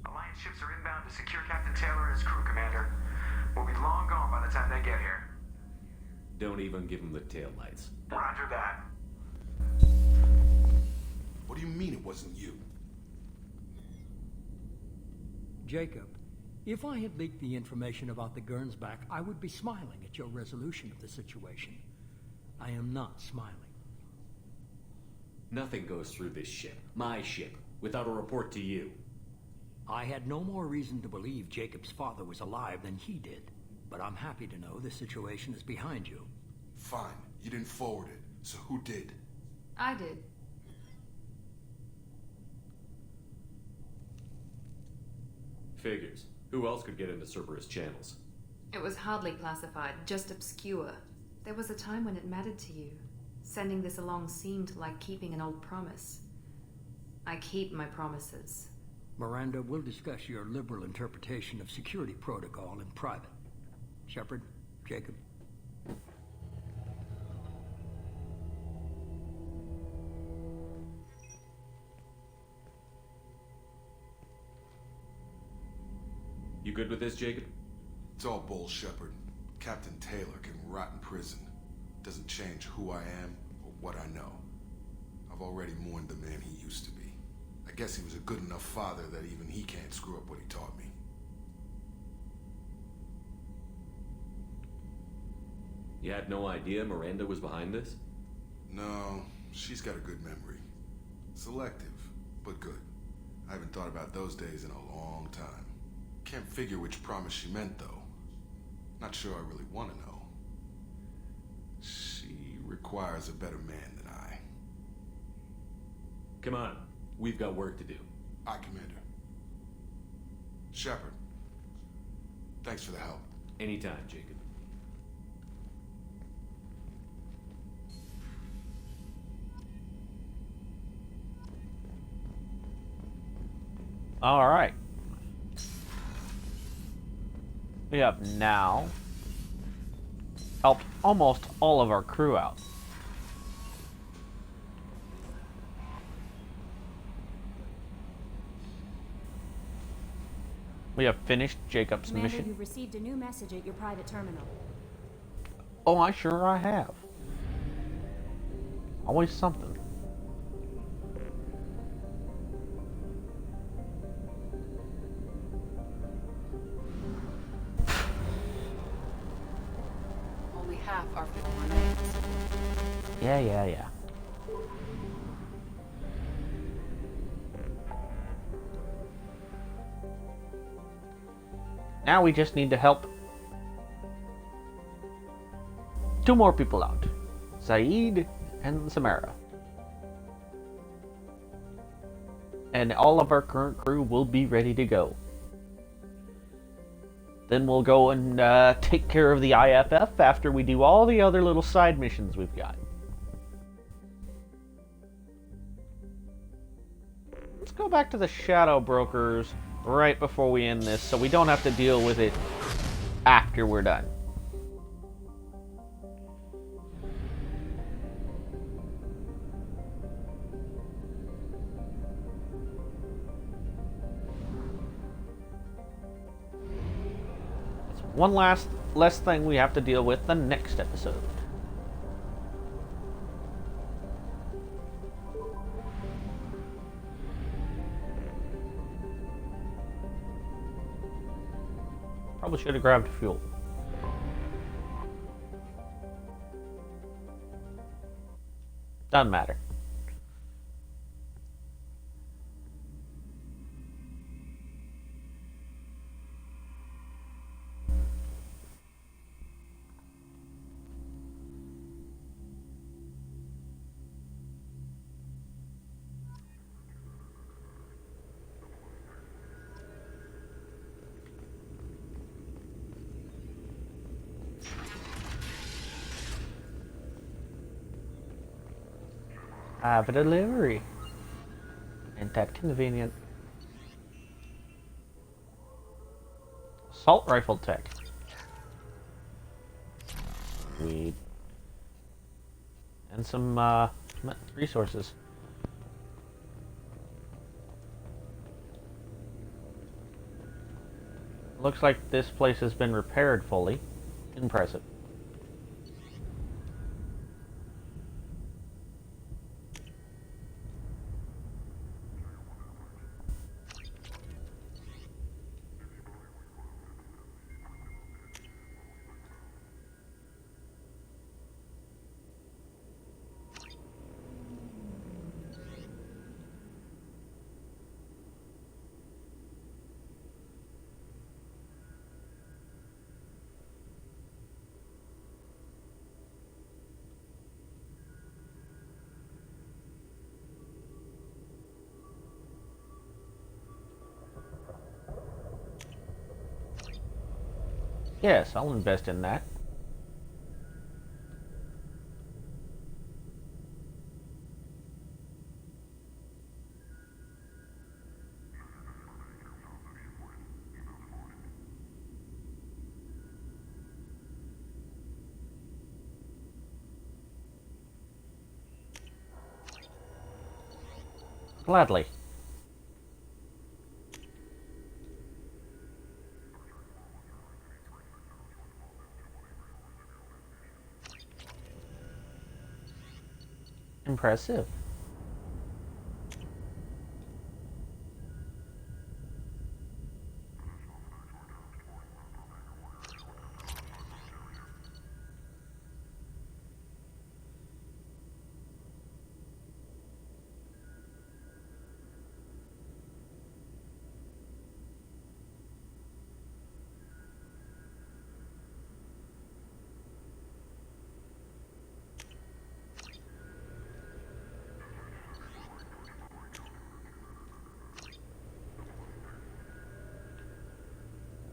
Alliance ships are inbound to secure Captain Taylor and his crew, Commander. We'll be long gone by the time they get here. Don't even give him the taillights. Roger that. What do you mean it wasn't you? Jacob, If I had leaked the information about the Gernsback, I would be smiling at your resolution of the situation. I am not smiling. Nothing goes through this ship, my ship, without a report to you. I had no more reason to believe Jacob's father was alive than he did. But I'm happy to know the situation is behind you. Fine. You didn't forward it. So who did? I did. Figures. Who else could get into Cerberus channels? It was hardly classified, just obscure. There was a time when it mattered to you. Sending this along seemed like keeping an old promise. I keep my promises. Miranda, we'll discuss your liberal interpretation of security protocol in private. Shepard, Jacob. You good with this, Jacob? It's all bull, Shepard. Captain Taylor can rot in prison. Doesn't change who I am or what I know. I've already mourned the man he used to be. I guess he was a good enough father that even he can't screw up what he taught me. You had no idea Miranda was behind this? No, she's got a good memory. Selective, but good. I haven't thought about those days in a long time. Can't figure which promise she meant, though. Not sure I really want to know. She requires a better man than I. Come on, we've got work to do. Aye, Commander. Shepard, thanks for the help. Anytime, Jacob. All right. We have now helped almost all of our crew out. We have finished Jacob's Commander, mission. you've received a new message at your private terminal. Oh, I have. Always something. Only half our fuel remains. Yeah. Now we just need to help 2 more people out. Saeed and Samara. And all of our current crew will be ready to go. Then we'll go and take care of the IFF after we do all the other little side missions we've got. Let's go back to the Shadow Brokers right before we end this so we don't have to deal with it after we're done. One less thing we have to deal with the next episode. Probably should have grabbed fuel. Doesn't matter. I have a delivery. Ain't that convenient? Assault rifle tech. Sweet. And some resources. Looks like this place has been repaired fully. Impressive. Yes, I'll invest in that. Gladly. Impressive.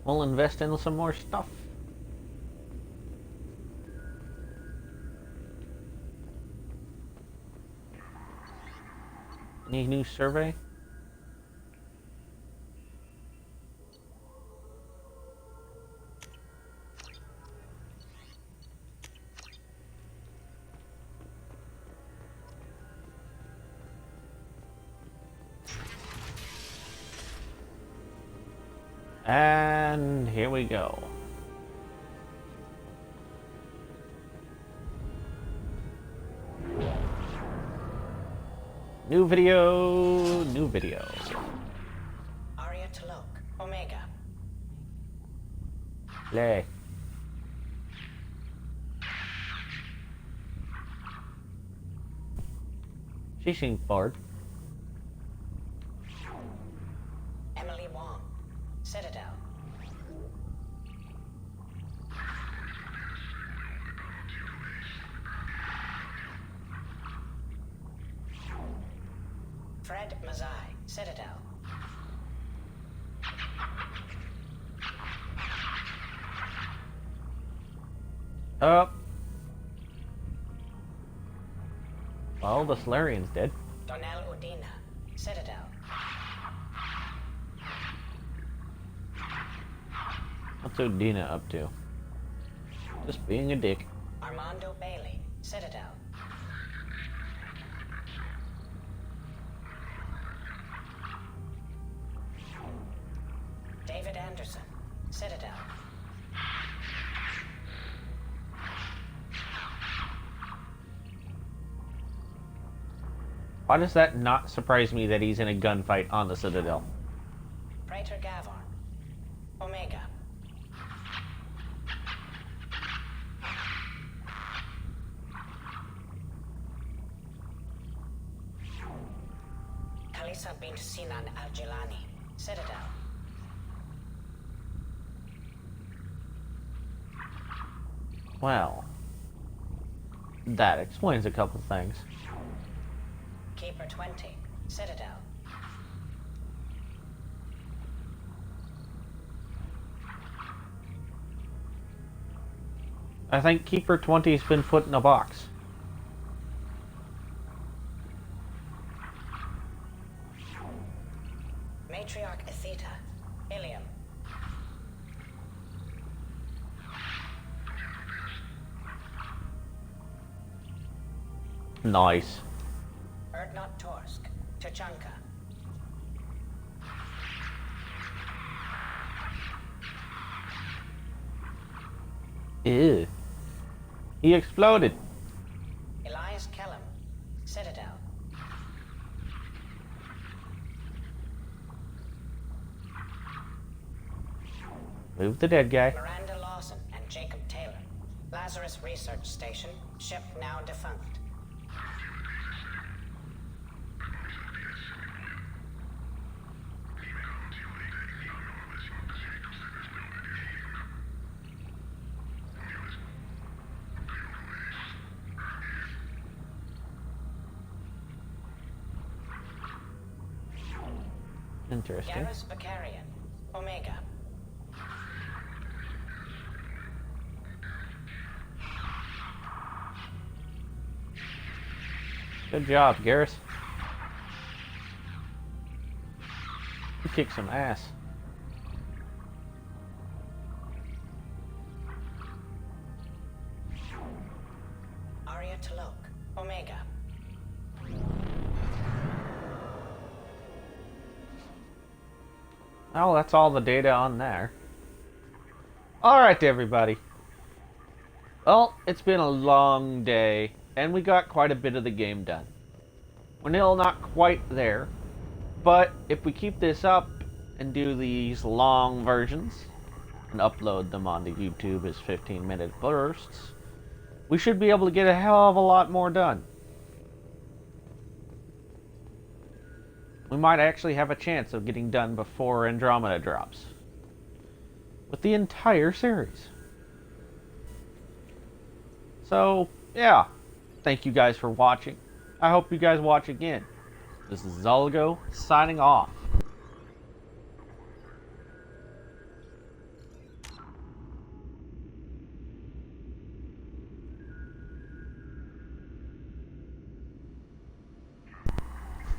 We'll invest in some more stuff. Any new survey? And here we go. New video, new video. Aria Talok, Omega. Play. She seems bored. Emily Wong, Citadel. Fred Mazai, Citadel. Up. Well, the Solarian's dead. Donnell Udina, Citadel. What's Udina up to? Just being a dick. Armando Bailey, Citadel. David Anderson, Citadel. Why does that not surprise me that he's in a gunfight on the Citadel? Praetor Gavon, Omega. Kalisa bint Sinan Al-Jilani, Citadel. Well, that explains a couple things. Keeper 20, Citadel. I think Keeper 20's been put in a box. Matriarch Atheta, Ilium. Nice. Erdnot Torsk, Tachanka. Ew. He exploded. Elias Kellum, Citadel. Move the dead guy. Miranda Lawson and Jacob Taylor. Lazarus Research Station, ship now defunct. Interesting. Yaris Vakarian, Omega. Good job, Garrus. You kicked some ass. Aria Talok, Omega. Oh, that's all the data on there. Alright, everybody. Well, it's been a long day, and we got quite a bit of the game done. We're still not quite there, but if we keep this up and do these long versions and upload them onto YouTube as 15-minute bursts, we should be able to get a hell of a lot more done. We might actually have a chance of getting done before Andromeda drops. With the entire series. So, yeah. Thank you guys for watching. I hope you guys watch again. This is Zulgo, signing off.